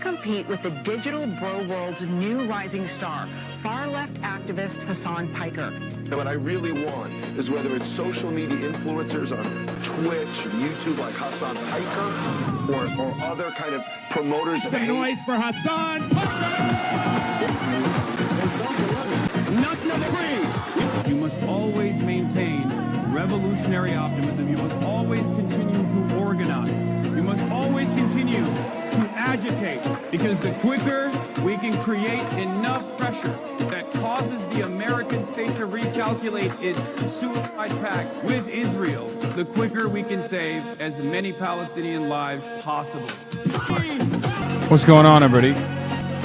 compete with the digital bro world's new rising star, far-left activist Hassan Piker. And what I really want is whether it's social media influencers on Twitch, YouTube like Hassan Piker, or other kind of promoters. Some noise for Hassan Piker! Nut number 3. You must always maintain revolutionary optimism. You must always continue to organize. You must always continue to agitate, because the quicker we can create enough pressure that causes the American state to recalculate its suicide pact with Israel, the quicker we can save as many Palestinian lives possible. What's going on, everybody?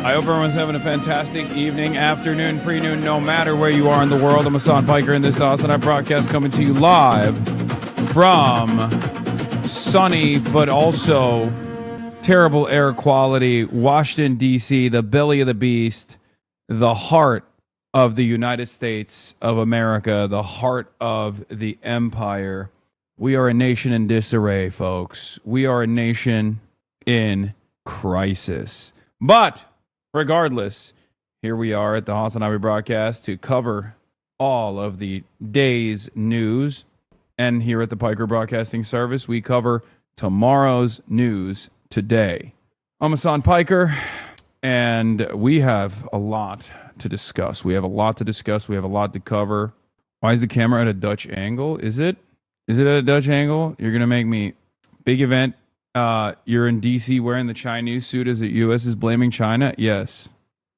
I hope everyone's having a fantastic evening, afternoon, pre-noon, no matter where you are in the world. I'm Hassan Piker, and this is Austin. I broadcast coming to you live from sunny but also terrible air quality Washington, D.C., the belly of the beast, the heart of the United States of America, the heart of the empire. We are a nation in disarray, folks. We are a nation in crisis. But regardless, here we are at the Hassan Abi broadcast to cover all of the day's news. And here at the Piker Broadcasting Service, we cover tomorrow's news today. I'm Hassan Piker, and we have a lot to discuss. We have a lot to cover. Why is the camera at a Dutch angle? Is it at a Dutch angle? You're going to make me big event. You're in DC wearing the Chinese suit as the U.S. is blaming China? Yes.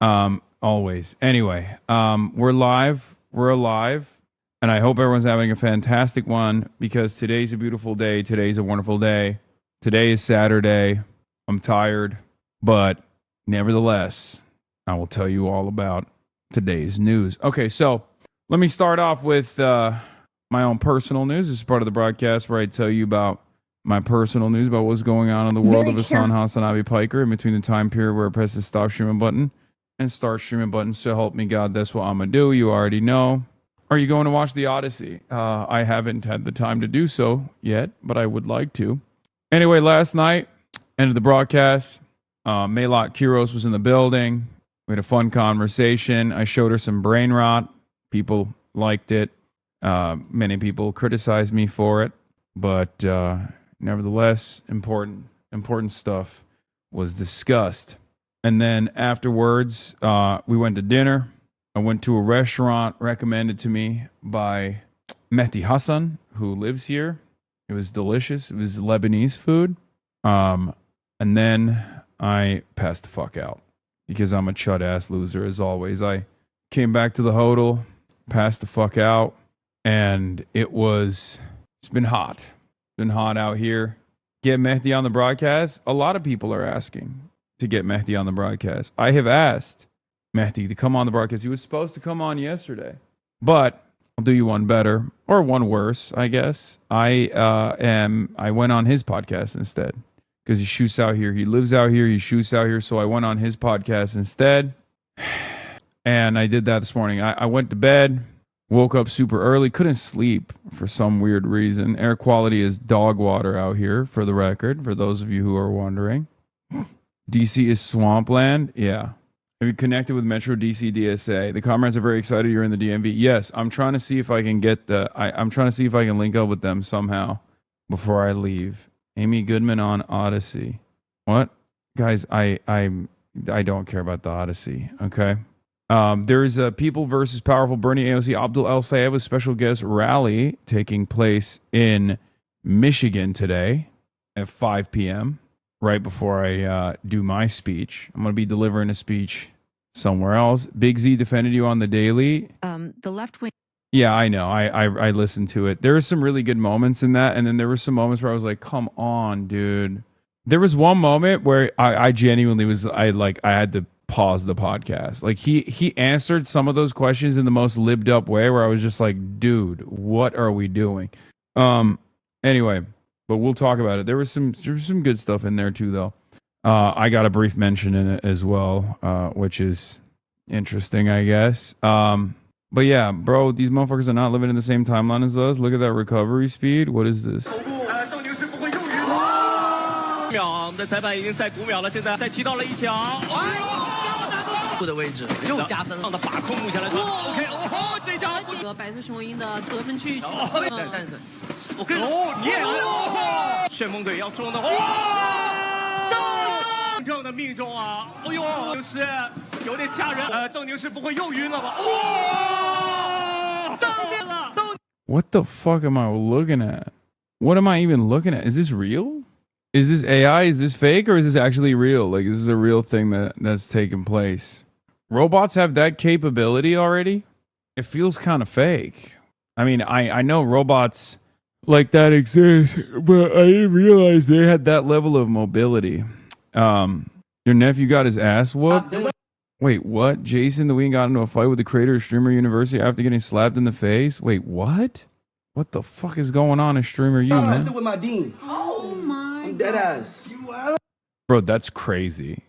Always. Anyway, we're live. We're alive. And I hope everyone's having a fantastic one, because today's a beautiful day. Today's a wonderful day. Today is Saturday. I'm tired, but nevertheless, I will tell you all about today's news. Okay, so let me start off with my own personal news. This is part of the broadcast where I tell you about my personal news about what's going on in the world of Hassan Abi Piker in between the time period where I press the stop streaming button and start streaming button. So help me God, that's what I'm going to do. You already know. Are you going to watch The Odyssey? I haven't had the time to do so yet, but I would like to. Anyway, last night, end of the broadcast, Maylot Kiros was in the building. We had a fun conversation. I showed her some brain rot. People liked it. Many people criticized me for it, but nevertheless, important stuff was discussed. And then afterwards, we went to dinner. I went to a restaurant recommended to me by Mehdi Hassan, who lives here. It was delicious. It was Lebanese food. And then I passed the fuck out because I'm a chud-ass loser, as always. I came back to the hotel, passed the fuck out, and it's been hot. It's been hot out here. Get Mehdi on the broadcast? A lot of people are asking to get Mehdi on the broadcast. I have asked Mehdi to come on the broadcast. He was supposed to come on yesterday, but I'll do you one better, or one worse, I guess. I went on his podcast instead, because he shoots out here. He lives out here. He shoots out here. So I went on his podcast instead, and I did that this morning. I went to bed, woke up super early, couldn't sleep for some weird reason. Air quality is dog water out here, for the record, for those of you who are wondering. DC is swampland. Yeah. Have you connected with Metro DC DSA? The comrades are very excited you're in the DMV. Yes, I'm trying to see if I can get I'm trying to see if I can link up with them somehow before I leave. Amy Goodman on Odyssey. What? Guys, I don't care about the Odyssey, okay? There's a People versus Powerful Bernie AOC Abdul El Sayed with special guest rally taking place in Michigan today at 5 p.m. right before I do my speech. I'm going to be delivering a speech somewhere else. Big Z defended you on the daily. The left wing. Yeah, I know. I listened to it. There were some really good moments in that, and then there were some moments where I was like, "Come on, dude." There was one moment where I genuinely was I had to pause the podcast. Like he answered some of those questions in the most libbed up way, where I was just like, "Dude, what are we doing?" Anyway. But we'll talk about it. There was some good stuff in there too, though. I got a brief mention in it as well, which is interesting, I guess. But yeah, bro, these motherfuckers are not living in the same timeline as us. Look at that recovery speed. What is this? 秒的裁判已经在5秒了，现在再踢到了一脚，哎呦，的位置又加分，让他把控目前来说 ，OK， 哦，这脚这个白色雄鹰的得分区域，但是，我跟你也旋风队要中的，真正的命中啊！哎呦，就是有点吓人。邓宁是不会又晕了吧？哇！当面了，邓。What the fuck am I looking at? What am I even looking at? Is this real? Is this AI? Is this fake? Or is this actually real? Like, is this a real thing that's taking place? Robots have that capability already? It feels kind of fake. I mean, I know robots like that exist, but I didn't realize they had that level of mobility. Your nephew got his ass whooped? Wait, what? Jason the Ween got into a fight with the creator of Streamer University after getting slapped in the face? Wait, what? What the fuck is going on in Streamer U, man? I'm messing with my dean. Oh my! I'm dead ass. Bro, that's crazy.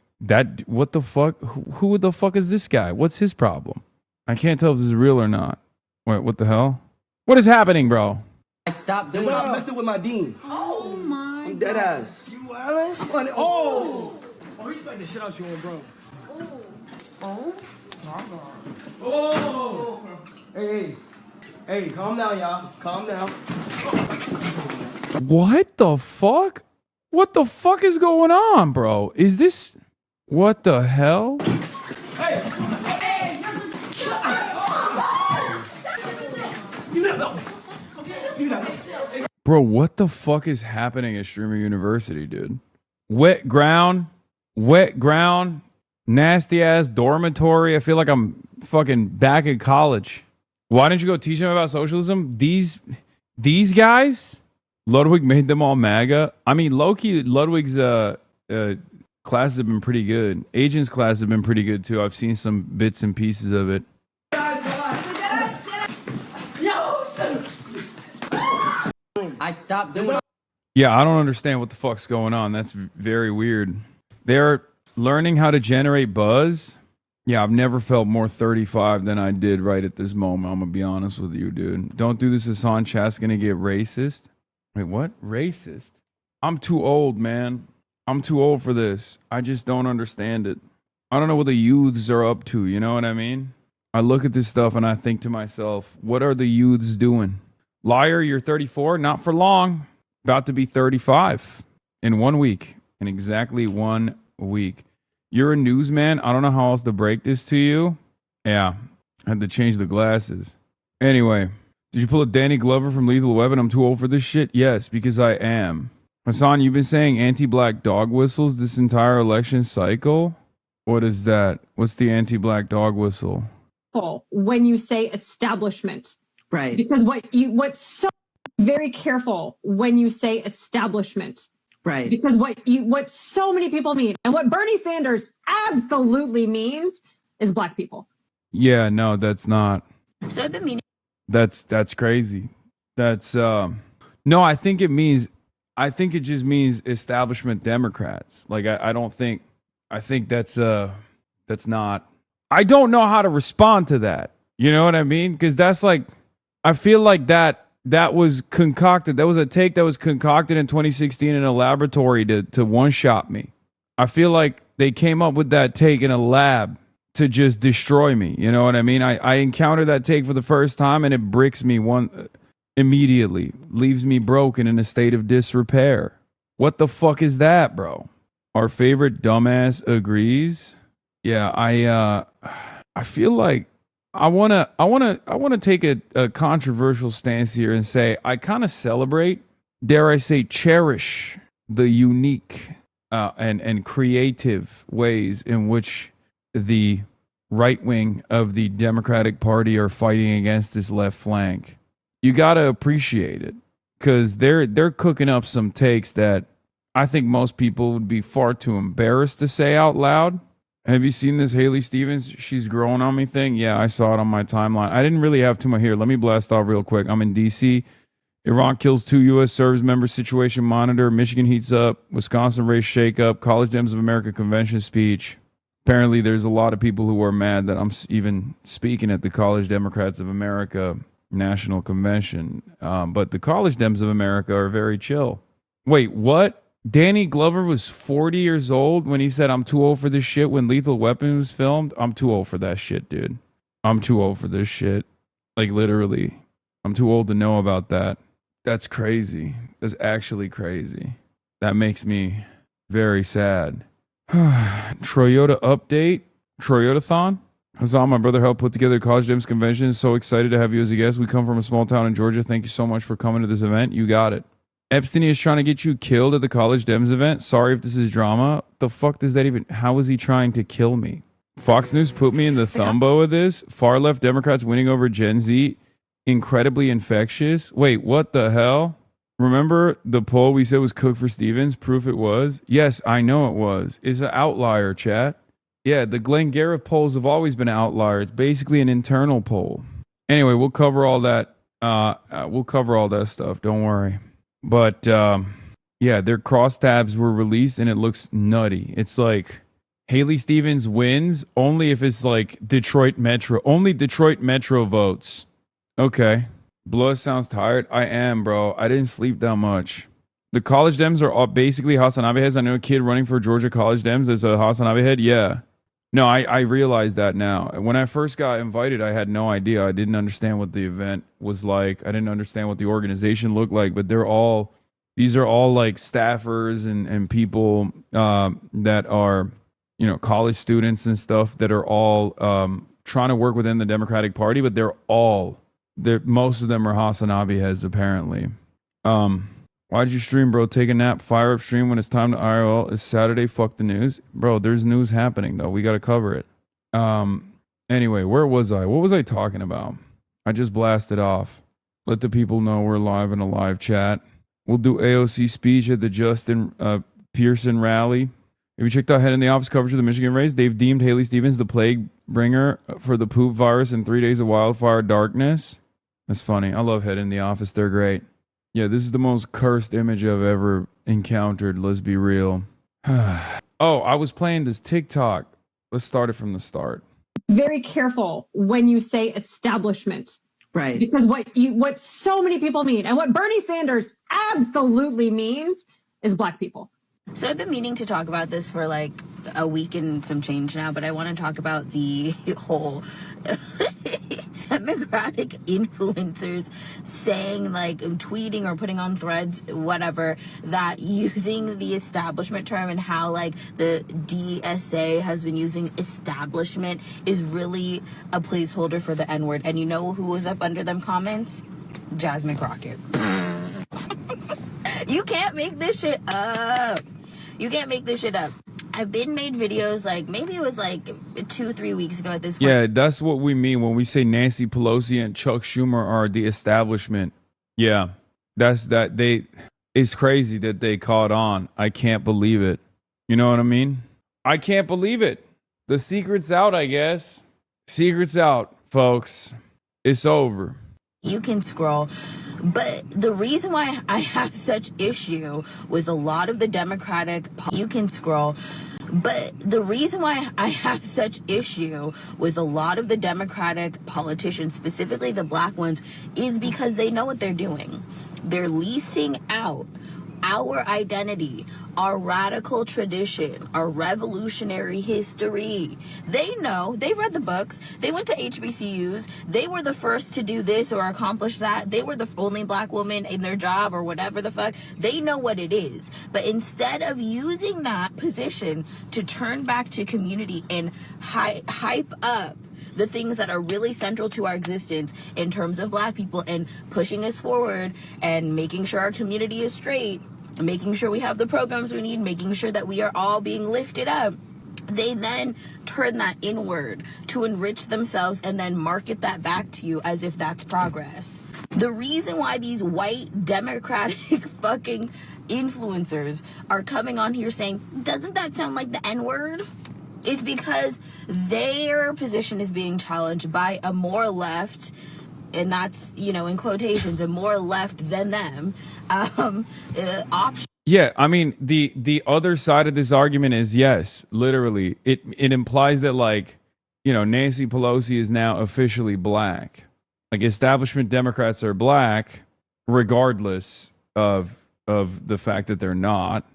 What the fuck? Who the fuck is this guy? What's his problem? I can't tell if this is real or not. Wait, what the hell? What is happening, bro? I stopped doing. I'm messing with my dean. Oh my! I'm dead ass. You wildin'? Oh! Oh, he smacked the shit out you, bro. Oh my god. Oh! Hey, calm down, y'all. Calm down. What the fuck? What the fuck is going on, bro? Is this... What the hell? Hey! Bro, what the fuck is happening at Streamer University, dude? Wet ground, nasty ass dormitory. I feel like I'm fucking back in college. Why didn't you go teach them about socialism? These guys, Ludwig made them all MAGA. I mean, low-key, Ludwig's classes have been pretty good. Agent's class have been pretty good too. I've seen some bits and pieces of it. I stopped doing. Yeah, I don't understand what the fuck's going on. That's very weird. They're learning how to generate buzz. Yeah, I've never felt more 35 than I did right at this moment. I'm gonna be honest with you, dude. Don't do this, Hassan. Chat's gonna get racist. Wait, what? Racist? I'm too old, man. I'm too old for this. I just don't understand it. I don't know what the youths are up to, you know what I mean? I look at this stuff and I think to myself, what are the youths doing? Liar, you're 34? Not for long. About to be 35 in 1 week. In exactly 1 week. You're a newsman. I don't know how else to break this to you. Yeah, I had to change the glasses. Anyway, did you pull a Danny Glover from Lethal Weapon? I'm too old for this shit? Yes, because I am. Hassan, you've been saying anti-black dog whistles this entire election cycle? What is that? What's the anti-black dog whistle? When you say establishment. Right. Because what's so very careful when you say establishment. Right. Because what so many people mean and what Bernie Sanders absolutely means is black people. Yeah, no, that's not. So I've been meaning. That's crazy. That's no, I think it just means establishment Democrats. Like I think that's not. I don't know how to respond to that. You know what I mean? Because that's like, I feel like that was concocted. That was a take that was concocted in 2016 in a laboratory to one-shot me. I feel like they came up with that take in a lab to just destroy me. You know what I mean? I encountered that take for the first time and it bricks me immediately. Leaves me broken in a state of disrepair. What the fuck is that, bro? Our favorite dumbass agrees. Yeah, I feel like I wanna take a controversial stance here and say I kind of celebrate, dare I say, cherish the unique and creative ways in which the right wing of the Democratic Party are fighting against this left flank. You gotta appreciate it because they're cooking up some takes that I think most people would be far too embarrassed to say out loud. Have you seen this Haley Stevens? She's growing on me thing. Yeah, I saw it on my timeline. I didn't really have too much here. Let me blast off real quick. I'm in D.C. Iran kills 2 U.S. service members. Situation monitor. Michigan heats up. Wisconsin race shakeup. College Dems of America convention speech. Apparently, there's a lot of people who are mad that I'm even speaking at the College Democrats of America National Convention. But the College Dems of America are very chill. Wait, what? Danny Glover was 40 years old when he said, I'm too old for this shit when Lethal Weapon was filmed. I'm too old for that shit, dude. I'm too old for this shit. Like, literally. I'm too old to know about that. That's crazy. That's actually crazy. That makes me very sad. Toyota update. Toyotathon. Hassan, my brother, helped put together College Dems convention. So excited to have you as a guest. We come from a small town in Georgia. Thank you so much for coming to this event. You got it. Epstein is trying to get you killed at the College Dems event. Sorry if this is drama. The fuck does that even... How is he trying to kill me? Fox News put me in the thumbo of this. Far left Democrats winning over Gen Z. Incredibly infectious. Wait, what the hell? Remember the poll we said was Cook for Stevens? Proof it was? Yes, I know it was. It's an outlier, chat. Yeah, the Glenn Garrett polls have always been an outlier. It's basically an internal poll. Anyway, we'll cover all that. We'll cover all that stuff. Don't worry. But yeah, their crosstabs were released and it looks nutty. It's like Haley Stevens wins only if it's like Detroit Metro. Only Detroit Metro votes. Okay. Blood sounds tired. I am, bro. I didn't sleep that much. The College Dems are all basically Hasanabe heads. I know a kid running for Georgia College Dems as a Hasanabe head. Yeah. No, I realize that now. When I first got invited, I had no idea. I didn't understand what the event was like. I didn't understand what the organization looked like, but these are all like staffers and people that are, you know, college students and stuff that are all trying to work within the Democratic Party, but most of them are Hasanabe heads apparently. Why'd you stream, bro? Take a nap, fire up stream when it's time to IRL. It's Saturday, fuck the news. Bro, there's news happening, though. We got to cover it. Anyway, where was I? What was I talking about? I just blasted off. Let the people know we're live in a live chat. We'll do AOC speech at the Justin Pearson rally. Have you checked out Head in the Office coverage of the Michigan race? They've deemed Haley Stevens the plague bringer for the poop virus in 3 days of wildfire darkness. That's funny. I love Head in the Office. They're great. Yeah, this is the most cursed image I've ever encountered. Let's be real. Oh, I was playing this TikTok. Let's start it from the start. Very careful when you say establishment. Right. Because what so many people mean and what Bernie Sanders absolutely means is black people. So I've been meaning to talk about this for like a week and some change now, but I want to talk about the whole Democratic influencers saying, like, tweeting or putting on threads, whatever, that using the establishment term and how, like, the DSA has been using establishment is really a placeholder for the N-word. And you know who was up under them comments? Jasmine Crockett. You can't make this shit up. You can't make this shit up. I've been made videos, like, maybe it was like 2-3 weeks ago at this point. Yeah, that's what we mean when we say Nancy Pelosi and Chuck Schumer are the establishment. Yeah, it's crazy that they caught on. I can't believe it. You know what I mean? I can't believe it. The secret's out, I guess. Secret's out, folks. It's over. You can scroll. But the reason why I have such issue with a lot of the Democratic... You can scroll. But the reason why I have such issue with a lot of the Democratic politicians, specifically the black ones, is because they know what they're doing. They're leasing out our identity, our radical tradition, our revolutionary history. They know. They read the books. They went to HBCUs. They were the first to do this or accomplish that. They were the only black woman in their job or whatever the fuck. They know what it is. But instead of using that position to turn back to community and hype up the things that are really central to our existence in terms of black people and pushing us forward and making sure our community is straight, making sure we have the programs we need, making sure that we are all being lifted up, they then turn that inward to enrich themselves and then market that back to you as if that's progress. The reason why these white Democratic fucking influencers are coming on here saying, doesn't that sound like the N-word? It's because their position is being challenged by a more left, and that's, you know, in quotations, a more left than them option. Yeah, I mean, the other side of this argument is, yes, literally, it implies that, like, you know, Nancy Pelosi is now officially black. Like, establishment Democrats are black, regardless of the fact that they're not.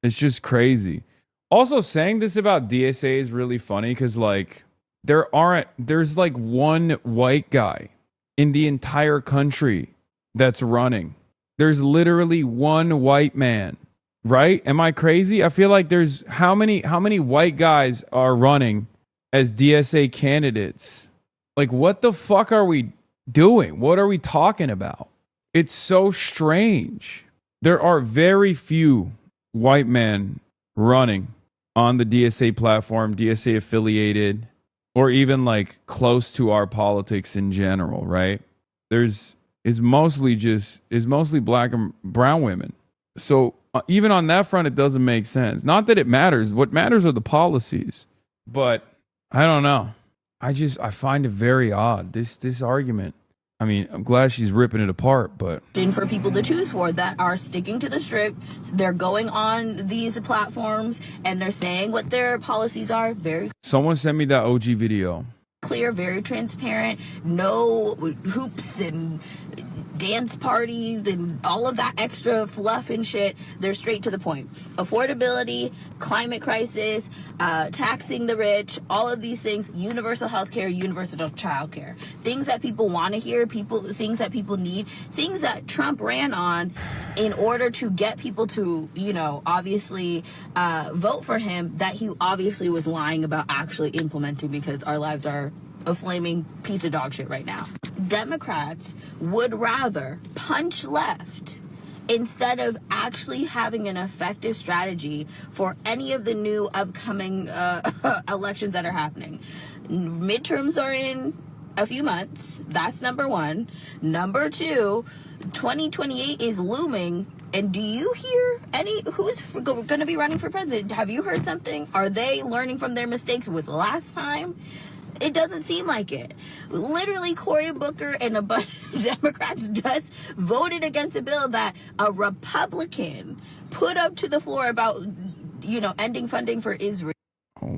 It's just crazy. Also, saying this about DSA is really funny because, like, there's like one white guy in the entire country that's running. There's literally one white man, right? Am I crazy? I feel like there's how many white guys are running as DSA candidates? Like, what the fuck are we doing? What are we talking about? It's so strange. There are very few white men running on the DSA platform, DSA affiliated, or even like close to our politics in general, right? Is mostly black and brown women. So even on that front, it doesn't make sense. Not that it matters. What matters are the policies. But I don't know. I find it very odd. This argument. I mean, I'm glad she's ripping it apart, but for people to choose for that are sticking to the script. They're going on these platforms and they're saying what their policies are. Very someone sent me that OG video. Clear, very transparent, no hoops and dance parties and all of that extra fluff and shit. They're straight to the point. Affordability, climate crisis, taxing the rich, all of these things, universal health care, universal child care. Things that people want to hear, things that people need, things that Trump ran on in order to get people to, obviously vote for him, that he obviously was lying about actually implementing because our lives are a flaming piece of dog shit right now. Democrats would rather punch left instead of actually having an effective strategy for any of the new upcoming elections that are happening. Midterms are in a few months. That's number one. Number two, 2028 is looming. And do you hear who's going to be running for president? Have you heard something? Are they learning from their mistakes with last time? It doesn't seem like it. Literally, Cory Booker and a bunch of Democrats just voted against a bill that a Republican put up to the floor about, ending funding for Israel.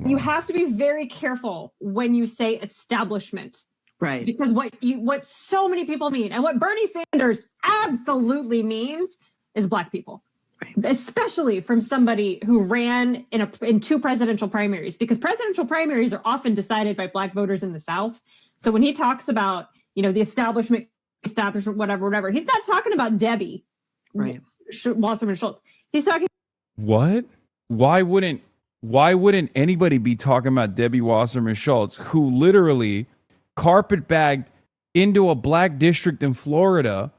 You have to be very careful when you say establishment. Right. Because what so many people mean, and what Bernie Sanders absolutely means, is black people. Especially from somebody who ran in two presidential primaries, because presidential primaries are often decided by black voters in the South. So when he talks about, the establishment, whatever, he's not talking about Debbie, right? Wasserman Schultz. He's talking. What? Why wouldn't anybody be talking about Debbie Wasserman Schultz, who literally carpetbagged into a black district in Florida?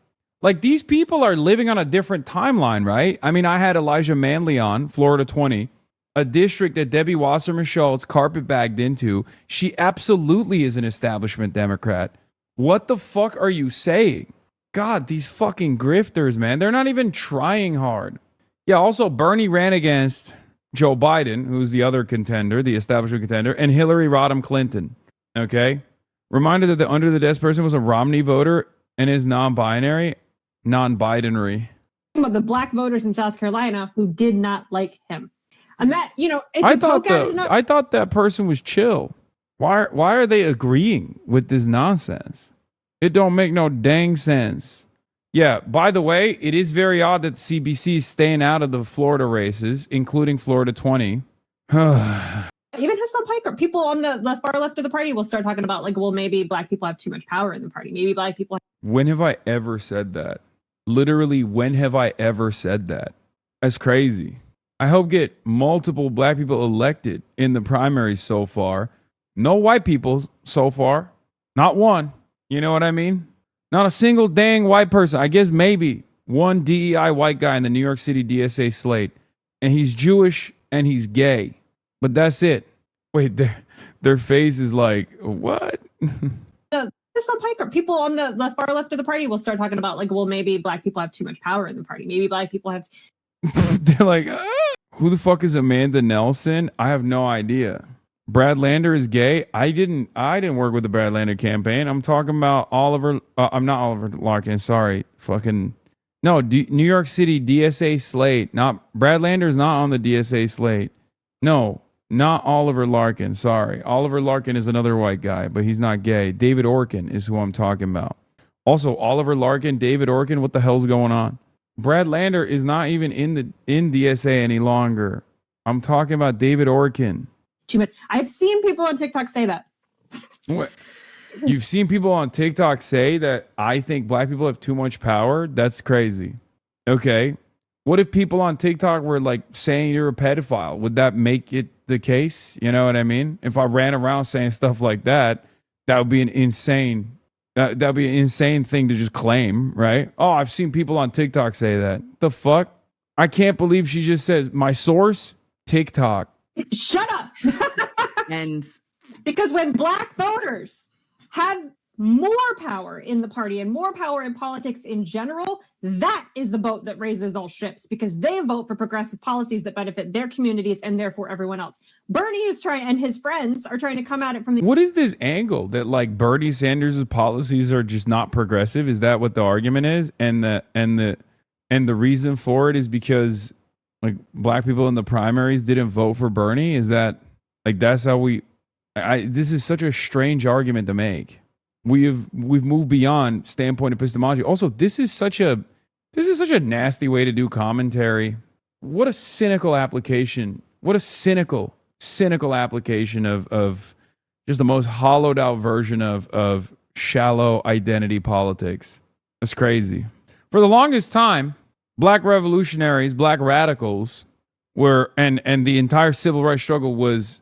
Like, these people are living on a different timeline, right? I mean, I had Elijah Manley on, Florida 20, a district that Debbie Wasserman Schultz carpetbagged into. She absolutely is an establishment Democrat. What the fuck are you saying? God, these fucking grifters, man. They're not even trying hard. Yeah, also, Bernie ran against Joe Biden, who's the other contender, the establishment contender, and Hillary Rodham Clinton. Okay? Reminder that the under the desk person was a Romney voter and is non-binary. Non-binary. Of the black voters in South Carolina who did not like him. And that, I thought that person was chill. Why are they agreeing with this nonsense? It don't make no dang sense. Yeah, by the way, it is very odd that CBC is staying out of the Florida races, including Florida 20. Even Hassan Piker, people on the far left of the party will start talking about, like, well, maybe black people have too much power in the party. Maybe black people. When have I ever said that? Literally, when have I ever said that? That's crazy. I hope get multiple black people elected in the primaries so far. No white people so far. Not one. You know what I mean? Not a single dang white person. I guess maybe one DEI white guy in the New York City DSA slate. And he's Jewish and he's gay. But that's it. Wait, their face is like, what? Some Piker, people on the far left of the party will start talking about, like, well, maybe black people have too much power in the party. Maybe black people have. They're like, who the fuck is Amanda Nelson? I have no idea. Brad Lander is gay. I didn't work with the Brad Lander campaign. I'm talking about Oliver. I'm not Oliver Larkin. Sorry, fucking no. New York City DSA slate. Not Brad Lander is not on the DSA slate. No. Not Oliver Larkin, sorry. Oliver Larkin is another white guy, but he's not gay. David Orkin is who I'm talking about. Also, Oliver Larkin, David Orkin, what the hell's going on? Brad Lander is not even in DSA any longer. I'm talking about David Orkin. Too much. I've seen people on TikTok say that. What? You've seen people on TikTok say that I think black people have too much power? That's crazy. Okay. What if people on TikTok were like saying you're a pedophile? Would that make it the case? You know what I mean? If I ran around saying stuff like that, that would be an insane that'd be an insane thing to just claim, right? Oh, I've seen people on TikTok say that. The fuck? I can't believe she just says my source, TikTok. Shut up. And because when black voters have more power in the party and more power in politics in general, that is the boat that raises all ships, because they vote for progressive policies that benefit their communities and therefore everyone else. Bernie is trying, and his friends are trying to come at it from the... What is this angle that like Bernie Sanders' policies are just not progressive? Is that what the argument is? And the reason for it is because like black people in the primaries didn't vote for Bernie? Is that like that's how this is such a strange argument to make. We've moved beyond standpoint epistemology. Also, this is such a nasty way to do commentary. What a cynical application. What a cynical application of just the most hollowed out version of shallow identity politics. That's crazy. For the longest time, black revolutionaries, black radicals were, and the entire civil rights struggle was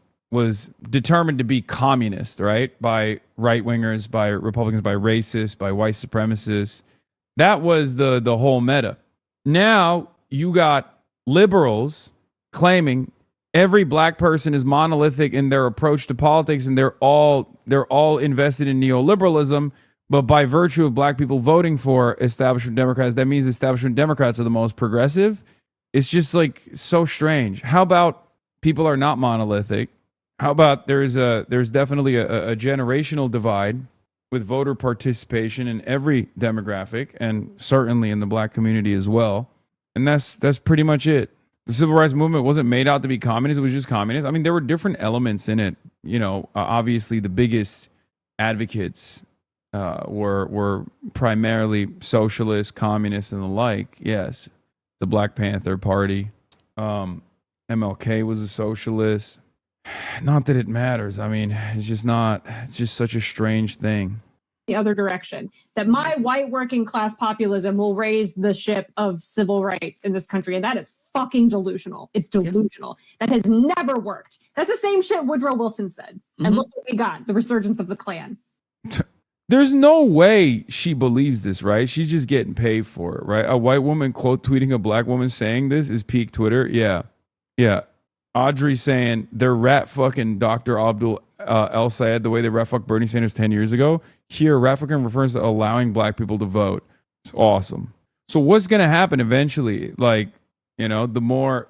determined to be communist, right? By right-wingers, by Republicans, by racists, by white supremacists. That was the whole meta. Now you got liberals claiming every black person is monolithic in their approach to politics, and they're all invested in neoliberalism. But by virtue of black people voting for establishment Democrats, that means establishment Democrats are the most progressive. It's just like so strange. How about people are not monolithic? How about there's definitely a generational divide with voter participation in every demographic, and certainly in the black community as well. And that's pretty much it. The civil rights movement wasn't made out to be communist. It was just communist. I mean, there were different elements in it. You know, obviously the biggest advocates were primarily socialists, communists, and the like. Yes, the Black Panther Party. MLK was a socialist. Not that it matters. I mean, it's just such a strange thing. The other direction, that my white working class populism will raise the ship of civil rights in this country. And that is fucking delusional. It's delusional. That has never worked. That's the same shit Woodrow Wilson said. And look what we got, the resurgence of the Klan. There's no way she believes this, right? She's just getting paid for it, right? A white woman quote tweeting a black woman saying this is peak Twitter. Yeah. Audrey saying they're rat fucking Dr. Abdul El Sayed the way they rat fucked Bernie Sanders 10 years ago. Here, rat fucking refers to allowing black people to vote. It's awesome. So what's going to happen eventually? Like, you know, the more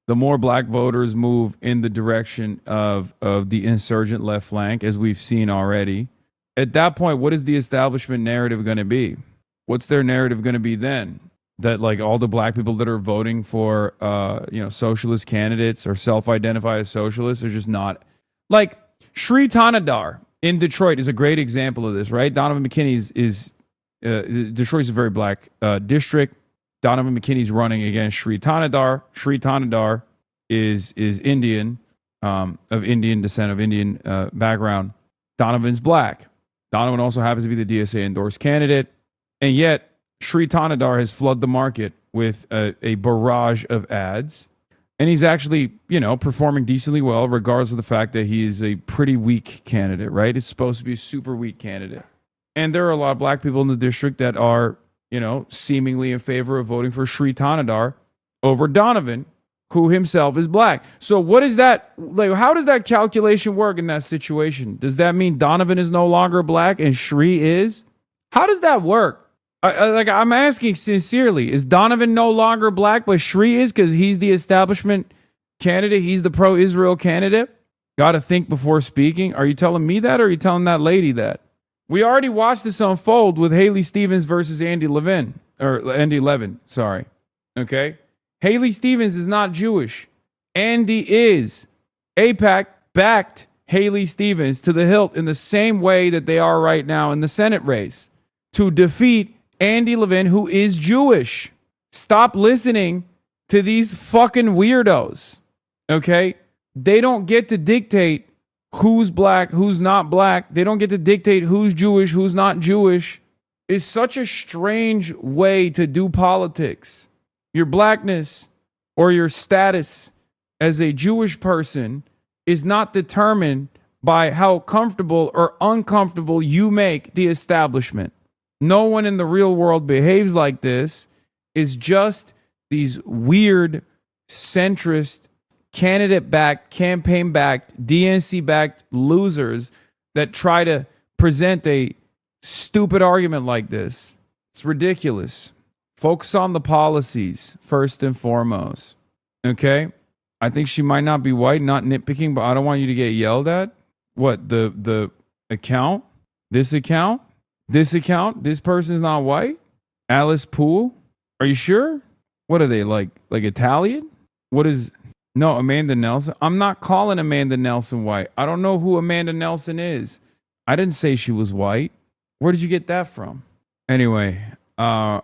black voters move in the direction of the insurgent left flank, as we've seen already, at that point, what is the establishment narrative going to be? What's their narrative going to be then? That like all the black people that are voting for socialist candidates or self-identify as socialists are just not, like Shri Tanadar in Detroit is a great example of this, right? Donovan McKinney's Detroit's a very black district. Donovan McKinney's running against Shri Tanadar. Shri Tanadar is Indian, of Indian descent, of Indian background. Donovan's black. Donovan also happens to be the DSA endorsed candidate, and yet Shri Tanadar has flooded the market with a barrage of ads. And he's actually, performing decently well, regardless of the fact that he is a pretty weak candidate, right? It's supposed to be a super weak candidate. And there are a lot of black people in the district that are, seemingly in favor of voting for Shri Tanadar over Donovan, who himself is black. So what is that? Like, how does that calculation work in that situation? Does that mean Donovan is no longer black and Shri is? How does that work? I'm asking sincerely, is Donovan no longer black, but Shri is because he's the establishment candidate? He's the pro-Israel candidate? Got to think before speaking. Are you telling me that, or are you telling that lady that? We already watched this unfold with Haley Stevens versus Andy Levin. Sorry. Okay? Haley Stevens is not Jewish. Andy is. AIPAC backed Haley Stevens to the hilt in the same way that they are right now in the Senate race to defeat Andy Levin, who is Jewish. Stop listening to these fucking weirdos. Okay? They don't get to dictate who's black, who's not black. They don't get to dictate who's Jewish, who's not Jewish. It's such a strange way to do politics. Your blackness or your status as a Jewish person is not determined by how comfortable or uncomfortable you make the establishment. No one in the real world behaves like this. It's just these weird, centrist, candidate-backed, campaign-backed, DNC-backed losers that try to present a stupid argument like this. It's ridiculous. Focus on the policies first and foremost. Okay? I think she might not be white, not nitpicking, but I don't want you to get yelled at. What, the account? This account? This account? This person's not white? Alice Poole? Are you sure? What are they, like Italian? What is... No, Amanda Nelson. I'm not calling Amanda Nelson white. I don't know who Amanda Nelson is. I didn't say she was white. Where did you get that from? Anyway, yeah,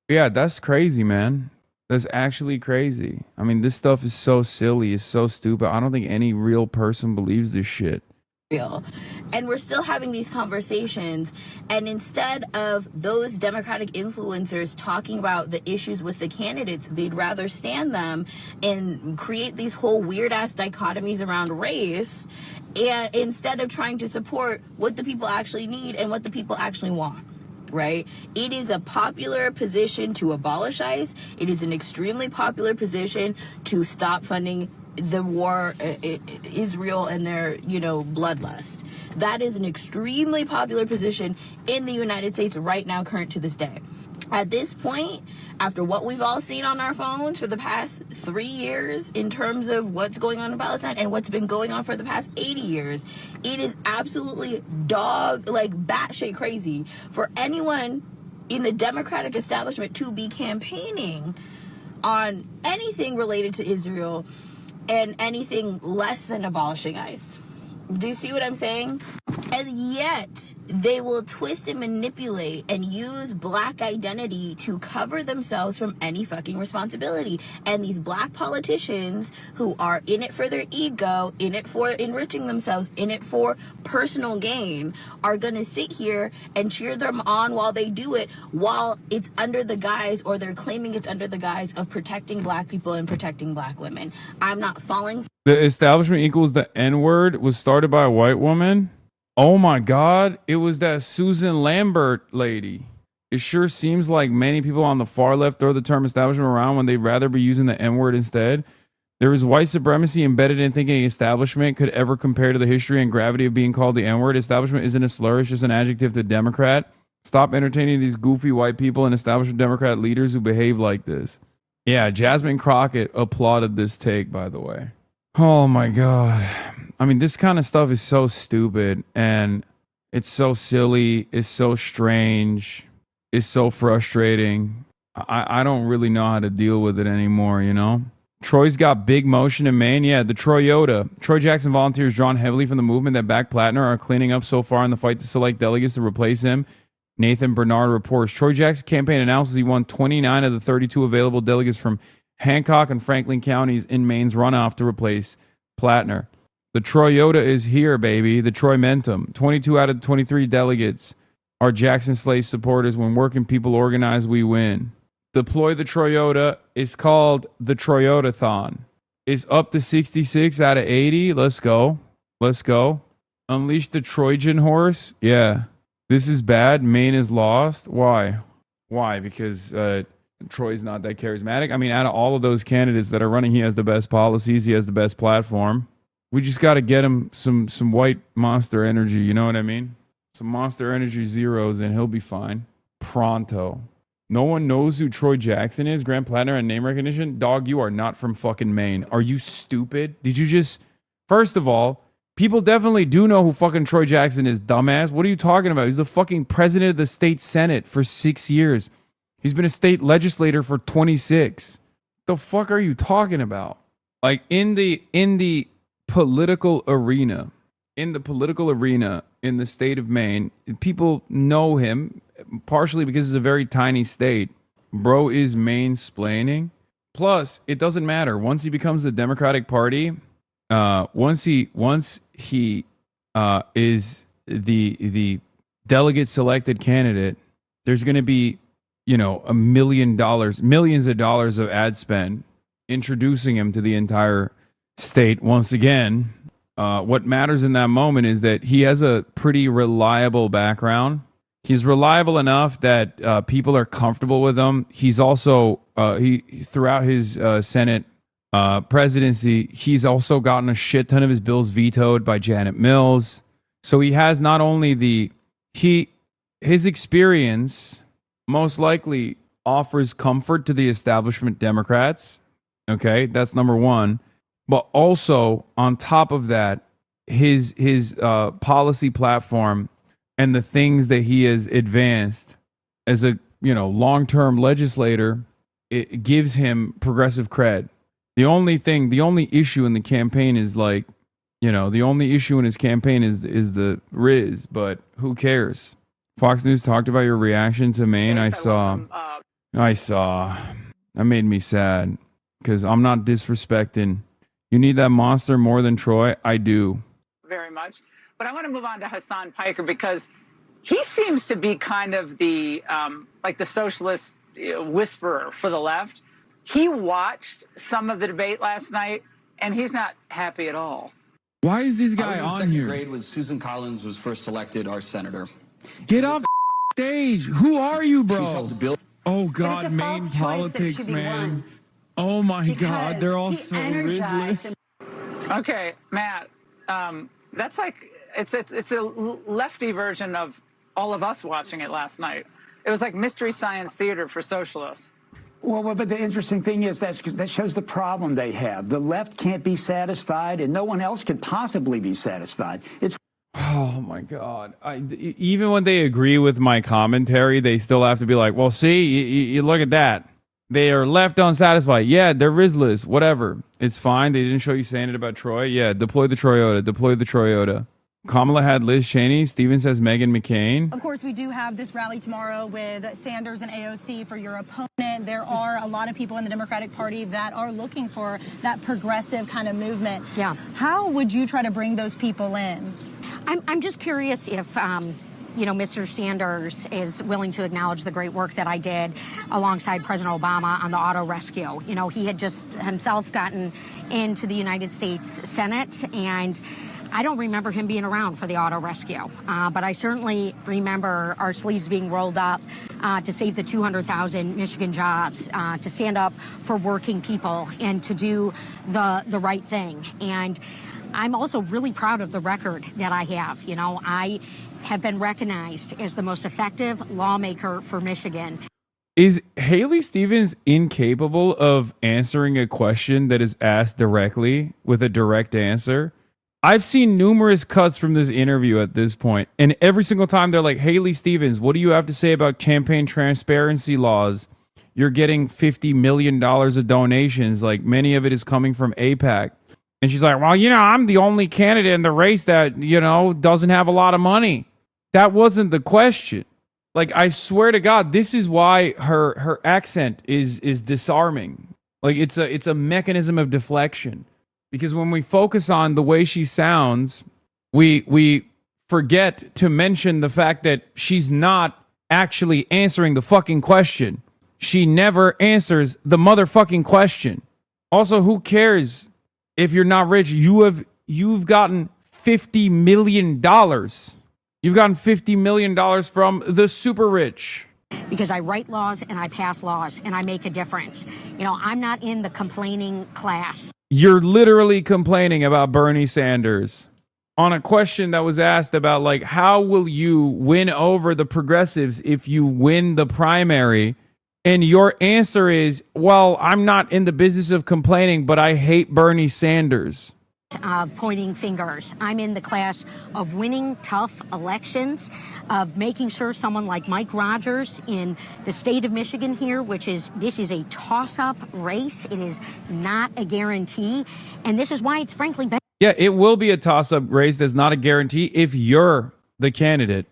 that's crazy, man. That's actually crazy. I mean, this stuff is so silly. It's so stupid. I don't think any real person believes this shit. And we're still having these conversations, and instead of those Democratic influencers talking about the issues with the candidates, they'd rather stand them and create these whole weird ass dichotomies around race, and instead of trying to support what the people actually need and what the people actually want. Right? It is a popular position to abolish ICE. It is an extremely popular position to stop funding the war, Israel and their, bloodlust. That is an extremely popular position in the United States right now, current to this day. At this point, after what we've all seen on our phones for the past 3 years in terms of what's going on in Palestine and what's been going on for the past 80 years, it is absolutely batshit crazy for anyone in the Democratic establishment to be campaigning on anything related to Israel and anything less than abolishing ICE. Do you see what I'm saying? And yet, they will twist and manipulate and use black identity to cover themselves from any fucking responsibility. And these black politicians who are in it for their ego, in it for enriching themselves, in it for personal gain, are going to sit here and cheer them on while they do it, while it's under the guise, or they're claiming it's under the guise of protecting black people and protecting black women. I'm not falling. The establishment equals the N-word was started by a white woman. Oh my God. It was that Susan Lambert lady. It sure seems like many people on the far left throw the term establishment around when they'd rather be using the N-word instead. There is white supremacy embedded in thinking establishment could ever compare to the history and gravity of being called the N-word. Establishment isn't a slur, it's just an adjective to Democrat. Stop entertaining these goofy white people and establishment Democrat leaders who behave like this. Yeah, Jasmine Crockett applauded this take, by the way. Oh my God. I mean, this kind of stuff is so stupid, and it's so silly. It's so strange. It's so frustrating. I don't really know how to deal with it anymore, Troy's got big motion in Maine. Yeah, the Troyota. Troy Jackson volunteers drawn heavily from the movement that backed Plattner are cleaning up so far in the fight to select delegates to replace him. Nathan Bernard reports. Troy Jackson's campaign announces he won 29 of the 32 available delegates from Hancock and Franklin counties in Maine's runoff to replace Plattner. The Troyota is here, baby. The Troymentum. 22 out of 23 delegates are Jackson Slate supporters. When working people organize, we win. Deploy the Troyota is called the Troyotathon. It's up to 66 out of 80. Let's go. Let's go. Unleash the Trojan horse. Yeah. This is bad. Maine is lost. Why? Why? Because Troy's not that charismatic. I mean, out of all of those candidates that are running, he has the best policies. He has the best platform. We just got to get him some white Monster Energy. You know what I mean? Some Monster Energy zeros and he'll be fine. Pronto. No one knows who Troy Jackson is. Grant Plattner and name recognition. Dog, you are not from fucking Maine. Are you stupid? Did you just... First of all, people definitely do know who fucking Troy Jackson is, dumbass. What are you talking about? He's the fucking president of the state senate for 6 years. He's been a state legislator for 26. The fuck are you talking about? Like in the political arena, in the state of Maine, people know him partially because it's a very tiny state. Bro is mansplaining. Plus, it doesn't matter. Once he becomes the Democratic Party, once he is the delegate selected candidate, there's going to be, $1 million, millions of dollars of ad spend introducing him to the entire state. Once again, what matters in that moment is that he has a pretty reliable background. He's reliable enough that people are comfortable with him. He's also throughout his Senate presidency, he's also gotten a shit ton of his bills vetoed by Janet Mills. So he has not only his experience most likely offers comfort to the establishment Democrats. Okay, that's number one. But also on top of that, his policy platform and the things that he has advanced as a long-term legislator, it gives him progressive cred. The only issue in the campaign is the only issue in his campaign is the Riz, but who cares? Fox News talked about your reaction to Maine. I saw. That made me sad because I'm not disrespecting. You need that monster more than Troy. I do. Very much. But I want to move on to Hassan Piker because he seems to be kind of the the socialist whisperer for the left. He watched some of the debate last night, and he's not happy at all. Why is this guy on here? Grade when Susan Collins was first elected our senator. Get off stage. Who are you, bro? She's helped build. Oh God, Maine politics, man. Oh my God, they're all so rizless. Okay, Matt. That's like it's a lefty version of all of us watching it last night. It was like Mystery Science Theater for socialists. Well, but the interesting thing is that shows the problem they have. The left can't be satisfied, and no one else could possibly be satisfied. Oh my God! Even when they agree with my commentary, they still have to be like, "Well, see, you look at that. They are left unsatisfied. Yeah, they're Rizless. Whatever. It's fine. They didn't show you saying it about Troy. Yeah, deploy the Troyota. Deploy the Troyota." Kamala had Liz Cheney. Steven says Meghan McCain. Of course, we do have this rally tomorrow with Sanders and AOC for your opponent. There are a lot of people in the Democratic Party that are looking for that progressive kind of movement. Yeah. How would you try to bring those people in? I'm just curious if, Mr. Sanders is willing to acknowledge the great work that I did alongside President Obama on the auto rescue. He had just himself gotten into the United States Senate, and I don't remember him being around for the auto rescue, but I certainly remember our sleeves being rolled up to save the 200,000 Michigan jobs, to stand up for working people and to do the right thing. And I'm also really proud of the record that I have. I have been recognized as the most effective lawmaker for Michigan. Is Haley Stevens incapable of answering a question that is asked directly with a direct answer? I've seen numerous cuts from this interview at this point, and every single time they're like, Haley Stevens, what do you have to say about campaign transparency laws? You're getting $50 million of donations, like many of it is coming from AIPAC. And she's like, well, I'm the only candidate in the race that, doesn't have a lot of money. That wasn't the question. Like, I swear to God, this is why her accent is disarming. Like, it's a mechanism of deflection. Because when we focus on the way she sounds, we forget to mention the fact that she's not actually answering the fucking question. She never answers the motherfucking question. Also, who cares if you're not rich? You've gotten $50 million. You've gotten $50 million from the super rich. Because I write laws and I pass laws and I make a difference. I'm not in the complaining class. You're literally complaining about Bernie Sanders on a question that was asked about, like, how will you win over the progressives if you win the primary? And your answer is, well, I'm not in the business of complaining, but I hate Bernie Sanders. Of pointing fingers. I'm in the class of winning tough elections, of making sure someone like Mike Rogers in the state of Michigan here, this is a toss-up race. It is not a guarantee. And this is why it's frankly been. Yeah, it will be a toss-up race. That's not a guarantee if you're the candidate.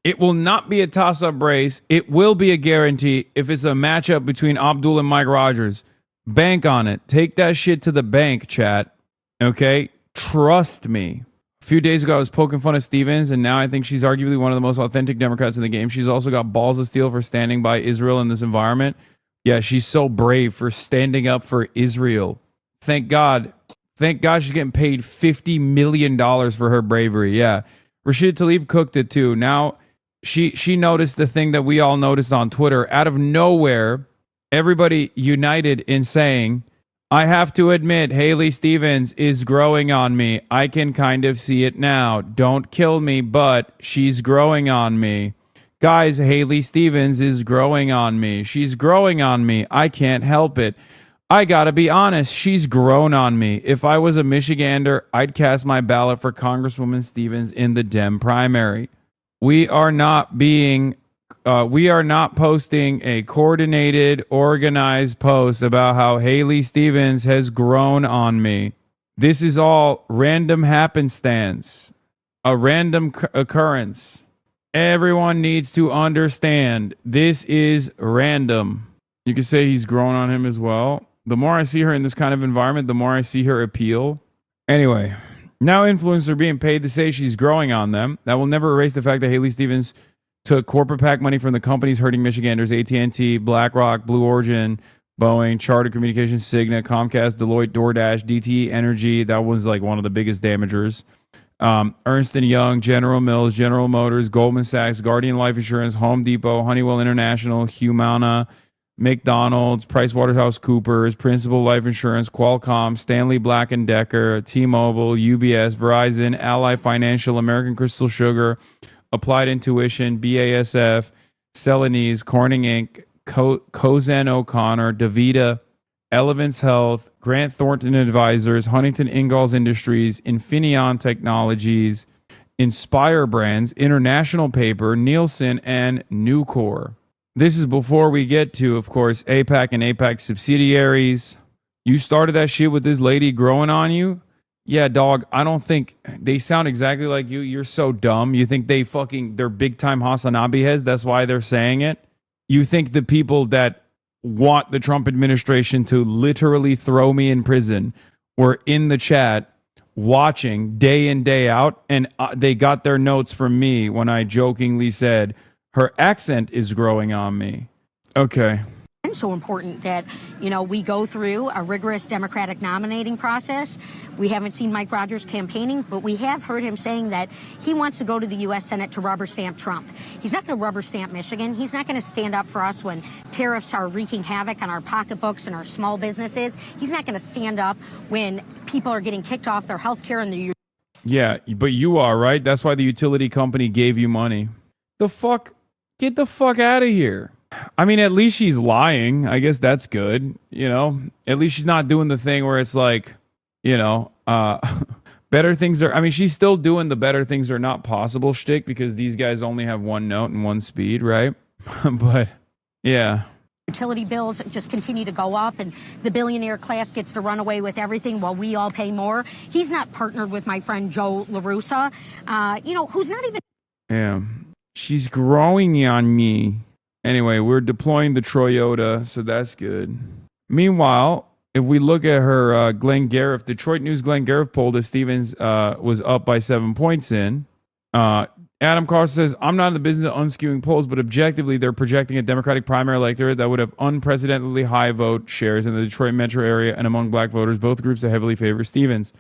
It will not be a toss-up race. It will be a guarantee if it's a matchup between Abdul and Mike Rogers. Bank on it. Take that shit to the bank, chat. Okay? Trust me. A few days ago, I was poking fun of Stevens, and now I think she's arguably one of the most authentic Democrats in the game. She's also got balls of steel for standing by Israel in this environment. Yeah, she's so brave for standing up for Israel. Thank God. Thank God she's getting paid $50 million for her bravery. Yeah. Rashida Tlaib cooked it too. Now, she noticed the thing that we all noticed on Twitter. Out of nowhere, everybody united in saying, I have to admit, Haley Stevens is growing on me. I can kind of see it now. Don't kill me, but she's growing on me. Guys, Haley Stevens is growing on me. She's growing on me. I can't help it. I gotta be honest, she's grown on me. If I was a Michigander, I'd cast my ballot for Congresswoman Stevens in the Dem primary. We are not posting a coordinated, organized post about how Haley Stevens has grown on me. This is all random happenstance, a random occurrence. Everyone needs to understand this is random. You could say he's grown on him as well. The more I see her in this kind of environment, the more I see her appeal. Anyway, now influencers are being paid to say she's growing on them. That will never erase the fact that Haley Stevens took corporate PAC money from the companies hurting Michiganders: AT&T, BlackRock, Blue Origin, Boeing, Charter Communications, Cigna, Comcast, Deloitte, DoorDash, DTE Energy. That was like one of the biggest damagers. Ernst & Young, General Mills, General Motors, Goldman Sachs, Guardian Life Insurance, Home Depot, Honeywell International, Humana, McDonald's, PricewaterhouseCoopers, Principal Life Insurance, Qualcomm, Stanley Black & Decker, T-Mobile, UBS, Verizon, Ally Financial, American Crystal Sugar, Applied Intuition, BASF, Celanese, Corning Inc., Cozen O'Connor, DaVita, Elevance Health, Grant Thornton Advisors, Huntington Ingalls Industries, Infineon Technologies, Inspire Brands, International Paper, Nielsen, and Nucor. This is before we get to, of course, AIPAC and AIPAC subsidiaries. You started that shit with this lady growing on you? Yeah, dog, I don't think they sound exactly like you. You're so dumb. You think they're big time Hasanabi heads. That's why they're saying it. You think the people that want the Trump administration to literally throw me in prison were in the chat watching day in, day out, and they got their notes from me when I jokingly said, her accent is growing on me. Okay. It's so important that, we go through a rigorous Democratic nominating process. We haven't seen Mike Rogers campaigning, but we have heard him saying that he wants to go to the U.S. Senate to rubber stamp Trump. He's not going to rubber stamp Michigan. He's not going to stand up for us when tariffs are wreaking havoc on our pocketbooks and our small businesses. He's not going to stand up when people are getting kicked off their health care and their... Yeah, but you are, right? That's why the utility company gave you money. The fuck? Get the fuck out of here. I mean, at least she's lying. I guess that's good. At least she's not doing the thing where it's like, better things are, I mean, she's still doing the better things are not possible shtick because these guys only have one note and one speed, right? But yeah. Utility bills just continue to go up and the billionaire class gets to run away with everything while we all pay more. He's not partnered with my friend Joe LaRussa, who's not even... Yeah. She's growing on me. Anyway, we're deploying the Toyota, so that's good. Meanwhile, if we look at her Glenn Gariff, Detroit News Glenn Gariff poll that Stevens was up by 7 points in. Adam Carson says, I'm not in the business of unskewing polls, but objectively, they're projecting a Democratic primary electorate that would have unprecedentedly high vote shares in the Detroit metro area and among black voters, both groups that heavily favor Stevens.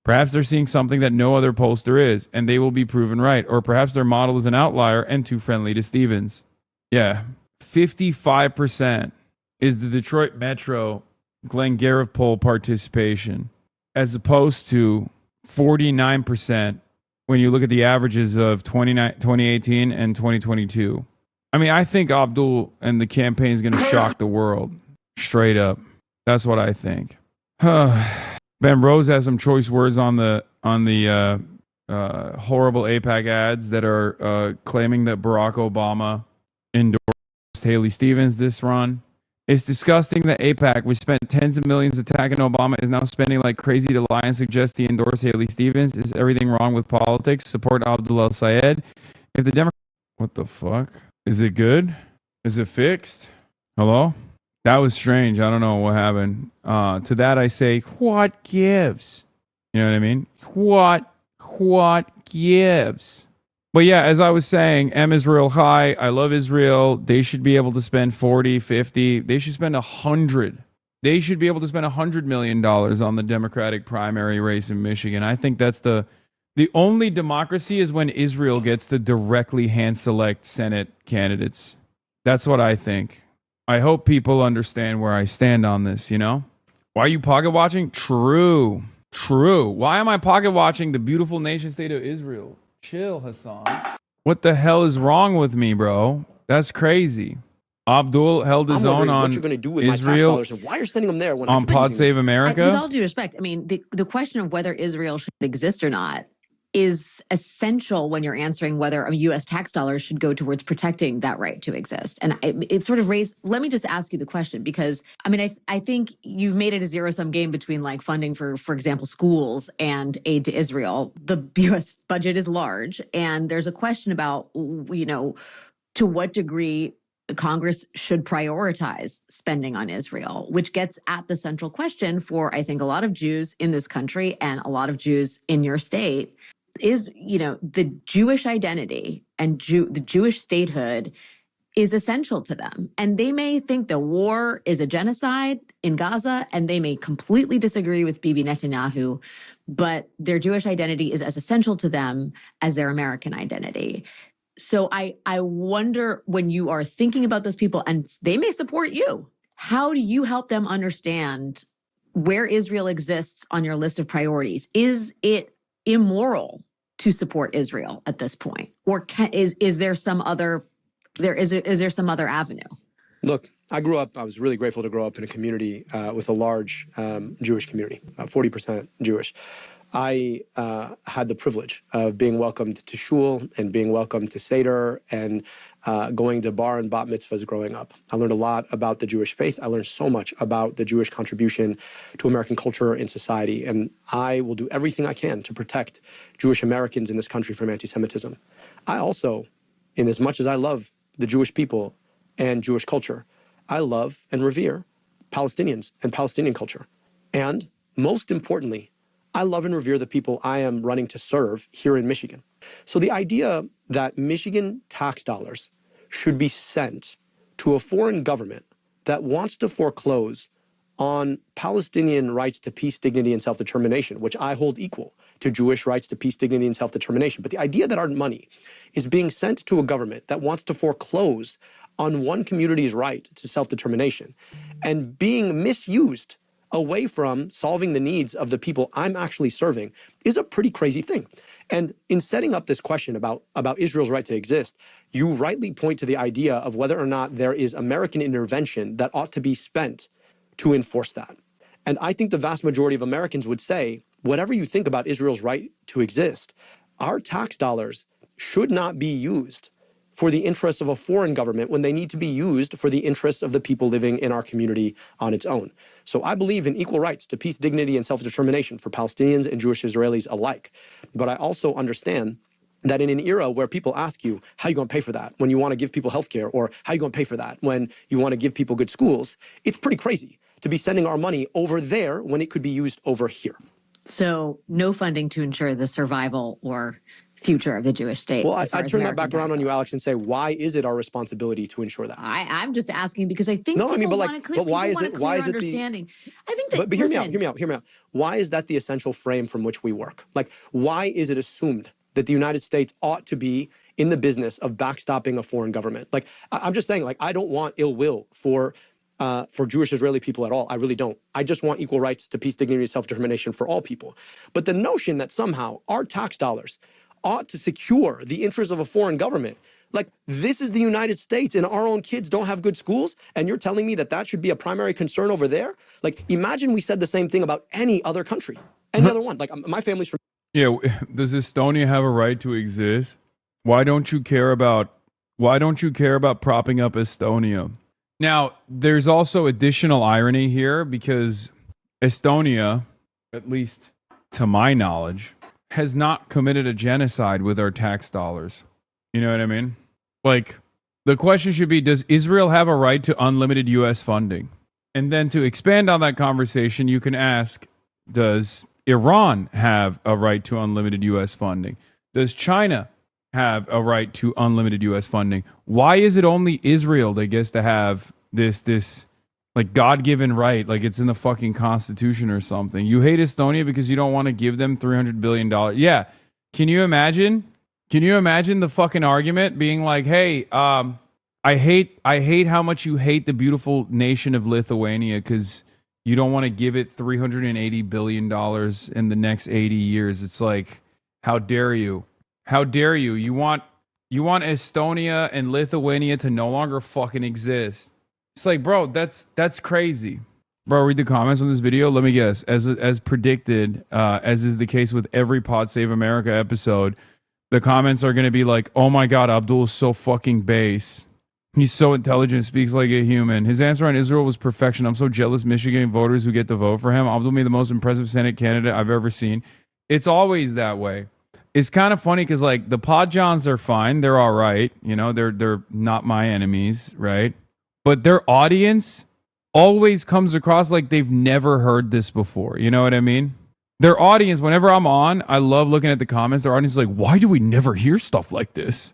Perhaps they're seeing something that no other pollster is, and they will be proven right. Or perhaps their model is an outlier and too friendly to Stevens. Yeah, 55% is the Detroit Metro Glenn Gariff poll participation, as opposed to 49% when you look at the averages of 2018 and 2022. I mean, I think Abdul and the campaign is going to shock the world. Straight up. That's what I think. Ben Rose has some choice words on the horrible AIPAC ads that are claiming that Barack Obama endorsed Haley Stevens this run. It's disgusting that AIPAC, which spent tens of millions attacking Obama, is now spending like crazy to lie and suggest he endorsed Haley Stevens. Is everything wrong with politics? Support Abdul El Sayed. If the Democrats What the fuck? Is it good? Is it fixed? Hello? That was strange. I don't know what happened. To that I say, what gives? You know what I mean? What gives? But yeah, as I was saying, M Israel high. I love Israel. They should be able to spend 40, 50. They should spend 100. They should be able to spend $100 million on the Democratic primary race in Michigan. I think that's the only democracy is when Israel gets to directly hand select Senate candidates. That's what I think. I hope people understand where I stand on this, you know? Why are you pocket watching? True. Why am I pocket watching the beautiful nation state of Israel? Chill, Hassan. What the hell is wrong with me, bro? That's crazy. Abdul held his own on what you're going to do with Israel, my tax dollars and why you're sending them there when on Pod Save America. With all due respect, I mean, the question of whether Israel should exist or not is essential when you're answering whether U.S. tax dollars should go towards protecting that right to exist. And it sort of raised, let me just ask you the question, because I mean, I think you've made it a zero-sum game between like funding for example, schools and aid to Israel. The U.S. budget is large, and there's a question about, you know, to what degree Congress should prioritize spending on Israel, which gets at the central question for, I think, a lot of Jews in this country and a lot of Jews in your state is, you know, the Jewish identity and the Jewish statehood is essential to them. And they may think the war is a genocide in Gaza, and they may completely disagree with Bibi Netanyahu, but their Jewish identity is as essential to them as their American identity. So I wonder, when you are thinking about those people, and they may support you, how do you help them understand where Israel exists on your list of priorities? Is it immoral to support Israel at this point, or is there some other is there some other avenue? Look, I was really grateful to grow up in a community with a large Jewish community, 40% Jewish. I had the privilege of being welcomed to shul and being welcomed to Seder and going to bar and bat mitzvahs growing up. I learned a lot about the Jewish faith. I learned so much about the Jewish contribution to American culture and society. And I will do everything I can to protect Jewish Americans in this country from anti-Semitism. I also, in as much as I love the Jewish people and Jewish culture, I love and revere Palestinians and Palestinian culture. And most importantly, I love and revere the people I am running to serve here in Michigan. So the idea that Michigan tax dollars should be sent to a foreign government that wants to foreclose on Palestinian rights to peace, dignity, and self-determination, which I hold equal to Jewish rights to peace, dignity, and self-determination. But the idea that our money is being sent to a government that wants to foreclose on one community's right to self-determination and being misused away from solving the needs of the people I'm actually serving is a pretty crazy thing. And in setting up this question about Israel's right to exist, you rightly point to the idea of whether or not there is American intervention that ought to be spent to enforce that. And I think the vast majority of Americans would say, whatever you think about Israel's right to exist, our tax dollars should not be used for the interests of a foreign government when they need to be used for the interests of the people living in our community on its own. So I believe in equal rights to peace, dignity, and self-determination for Palestinians and Jewish Israelis alike. But I also understand that in an era where people ask you, how are you going to pay for that when you want to give people healthcare, or how are you going to pay for that when you want to give people good schools, it's pretty crazy to be sending our money over there when it could be used over here. So no funding to ensure the survival or future of the Jewish state. Well, I turn that back around on you, Alex, and say, why is it our responsibility to ensure that? I'm just asking because I think why is it understanding. I think that, but hear me out. Why is that the essential frame from which we work? Like, why is it assumed that the United States ought to be in the business of backstopping a foreign government? Like, I'm just saying, like, I don't want ill will for Jewish Israeli people at all. I really don't. I just want equal rights to peace, dignity, and self-determination for all people. But the notion that somehow our tax dollars ought to secure the interests of a foreign government, like, this is the United States and our own kids don't have good schools, and you're telling me that that should be a primary concern over there? Like, imagine we said the same thing about any other country, any other one. Like, my family's from... Yeah, does Estonia have a right to exist? Why don't you care about propping up Estonia? Now, there's also additional irony here, because Estonia, at least to my knowledge, has not committed a genocide with our tax dollars. You know what I mean? Like, the question should be, does Israel have a right to unlimited U.S. funding? And then to expand on that conversation, you can ask, does Iran have a right to unlimited U.S. funding? Does China have a right to unlimited U.S. funding? Why is it only Israel that gets to have this like God-given right, like it's in the fucking Constitution or something? You hate Estonia because you don't want to give them $300 billion. Yeah. Can you imagine? Can you imagine the fucking argument being like, hey, I hate how much you hate the beautiful nation of Lithuania because you don't want to give it $380 billion in the next 80 years. It's like, how dare you? How dare you? You want Estonia and Lithuania to no longer fucking exist. It's like, bro, that's crazy. Bro, read the comments on this video. Let me guess. As predicted, as is the case with every Pod Save America episode, the comments are going to be like, oh my God, Abdul is so fucking base. He's so intelligent, speaks like a human. His answer on Israel was perfection. I'm so jealous Michigan voters who get to vote for him. Abdul made the most impressive Senate candidate I've ever seen. It's always that way. It's kind of funny because like the Podjons are fine. They're all right. You know, they're not my enemies, right? But their audience always comes across like they've never heard this before. You know what I mean? Their audience, whenever I'm on, I love looking at the comments. Their audience is like, why do we never hear stuff like this?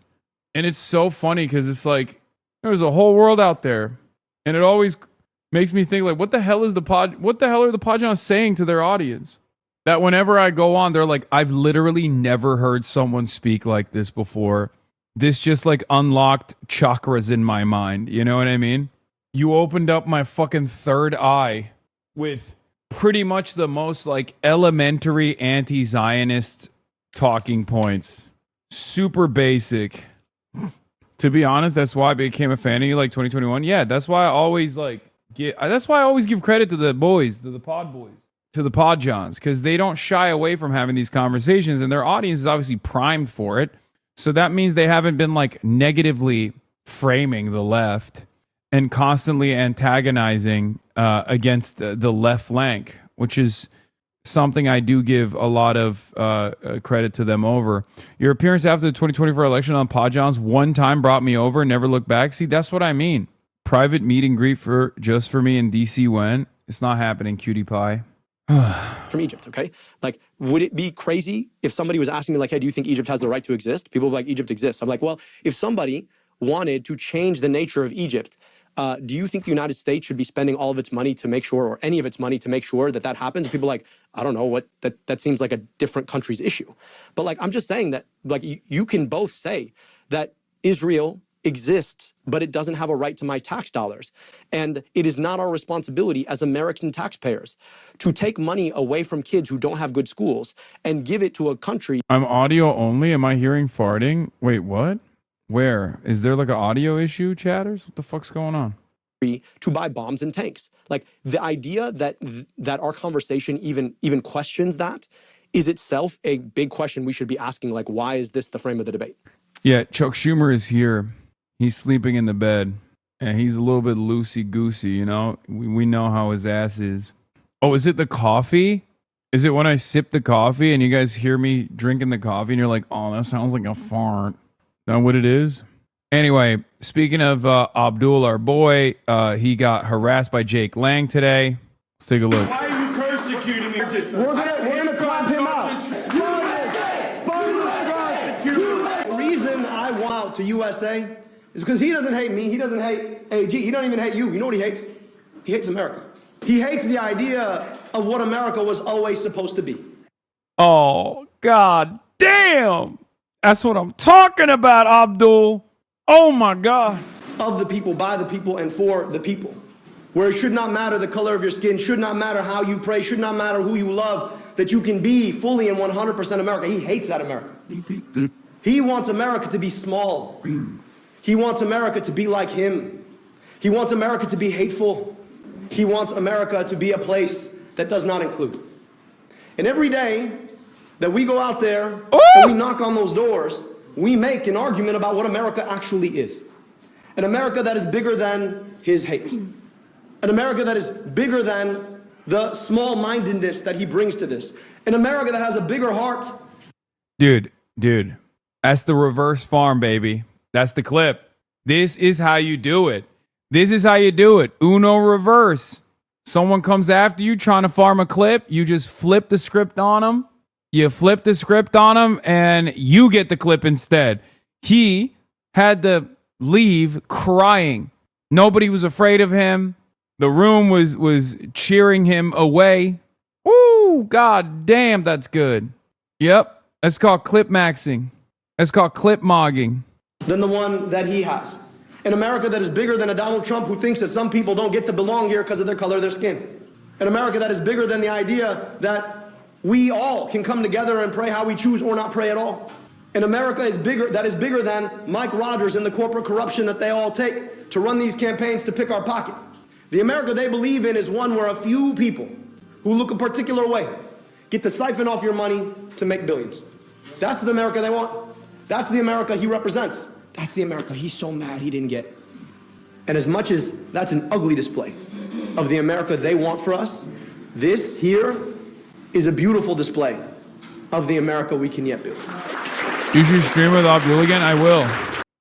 And it's so funny because it's like, there's a whole world out there. And it always makes me think like, what the hell are the Podjons saying to their audience? That whenever I go on, they're like, I've literally never heard someone speak like this before. This just like unlocked chakras in my mind. You know what I mean? You opened up my fucking third eye with pretty much the most like elementary anti-Zionist talking points. Super basic. To be honest, that's why I became a fan of you like 2021. Yeah, that's why I always give credit to the boys, to the pod boys, to the Podjons, because they don't shy away from having these conversations and their audience is obviously primed for it. So that means they haven't been like negatively framing the left and constantly antagonizing against the left flank, which is something I do give a lot of credit to them over. Your appearance after the 2024 election on Podjons one time brought me over, never looked back. See, that's what I mean. Private meet and greet for me in DC when? It's not happening, cutie pie. From Egypt, okay? Like, would it be crazy if somebody was asking me like, hey, do you think Egypt has the right to exist? People would be like, Egypt exists. I'm like, well, if somebody wanted to change the nature of Egypt, do you think the United States should be spending all of its money to make sure, or any of its money to make sure that that happens? And people are like, I don't know, what that seems like a different country's issue. But like, I'm just saying that like you can both say that Israel exists, but it doesn't have a right to my tax dollars. And it is not our responsibility as American taxpayers to take money away from kids who don't have good schools and give it to a country. I'm audio only. Am I hearing farting? Wait, what? Where? Is there like an audio issue, chatters? What the fuck's going on? To buy bombs and tanks. Like the idea that our conversation even questions that is itself a big question we should be asking. Like, why is this the frame of the debate? Yeah, Chuck Schumer is here. He's sleeping in the bed, and he's a little bit loosey-goosey, you know? We know how his ass is. Oh, is it the coffee? Is it when I sip the coffee and you guys hear me drinking the coffee and you're like, oh, that sounds like a fart? Is that what it is? Anyway, speaking of Abdul, our boy, he got harassed by Jake Lang today. Let's take a look. Why are you persecuting me? We're gonna clap him out. The reason I want out to USA is because he doesn't hate me. He doesn't hate AG. He don't even hate you. You know what he hates? He hates America. He hates the idea of what America was always supposed to be. Oh, God damn. That's what I'm talking about, Abdul. Oh, my God. Of the people, by the people, and for the people. Where it should not matter the color of your skin, should not matter how you pray, should not matter who you love, that you can be fully and 100% America. He hates that America. He wants America to be small. He wants America to be like him. He wants America to be hateful. He wants America to be a place that does not include. And every day that we go out there and we knock on those doors, we make an argument about what America actually is. An America that is bigger than his hate. An America that is bigger than the small-mindedness that he brings to this. An America that has a bigger heart. Dude, that's the reverse farm, baby. That's the clip. This is how you do it. This is how you do it. Uno reverse. Someone comes after you trying to farm a clip. You just flip the script on them. You flip the script on him and you get the clip instead. He had to leave crying. Nobody was afraid of him. The room was cheering him away. Ooh, god damn, that's good. Yep, that's called clip maxing. That's called clip mogging. Than the one that he has. An America that is bigger than a Donald Trump who thinks that some people don't get to belong here because of their color of their skin. An America that is bigger than the idea that we all can come together and pray how we choose or not pray at all. An America is bigger than Mike Rogers and the corporate corruption that they all take to run these campaigns to pick our pocket. The America they believe in is one where a few people who look a particular way get to siphon off your money to make billions. That's the America they want. That's the America he represents. That's the America he's so mad he didn't get. And as much as that's an ugly display of the America they want for us, this here is a beautiful display of the America we can yet build. You should stream with Abdul again? I will.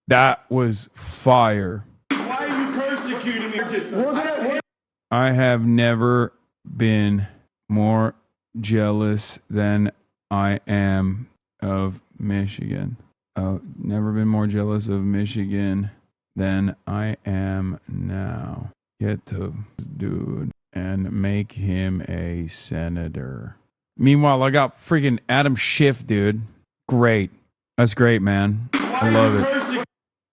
That was fire. Why are you persecuting me? I have never been more jealous than I am of Michigan. Never been more jealous of Michigan than I am now. Get to this dude and make him a senator. Meanwhile, I got freaking Adam Schiff, dude. Great. That's great, man. I love it.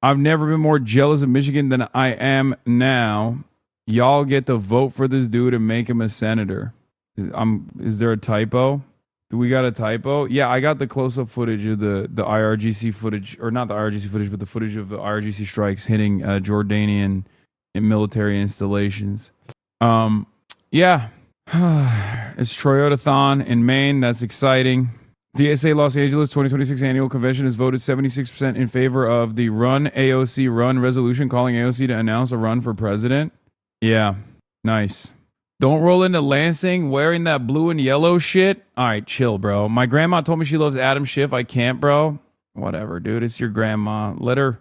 I've never been more jealous of Michigan than I am now. Y'all get to vote for this dude and make him a senator. Is there a typo? Do we got a typo? Yeah, I got the close-up footage of the IRGC footage, or not the IRGC footage, but the footage of the IRGC strikes hitting Jordanian military installations. Yeah. It's Toyota-thon in Maine. That's exciting. The SA Los Angeles 2026 annual convention has voted 76% in favor of the Run AOC Run resolution, calling AOC to announce a run for president. Yeah, nice. Don't roll into Lansing wearing that blue and yellow shit. All right, chill, bro. My grandma told me she loves Adam Schiff. I can't, bro. Whatever, dude. It's your grandma. Let her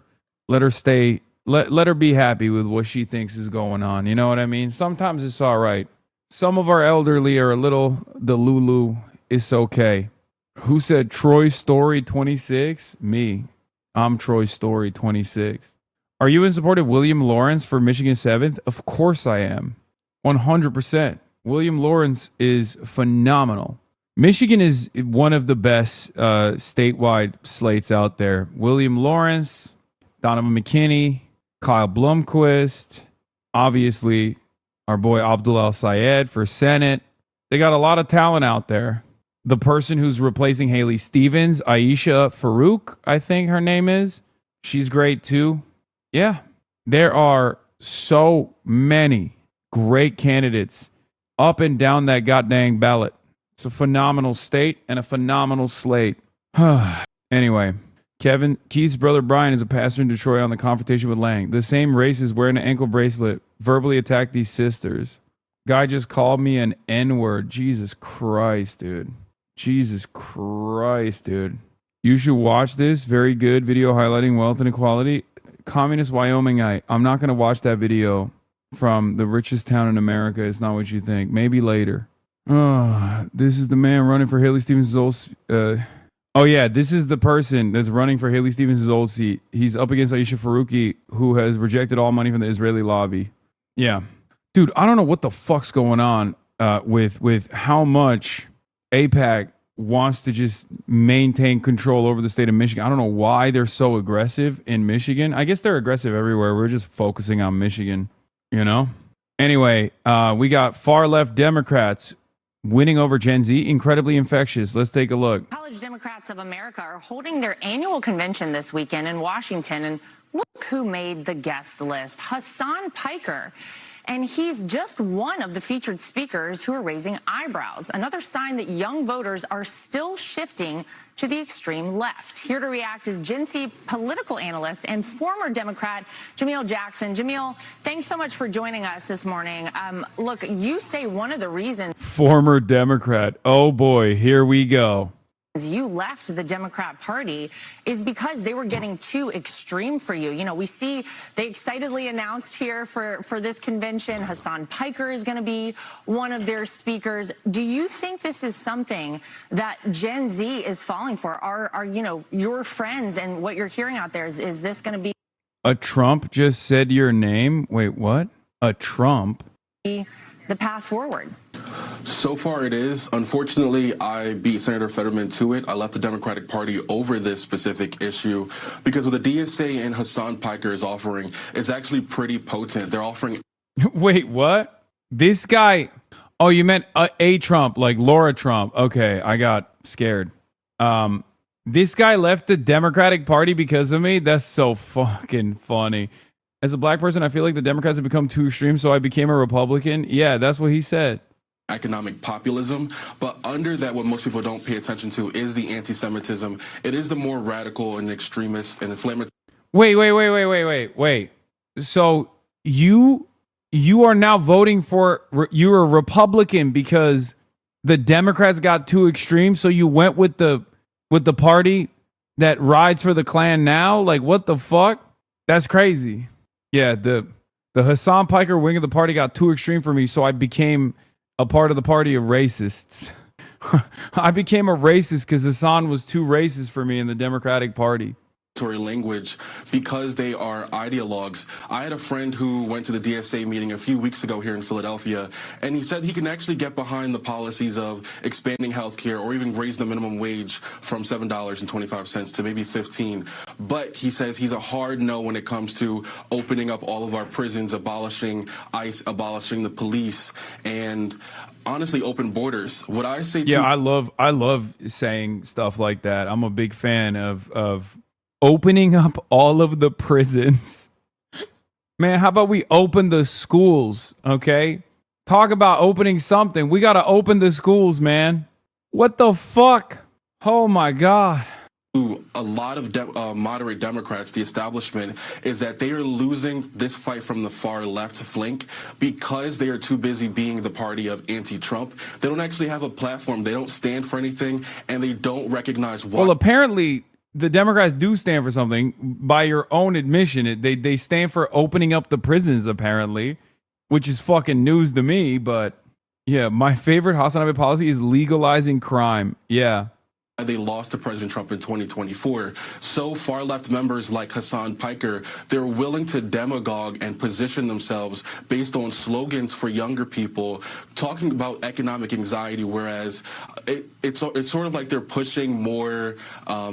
stay. Let her be happy with what she thinks is going on. You know what I mean? Sometimes it's all right. Some of our elderly are a little delulu. It's okay. Who said Troy Story 26? Me. I'm Troy Story 26. Are you in support of William Lawrence for Michigan 7th? Of course I am. 100%. William Lawrence is phenomenal. Michigan is one of the best statewide slates out there. William Lawrence, Donovan McKinney, Kyle Blomquist, obviously our boy Abdul El-Sayed for Senate. They got a lot of talent out there. The person who's replacing Haley Stevens, Aisha Farouk, I think her name is. She's great too. Yeah, there are so many great candidates up and down that goddamn ballot. It's a phenomenal state and a phenomenal slate. Anyway, Keith's brother Brian is a pastor in Detroit on the confrontation with Lang. The same race is wearing an ankle bracelet, verbally attacked these sisters. Guy just called me an N-word. Jesus Christ, dude. Jesus Christ, dude. You should watch this. Very good video highlighting wealth inequality. Communist Wyomingite. I'm not going to watch that video from the richest town in America. It's not what you think. Maybe later. This is the man running for Haley Stevens' old... oh, yeah. This is the person that's running for Haley Stevens' old seat. He's up against Aisha Faruqi, who has rejected all money from the Israeli lobby. Yeah. Dude, I don't know what the fuck's going on with how much AIPAC wants to just maintain control over the state of Michigan. I don't know why they're so aggressive in Michigan. I guess they're aggressive everywhere. We're just focusing on Michigan, you know? Anyway, we got far left Democrats winning over Gen Z. Incredibly infectious. Let's take a look. College Democrats of America are holding their annual convention this weekend in Washington. And look who made the guest list. Hassan Piker. And he's just one of the featured speakers who are raising eyebrows. Another sign that young voters are still shifting to the extreme left. Here to react is Gen Z political analyst and former Democrat Jamil Jackson. Jamil, thanks so much for joining us this morning. Look, you say one of the reasons... Former Democrat. Oh boy, here we go. you left the Democrat Party is because they were getting too extreme for you. You know, we see they excitedly announced here for this convention, Hassan Piker is going to be one of their speakers. Do you think this is something that Gen Z is falling for? Are you know, your friends and what you're hearing out there, is this going to be A Trump just said your name? Wait, what? A Trump? the path forward? So far it is. Unfortunately, I beat Senator Fetterman to it. I left the Democratic Party over this specific issue because what the DSA and Hassan Piker is offering is actually pretty potent. They're offering... Wait, what? This guy... Oh, you meant a Trump, like Laura Trump. Okay, I got scared. This guy left the Democratic Party because of me? That's so fucking funny. As a black person, I feel like the Democrats have become too extreme, so I became a Republican. Yeah, that's what he said. Economic populism, but under that, what most people don't pay attention to is the anti-Semitism. It is the more radical and extremist and inflammatory. Wait. So you are now voting for, you're a Republican because the Democrats got too extreme, so you went with the party that rides for the Klan now? Like, what the fuck? That's crazy. Yeah, the Hassan Piker wing of the party got too extreme for me, so I became a part of the party of racists. I became a racist because Hassan was too racist for me in the Democratic Party. Language because they are ideologues. I had a friend who went to the DSA meeting a few weeks ago here in Philadelphia, and he said he can actually get behind the policies of expanding healthcare or even raising the minimum wage from $7.25 to maybe $15. But he says he's a hard no when it comes to opening up all of our prisons, abolishing ICE, abolishing the police, and honestly, open borders. What I say to I love saying stuff like that. I'm a big fan of opening up all of the prisons. Man, how about we open the schools, okay? Talk about opening something. We got to open the schools, man. What the fuck? Oh, my God. A lot of moderate Democrats, the establishment, is that they are losing this fight from the far left flank because they are too busy being the party of anti-Trump. They don't actually have a platform. They don't stand for anything, and they don't recognize why. Well, apparently the Democrats do stand for something. By your own admission, they stand for opening up the prisons, apparently, which is fucking news to me. But yeah, my favorite Hassan policy is legalizing crime. Yeah. They lost to President Trump in 2024. So far left members like Hassan Piker, they're willing to demagogue and position themselves based on slogans for younger people, talking about economic anxiety, whereas it's sort of like they're pushing more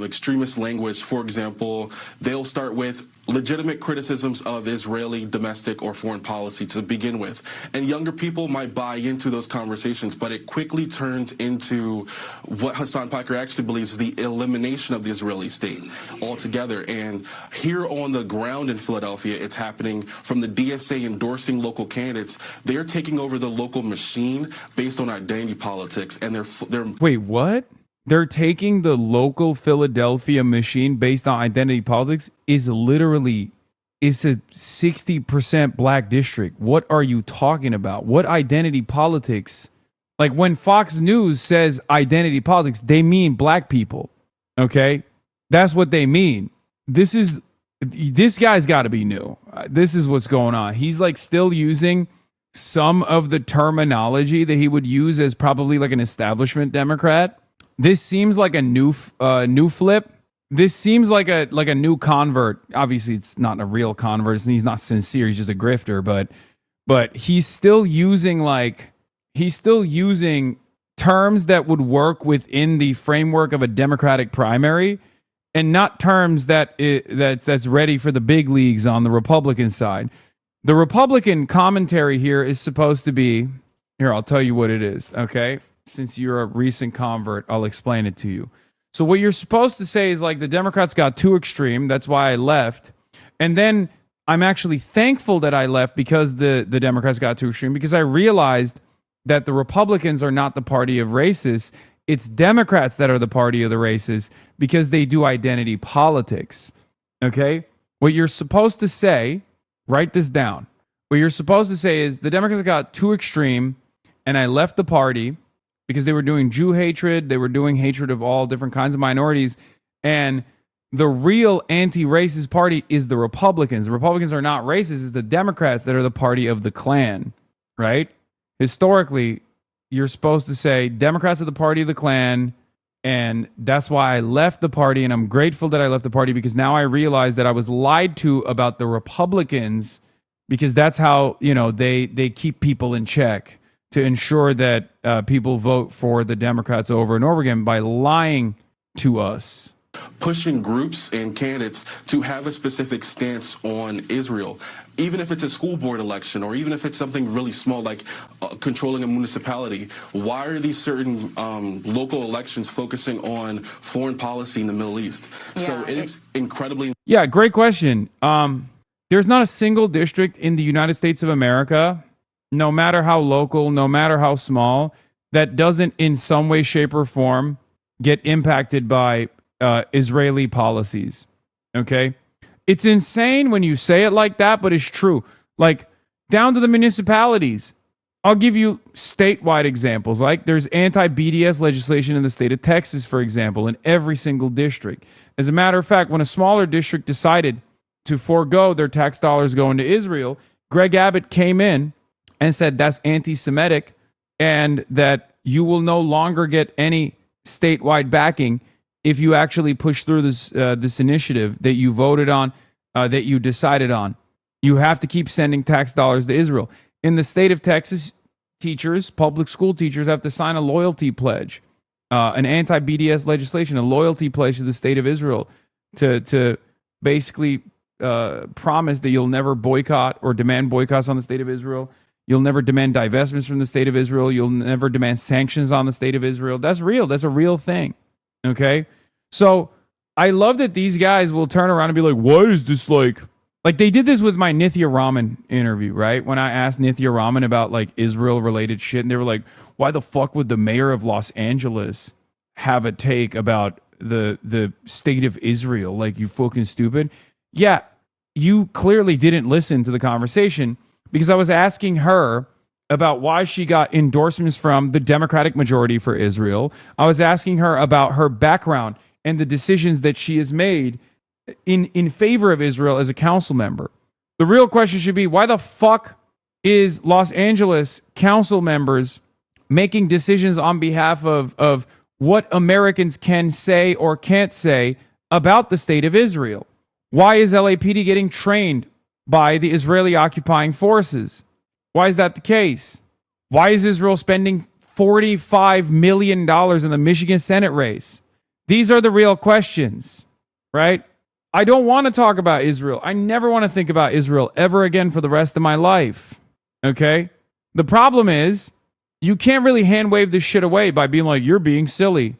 extremist language. For example, they'll start with legitimate criticisms of Israeli domestic or foreign policy to begin with. And younger people might buy into those conversations, but it quickly turns into what Hassan Piker actually believes is the elimination of the Israeli state altogether. And here on the ground in Philadelphia, it's happening from the DSA endorsing local candidates. They're taking over the local machine based on identity politics. And they're Wait, what? They're taking the local Philadelphia machine based on identity politics it's a 60% black district. What are you talking about? What identity politics? Like when Fox News says identity politics, they mean black people. Okay? That's what they mean. This guy's got to be new. This is what's going on. He's like still using some of the terminology that he would use as probably like an establishment Democrat. This seems like a new flip. This seems like a new convert. Obviously, it's not a real convert. He's not sincere. He's just a grifter. But he's still using terms that would work within the framework of a Democratic primary, and not terms that's ready for the big leagues on the Republican side. The Republican commentary here is supposed to be here. I'll tell you what it is. Okay. Since you're a recent convert, I'll explain it to you. So what you're supposed to say is like the Democrats got too extreme. That's why I left. And then I'm actually thankful that I left because the Democrats got too extreme, because I realized that the Republicans are not the party of racists. It's Democrats that are the party of the racists because they do identity politics. Okay? What you're supposed to say, write this down. What you're supposed to say is the Democrats got too extreme and I left the party. because they were doing Jew hatred. They were doing hatred of all different kinds of minorities. And the real anti-racist party is the Republicans. The Republicans are not racist. It's the Democrats that are the party of the Klan, right? Historically, you're supposed to say Democrats are the party of the Klan. And that's why I left the party. And I'm grateful that I left the party, because now I realize that I was lied to about the Republicans, because that's how, they keep people in check, to ensure that people vote for the Democrats over and over again by lying to us. Pushing groups and candidates to have a specific stance on Israel, even if it's a school board election or even if it's something really small like controlling a municipality. Why are these certain local elections focusing on foreign policy in the Middle East? So it's incredibly... Yeah, great question. There's not a single district in the United States of America, no matter how local, no matter how small, that doesn't in some way, shape, or form get impacted by Israeli policies. Okay? It's insane when you say it like that, but it's true. Like, down to the municipalities. I'll give you statewide examples. Like, there's anti-BDS legislation in the state of Texas, for example, in every single district. As a matter of fact, when a smaller district decided to forego their tax dollars going to Israel, Greg Abbott came in and said that's anti-Semitic and that you will no longer get any statewide backing if you actually push through this initiative that you voted on, that you decided on. You have to keep sending tax dollars to Israel. In the state of Texas, teachers, public school teachers, have to sign a loyalty pledge, an anti-BDS legislation, a loyalty pledge to the state of Israel to basically promise that you'll never boycott or demand boycotts on the state of Israel. You'll never demand divestments from the state of Israel. You'll never demand sanctions on the state of Israel. That's real. That's a real thing. Okay? So I love that these guys will turn around and be like, what is this like they did this with my Nithya Raman interview, right? When I asked Nithya Raman about like Israel related shit, and they were like, why the fuck would the mayor of Los Angeles have a take about the state of Israel? Like, you fucking stupid. Yeah, you clearly didn't listen to the conversation, because I was asking her about why she got endorsements from the Democratic majority for Israel. I was asking her about her background and the decisions that she has made in favor of Israel as a council member. The real question should be, why the fuck is Los Angeles council members making decisions on behalf of what Americans can say or can't say about the state of Israel? Why is LAPD getting trained by the Israeli occupying forces? Why is that the case? Why is Israel spending $45 million in the Michigan Senate race? These are the real questions, right? I don't want to talk about Israel. I never want to think about Israel ever again for the rest of my life, okay? The problem is, you can't really hand wave this shit away by being like, you're being silly.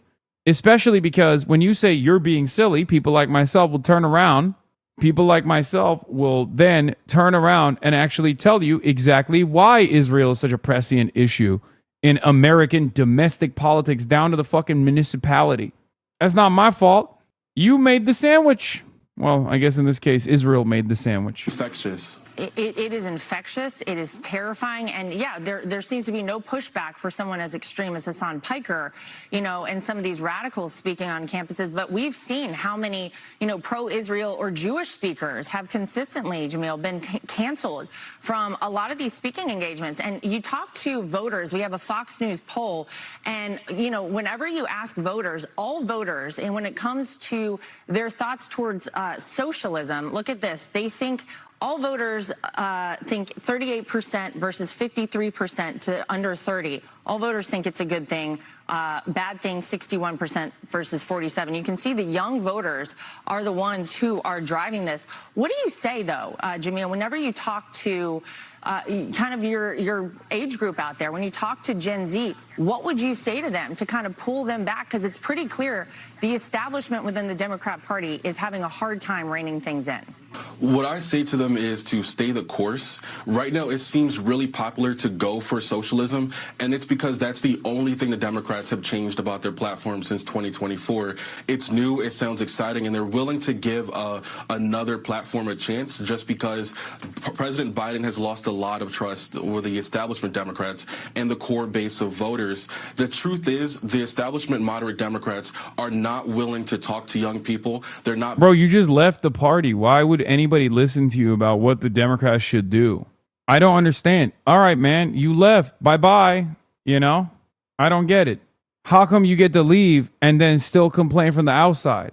Especially because when you say you're being silly, people like myself will turn around. People like myself will then turn around and actually tell you exactly why Israel is such a prescient issue in American domestic politics, down to the fucking municipality. That's not my fault. You made the sandwich. Well, I guess in this case, Israel made the sandwich. Infectious. It is infectious. It is terrifying. And yeah, there seems to be no pushback for someone as extreme as Hassan Piker, and some of these radicals speaking on campuses. But we've seen how many, pro-Israel or Jewish speakers have consistently, Jamil, been canceled from a lot of these speaking engagements. And you talk to voters. We have a Fox News poll. And, whenever you ask voters, all voters, and when it comes to their thoughts towards socialism, look at this. They think all voters think 38% versus 53% to under 30. All voters think it's a good thing. Bad thing, 61% versus 47. You can see the young voters are the ones who are driving this. What do you say, though, Jamil, whenever you talk to kind of your age group out there, when you talk to Gen Z, what would you say to them to kind of pull them back? Because it's pretty clear the establishment within the Democrat Party is having a hard time reining things in. What I say to them is to stay the course. Right now, it seems really popular to go for socialism, and it's because because that's the only thing the Democrats have changed about their platform since 2024. It's new, it sounds exciting, and they're willing to give another platform a chance just because President Biden has lost a lot of trust with the establishment Democrats and the core base of voters. The truth is, the establishment moderate Democrats are not willing to talk to young people. They're not. Bro, you just left the party. Why would anybody listen to you about what the Democrats should do? I don't understand. All right, man, you left. Bye-bye. You know? I don't get it. How come you get to leave and then still complain from the outside?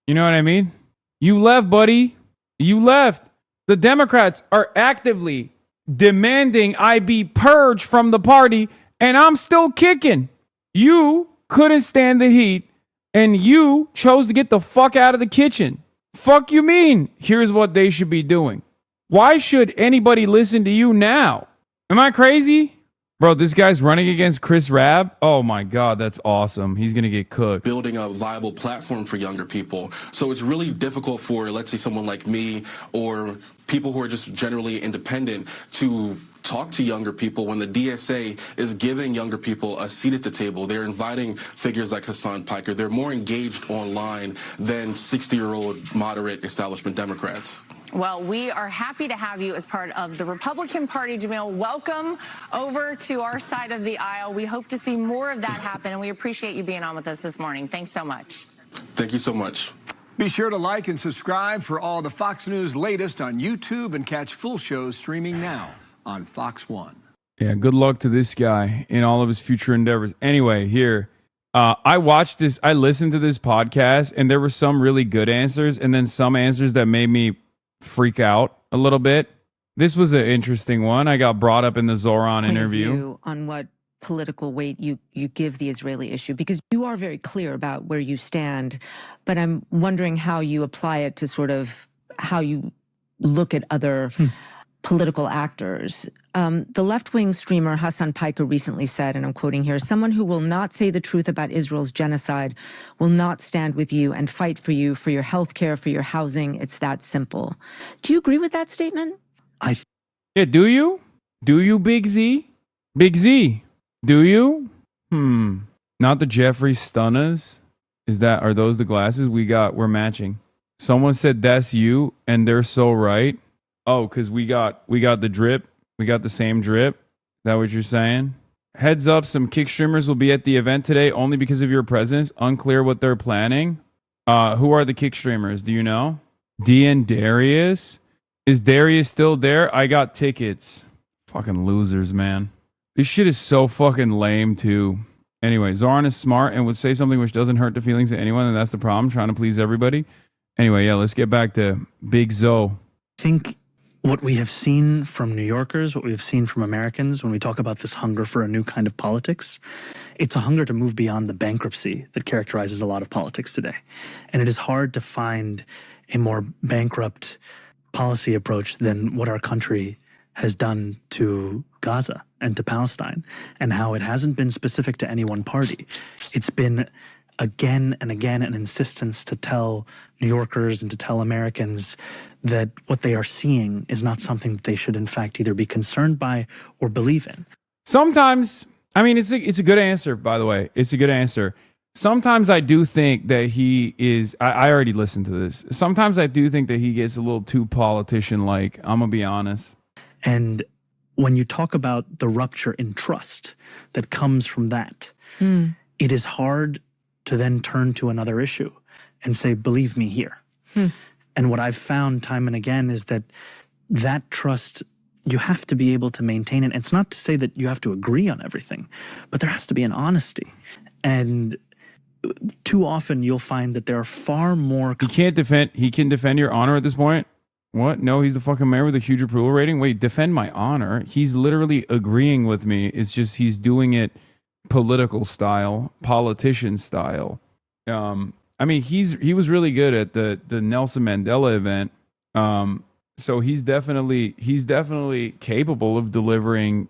You know what I mean? You left, buddy. You left. The Democrats are actively demanding I be purged from the party, and I'm still kicking. You couldn't stand the heat, and you chose to get the fuck out of the kitchen. Fuck you mean? Here's what they should be doing. Why should anybody listen to you now? Am I crazy? Bro, this guy's running against Chris Rabb. Oh my God, that's awesome. He's going to get cooked. Building a viable platform for younger people. So it's really difficult for, let's say, someone like me or people who are just generally independent to talk to younger people when the DSA is giving younger people a seat at the table. They're inviting figures like Hasan Piker. They're more engaged online than 60-year-old moderate establishment Democrats. Well, we are happy to have you as part of the Republican Party, Jamil. Welcome over to our side of the aisle. We hope to see more of that happen, and we appreciate you being on with us this morning. Thanks so much. Thank you so much. Be sure to like and subscribe for all the Fox News latest on YouTube and catch full shows streaming now on Fox One. Yeah, good luck to this guy in all of his future endeavors. Anyway, here, I watched this, I listened to this podcast, and there were some really good answers, and then some answers that made me freak out a little bit. This was an interesting one. I got brought up in the Zoran interview. On what political weight you give the Israeli issue, because you are very clear about where you stand, but I'm wondering how you apply it to sort of how you look at other political actors. The left-wing streamer Hasan Piker recently said, and I'm quoting here, "Someone who will not say the truth about Israel's genocide will not stand with you and fight for you, for your health care, for your housing. It's that simple." Do you agree with that statement? Yeah, do you? Do you, Big Z? Big Z, do you? Not the Jeffrey Stunners? Are those the glasses we're matching? Someone said that's you, and they're so right. Oh, because we got the drip. We got the same drip. Is that what you're saying? Heads up, some kick streamers will be at the event today only because of your presence. Unclear what they're planning. Who are the kick streamers? Do you know? DN Darius? Is Darius still there? I got tickets. Fucking losers, man. This shit is so fucking lame, too. Anyway, Zoran is smart and would say something which doesn't hurt the feelings of anyone, and that's the problem, trying to please everybody. Anyway, yeah, let's get back to Big Zo. I think what we have seen from New Yorkers, what we have seen from Americans when we talk about this hunger for a new kind of politics, it's a hunger to move beyond the bankruptcy that characterizes a lot of politics today. And it is hard to find a more bankrupt policy approach than what our country has done to Gaza and to Palestine, and how it hasn't been specific to any one party. It's been again and again an insistence to tell New Yorkers and to tell Americans that what they are seeing is not something that they should in fact either be concerned by or believe in. Sometimes, I mean, it's a good answer, by the way. It's a good answer. Sometimes I do think that he is, I already listened to this. Sometimes I do think that he gets a little too politician-like. I'm going to be honest. And when you talk about the rupture in trust that comes from that, it is hard to then turn to another issue and say, believe me here. And what I've found time and again is that that trust, you have to be able to maintain it. It's not to say that you have to agree on everything, but there has to be an honesty. And too often you'll find that there are far more... He can defend your honor at this point? What? No, he's the fucking mayor with a huge approval rating? Wait, defend my honor? He's literally agreeing with me. It's just he's doing it political style, politician style. I mean, he was really good at the Nelson Mandela event. So he's definitely capable of delivering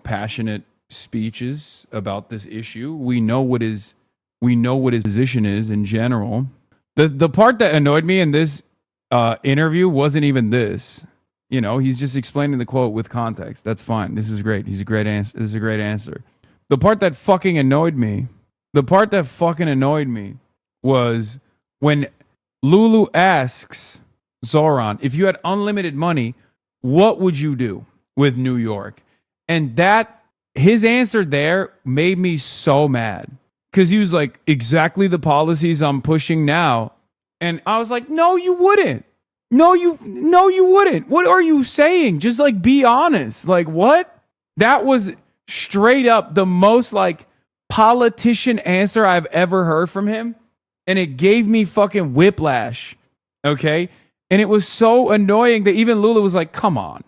passionate speeches about this issue. We know what his position is in general. The part that annoyed me in this interview wasn't even this. You know, he's just explaining the quote with context. That's fine. This is great. He's a great answer. This is a great answer. The part that fucking annoyed me, was when Lulu asks Zoran, if you had unlimited money, what would you do with New York? And his answer there made me so mad. Because he was like, exactly the policies I'm pushing now. And I was like, no, you wouldn't. No, you wouldn't. What are you saying? Just like be honest. Like what? That was straight up the most like politician answer I've ever heard from him. And it gave me fucking whiplash. Okay? And it was so annoying that even Lula was like, come on.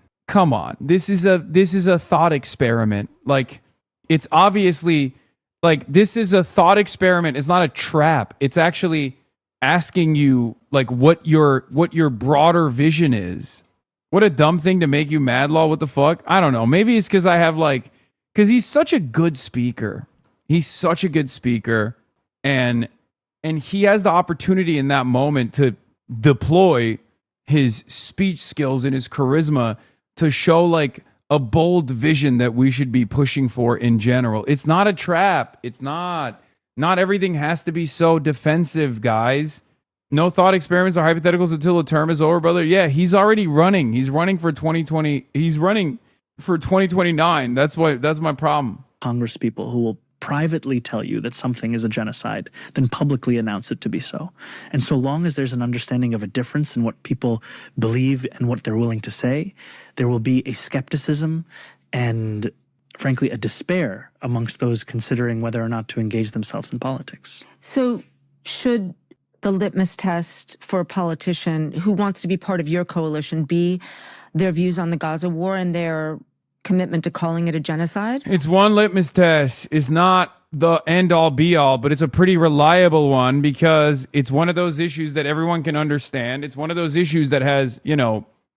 This is a thought experiment. Like, it's obviously like this is a thought experiment. It's not a trap. It's actually asking you like what your broader vision is. What a dumb thing to make you mad, Law. What the fuck? I don't know. Maybe it's because because he's such a good speaker. And he has the opportunity in that moment to deploy his speech skills and his charisma to show like a bold vision that we should be pushing for in general. It's not a trap. It's not. Not everything has to be so defensive, guys. No thought experiments or hypotheticals until a term is over, brother. Yeah, he's already running. He's running for 2020. He's running for 2029. That's my problem. Congress people who will privately tell you that something is a genocide, then publicly announce it to be so. And so long as there's an understanding of a difference in what people believe and what they're willing to say, there will be a skepticism and, frankly, a despair amongst those considering whether or not to engage themselves in politics. So should the litmus test for a politician who wants to be part of your coalition be their views on the Gaza war and their commitment to calling it a genocide? It's one litmus test. It's not the end all be all, but it's a pretty reliable one because it's one of those issues that everyone can understand. It's one of those issues that has,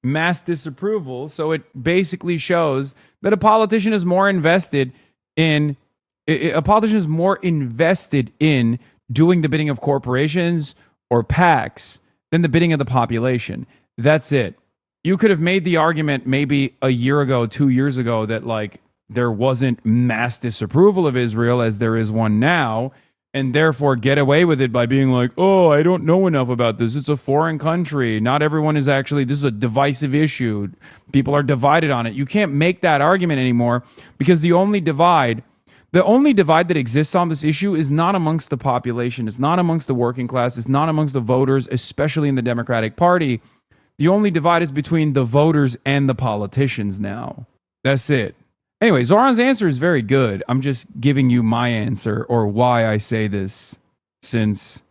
mass disapproval. So it basically shows that a politician is more invested in doing the bidding of corporations or PACs than the bidding of the population. That's it. You could have made the argument maybe a year ago, 2 years ago, that like there wasn't mass disapproval of Israel as there is one now, and therefore get away with it by being like, oh, I don't know enough about this. It's a foreign country. Not everyone is actually, this is a divisive issue. People are divided on it. You can't make that argument anymore because the only divide that exists on this issue is not amongst the population. It's not amongst the working class. It's not amongst the voters, especially in the Democratic Party. The only divide is between the voters and the politicians now. That's it. Anyway, Zoran's answer is very good. I'm just giving you my answer or why I say this since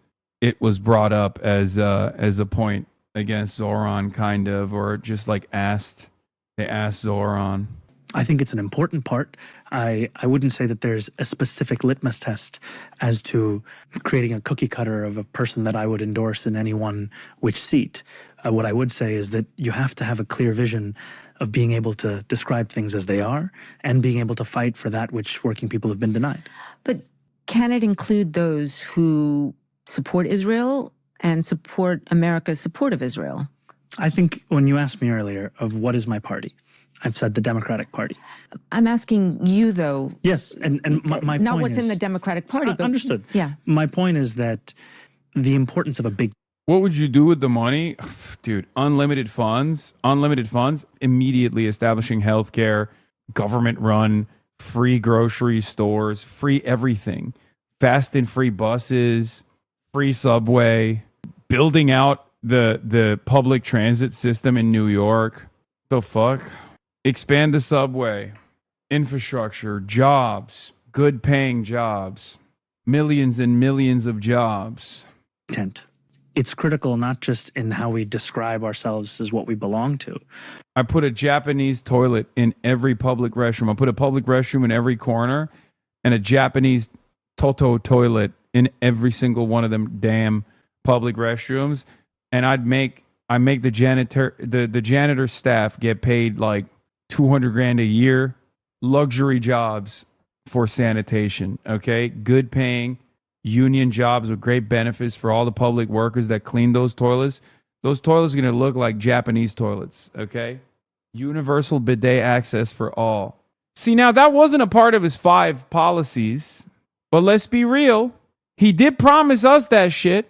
it was brought up as a point against Zoran kind of, or just like they asked Zoran. I think it's an important part. I wouldn't say that there's a specific litmus test as to creating a cookie cutter of a person that I would endorse in any one which seat. What I would say is that you have to have a clear vision of being able to describe things as they are and being able to fight for that which working people have been denied. But can it include those who support Israel and support America's support of Israel? I think when you asked me earlier of what is my party, I've said the Democratic Party. I'm asking you, though. Yes, and my not point what's is, in the Democratic Party, but understood. Yeah. My point is that the importance of a big. What would you do with the money? Dude, unlimited funds, immediately establishing healthcare, government-run, free grocery stores, free everything, fast and free buses, free subway, building out the public transit system in New York. The fuck? Expand the subway, infrastructure, jobs, good paying jobs, millions and millions of jobs. It's critical not just in how we describe ourselves as what we belong to. I put a Japanese toilet in every public restroom. I put a public restroom in every corner and a Japanese Toto toilet in every single one of them damn public restrooms. And I make the janitor staff get paid like $200,000 a year, luxury jobs for sanitation. Okay, good paying union jobs with great benefits for all the public workers that clean those toilets. Those toilets are going to look like Japanese toilets. Okay, Universal bidet access for all. See, now that wasn't a part of his 5 policies, but let's be real. He did promise us that shit.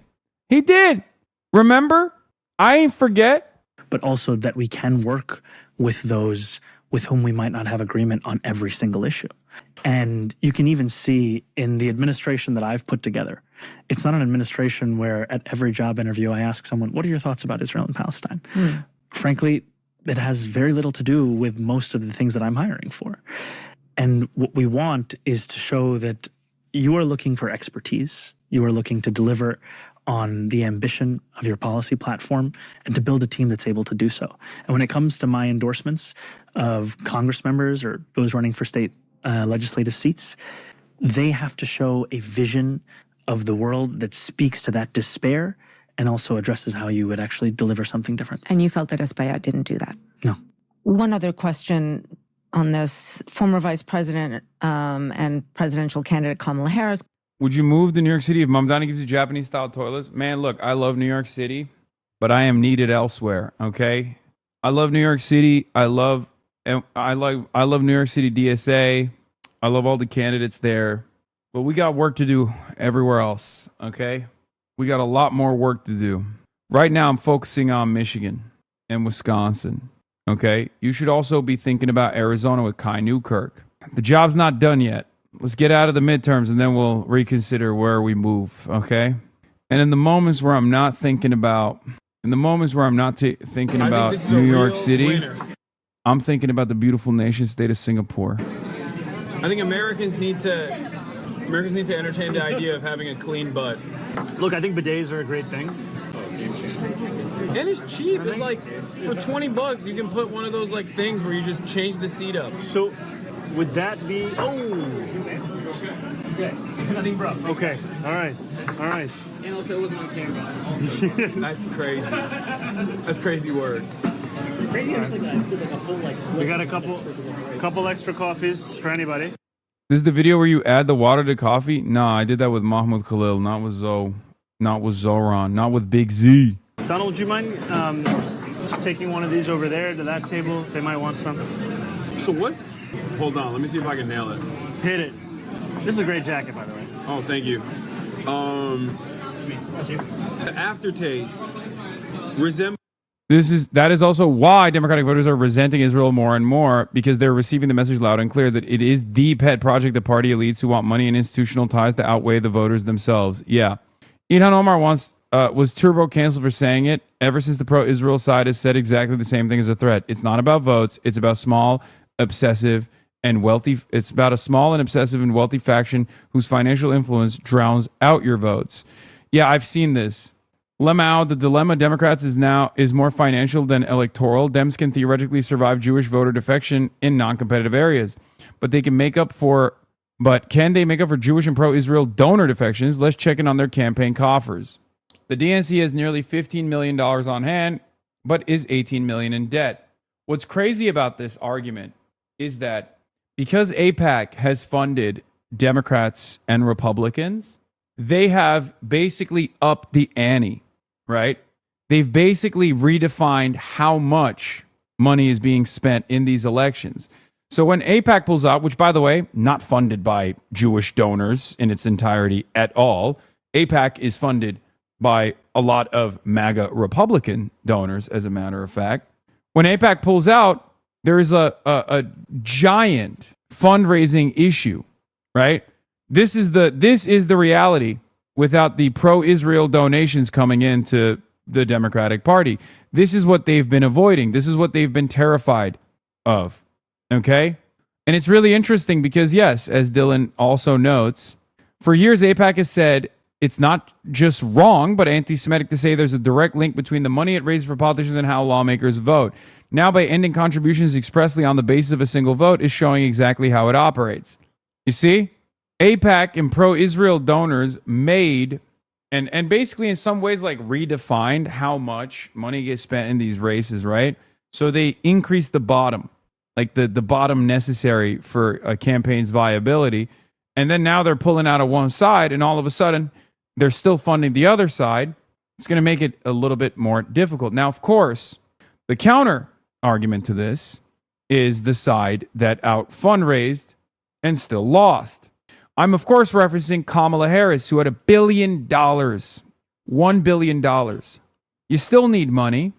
He did. Remember? I ain't forget. But also that we can work with those with whom we might not have agreement on every single issue. And you can even see in the administration that I've put together, it's not an administration where at every job interview I ask someone, what are your thoughts about Israel and Palestine? Frankly, it has very little to do with most of the things that I'm hiring for. And what we want is to show that you are looking for expertise. You are looking to deliver on the ambition of your policy platform and to build a team that's able to do so. And when it comes to my endorsements of Congress members or those running for state legislative seats, they have to show a vision of the world that speaks to that despair and also addresses how you would actually deliver something different. And you felt that Espaillat didn't do that? No. One other question on this. Former Vice President and presidential candidate Kamala Harris. Would you move to New York City if Mamdani gives you Japanese-style toilets? Man, look, I love New York City, but I am needed elsewhere, okay? I love New York City. I love New York City DSA. I love all the candidates there. But we got work to do everywhere else, okay? We got a lot more work to do. Right now, I'm focusing on Michigan and Wisconsin, okay? You should also be thinking about Arizona with Kai Newkirk. The job's not done yet. Let's get out of the midterms and then we'll reconsider where we move, okay? And in the moments where I'm not thinking about, thinking about New York City, I'm thinking about the beautiful nation state of Singapore. I think Americans need to entertain the idea of having a clean butt. Look, I think bidets are a great thing. And it's cheap. It's like for $20 you can put one of those like things where you just change the seat up. So would that be Nothing broke. Okay. All right. And also it wasn't on camera. That's crazy. That's crazy word. Crazy. We got a couple extra coffees for anybody. This is the video where you add the water to coffee? Nah, I did that with Mahmoud Khalil, not with Zoran, not with Big Z. Donald, would you mind just taking one of these over there to that table? They might want some. So what's... Hold on, let me see if I can nail it. Hit it. This is a great jacket, by the way. Oh, thank you. The aftertaste resembles... That is also why Democratic voters are resenting Israel more and more, because they're receiving the message loud and clear that it is the pet project of party elites who want money and institutional ties to outweigh the voters themselves. Yeah. Ilhan Omar was turbo canceled for saying it. Ever since the pro-Israel side has said exactly the same thing as a threat. It's not about votes. It's about small, obsessive, and wealthy. It's about a small and obsessive and wealthy faction whose financial influence drowns out your votes. Yeah, I've seen this. Lemau, the dilemma Democrats is more financial than electoral. Dems can theoretically survive Jewish voter defection in non-competitive areas, but can they make up for Jewish and pro-Israel donor defections? Let's check in on their campaign coffers. The DNC has nearly $15 million on hand, but is $18 million in debt. What's crazy about this argument is that because AIPAC has funded Democrats and Republicans, they have basically upped the ante. Right? They've basically redefined how much money is being spent in these elections. So when AIPAC pulls out, which, by the way, not funded by Jewish donors in its entirety at all, AIPAC is funded by a lot of MAGA Republican donors, as a matter of fact. When AIPAC pulls out, there is a giant fundraising issue, right? This is the reality. Without the pro-Israel donations coming into the Democratic Party. This is what they've been avoiding. This is what they've been terrified of. Okay? And it's really interesting because, yes, as Dylan also notes, for years AIPAC has said it's not just wrong, but anti-Semitic to say there's a direct link between the money it raises for politicians and how lawmakers vote. Now, by ending contributions expressly on the basis of a single vote, is showing exactly how it operates. You see? AIPAC and pro-Israel donors made and basically in some ways like redefined how much money gets spent in these races, right? So they increased the bottom, like the bottom necessary for a campaign's viability. And then now they're pulling out of one side and all of a sudden they're still funding the other side. It's going to make it a little bit more difficult. Now, of course, the counter argument to this is the side that out fundraised and still lost. I'm, of course, referencing Kamala Harris, who had $1 billion, $1 billion. You still need money,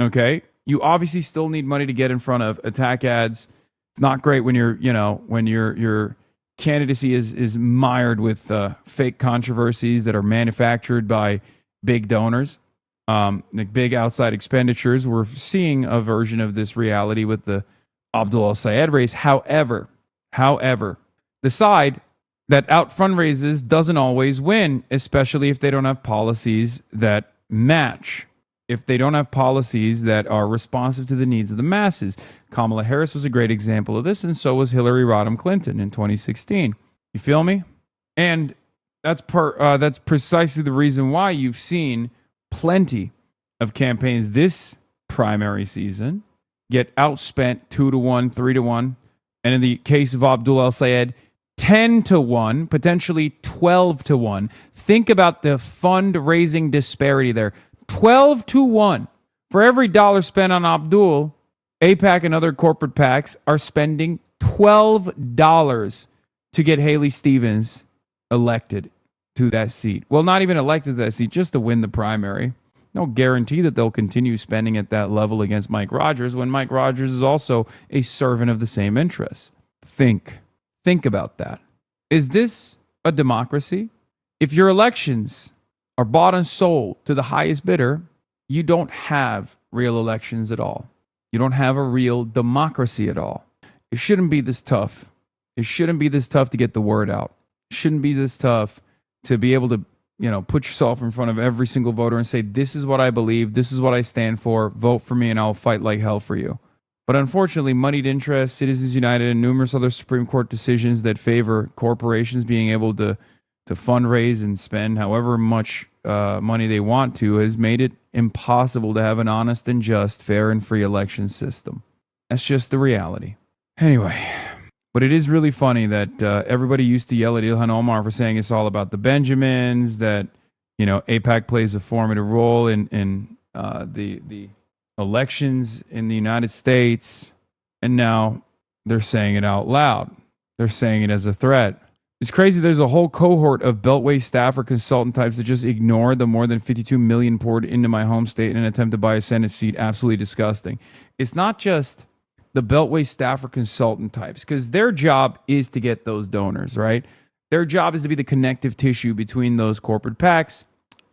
okay? You obviously still need money to get in front of attack ads. It's not great when when your candidacy is mired with fake controversies that are manufactured by big donors, like big outside expenditures. We're seeing a version of this reality with the Abdul al-Sayed race. However, the side that out fundraises doesn't always win, especially if they don't have policies that match. If they don't have policies that are responsive to the needs of the masses. Kamala Harris was a great example of this, and so was Hillary Rodham Clinton in 2016. You feel me? And that's precisely the reason why you've seen plenty of campaigns this primary season get outspent 2-1, 3-1, and in the case of Abdul al-Sayed, 10-1, potentially 12-1. Think about the fundraising disparity there. 12-1. For every dollar spent on Abdul, AIPAC and other corporate PACs are spending $12 to get Haley Stevens elected to that seat. Well, not even elected to that seat, just to win the primary. No guarantee that they'll continue spending at that level against Mike Rogers when Mike Rogers is also a servant of the same interests. Think about that. Is this a democracy? If your elections are bought and sold to the highest bidder, you don't have real elections at all. You don't have a real democracy at all. It shouldn't be this tough. It shouldn't be this tough to get the word out. It shouldn't be this tough to be able to, put yourself in front of every single voter and say, this is what I believe, this is what I stand for, vote for me and I'll fight like hell for you. But unfortunately, moneyed interests, Citizens United, and numerous other Supreme Court decisions that favor corporations being able to fundraise and spend however much money they want to has made it impossible to have an honest and just, fair and free election system. That's just the reality. Anyway, but it is really funny that everybody used to yell at Ilhan Omar for saying it's all about the Benjamins, that, AIPAC plays a formative role in the elections in the United States, and now they're saying it out loud. They're saying it as a threat. It's crazy. There's a whole cohort of Beltway staff or consultant types that just ignore the more than 52 million poured into my home state in an attempt to buy a Senate seat. Absolutely disgusting. It's not just the Beltway staff or consultant types, because their job is to get those donors, right? Their job is to be the connective tissue between those corporate PACs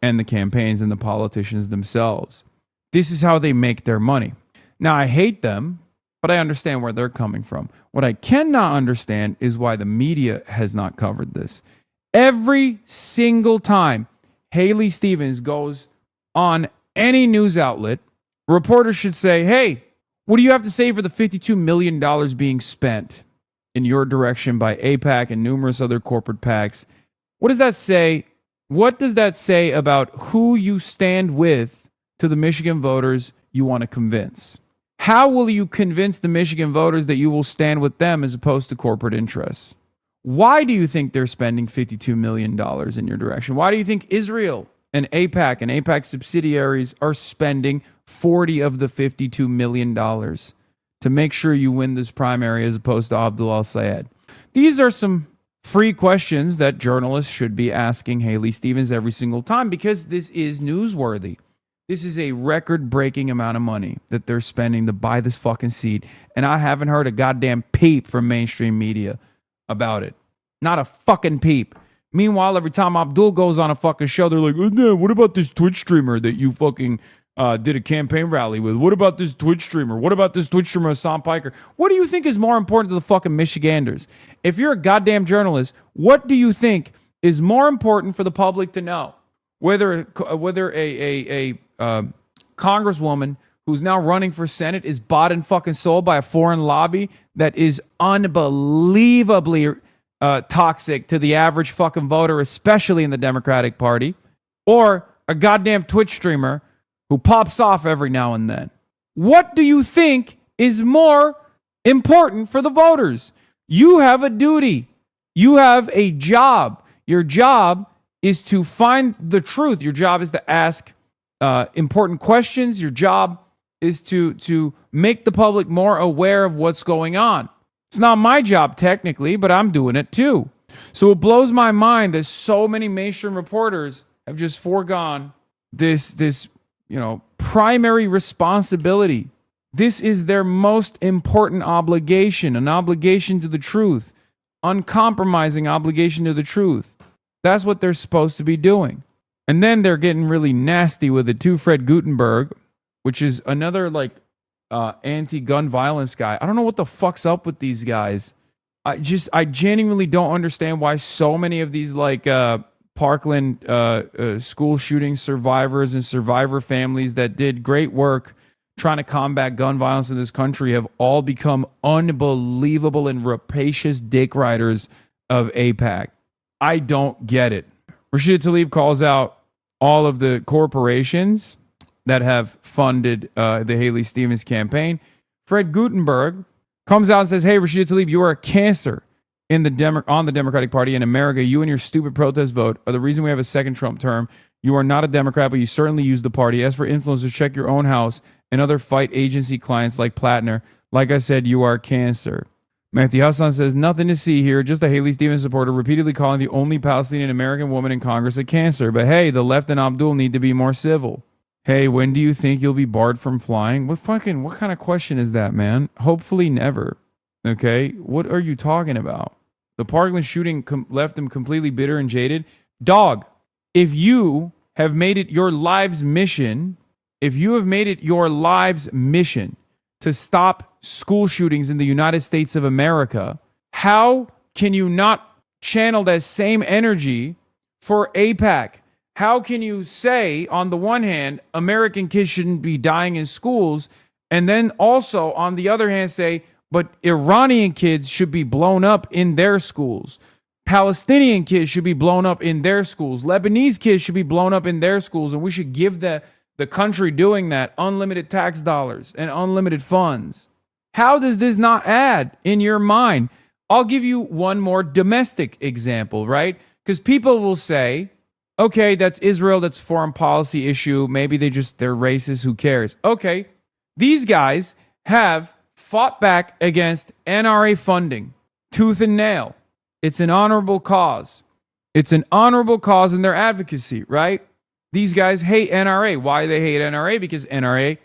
and the campaigns and the politicians themselves. This is how they make their money. Now, I hate them, but I understand where they're coming from. What I cannot understand is why the media has not covered this. Every single time Haley Stevens goes on any news outlet, reporters should say, hey, what do you have to say for the $52 million being spent in your direction by AIPAC and numerous other corporate PACs? What does that say? What does that say about who you stand with to the Michigan voters you want to convince? How will you convince the Michigan voters that you will stand with them as opposed to corporate interests? Why do you think they're spending $52 million in your direction? Why do you think Israel and AIPAC subsidiaries are spending 40 of the $52 million to make sure you win this primary as opposed to Abdul al-Sayed? These are some free questions that journalists should be asking Haley Stevens every single time, because this is newsworthy. This is a record-breaking amount of money that they're spending to buy this fucking seat, and I haven't heard a goddamn peep from mainstream media about it. Not a fucking peep. Meanwhile, every time Abdul goes on a fucking show, they're like, oh, no, what about this Twitch streamer that you fucking did a campaign rally with? What about this Twitch streamer? What about this Twitch streamer, Hassan Piker? What do you think is more important to the fucking Michiganders? If you're a goddamn journalist, what do you think is more important for the public to know? Whether a congresswoman who's now running for Senate is bought and fucking sold by a foreign lobby that is unbelievably toxic to the average fucking voter, especially in the Democratic Party, or a goddamn Twitch streamer who pops off every now and then. What do you think is more important for the voters? You have a duty. You have a job. Your job is to find the truth. Your job is to ask important questions. Your job is to make the public more aware of what's going on. It's not my job technically, but I'm doing it too. So it blows my mind that so many mainstream reporters have just foregone this primary responsibility. This is their most important obligation, an obligation to the truth, uncompromising obligation to the truth. That's what they're supposed to be doing. And then they're getting really nasty with it too. Fred Gutenberg, which is another anti-gun violence guy. I don't know what the fuck's up with these guys. I genuinely don't understand why so many of these Parkland school shooting survivors and survivor families that did great work trying to combat gun violence in this country have all become unbelievable and rapacious dick riders of AIPAC. I don't get it. Rashida Tlaib calls out all of the corporations that have funded the Haley Stevens campaign. Fred Gutenberg comes out and says, hey, Rashida Tlaib, you are a cancer on the Democratic Party in America. You and your stupid protest vote are the reason we have a second Trump term. You are not a Democrat, but you certainly use the party. As for influencers, check your own house and other fight agency clients like Plattner. Like I said, you are cancer. Mehdi Hassan says, nothing to see here, just a Haley Stevens supporter repeatedly calling the only Palestinian American woman in Congress a cancer. But hey, the left and Abdul need to be more civil. Hey, when do you think you'll be barred from flying? What kind of question is that, man? Hopefully never. Okay? What are you talking about? The Parkland shooting left him completely bitter and jaded. Dog, if you have made it your life's mission, to stop school shootings in the United States of America, how can you not channel that same energy for AIPAC? How can you say, on the one hand, American kids shouldn't be dying in schools, and then also, on the other hand, say, but Iranian kids should be blown up in their schools. Palestinian kids should be blown up in their schools. Lebanese kids should be blown up in their schools, and we should give the country doing that unlimited tax dollars and unlimited funds. How does this not add in your mind? I'll give you one more domestic example, right? Because people will say, okay, that's Israel, that's a foreign policy issue. Maybe they're racist, who cares? Okay, these guys have fought back against NRA funding, tooth and nail. It's an honorable cause. It's an honorable cause in their advocacy, right? These guys hate NRA. Why do they hate NRA? Because NRA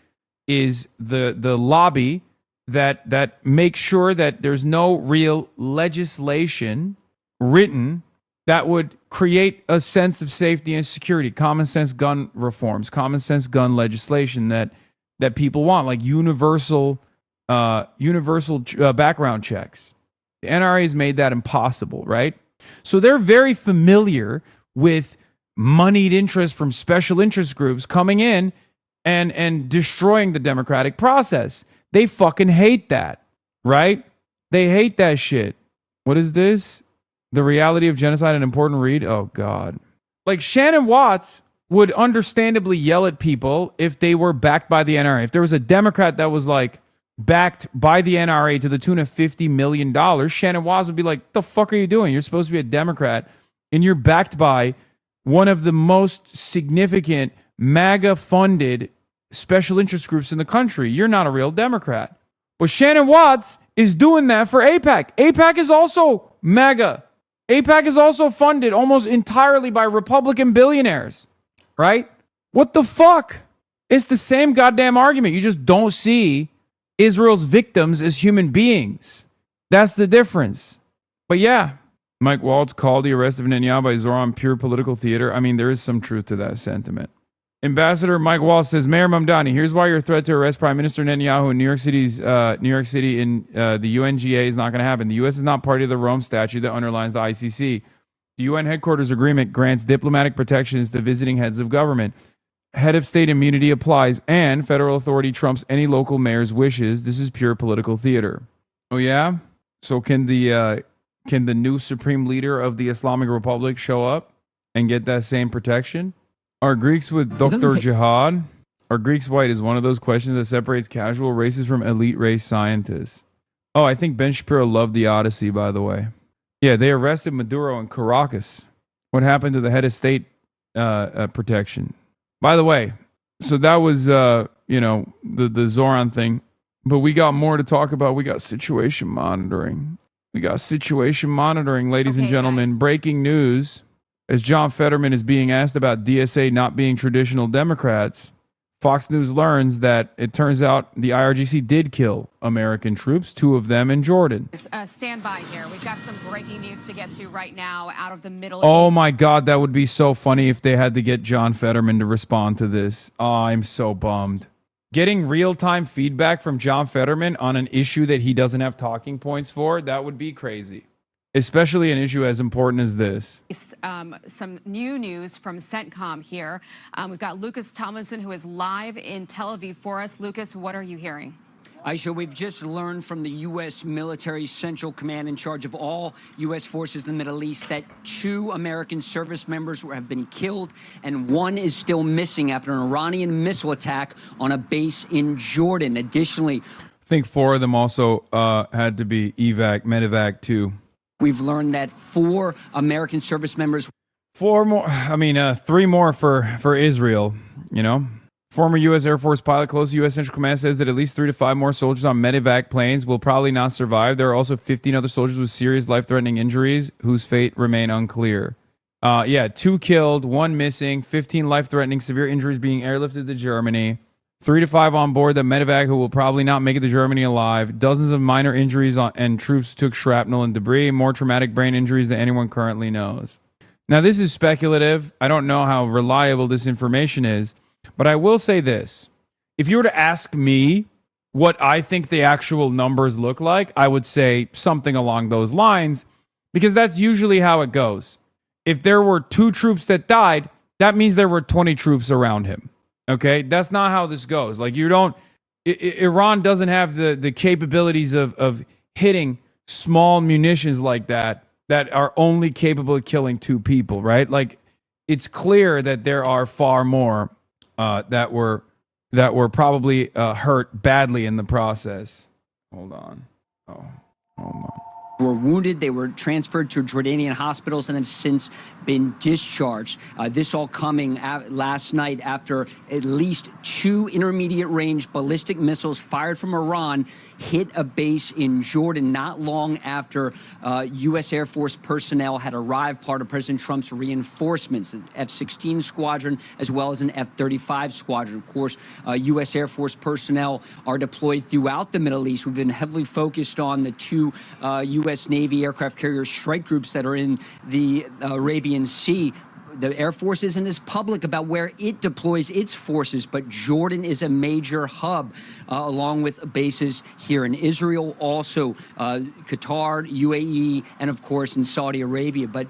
is the lobby that makes sure that there's no real legislation written that would create a sense of safety and security, common sense gun reforms, common sense gun legislation that people want, like universal background checks. The NRA has made that impossible, right? So they're very familiar with moneyed interest from special interest groups coming in and destroying the democratic process. They fucking hate that, right? They hate that shit. What is this? The Reality of Genocide, an important read? Oh, God. Like, Shannon Watts would understandably yell at people if they were backed by the NRA. If there was a Democrat that was, backed by the NRA to the tune of $50 million, Shannon Watts would be like, the fuck are you doing? You're supposed to be a Democrat, and you're backed by one of the most significant MAGA-funded special interest groups in the country. You're not a real Democrat. But Shannon Watts is doing that for AIPAC. AIPAC is also MAGA. AIPAC is also funded almost entirely by Republican billionaires, right? What the fuck? It's the same goddamn argument. You just don't see Israel's victims as human beings. That's the difference. But yeah, Mike Waltz called the arrest of Netanyahu by Zoran pure political theater. I mean, there is some truth to that sentiment. Ambassador Mike Waltz says, Mayor Mamdani, here's why your threat to arrest Prime Minister Netanyahu in New York City in the UNGA is not going to happen. The U.S. is not party to the Rome Statute that underlines the ICC. The UN headquarters agreement grants diplomatic protections to visiting heads of government. Head of state immunity applies, and federal authority trumps any local mayor's wishes. This is pure political theater. Oh yeah? So can the new supreme leader of the Islamic Republic show up and get that same protection? Are Greeks with Dr. Jihad? Are Greeks white is one of those questions that separates casual races from elite race scientists. Oh, I think Ben Shapiro loved the Odyssey, by the way. Yeah, they arrested Maduro in Caracas. What happened to the head of state protection? By the way, So that was, the Zoran thing. But we got more to talk about. We got situation monitoring. Ladies and gentlemen. Breaking news. As John Fetterman is being asked about DSA not being traditional Democrats, Fox News learns that it turns out the IRGC did kill American troops, 2 of them in Jordan. Stand by here. We've got some breaking news to get to right now out of the Middle Oh East. my God, that would be so funny if they had to get John Fetterman to respond to this. Oh, I'm so bummed. Getting real-time feedback from John Fetterman on an issue that he doesn't have talking points for, that would be crazy. Especially an issue as important as this. Some new news from CENTCOM here. We've got Lucas Tomlinson, who is live in Tel Aviv for us. Lucas, what are you hearing? Aisha, we've just learned from the U.S. Military Central Command in charge of all U.S. forces in the Middle East that 2 American service members have been killed and 1 is still missing after an Iranian missile attack on a base in Jordan. Additionally, I think 4 of them also had to be medevac too. We've learned that 4 American service members. 3 more for Israel, Former U.S. Air Force pilot close to U.S. Central Command says that at least 3 to 5 more soldiers on medevac planes will probably not survive. There are also 15 other soldiers with serious life-threatening injuries whose fate remain unclear. 2 killed, 1 missing, 15 life-threatening severe injuries being airlifted to Germany. 3 to 5 on board the medevac who will probably not make it to Germany alive. Dozens of minor injuries and troops took shrapnel and debris. More traumatic brain injuries than anyone currently knows. Now, this is speculative. I don't know how reliable this information is. But I will say this. If you were to ask me what I think the actual numbers look like, I would say something along those lines, because that's usually how it goes. If there were 2 troops that died, that means there were 20 troops around him. Okay? That's not how this goes. Like, Iran doesn't have the capabilities of hitting small munitions like that are only capable of killing 2 people, right? Like, it's clear that there are far more that were probably hurt badly in the process. Hold on. Were wounded. They were transferred to Jordanian hospitals and have since been discharged. This all coming last night after at least 2 intermediate-range ballistic missiles fired from Iran hit a base in Jordan not long after U.S. Air Force personnel had arrived, part of President Trump's reinforcements, an F-16 squadron as well as an F-35 squadron. Of course, U.S. Air Force personnel are deployed throughout the Middle East. We've been heavily focused on the 2 U.S. Navy aircraft carrier strike groups that are in the Arabian Sea. The Air Force isn't as public about where it deploys its forces, but Jordan is a major hub, along with bases here in Israel, also Qatar, UAE, and of course in Saudi Arabia. But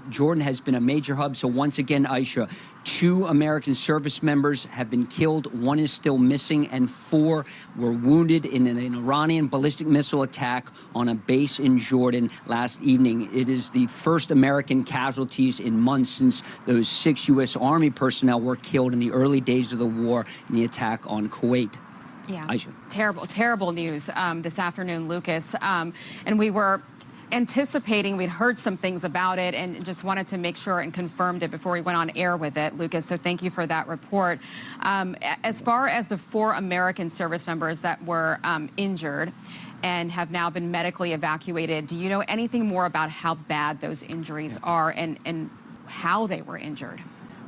Jordan has been a major hub. So once again, Aisha, 2 American service members have been killed. 1 is still missing, and 4 were wounded in an Iranian ballistic missile attack on a base in Jordan last evening. It is the first American casualties in months since those 6 U.S. Army personnel were killed in the early days of the war in the attack on Kuwait. Yeah, Aisha. terrible news this afternoon, Lucas. And we were anticipating, we'd heard some things about it and just wanted to make sure and confirmed it before we went on air with it, Lucas. So thank you for that report. As far as the 4 American service members that were injured and have now been medically evacuated, do you know anything more about how bad those injuries are and how they were injured?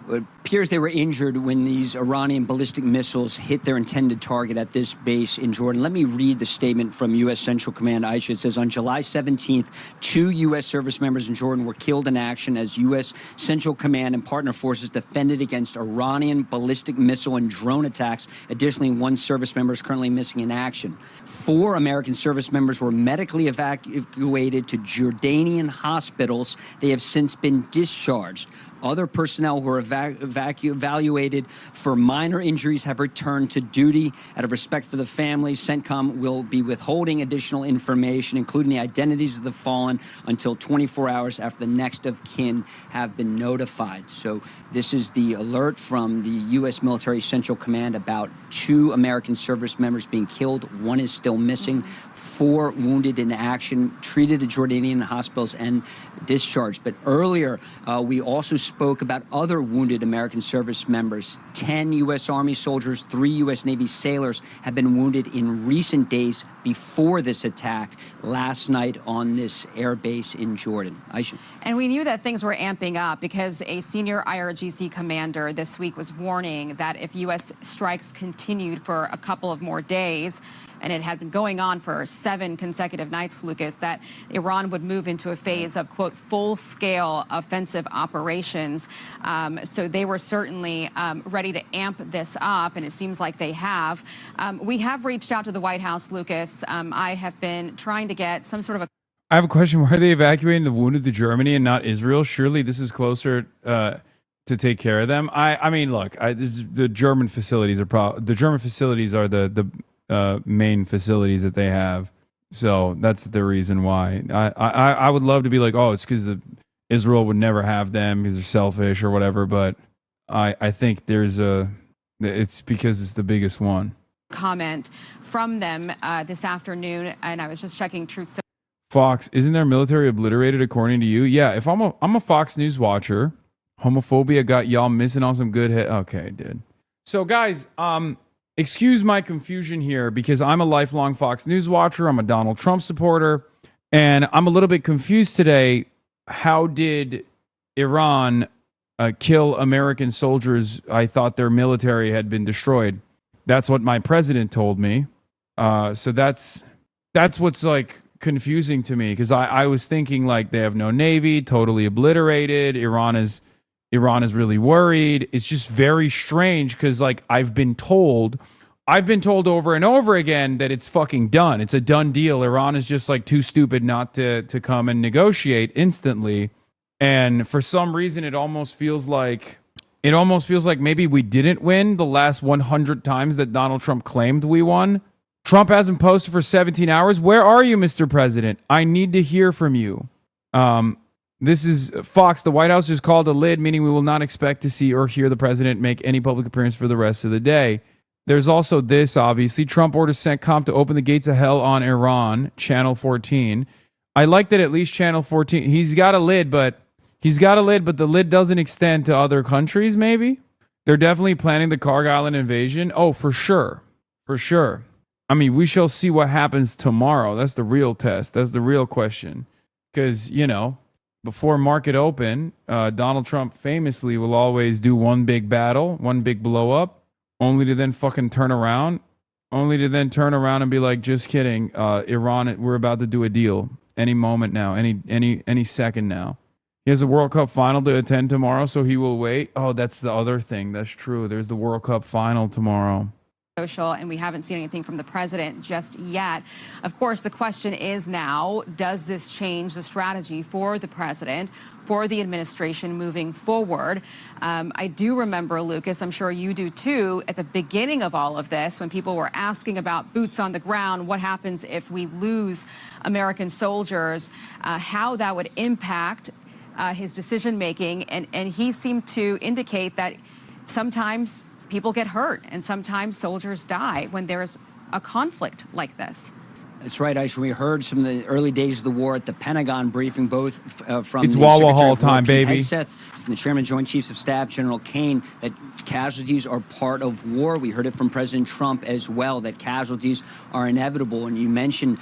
It appears they were injured when these Iranian ballistic missiles hit their intended target at this base in Jordan. Let me read the statement from U.S. Central Command, Aisha. It says, on July 17th, 2 U.S. service members in Jordan were killed in action as U.S. Central Command and partner forces defended against Iranian ballistic missile and drone attacks. Additionally, 1 service member is currently missing in action. 4 American service members were medically evacuated to Jordanian hospitals. They have since been discharged. Other personnel who were evaluated for minor injuries have returned to duty. Out of respect for the families, CENTCOM will be withholding additional information, including the identities of the fallen, until 24 hours after the next of kin have been notified. So this is the alert from the U.S. Military Central Command about 2 American service members being killed. 1 is still missing. 4 wounded in action, treated at Jordanian hospitals and discharged. But earlier, we also spoke about other wounded American service members. 10 U.S. Army soldiers, 3 U.S. Navy sailors have been wounded in recent days before this attack last night on this air base in Jordan. Aisha. And we knew that things were amping up because a senior IRGC commander this week was warning that if U.S. strikes continued for a couple of more days, and it had been going on for 7 consecutive nights, Lucas, that Iran would move into a phase of, quote, full-scale offensive operations. So they were certainly ready to amp this up, and it seems like they have. We have reached out to the White House, Lucas. I have been trying to get some sort of a... I have a question. Why are they evacuating the wounded to Germany and not Israel? Surely this is closer to take care of them. I mean, look, the German facilities are the main facilities that they have, so that's the reason why. I would love to be like, oh, it's because Israel would never have them because they're selfish or whatever, but I think it's because it's the biggest one. Comment from them this afternoon, and I was just checking Truth. Fox, isn't their military obliterated according to you? Yeah, if I'm a Fox News watcher, homophobia got y'all missing on some good okay, dude. So guys, excuse my confusion here because I'm a lifelong Fox News watcher. I'm a Donald Trump supporter, and I'm a little bit confused today. How did Iran kill American soldiers? I thought their military had been destroyed. That's what my president told me. So that's what's like confusing to me because I was thinking like they have no navy, totally obliterated. Iran is really worried. It's just very strange because like I've been told over and over again that it's fucking done. It's a done deal. Iran is just like too stupid not to come and negotiate instantly. And for some reason, it almost feels like maybe we didn't win the last 100 times that Donald Trump claimed we won. Trump hasn't posted for 17 hours. Where are you, Mr. President? I need to hear from you. This is Fox. The White House just called a lid, meaning we will not expect to see or hear the president make any public appearance for the rest of the day. There's also this, obviously. Trump orders CENTCOM to open the gates of hell on Iran, Channel 14. I like that at least Channel 14, he's got a lid, but the lid doesn't extend to other countries, maybe? They're definitely planning the Kharg Island invasion. Oh, for sure. For sure. I mean, we shall see what happens tomorrow. That's the real test. That's the real question. Because, before market open, Donald Trump famously will always do one big battle, one big blow up, only to then fucking turn around and be like, just kidding, Iran, we're about to do a deal any moment now, any second now. He has a World Cup final to attend tomorrow, so he will wait. Oh, that's the other thing. That's true. There's the World Cup final tomorrow. Social, and we haven't seen anything from the president just yet. Of course, the question is now, does this change the strategy for the president, for the administration moving forward? I do remember, Lucas, I'm sure you do too, at the beginning of all of this, when people were asking about boots on the ground, what happens if we lose American soldiers, how that would impact his decision making. And he seemed to indicate that sometimes people get hurt and sometimes soldiers die when there's a conflict like this. That's right, Aisha. We heard some of the early days of the war at the Pentagon briefing, both from it's the Wawa Secretary Hall of War, time, Pete baby. Hegseth, and the Chairman of Joint Chiefs of Staff, General Kane, that casualties are part of war. We heard it from President Trump as well, that casualties are inevitable. And you mentioned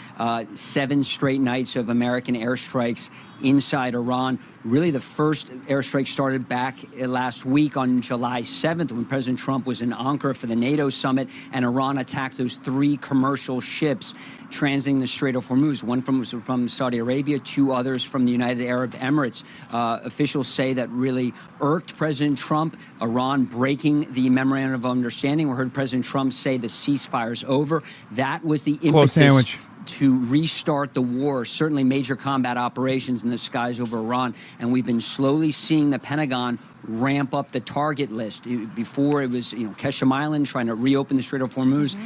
7 straight nights of American airstrikes inside Iran. Really, the first airstrike started back last week on July 7th when President Trump was in Ankara for the NATO summit, and Iran attacked those 3 commercial ships transiting the Strait of Hormuz, one from Saudi Arabia, 2 others from the United Arab Emirates. Officials say that really irked President Trump, Iran breaking the memorandum of understanding. We heard President Trump say the ceasefire's over. That was the impetus to restart the war, certainly major combat operations in the skies over Iran. And we've been slowly seeing the Pentagon ramp up the target list. Before it was, Keshem Island trying to reopen the Strait of Hormuz.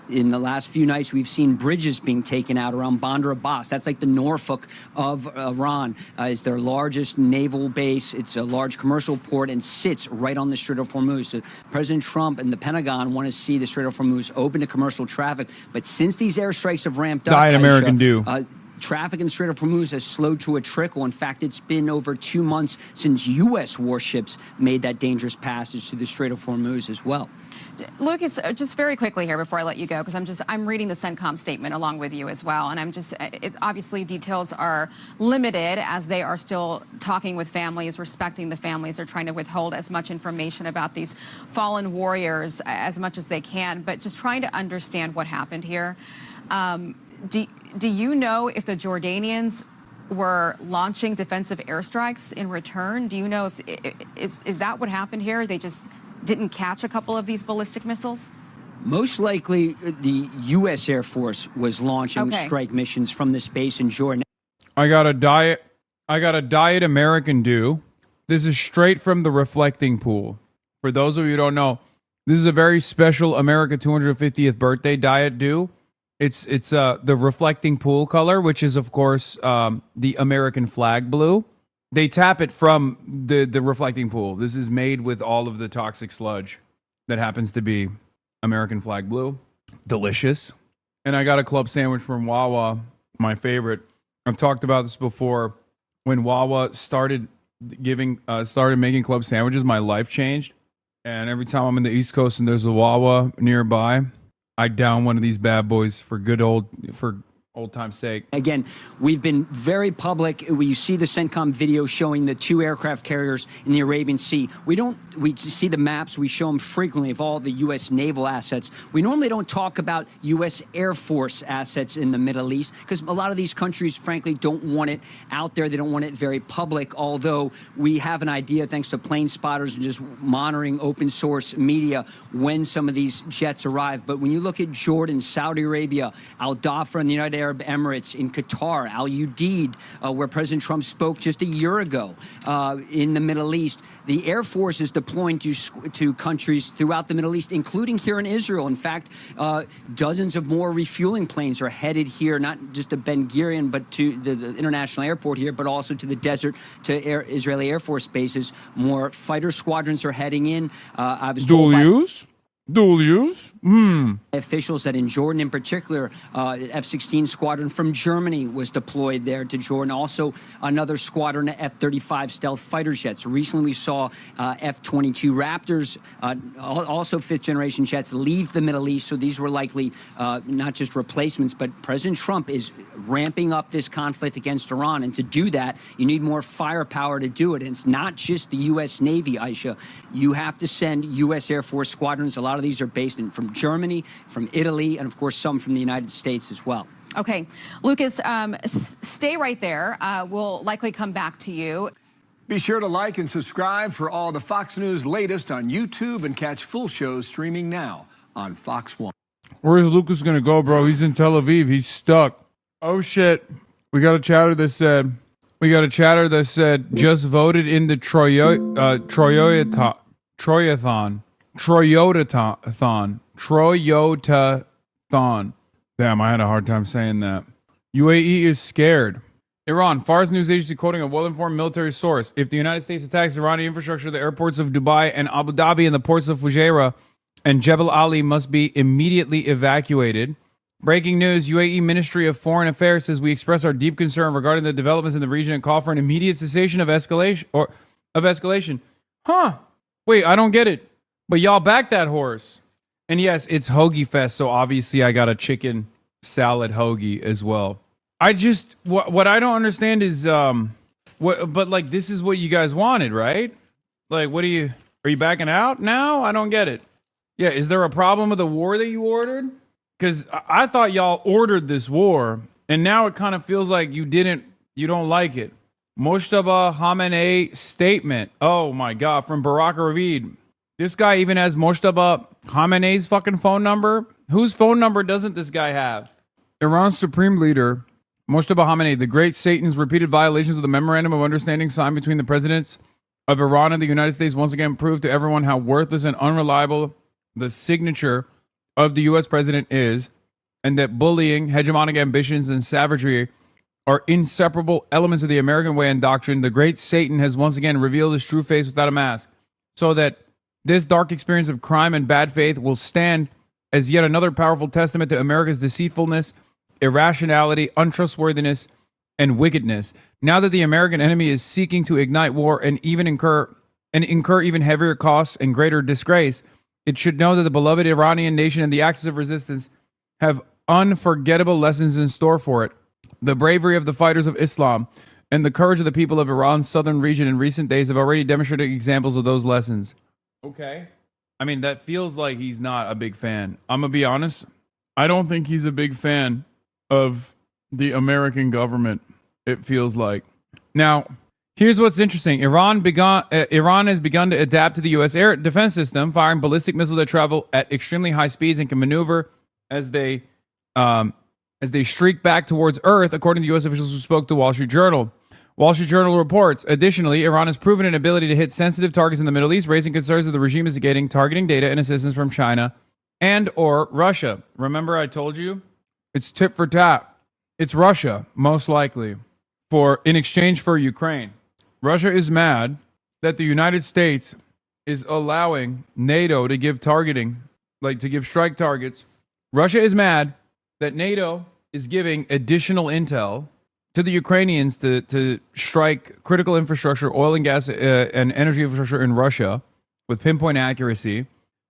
In the last few nights, we've seen bridges being taken out around Bandar Abbas. That's like the Norfolk of Iran. It's their largest naval base. It's a large commercial port and sits right on the Strait of Hormuz. So President Trump and the Pentagon want to see the Strait of Hormuz open to commercial traffic. But since these airstrikes have ramped up, American do. traffic in the Strait of Hormuz has slowed to a trickle. In fact, it's been over 2 months since U.S. warships made that dangerous passage to the Strait of Hormuz as well. Lucas, just very quickly here before I let you go, because I'm reading the CENTCOM statement along with you as well, and obviously details are limited as they are still talking with families, respecting the families. They're trying to withhold as much information about these fallen warriors as much as they can, but just trying to understand what happened here. Do you know if the Jordanians were launching defensive airstrikes in return? Do you know if is that what happened here? They just didn't catch a couple of these ballistic missiles? Most likely, the U.S. Air Force was launching strike missions from this base in Jordan. I got a diet American Dew. This is straight from the reflecting pool. For those of you who don't know, this is a very special America 250th birthday Diet Dew. It's the reflecting pool color, which is of course the American flag blue. They tap it from the reflecting pool. This is made with all of the toxic sludge that happens to be American flag blue. Delicious. And I got a club sandwich from Wawa, my favorite. I've talked about this before. When Wawa started making club sandwiches, my life changed. And every time I'm in the East Coast and there's a Wawa nearby, I down one of these bad boys for old time's sake. Again, we've been very public. You see the CENTCOM video showing the 2 aircraft carriers in the Arabian Sea. We see the maps. We show them frequently of all the U.S. naval assets. We normally don't talk about U.S. Air Force assets in the Middle East because a lot of these countries, frankly, don't want it out there. They don't want it very public, although we have an idea, thanks to plane spotters and just monitoring open source media, when some of these jets arrive. But when you look at Jordan, Saudi Arabia, Al Dhafra, and the United Arab Emirates, in Qatar, Al Udeid, where President Trump spoke just a year ago, in the Middle East, the Air Force is deploying to countries throughout the Middle East, including here in Israel. In fact, dozens of more refueling planes are headed here, not just to Ben Gurion, but to the international airport here, but also to the desert, to Israeli Air Force bases. More fighter squadrons are heading in. I was told Dual use? Officials that in Jordan in particular, F-16 squadron from Germany was deployed there to Jordan. Also, another squadron of F-35 stealth fighter jets. Recently, we saw F-22 Raptors, also fifth-generation jets, leave the Middle East. So these were likely not just replacements, but President Trump is ramping up this conflict against Iran. And to do that, you need more firepower to do it. And it's not just the U.S. Navy, Aisha. You have to send U.S. Air Force squadrons. A lot of these are based from Germany, from Italy, and of course some from the United States as well. Okay, Lucas, stay right there. We'll likely come back to you. Be sure to like and subscribe for all the Fox News latest on YouTube and catch full shows streaming now on Fox One. Where's Lucas gonna go, bro? He's in Tel Aviv. He's stuck. Oh shit. We got a chatter that said just voted in the Troyotathon. Damn, I had a hard time saying that. UAE is scared. Iran. Fars news agency quoting a well-informed military source. If the United States attacks Iranian infrastructure, the airports of Dubai and Abu Dhabi and the ports of Fujairah and Jebel Ali must be immediately evacuated. Breaking news, UAE Ministry of Foreign Affairs says we express our deep concern regarding the developments in the region and call for an immediate cessation of escalation. Huh. Wait, I don't get it. But y'all back that horse. And yes, it's Hoagie Fest, so obviously I got a chicken salad hoagie as well. I just what I don't understand is but like this is what you guys wanted, right? Like are you backing out now? I don't get it. Yeah, is there a problem with the war that you ordered? Because I thought y'all ordered this war, and now it kind of feels like you don't like it. Mojtaba Khamenei statement. Oh my God, from Barak Ravid. This guy even has Mojtaba Khamenei's fucking phone number. Whose phone number doesn't this guy have? Iran's supreme leader, Mojtaba Khamenei, the great Satan's repeated violations of the memorandum of understanding signed between the presidents of Iran and the United States once again proved to everyone how worthless and unreliable the signature of the U.S. president is, and that bullying, hegemonic ambitions, and savagery are inseparable elements of the American way and doctrine. The great Satan has once again revealed his true face without a mask, so that this dark experience of crime and bad faith will stand as yet another powerful testament to America's deceitfulness irrationality, untrustworthiness, and wickedness. Now that the American enemy is seeking to ignite war and incur even heavier costs and greater disgrace, it should know that the beloved Iranian nation and the axis of resistance have unforgettable lessons in store for it. The bravery of the fighters of Islam and the courage of the people of Iran's southern region in recent days have already demonstrated examples of those lessons. Okay. I mean, that feels like he's not a big fan. I'm going to be honest. I don't think he's a big fan of the American government, it feels like. Now, here's what's interesting. Iran has begun to adapt to the U.S. air defense system, firing ballistic missiles that travel at extremely high speeds and can maneuver as they streak back towards Earth, according to U.S. officials who spoke to Wall Street Journal. Wall Street Journal reports, additionally, Iran has proven an ability to hit sensitive targets in the Middle East, raising concerns that the regime is getting targeting data and assistance from China and or Russia. Remember I told you? It's tit for tat. It's Russia, most likely, in exchange for Ukraine. Russia is mad that the United States is allowing NATO to give targeting, like to give strike targets. Russia is mad that NATO is giving additional intel to the Ukrainians to strike critical infrastructure, oil and gas and energy infrastructure in Russia with pinpoint accuracy.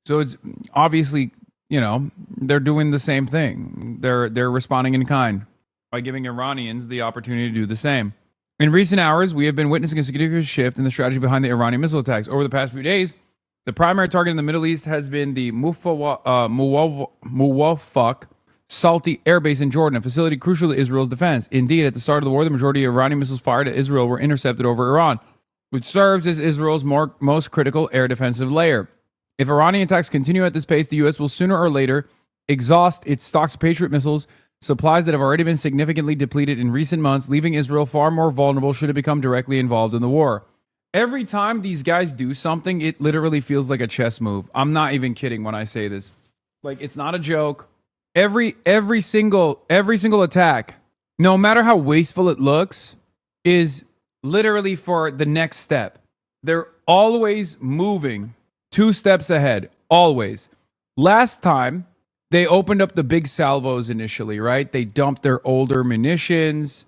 So it's obviously, they're doing the same thing. They're responding in kind by giving Iranians the opportunity to do the same. In recent hours, we have been witnessing a significant shift in the strategy behind the Iranian missile attacks. Over the past few days, the primary target in the Middle East has been the Muwafaq Salti Air Base in Jordan, a facility crucial to Israel's defense. Indeed, at the start of the war, the majority of Iranian missiles fired at Israel were intercepted over Iran, which serves as Israel's most critical air defensive layer. If Iranian attacks continue at this pace, the U.S. will sooner or later exhaust its stocks of Patriot missiles, supplies that have already been significantly depleted in recent months, leaving Israel far more vulnerable should it become directly involved in the war. Every time these guys do something, it literally feels like a chess move. I'm not even kidding when I say this. Like, it's not a joke. Every single attack, no matter how wasteful it looks, is literally for the next step. They're always moving 2 steps ahead, always. Last time, they opened up the big salvos initially, right? They dumped their older munitions,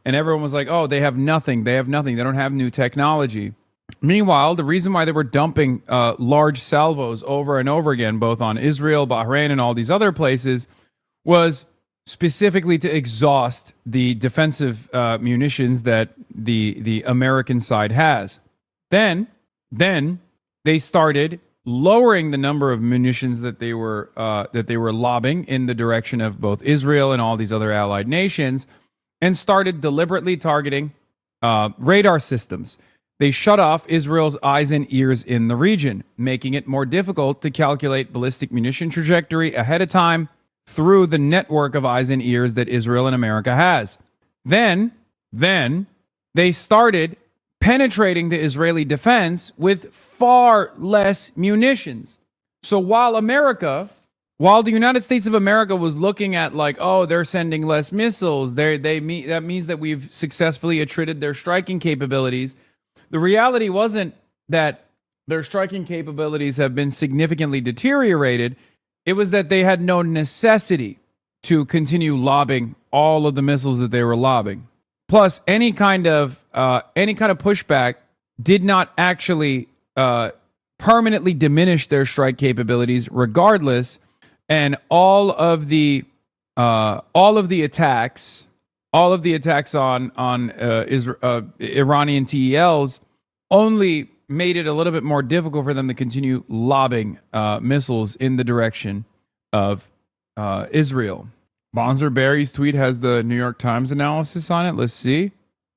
and everyone was like, oh, they have nothing. They don't have new technology. Meanwhile, the reason why they were dumping large salvos over and over again, both on Israel, Bahrain, and all these other places, was specifically to exhaust the defensive munitions that the American side has. Then they started lowering the number of munitions that they were lobbing in the direction of both Israel and all these other allied nations, and started deliberately targeting radar systems. They shut off Israel's eyes and ears in the region, making it more difficult to calculate ballistic munition trajectory ahead of time through the network of eyes and ears that Israel and America has. Then they started penetrating the Israeli defense with far less munitions. So while the United States of America was looking at like, oh, they're sending less missiles, that means that we've successfully attrited their striking capabilities. The reality wasn't that their striking capabilities have been significantly deteriorated. It was that they had no necessity to continue lobbing all of the missiles that they were lobbing. Plus, any kind of pushback did not actually permanently diminish their strike capabilities, regardless. And all of the attacks on Iranian TELs only made it a little bit more difficult for them to continue lobbing missiles in the direction of Israel. Bonzer Barry's tweet has the New York Times analysis on it. Let's see.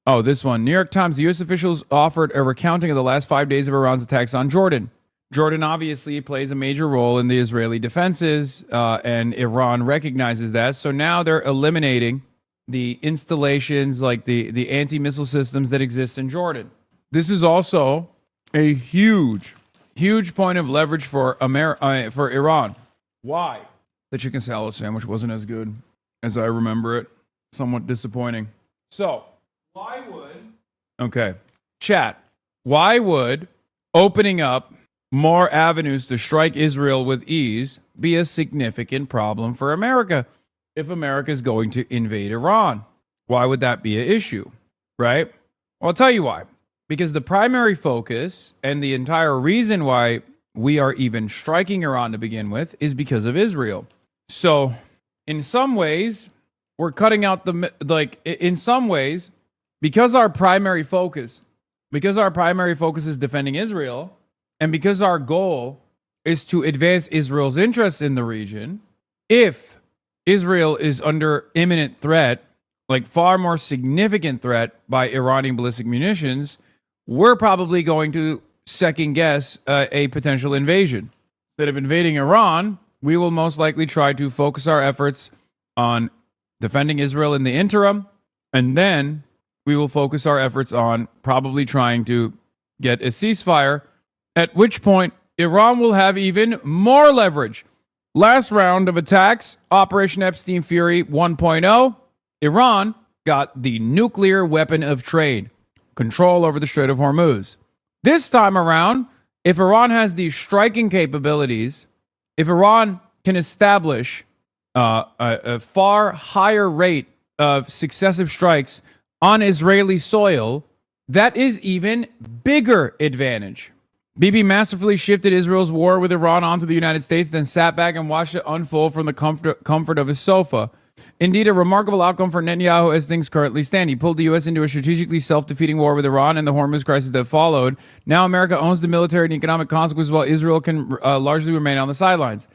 Oh, this one. New York Times, the U.S. officials offered a recounting of the last 5 days of Iran's attacks on Jordan. Jordan obviously plays a major role in the Israeli defenses, and Iran recognizes that. So now they're eliminating the installations, like the anti-missile systems that exist in Jordan. This is also a huge point of leverage for Iran. Why? The chicken salad sandwich wasn't as good as I remember it. Somewhat disappointing. So, why would opening up more avenues to strike Israel with ease be a significant problem for America? if America is going to invade Iran. Why would that be an issue, right? Well, I'll tell you why. Because the primary focus and the entire reason why we are even striking Iran to begin with is because of Israel. So in some ways, we're cutting out in some ways, because our primary focus is defending Israel, and because our goal is to advance Israel's interests in the region, if Israel is under imminent threat, like far more significant threat by Iranian ballistic munitions, we're probably going to second guess a potential invasion. Instead of invading Iran, we will most likely try to focus our efforts on defending Israel in the interim, and then we will focus our efforts on probably trying to get a ceasefire, at which point Iran will have even more leverage. Last round of attacks, Operation Epstein Fury 1.0, Iran got the nuclear weapon of trade, control over the Strait of Hormuz. This time around, if Iran has these striking capabilities, if Iran can establish a far higher rate of successive strikes on Israeli soil, that is even bigger advantage. Bibi masterfully shifted Israel's war with Iran onto the United States, then sat back and watched it unfold from the comfort of his sofa. Indeed, a remarkable outcome for Netanyahu as things currently stand. He pulled the U.S. into a strategically self-defeating war with Iran and the Hormuz crisis that followed. Now America owns the military and economic consequences while Israel can largely remain on the sidelines.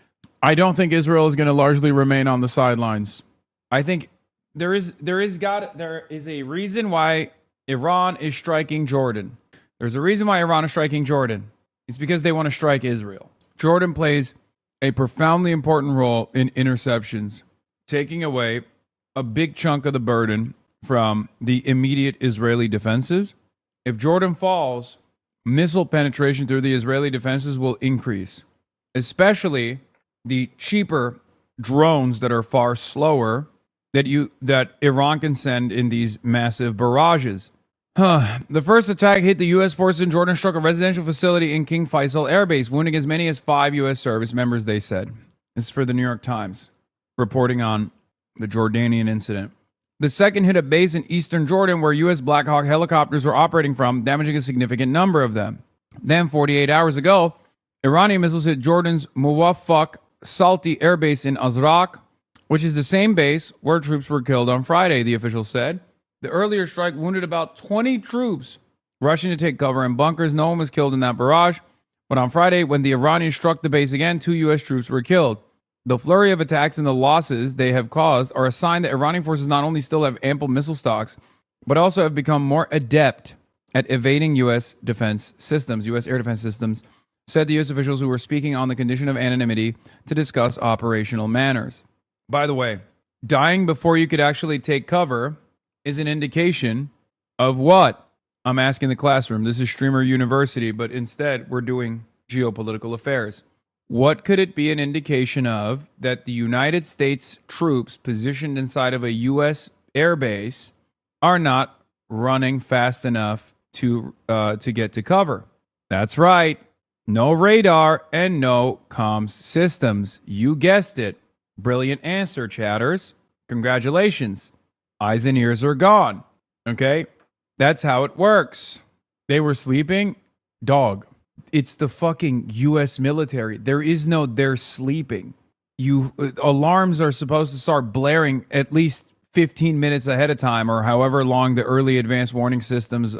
I don't think Israel is going to largely remain on the sidelines. I think there is a reason why Iran is striking Jordan. There's a reason why Iran is striking Jordan. It's because they want to strike Israel. Jordan plays a profoundly important role in interceptions, taking away a big chunk of the burden from the immediate Israeli defenses. If Jordan falls, missile penetration through the Israeli defenses will increase, especially the cheaper drones that are far slower that Iran can send in these massive barrages. The first attack hit the U.S. forces in Jordan, struck a residential facility in King Faisal Air Base, wounding as many as 5 U.S. service members, they said. This is for the New York Times, reporting on the Jordanian incident. The second hit a base in eastern Jordan where U.S. Black Hawk helicopters were operating from, damaging a significant number of them. Then, 48 hours ago, Iranian missiles hit Jordan's Muwaffaq Salti Air Base in Azraq, which is the same base where troops were killed on Friday, the official said. The earlier strike wounded about 20 troops rushing to take cover in bunkers. No one was killed in that barrage. But on Friday, when the Iranians struck the base again, 2 U.S. troops were killed. The flurry of attacks and the losses they have caused are a sign that Iranian forces not only still have ample missile stocks, but also have become more adept at evading U.S. defense systems, U.S. air defense systems, said the U.S. officials who were speaking on the condition of anonymity to discuss operational manners. By the way, dying before you could actually take cover is an indication of what? I'm asking the classroom. This is Streamer University, but instead we're doing geopolitical affairs. What could it be an indication of that the United States troops positioned inside of a U.S. airbase are not running fast enough to get to cover? That's right. No radar and no comms systems. You guessed it. Brilliant answer, chatters. Congratulations. Eyes and ears are gone. Okay? That's how it works. They were sleeping. Dog. It's the fucking U.S. military. There is no they're sleeping. Alarms are supposed to start blaring at least 15 minutes ahead of time or however long the early advanced warning systems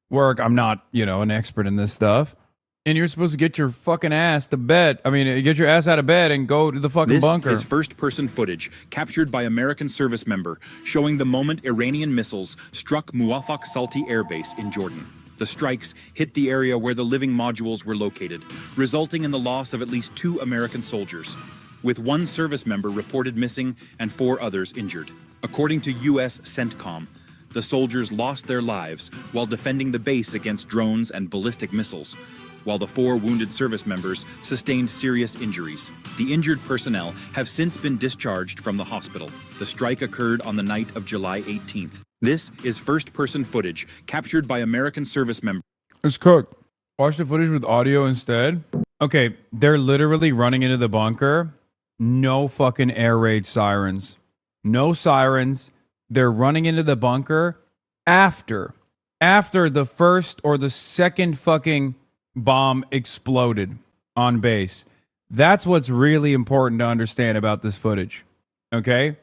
work. I'm not, an expert in this stuff. And you're supposed to get your fucking ass to bed. Get your ass out of bed and go to the fucking bunker. This is first-person footage captured by American service member showing the moment Iranian missiles struck Muwaffaq Salti Air Base in Jordan. The strikes hit the area where the living modules were located, resulting in the loss of at least 2 American soldiers, with 1 service member reported missing and 4 others injured. According to U.S. CENTCOM, the soldiers lost their lives while defending the base against drones and ballistic missiles, while the 4 wounded service members sustained serious injuries. The injured personnel have since been discharged from the hospital. The strike occurred on the night of July 18th. This is first-person footage captured by American service members. It's cooked. Watch the footage with audio instead. Okay, they're literally running into the bunker. No fucking air raid sirens. no sirens. They're running into the bunker after the first or the second fucking bomb exploded on base. That's what's really important to understand about this footage. Okay?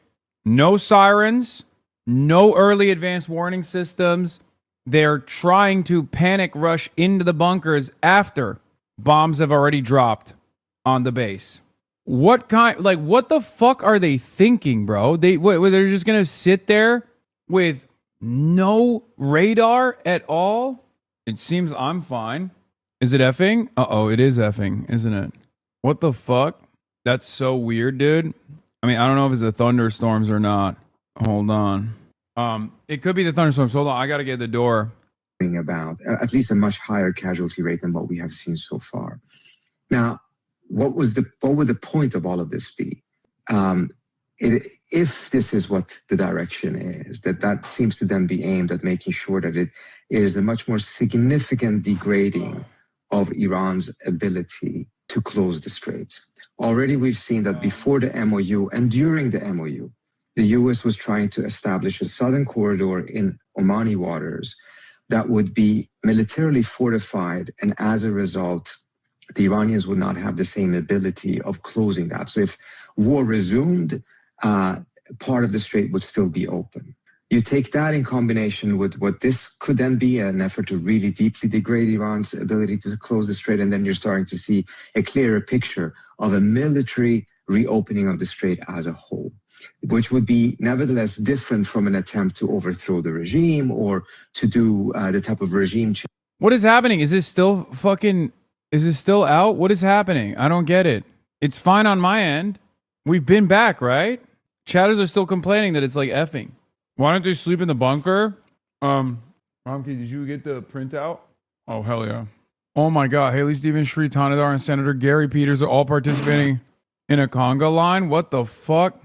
No sirens, no early advanced warning systems. They're trying to panic rush into the bunkers after bombs have already dropped on the base. What the fuck are they thinking, bro? They're just gonna sit there with no radar at all? It seems I'm fine. Is it effing? Uh-oh, it is effing, isn't it? What the fuck? That's so weird, dude. I mean, I don't know if it's the thunderstorms or not. Hold on. It could be the thunderstorms. Hold on, I gotta get the door. About at least a much higher casualty rate than what we have seen so far. Now, what would the point of all of this be? If this is what the direction is, that seems to then be aimed at making sure that it is a much more significant degrading of Iran's ability to close the strait. Already we've seen that before the MOU and during the MOU, the US was trying to establish a southern corridor in Omani waters that would be militarily fortified, and as a result, the Iranians would not have the same ability of closing that. So if war resumed, part of the strait would still be open. You take that in combination with what this could then be an effort to really deeply degrade Iran's ability to close the strait, and then you're starting to see a clearer picture of a military reopening of the strait as a whole, which would be nevertheless different from an attempt to overthrow the regime or to do the type of regime change. What is happening? Is this still out? What is happening? I don't get it. It's fine on my end. We've been back, right? Chatters are still complaining that it's like effing. Why don't they sleep in the bunker? Ramke, did you get the printout? Oh, hell yeah. Oh my God. Haley Stevens, Shri Tanadar, and Senator Gary Peters are all participating in a conga line? What the fuck?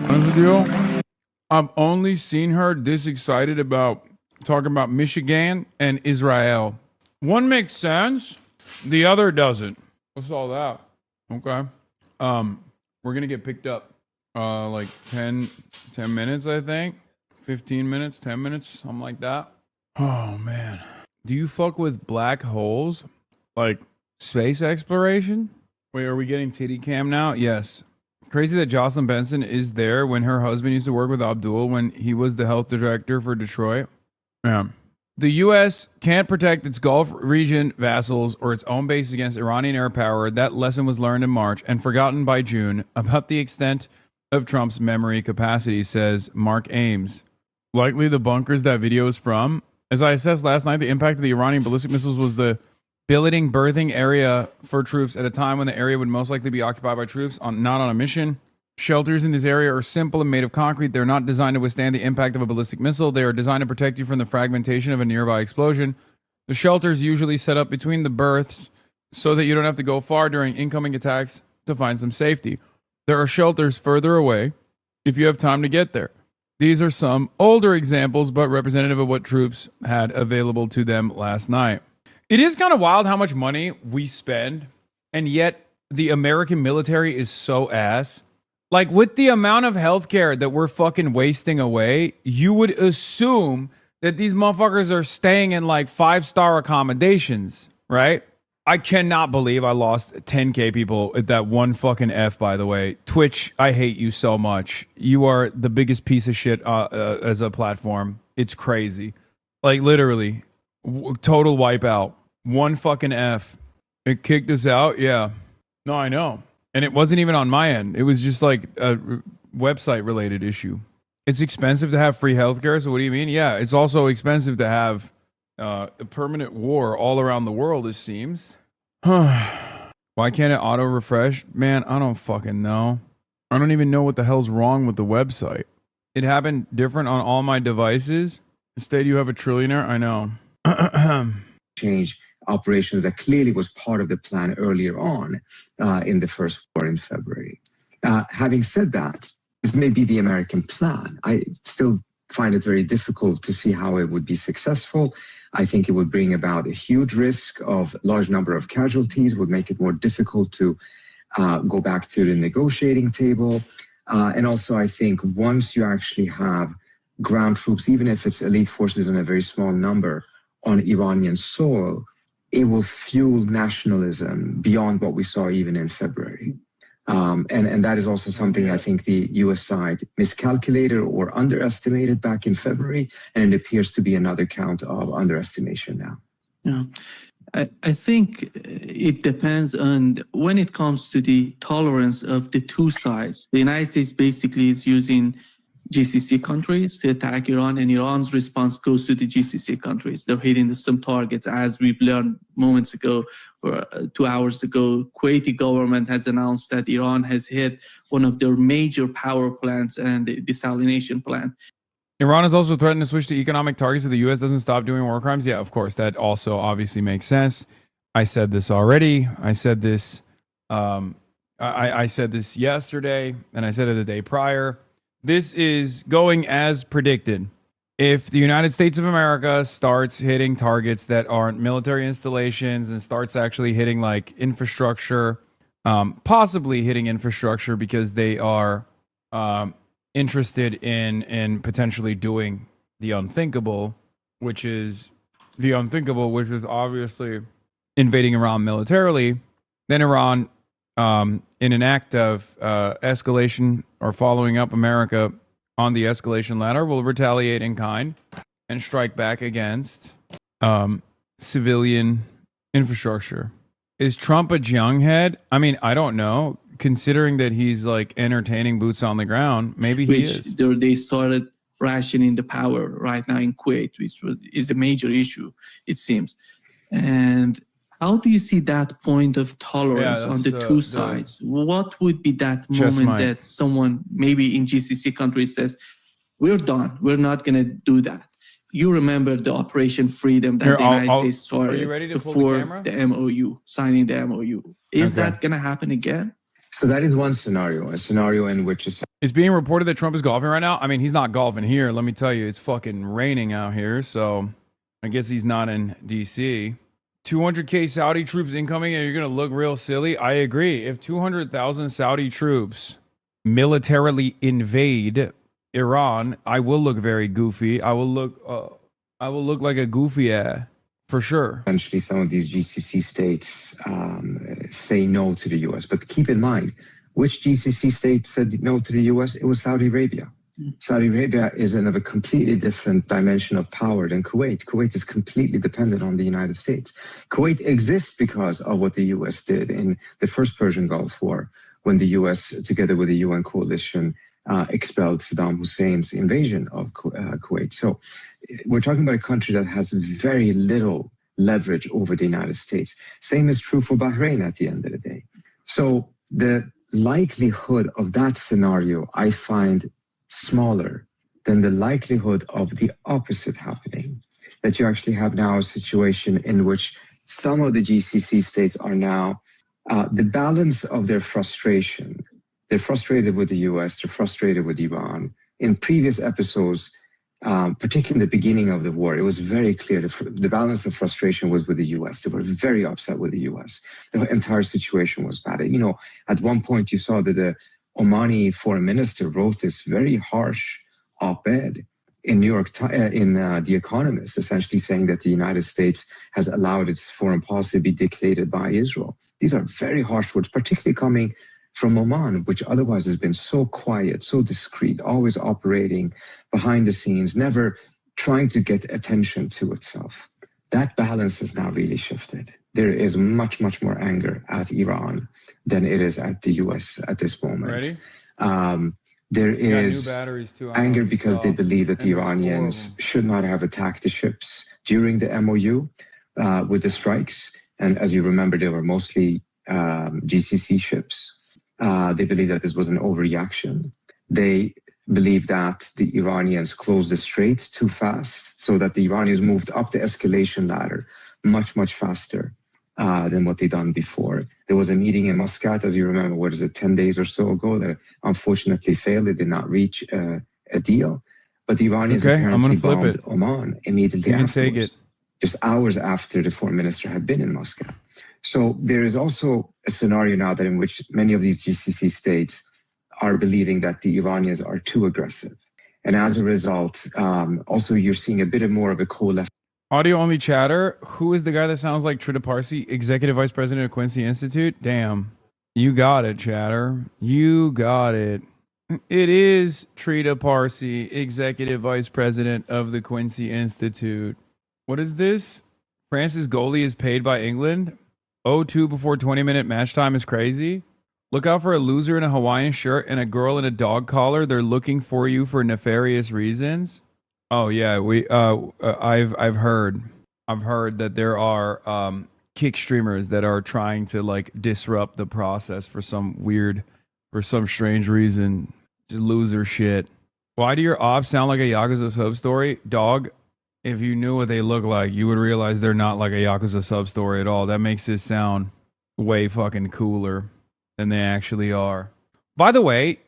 Honest with you, I've only seen her this excited about talking about Michigan and Israel. One makes sense, the other doesn't. What's all that? Okay. We're gonna get picked up like 10 minutes, I think. 15 minutes, 10 minutes, something like that. Oh man. Do you fuck with black holes? Like space exploration? Wait, are we getting titty cam now? Yes. Crazy that Jocelyn Benson is there when her husband used to work with Abdul when he was the health director for Detroit. Yeah. The U.S. can't protect its Gulf region vassals or its own base against Iranian air power. That lesson was learned in March and forgotten by June. About the extent of Trump's memory capacity, says Mark Ames. Likely the bunkers that video is from. As I assessed last night, the impact of the Iranian ballistic missiles was the billeting berthing area for troops at a time when the area would most likely be occupied by troops not on a mission. Shelters in this area are simple and made of concrete. They're not designed to withstand the impact of a ballistic missile. They are designed to protect you from the fragmentation of a nearby explosion. The shelters usually set up between the berths so that you don't have to go far during incoming attacks to find some safety. There are shelters further away if you have time to get there. These are some older examples, but representative of what troops had available to them last night. It is kind of wild how much money we spend, and yet the American military is so ass. Like, with the amount of healthcare that we're fucking wasting away, you would assume that these motherfuckers are staying in like 5-star accommodations, right? I cannot believe I lost 10K people at that one fucking F, by the way. Twitch, I hate you so much. You are the biggest piece of shit as a platform. It's crazy. Like, literally, total wipeout. One fucking F. It kicked us out? Yeah. No, I know. And it wasn't even on my end. It was just like a website related issue. It's expensive to have free healthcare. So what do you mean? Yeah, it's also expensive to have a permanent war all around the world, it seems. Why can't it auto refresh? Man, I don't fucking know. I don't even know what the hell's wrong with the website. It happened different on all my devices. Instead, you have a trillionaire. I know. Change operations that clearly was part of the plan earlier on in the first war in February. Having said that, this may be the American plan. I still find it very difficult to see how it would be successful. I think it would bring about a huge risk of large number of casualties, would make it more difficult to go back to the negotiating table. And also, I think once you actually have ground troops, even if it's elite forces in a very small number on Iranian soil, it will fuel nationalism beyond what we saw even in February. And that is also something I think the U.S. side miscalculated or underestimated back in February, and it appears to be another count of underestimation now. Yeah. I think it depends on when it comes to the tolerance of the two sides. The United States basically is using GCC countries to attack Iran, and Iran's response goes to the GCC countries. They're hitting some targets, as we've learned moments ago or 2 hours ago. Kuwaiti government has announced that Iran has hit one of their major power plants and the desalination plant. Iran has also threatened to switch to economic targets if the U.S. doesn't stop doing war crimes. Yeah, of course, that also obviously makes sense. I said this already. I said this. I said this yesterday, and I said it the day prior. This is going as predicted. If the United States of America starts hitting targets that aren't military installations and starts actually hitting like infrastructure, possibly hitting infrastructure because they are interested in potentially doing the unthinkable, which is obviously invading Iran militarily, then Iran, in an act of escalation or following up America on the escalation ladder, will retaliate in kind and strike back against civilian infrastructure. Is Trump a junghead? I mean, I don't know. Considering that he's like entertaining boots on the ground, maybe he is. They started rationing the power right now in Kuwait, which is a major issue, it seems. And how do you see that point of tolerance on the two sides? What would be that moment that someone maybe in GCC countries says, we're done, we're not going to do that? You remember the Operation Freedom that the United States started before the MOU, signing the MOU. Is that going to happen again? So that is one scenario, a scenario in which it's being reported that Trump is golfing right now. I mean, he's not golfing here. Let me tell you, it's fucking raining out here. So I guess he's not in D.C. 200K Saudi troops incoming and you're going to look real silly. I agree. If 200,000 Saudi troops militarily invade Iran, I will look very goofy. I will look like a goofy for sure. Essentially, some of these GCC states say no to the U.S. But keep in mind, which GCC state said no to the U.S.? It was Saudi Arabia. Saudi Arabia is in a completely different dimension of power than Kuwait. Kuwait is completely dependent on the United States. Kuwait exists because of what the U.S. did in the first Persian Gulf War, when the U.S., together with the UN coalition, expelled Saddam Hussein's invasion of Kuwait. So we're talking about a country that has very little leverage over the United States. Same is true for Bahrain at the end of the day. So the likelihood of that scenario, I find smaller than the likelihood of the opposite happening. That you actually have now a situation in which some of the GCC states are now, the balance of their frustration, they're frustrated with the US, they're frustrated with Iran. In previous episodes, particularly in the beginning of the war, it was very clear the balance of frustration was with the US. They were very upset with the US. The entire situation was bad. You know, at one point you saw that the Omani foreign minister wrote this very harsh op-ed in The Economist, essentially saying that the United States has allowed its foreign policy to be dictated by Israel. These are very harsh words, particularly coming from Oman, which otherwise has been so quiet, so discreet, always operating behind the scenes, never trying to get attention to itself. That balance has now really shifted. There is much, much more anger at Iran than it is at the US at this moment. There is anger because they believe that the Iranians should not have attacked the ships during the MOU with the strikes. And as you remember, they were mostly GCC ships. They believe that this was an overreaction. They believe that the Iranians closed the strait too fast, so that the Iranians moved up the escalation ladder much, much faster than what they've done before. There was a meeting in Muscat, as you remember, 10 days or so ago, that unfortunately failed. They did not reach a deal. But the Iranians apparently bombed Oman immediately afterwards, just hours after the foreign minister had been in Muscat. So there is also a scenario now that in which many of these GCC states are believing that the Iranians are too aggressive. And as a result, also you're seeing a bit more of a coalescence. Audio only chatter. Who is the guy that sounds like Trita Parsi, Executive Vice President of Quincy Institute? Damn. You got it, chatter. You got it. It is Trita Parsi, Executive Vice President of the Quincy Institute. What is this? France's goalie is paid by England? 0-2 before 20-minute match time is crazy? Look out for a loser in a Hawaiian shirt and a girl in a dog collar. They're looking for you for nefarious reasons. Oh yeah, I've heard that there are kick streamers that are trying to like disrupt the process for some strange reason. Just loser shit. Why do your ops sound like a Yakuza sub story? Dog, if you knew what they look like, you would realize they're not like a Yakuza sub story at all. That makes this sound way fucking cooler than they actually are. By the way,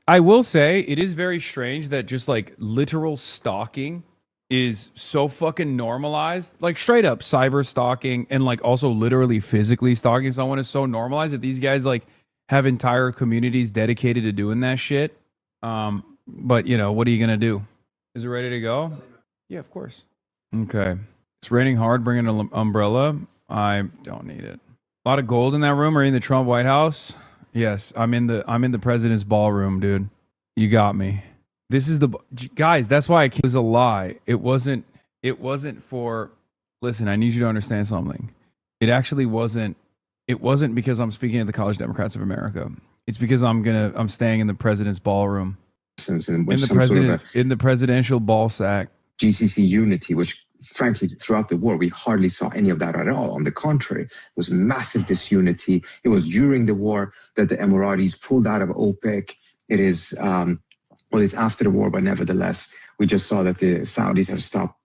I will say it is very strange that just like literal stalking is so fucking normalized. Like straight up cyber stalking and like also literally physically stalking someone is so normalized that these guys like have entire communities dedicated to doing that shit. But you know, what are you gonna do? Is it ready to go? Yeah, of course. Okay. It's raining hard. Bring an umbrella. I don't need it. A lot of gold in that room. Are you in the Trump White House? Yes, I'm in the president's ballroom, dude. You got me. This is the guys. That's why it was a lie. It wasn't for. Listen, I need you to understand something. It actually wasn't. It wasn't because I'm speaking at the College Democrats of America. It's because I'm staying in the president's ballroom. In the presidential ball sack. GCC unity, which frankly, throughout the war, we hardly saw any of that at all. On the contrary, it was massive disunity. It was during the war that the Emiratis pulled out of OPEC. It is, it's after the war, but nevertheless, we just saw that the Saudis have stopped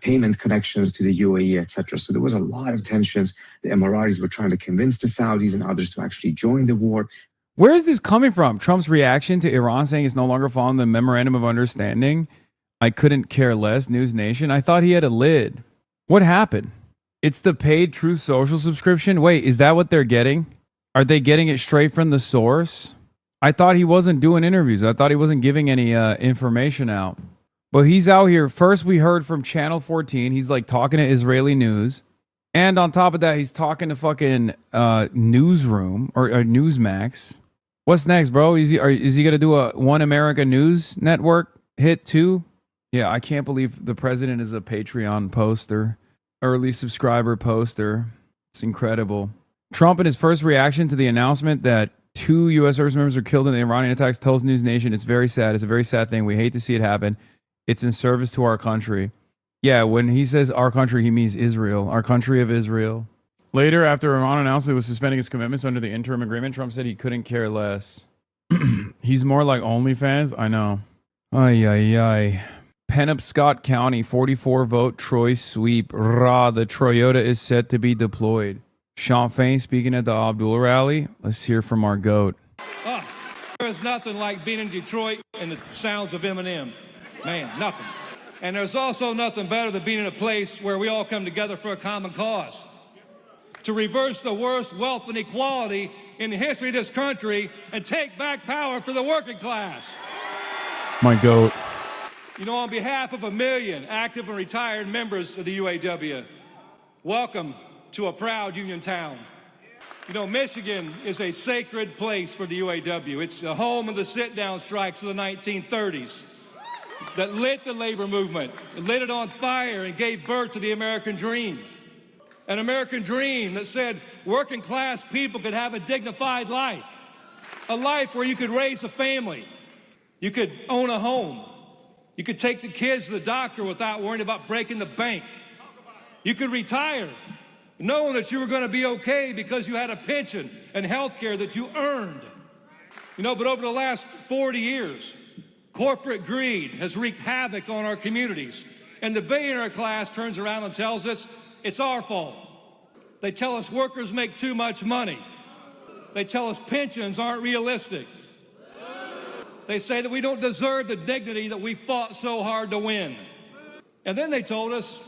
payment connections to the UAE, etc. So there was a lot of tensions. The Emiratis were trying to convince the Saudis and others to actually join the war. Where is this coming from? Trump's reaction to Iran saying it's no longer following the Memorandum of Understanding? I couldn't care less, News Nation. I thought he had a lid. What happened? It's the paid Truth Social subscription? Wait, is that what they're getting? Are they getting it straight from the source? I thought he wasn't doing interviews. I thought he wasn't giving any information out. But he's out here. First, we heard from Channel 14. He's like talking to Israeli news. And on top of that, he's talking to fucking Newsroom or Newsmax. What's next, bro? Is he going to do a One America News Network hit too? Yeah, I can't believe the president is a Patreon poster, early subscriber poster. It's incredible. Trump, in his first reaction to the announcement that 2 U.S. service members were killed in the Iranian attacks, tells News Nation, it's very sad. It's a very sad thing. We hate to see it happen. It's in service to our country. Yeah, when he says our country, he means Israel, our country of Israel. Later, after Iran announced it was suspending its commitments under the interim agreement, Trump said he couldn't care less. He's more like OnlyFans? I know. Ay, ay, ay. Penobscot County, 44-vote Troy sweep. Rah, the Toyota is set to be deployed. Sean Fain speaking at the Abdul rally. Let's hear from our GOAT. There's nothing like being in Detroit and the sounds of Eminem. Man, nothing. And there's also nothing better than being in a place where we all come together for a common cause. To reverse the worst wealth inequality in the history of this country and take back power for the working class. My GOAT. You know, on behalf of 1 million active and retired members of the UAW, welcome to a proud union town. You know, Michigan is a sacred place for the UAW. It's the home of the sit-down strikes of the 1930s that lit the labor movement, and lit it on fire and gave birth to the American dream. An American dream that said working class people could have a dignified life, a life where you could raise a family, you could own a home, you could take the kids to the doctor without worrying about breaking the bank. You could retire knowing that you were going to be okay because you had a pension and health care that you earned. You know, but over the last 40 years, corporate greed has wreaked havoc on our communities. And the billionaire class turns around and tells us it's our fault. They tell us workers make too much money. They tell us pensions aren't realistic. They say that we don't deserve the dignity that we fought so hard to win. And then they told us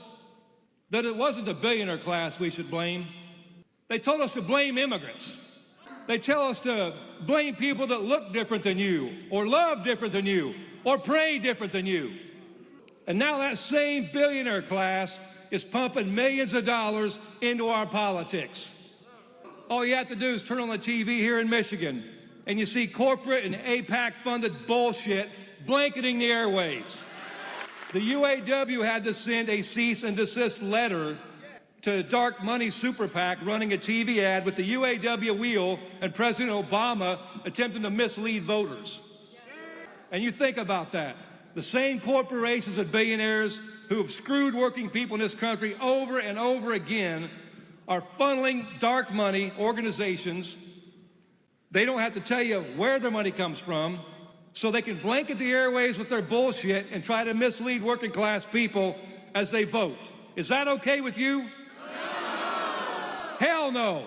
that it wasn't the billionaire class we should blame. They told us to blame immigrants. They tell us to blame people that look different than you, or love different than you, or pray different than you. And now that same billionaire class is pumping millions of dollars into our politics. All you have to do is turn on the TV here in Michigan, and you see corporate and AIPAC-funded bullshit blanketing the airwaves. The UAW had to send a cease and desist letter to Dark Money Super PAC running a TV ad with the UAW wheel and President Obama attempting to mislead voters. And you think about that. The same corporations and billionaires who have screwed working people in this country over and over again are funneling dark money organizations. They don't have to tell you where their money comes from, so they can blanket the airwaves with their bullshit and try to mislead working class people as they vote. Is that okay with you? No. Hell no.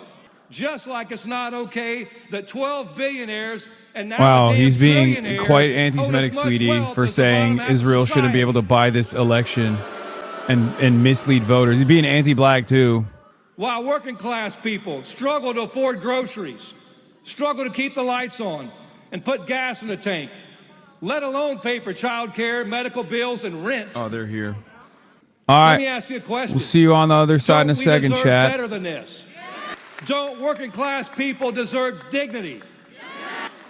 Just like it's not okay that 12 billionaires and now wow, a damn he's being trillionaire quite own anti-Semitic, as much sweetie, wealth for as the saying bottom half of Israel shouldn't be society. able to buy this election and mislead voters. He's being anti-black too. While working class people struggle to afford groceries, struggle to keep the lights on and put gas in the tank, let alone pay for child care, medical bills, and rent. Oh, they're here. All right. Let me ask you a question. We'll see you on the other side in a Don't we second, deserve chat. better than this? Don't working class people deserve dignity?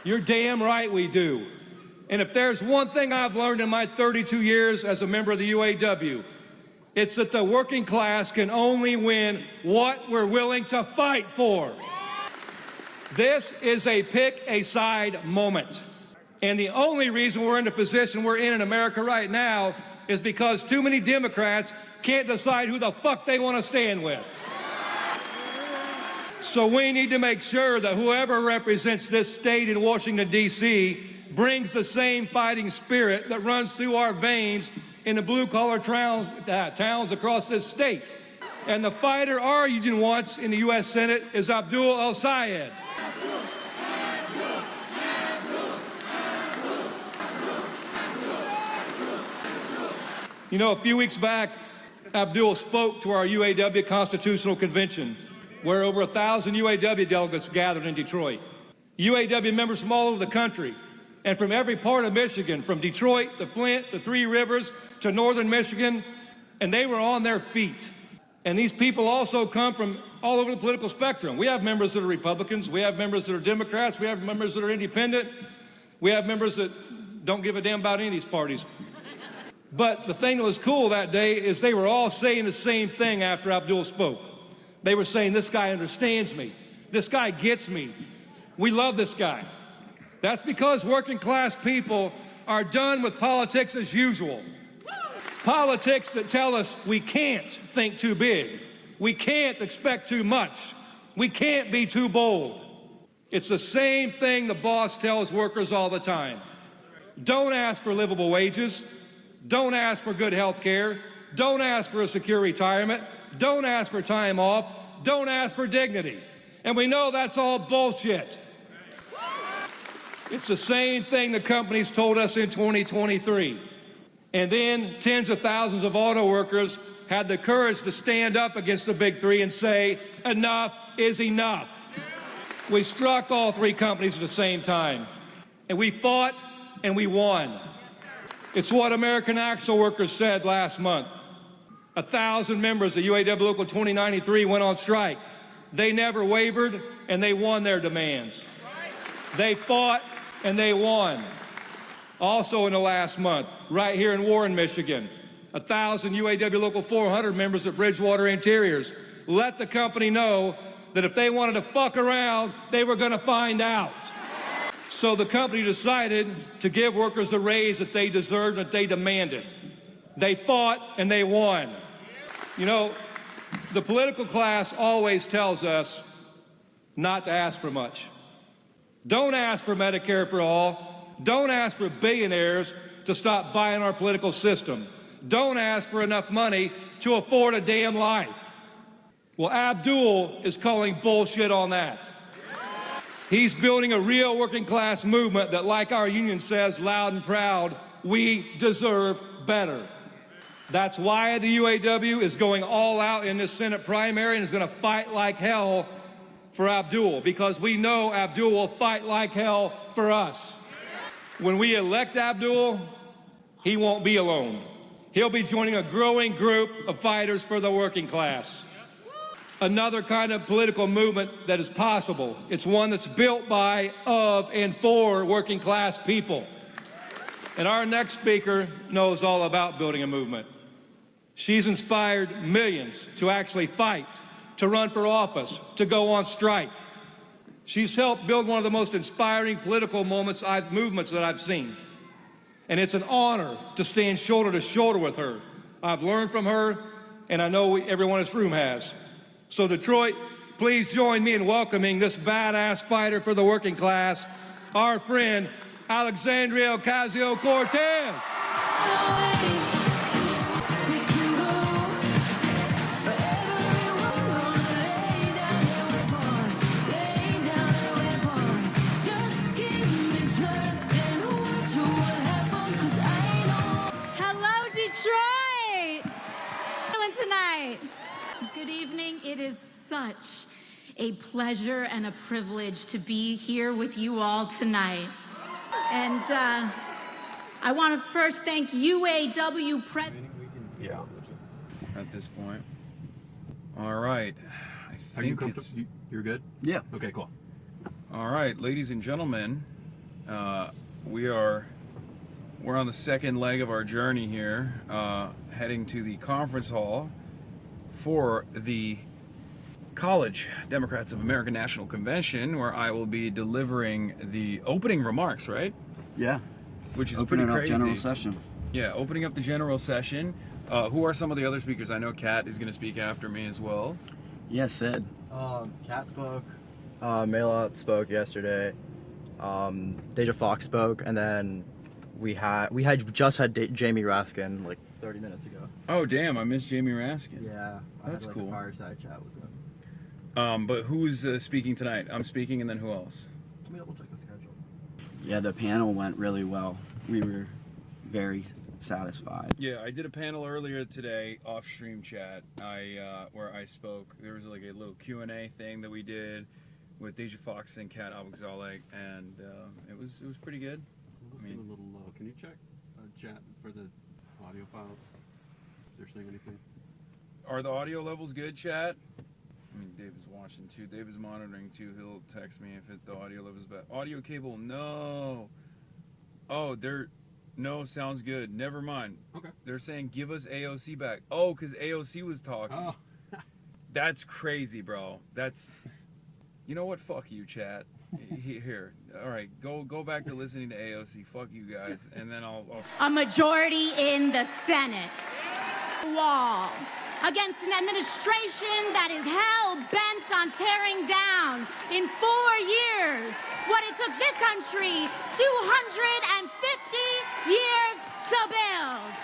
You're damn right we do. And if there's one thing I've learned in my 32 years as a member of the UAW, it's that the working class can only win what we're willing to fight for. This is a pick a side moment. And the only reason we're in the position we're in America right now is because too many Democrats can't decide who the fuck they want to stand with. So we need to make sure that whoever represents this state in Washington, D.C., brings the same fighting spirit that runs through our veins in the blue-collar towns across this state. And the fighter our union wants in the U.S. Senate is Abdul El-Sayed. You know, a few weeks back, Abdul spoke to our UAW Constitutional Convention, where over 1,000 UAW delegates gathered in Detroit. UAW members from all over the country and from every part of Michigan, from Detroit to Flint to Three Rivers to northern Michigan, and they were on their feet. And these people also come from all over the political spectrum. We have members that are Republicans, we have members that are Democrats, we have members that are independent, we have members that don't give a damn about any of these parties. But the thing that was cool that day is they were all saying the same thing after Abdul spoke. They were saying, this guy understands me. This guy gets me. We love this guy. That's because working class people are done with politics as usual. Politics that tell us we can't think too big. We can't expect too much. We can't be too bold. It's the same thing the boss tells workers all the time. Don't ask for livable wages. Don't ask for good health care. Don't ask for a secure retirement. Don't ask for time off. Don't ask for dignity. And we know that's all bullshit. It's the same thing the companies told us in 2023. And then tens of thousands of auto workers had the courage to stand up against the big three and say, enough is enough. We struck all three companies at the same time. And we fought and we won. It's what American Axle Workers said last month. 1,000 members of UAW Local 2093 went on strike. They never wavered, and they won their demands. They fought, and they won. Also in the last month, right here in Warren, Michigan, 1,000 UAW Local 400 members of Bridgewater Interiors let the company know that if they wanted to fuck around, they were going to find out. So the company decided to give workers the raise that they deserved and that they demanded. They fought and they won. You know, the political class always tells us not to ask for much. Don't ask for Medicare for all. Don't ask for billionaires to stop buying our political system. Don't ask for enough money to afford a damn life. Well, Abdul is calling bullshit on that. He's building a real working class movement that, like our union says loud and proud, we deserve better. That's why the UAW is going all out in this Senate primary and is going to fight like hell for Abdul, because we know Abdul will fight like hell for us. When we elect Abdul, he won't be alone. He'll be joining a growing group of fighters for the working class. Another kind of political movement that is possible. It's one that's built by, of, and for working class people. And our next speaker knows all about building a movement. She's inspired millions to actually fight, to run for office, to go on strike. She's helped build one of the most inspiring political movements that I've seen. And it's an honor to stand shoulder to shoulder with her. I've learned from her, and I know everyone in this room has. So Detroit, please join me in welcoming this badass fighter for the working class, our friend, Alexandria Ocasio-Cortez. Good evening. It is such a pleasure and a privilege to be here with you all tonight. And I want to first thank UAW President. Yeah. At this point. All right. I think You're good? Yeah. Okay, cool. All right, ladies and gentlemen, we're on the second leg of our journey here, heading to the conference hall for the College Democrats of America National Convention, where I will be delivering the opening remarks, right? Yeah. Which is Opening pretty up crazy. general session. Yeah, opening up the general session. Who are some of the other speakers? I know Kat is going to speak after me as well. Yeah, Sid. Kat spoke. Mailot spoke yesterday. Deja Fox spoke, and then we had just had Jamie Raskin like 30 minutes ago. Oh damn, I missed Jamie Raskin. Yeah, That's I had, cool. A fireside chat with him. But who's speaking tonight? I'm speaking, and then who else? Let me double check the schedule. Yeah, the panel went really well. We were very satisfied. Yeah, I did a panel earlier today off stream chat. Where I spoke. There was like a little Q&A thing that we did with Deja Fox and Kat Abugzalek, and it was pretty good. I mean, a little low. Can you check chat for the audio files? Is there saying anything? Are the audio levels good, chat? I mean, Dave is watching too. Dave is monitoring too. He'll text me if the audio level's bad. Audio cable, no. Oh, no, sounds good. Never mind. Okay. They're saying give us AOC back. Oh, because AOC was talking. Oh. That's crazy, bro. You know what? Fuck you, chat. Here. All right, go back to listening to AOC. Fuck you guys, and then I'll A majority in the Senate. Wall against an administration that is hell-bent on tearing down in 4 years what it took this country 250 years to build.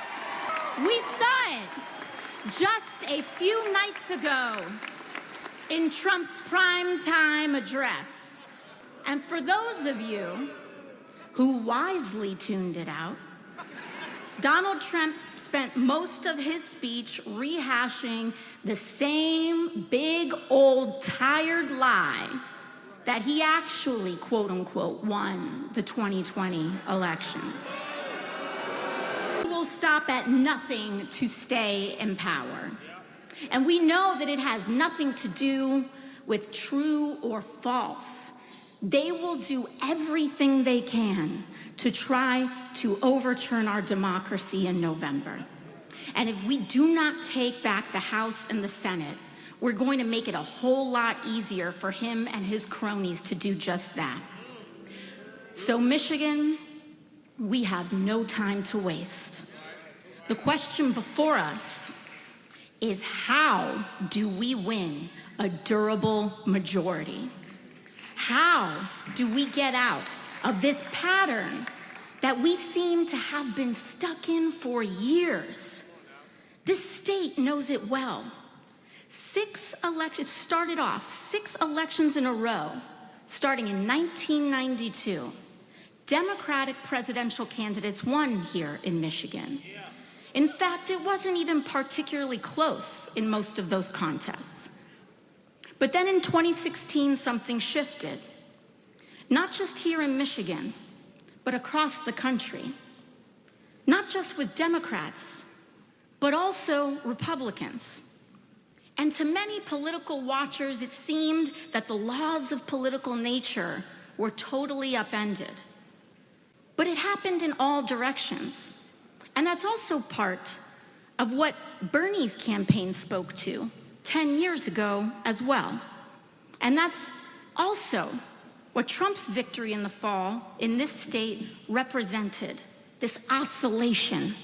We saw it just a few nights ago in Trump's primetime address. And for those of you who wisely tuned it out, Donald Trump spent most of his speech rehashing the same big old tired lie that he actually, quote unquote, won the 2020 election. He will stop at nothing to stay in power. And we know that it has nothing to do with true or false. They will do everything they can to try to overturn our democracy in November. And if we do not take back the House and the Senate, we're going to make it a whole lot easier for him and his cronies to do just that. So Michigan, we have no time to waste. The question before us is, how do we win a durable majority? How do we get out of this pattern that we seem to have been stuck in for years? This state knows it well. started off 6 elections in a row, starting in 1992. Democratic presidential candidates won here in Michigan. In fact, it wasn't even particularly close in most of those contests. But then in 2016, something shifted. Not just here in Michigan, but across the country. Not just with Democrats, but also Republicans. And to many political watchers, it seemed that the laws of political nature were totally upended. But it happened in all directions. And that's also part of what Bernie's campaign spoke to 10 years ago as well. And that's also what Trump's victory in the fall in this state represented, this oscillation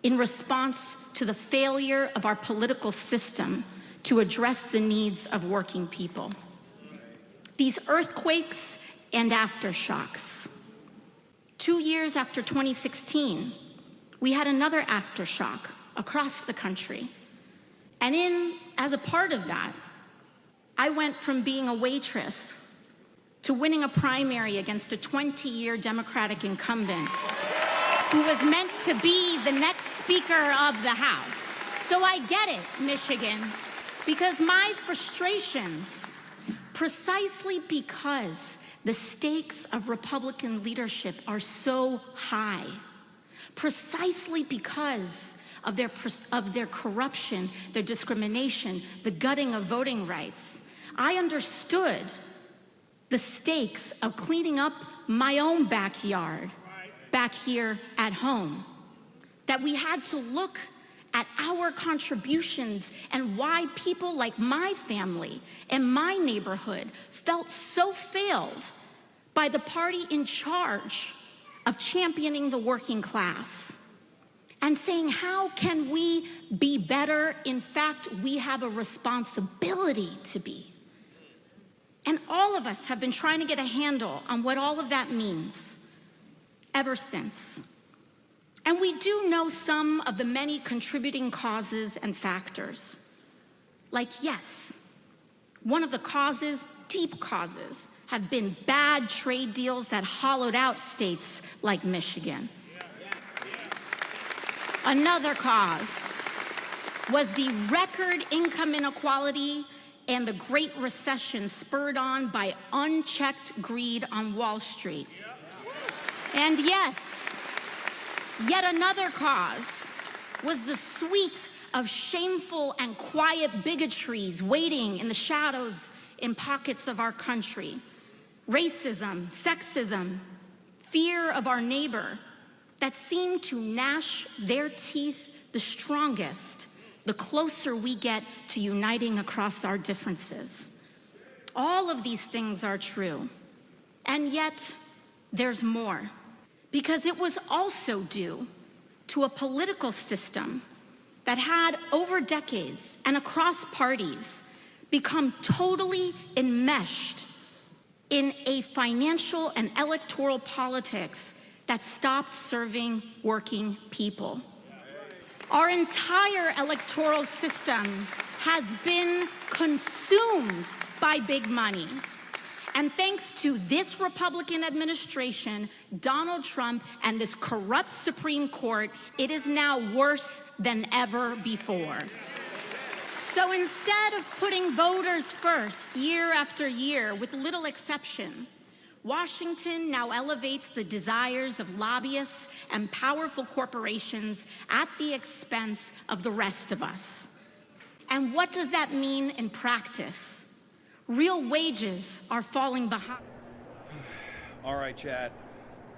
in response to the failure of our political system to address the needs of working people. These earthquakes and aftershocks. 2 years after 2016, we had another aftershock across the country. And as a part of that, I went from being a waitress to winning a primary against a 20-year Democratic incumbent who was meant to be the next Speaker of the House. So I get it, Michigan, because my frustrations, precisely because the stakes of Republican leadership are so high, precisely because of their corruption, their discrimination, the gutting of voting rights, I understood the stakes of cleaning up my own backyard back here at home. That we had to look at our contributions and why people like my family and my neighborhood felt so failed by the party in charge of championing the working class and saying, how can we be better? In fact, we have a responsibility to be. And all of us have been trying to get a handle on what all of that means ever since. And we do know some of the many contributing causes and factors. Like, yes, one of the causes, deep causes, have been bad trade deals that hollowed out states like Michigan. Another cause was the record income inequality and the Great Recession spurred on by unchecked greed on Wall Street. And yes, yet another cause was the suite of shameful and quiet bigotries waiting in the shadows in pockets of our country. Racism, sexism, fear of our neighbor that seem to gnash their teeth the strongest the closer we get to uniting across our differences. All of these things are true, and yet there's more, because it was also due to a political system that had, over decades and across parties, become totally enmeshed in a financial and electoral politics that stopped serving working people. Our entire electoral system has been consumed by big money. And thanks to this Republican administration, Donald Trump, and this corrupt Supreme Court, it is now worse than ever before. So instead of putting voters first year after year, with little exception, Washington now elevates the desires of lobbyists and powerful corporations at the expense of the rest of us. And what does that mean in practice? Real wages are falling behind. All right, chat.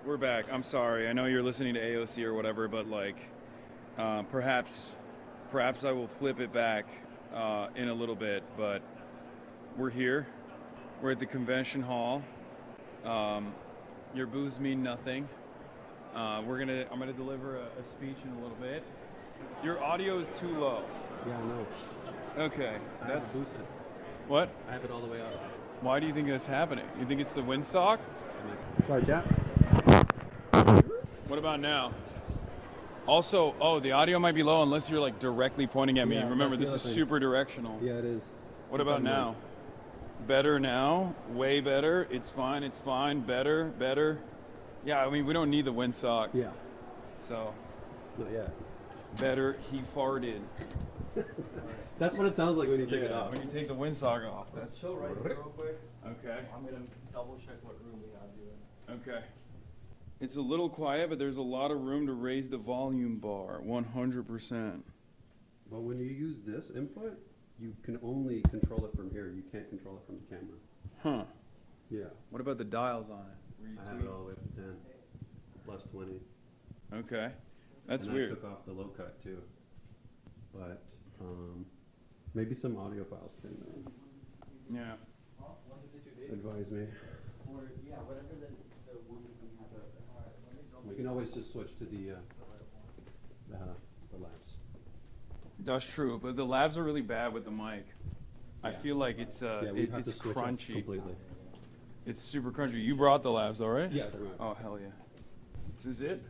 We're back. I'm sorry. I know you're listening to AOC or whatever, but perhaps I will flip it back in a little bit. But we're here. We're at the convention hall. Your boos mean nothing. I'm gonna deliver a speech in a little bit. Your audio is too low. Yeah, I know. Okay, that's boosted. What? I have it all the way up. Why do you think that's happening? You think it's the windsock? Sorry, chat. What about now? Also, oh, the audio might be low unless you're like directly pointing at me. Yeah, Remember, that's this the is other thing. super directional. Yeah, it is. What about now? Better now? Way better? It's fine, it's fine. Better, better. Yeah, I mean, we don't need the windsock. Yeah. So. Not yet. Better, he farted. That's what it sounds like when you take it off. When you take the windsock off. That's Chill right here real quick. Okay. I'm gonna double check what room we have you in. Okay. It's a little quiet, but there's a lot of room to raise the volume bar, 100%. But when you use this input, you can only control it from here. You can't control it from the camera. Huh. Yeah. What about the dials on it? Where you I have tweak? it all the way up to 10. Plus 20. Okay. That's and weird. I took off the low cut too. But maybe some audio files can Yeah. advise me. Or, yeah, whatever the one we have. We can always just switch to the labs. That's true, but the labs are really bad with the mic. I feel like it's we'd have it's to switch up crunchy. completely. It's super crunchy. You brought the labs, all right? Yeah, they're right. Oh hell yeah! This is it?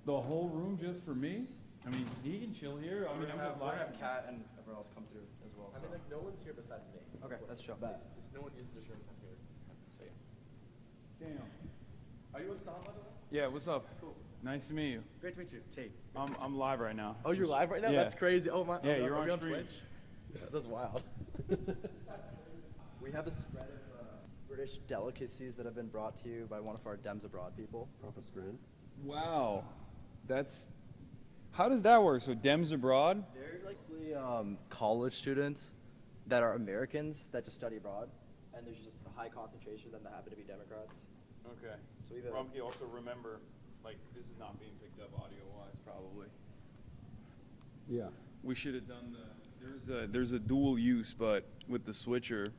The whole room just for me? I mean, he can chill here. I mean, I'm just We're gonna live. have Kat and everyone else come through as well. I mean, like, no one's here besides me. Okay, that's chill. No one uses this room except here. So, yeah. Damn. Are you on sound, by the way? Yeah, what's up? Cool. Nice to meet you. Great to meet you. Tate. I'm live right now. Oh, you're Just- live right now? Yeah. That's crazy. Oh, my. Yeah, are you're we on stream. Twitch? Yeah, that's wild. We have a spread of British delicacies that have been brought to you by one of our Dems Abroad people. Prophet Strand. Wow, that's. How does that work? So Dems abroad? They're likely college students that are Americans that just study abroad, and there's just a high concentration of them that happen to be Democrats. Okay. So we've Rumke, also remember, like, this is not being picked up audio-wise, probably. Yeah. We should have done there's a dual use, but with the switcher,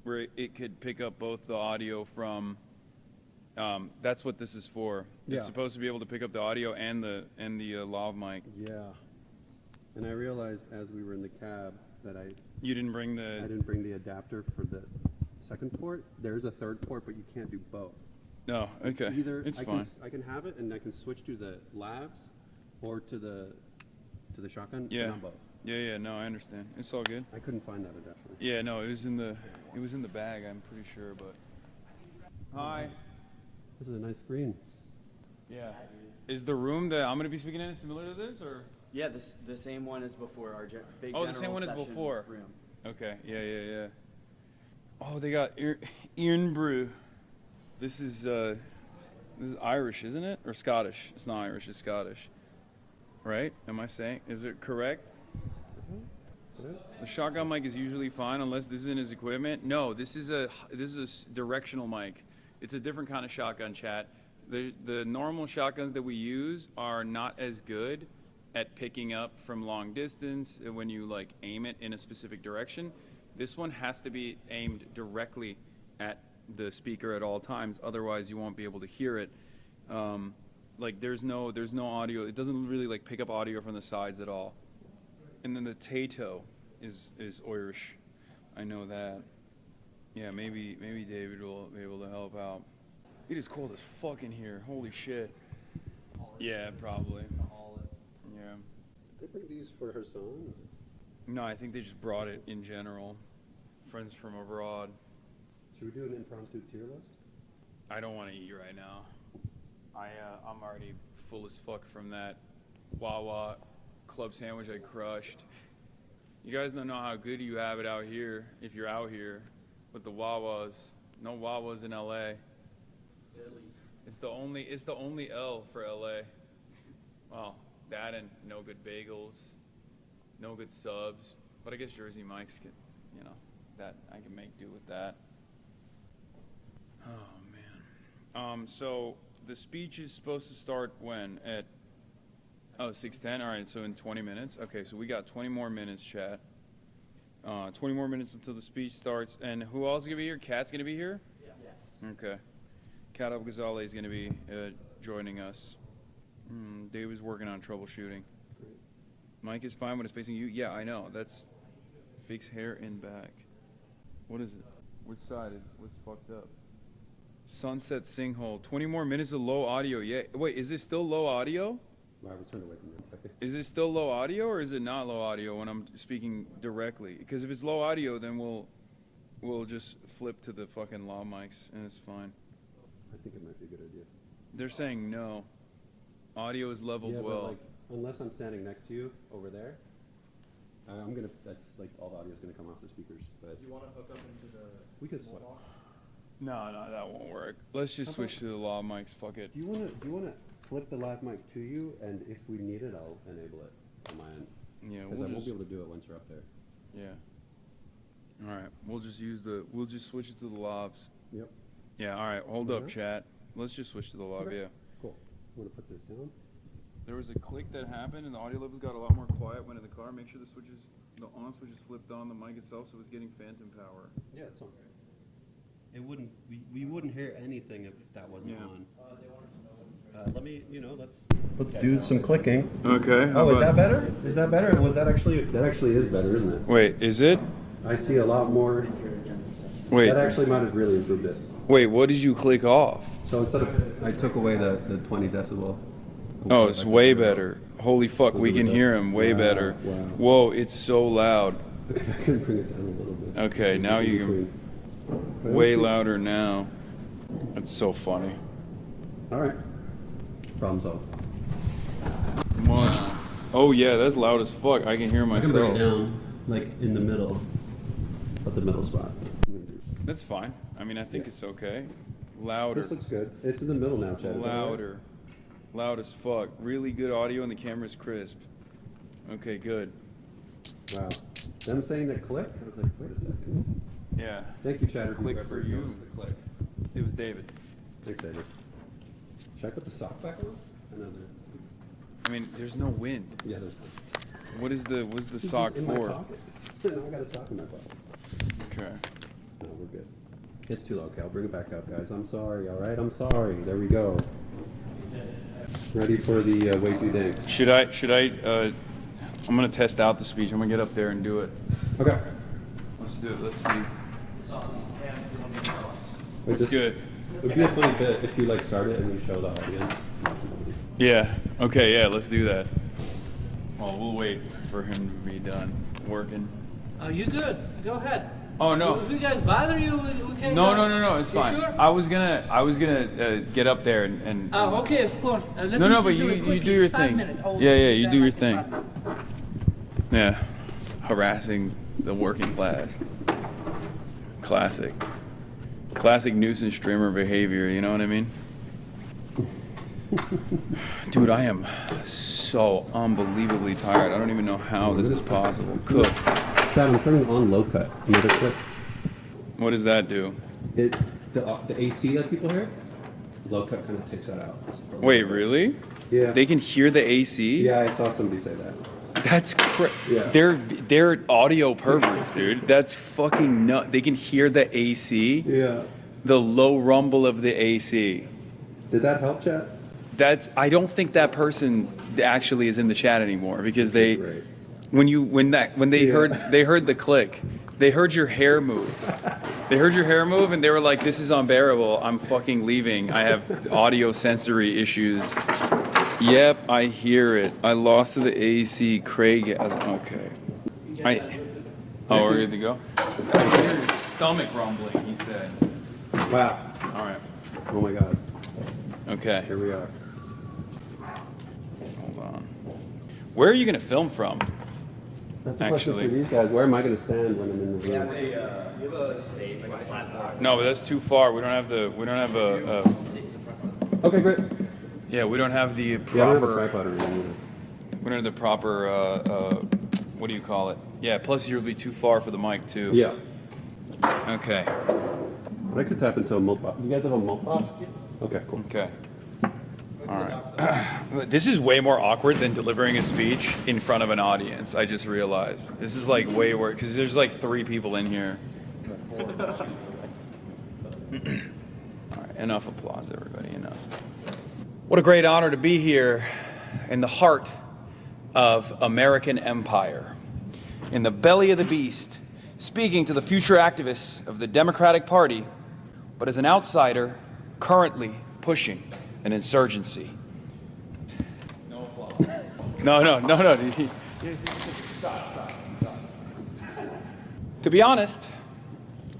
where it could pick up both the audio from. That's what this is for. Yeah. It's supposed to be able to pick up the audio and the lav mic. Yeah. And I realized as we were in the cab that I didn't bring the adapter for the second port. There's a third port, but you can't do both. No, okay. Either It's I fine. I can have it and I can switch to the labs or to the shotgun. Yeah. But not both. Yeah, no, I understand. It's all good. I couldn't find that adapter. Yeah, no, it was in the bag, I'm pretty sure, but. Hi. This is a nice screen. Yeah. Is the room that I'm going to be speaking in similar to this, or? Yeah, the same one as before our big. Oh, the same one as before. Okay. Yeah. Oh, they got Irn-Bru. This is Irish, isn't it? Or Scottish? It's not Irish. It's Scottish. Right? Am I saying? Is it correct? The shotgun mic is usually fine unless this isn't his equipment. No, this is a directional mic. It's a different kind of shotgun, chat. The normal shotguns that we use are not as good at picking up from long distance when you like aim it in a specific direction. This one has to be aimed directly at the speaker at all times, otherwise you won't be able to hear it. Like there's no audio. It doesn't really like pick up audio from the sides at all. And then the Tato is Irish. I know that. Yeah, maybe David will be able to help out. It is cold as fuck in here. Holy shit. Yeah, probably. Yeah. Did they bring these for her son? No, I think they just brought it in general. Friends from abroad. Should we do an impromptu tier list? I don't want to eat right now. I'm already full as fuck from that Wawa club sandwich I crushed. You guys don't know how good you have it out here if you're out here with the Wawas. No Wawas in LA. It's the only L for LA. Well, that and no good bagels, no good subs. But I guess Jersey Mike's can, that I can make do with that. Oh man. So the speech is supposed to start when? At 6:10. All right, so in 20 minutes. Okay, so we got 20 more minutes, chat. 20 more minutes until the speech starts. And who else is gonna be here? Kat's gonna be here? Yes. Okay. Kat Abghazaleh is gonna be joining us. Dave is working on troubleshooting. Mike is fine when it's facing you. Yeah, I know. That's fix hair in back. What is it? Which side is what's fucked up? Sunset Sinkhole. 20 more minutes of low audio. Yeah. Wait, is it still low audio? I was turned away from you in a second. Is it still low audio or is it not low audio when I'm speaking directly? Because if it's low audio, then we'll just flip to the fucking law mics and it's fine. I think it might be a good idea. They're saying no. Audio is leveled Yeah, well. but like, unless I'm standing next to you over there, that's like all the audio is gonna come off the speakers. But Do you want to hook up into the? we can swap. No, that won't work. Let's just switch to the law mics. Fuck it. Do you wanna flip the lav mic to you, and if we need it, I'll enable it on my end. Yeah, Because I won't be able to do it once you're up there. Yeah. All right. We'll just switch it to the lavs. Yep. Yeah. All right. Hold up, Okay. chat. Let's just switch to the lav. Okay. Yeah. Cool. I'm gonna put this down. There was a click that happened, and the audio levels got a lot more quiet when in the car. Make sure the on switch is flipped on the mic itself, so it's getting phantom power. Yeah, it's on. It wouldn't. We wouldn't hear anything if that wasn't on. Let me. Let's do some clicking. Okay. Oh, is that better? Is that better? Was that actually? That actually is better, isn't it? Wait, is it? I see a lot more. Wait. That actually might have really improved it. Wait, what did you click off? So instead of, I took away the 20 decibel. Oh, it's way better. Holy fuck, we can hear him way better. Wow. Whoa, it's so loud. I can bring it down a little bit. Okay, now you can. Way louder now. That's so funny. All right. Problem solved. Much. Oh yeah, that's loud as fuck. I can hear I can bring myself. it down, like in the middle, at the middle spot. That's fine. I mean, I think it's okay. Louder. This looks good. It's in the middle now, Chad. Is that all right? Louder. Loud as fuck. Really good audio and the camera's crisp. Okay, good. Wow. Them saying that click? I was like, wait a second. Yeah. Thank you, Chatter. Click whoever for you. knows the click. It was David. Thanks, David. Should I put the sock back on? Another. I mean, there's no wind. Yeah, there's not. What's the It's sock just in my for? pocket. No, I got a sock in my pocket. Okay. No, we're good. It's too low. Okay, I'll bring it back up, guys. I'm sorry, all right? I'm sorry. There we go. Ready for the way too dank. Should I, I'm gonna test out the speech. I'm gonna get up there and do it. Okay. Let's do it. Let's see. Wait, It's good. It would be a funny bit if you like start it and we show the audience. Yeah. Okay, yeah, let's do that. Well, we'll wait for him to be done working. Oh, you good? Go ahead. Oh, no. If you guys bother you, we can. No, it's You fine. sure? I was gonna get up there and Oh, okay, of course. Let me no, just but do it you quickly. do your 5 thing. minutes. Hold Yeah, on. you do your thing. Yeah, harassing the working class. Classic nuisance streamer behavior. You know what I mean? Dude, I am so unbelievably tired. I don't even know how this is possible. Cooked. Chad, I'm turning on low cut. Another click. What does that do? The AC that people hear, low cut kind of takes that out. Wait, really? Yeah. They can hear the AC? Yeah, I saw somebody say that. That's Yeah. They're audio perverts, dude. That's fucking nut. They can hear the AC. Yeah. The low rumble of the AC. Did that help, Chad? I don't think that person actually is in the chat anymore because they when they heard the click, they heard your hair move. They heard your hair move and they were like, "This is unbearable. I'm fucking leaving. I have audio sensory issues." Yep, I hear it. I lost to the AC. Craig. Okay. We're good to go. I hear your stomach rumbling. He said. Wow. All right. Oh my God. Okay. Here we are. Hold on. Where are you gonna film from? That's a question for these guys. Where am I going to stand when I'm in the room? You have a stage, like a platform. No, but that's too far. We don't have a. Okay, great. Yeah, we don't have the proper. Yeah, I don't have a tripod or anything. We don't have the proper. What do you call it? Yeah. Plus, you'll be too far for the mic too. Yeah. Okay. But I could tap into a mult box. You guys have a mult box? Okay, cool. Okay. All right. This is way more awkward than delivering a speech in front of an audience. I just realized this is like way worse because there's like 3 people in here. All right. Enough applause, everybody. Enough. What a great honor to be here in the heart of American empire, in the belly of the beast, speaking to the future activists of the Democratic Party, but as an outsider currently pushing an insurgency. No applause. No. Stop. To be honest,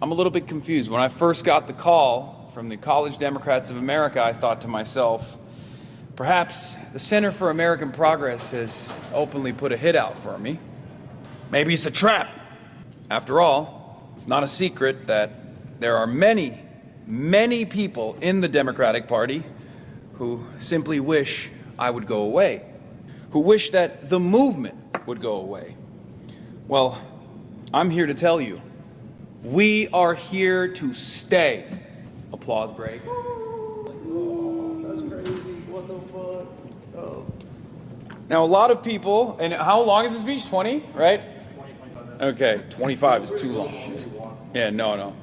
I'm a little bit confused. When I first got the call from the College Democrats of America, I thought to myself, perhaps the Center for American Progress has openly put a hit out for me. Maybe it's a trap. After all, it's not a secret that there are many people in the Democratic Party who simply wish I would go away, who wish that the movement would go away. Well, I'm here to tell you, we are here to stay. Applause break. That's crazy. What the fuck? Oh. Now, a lot of people, and how long is this speech? 20, right? 25 minutes. Okay, 25 is too long. Yeah, no.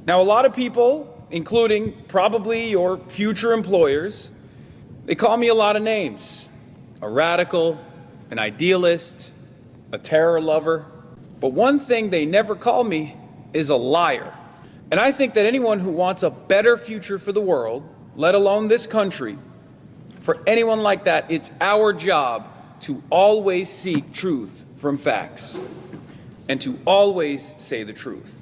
Now, a lot of people, including probably your future employers, they call me a lot of names. A radical, an idealist, a terror lover. But one thing they never call me is a liar. And I think that anyone who wants a better future for the world, let alone this country, for anyone like that, it's our job to always seek truth from facts and to always say the truth.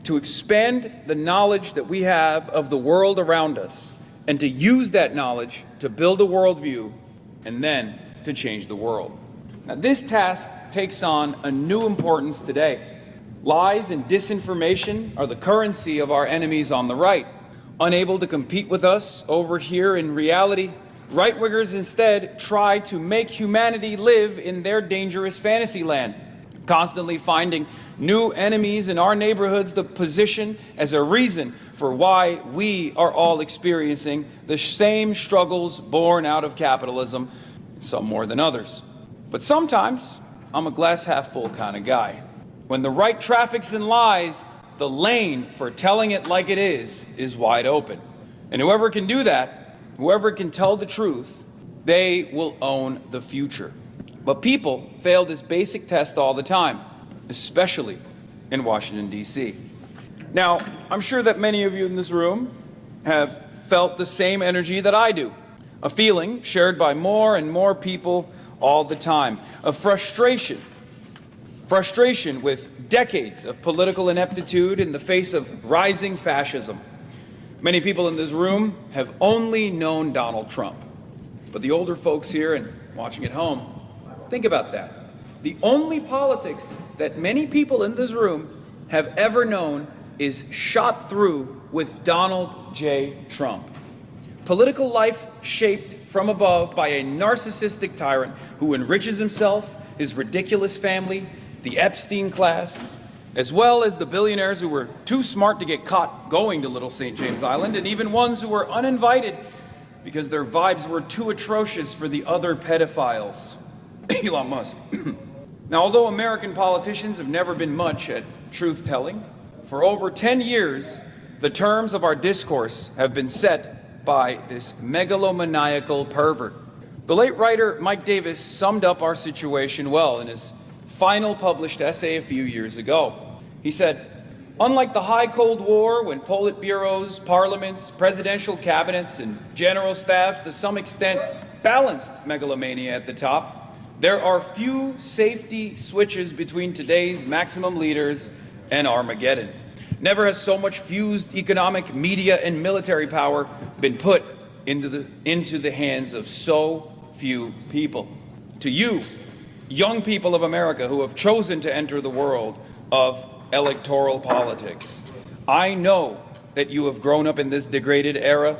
To expand the knowledge that we have of the world around us and to use that knowledge to build a worldview and then to change the world. Now, this task takes on a new importance today. Lies and disinformation are the currency of our enemies on the right. Unable to compete with us over here in reality, right-wingers instead try to make humanity live in their dangerous fantasy land, constantly finding new enemies in our neighborhoods to position as a reason for why we are all experiencing the same struggles born out of capitalism, some more than others. But sometimes I'm a glass half full kind of guy. When the right traffics in lies, the lane for telling it like it is wide open. And whoever can do that, whoever can tell the truth, they will own the future. But people fail this basic test all the time, especially in Washington, D.C. Now, I'm sure that many of you in this room have felt the same energy that I do, a feeling shared by more and more people all the time, of frustration with decades of political ineptitude in the face of rising fascism. Many people in this room have only known Donald Trump. But the older folks here and watching at home, think about that. The only politics that many people in this room have ever known is shot through with Donald J. Trump. Political life shaped from above by a narcissistic tyrant who enriches himself, his ridiculous family, the Epstein class, as well as the billionaires who were too smart to get caught going to Little St. James Island, and even ones who were uninvited because their vibes were too atrocious for the other pedophiles. Elon Musk. Now, although American politicians have never been much at truth-telling, for over 10 years, the terms of our discourse have been set by this megalomaniacal pervert. The late writer Mike Davis summed up our situation well in his final published essay a few years ago. He said, unlike the high Cold War, when politburos, parliaments, presidential cabinets, and general staffs to some extent balanced megalomania at the top, there are few safety switches between today's maximum leaders and Armageddon. Never has so much fused economic, media, and military power been put into the hands of so few people. To you, young people of America who have chosen to enter the world of electoral politics, I know that you have grown up in this degraded era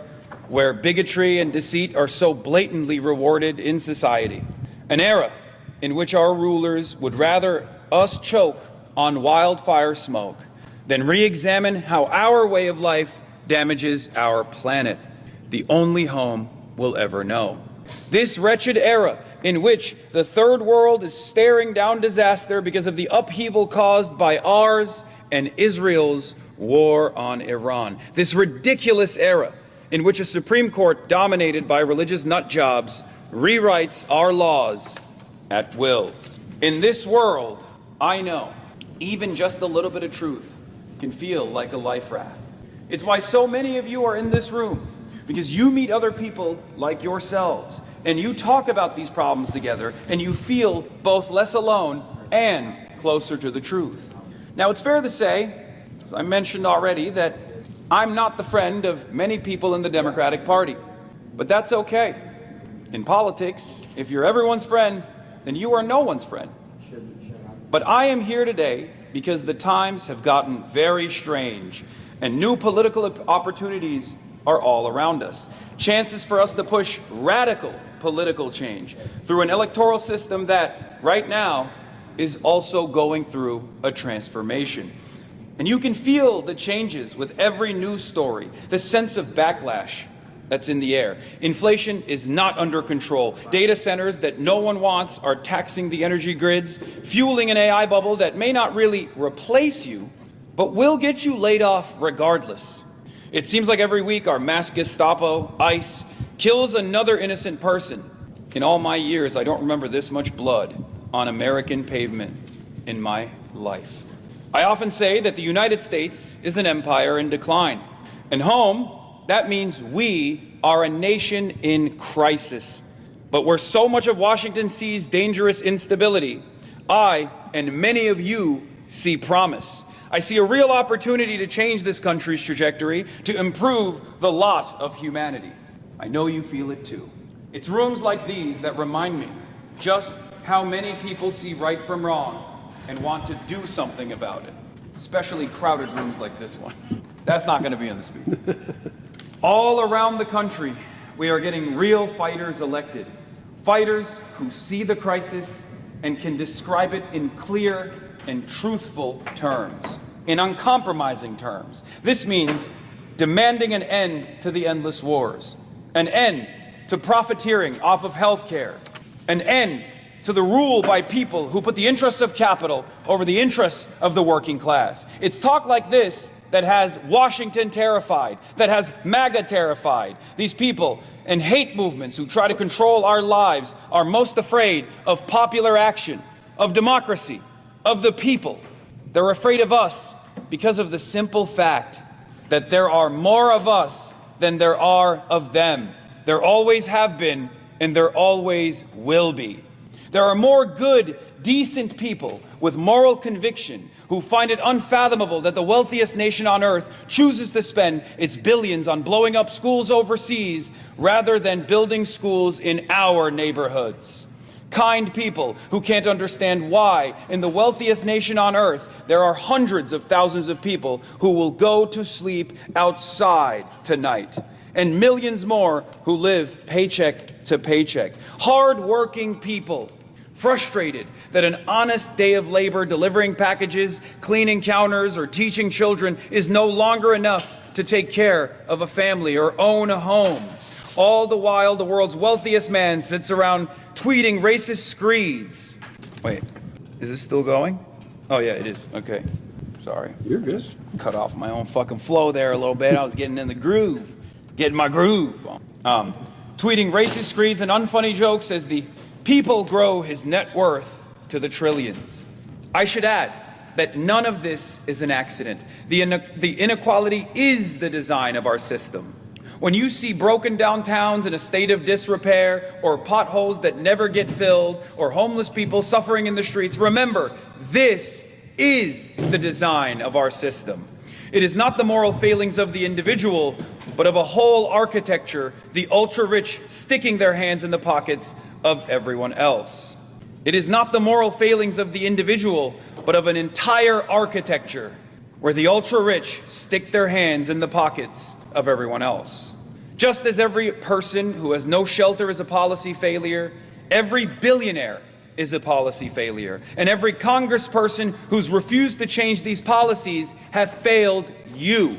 where bigotry and deceit are so blatantly rewarded in society. An era in which our rulers would rather us choke on wildfire smoke than re-examine how our way of life damages our planet, the only home we'll ever know. This wretched era in which the third world is staring down disaster because of the upheaval caused by ours and Israel's war on Iran. This ridiculous era in which a Supreme Court dominated by religious nutjobs rewrites our laws at will. In this world, I know, even just a little bit of truth can feel like a life raft. It's why so many of you are in this room, because you meet other people like yourselves, and you talk about these problems together, and you feel both less alone and closer to the truth. Now, it's fair to say, as I mentioned already, that I'm not the friend of many people in the Democratic Party, but that's okay. In politics, if you're everyone's friend, then you are no one's friend. But I am here today because the times have gotten very strange, and new political opportunities are all around us. Chances for us to push radical political change through an electoral system that, right now, is also going through a transformation. And you can feel the changes with every news story, the sense of backlash that's in the air. Inflation is not under control. Data centers that no one wants are taxing the energy grids, fueling an AI bubble that may not really replace you, but will get you laid off regardless. It seems like every week our mass Gestapo, ICE, kills another innocent person. In all my years, I don't remember this much blood on American pavement in my life. I often say that the United States is an empire in decline. And home, that means we are a nation in crisis. But where so much of Washington sees dangerous instability, I and many of you see promise. I see a real opportunity to change this country's trajectory, to improve the lot of humanity. I know you feel it too. It's rooms like these that remind me just how many people see right from wrong and want to do something about it, especially crowded rooms like this one. That's not going to be in the speech. All around the country, we are getting real fighters elected. Fighters who see the crisis and can describe it in clear and truthful terms, in uncompromising terms. This means demanding an end to the endless wars, an end to profiteering off of healthcare, an end to the rule by people who put the interests of capital over the interests of the working class. It's talk like this that has Washington terrified, that has MAGA terrified. These people and hate movements who try to control our lives are most afraid of popular action, of democracy, of the people. They're afraid of us because of the simple fact that there are more of us than there are of them. There always have been, and there always will be. There are more good, decent people with moral conviction who find it unfathomable that the wealthiest nation on earth chooses to spend its billions on blowing up schools overseas rather than building schools in our neighborhoods. Kind people who can't understand why, in the wealthiest nation on earth, there are hundreds of thousands of people who will go to sleep outside tonight, and millions more who live paycheck to paycheck. Hard-working people, frustrated that an honest day of labor delivering packages, cleaning counters, or teaching children is no longer enough to take care of a family or own a home. All the while, the world's wealthiest man sits around tweeting racist screeds. Wait, is this still going? Oh yeah, it is. Okay, sorry. You're good. Just cut off my own fucking flow there a little bit. I was getting in the groove, getting my groove on. Tweeting racist screeds and unfunny jokes as the people grow his net worth to the trillions. I should add that none of this is an accident. The inequality is the design of our system. When you see broken downtowns in a state of disrepair, or potholes that never get filled, or homeless people suffering in the streets, remember, this is the design of our system. It is not the moral failings of the individual, but of a whole architecture, the ultra-rich sticking their hands in the pockets of everyone else. It is not the moral failings of the individual, but of an entire architecture where the ultra-rich stick their hands in the pockets of everyone else. Just as every person who has no shelter is a policy failure, every billionaire is a policy failure, and every congressperson who's refused to change these policies have failed you.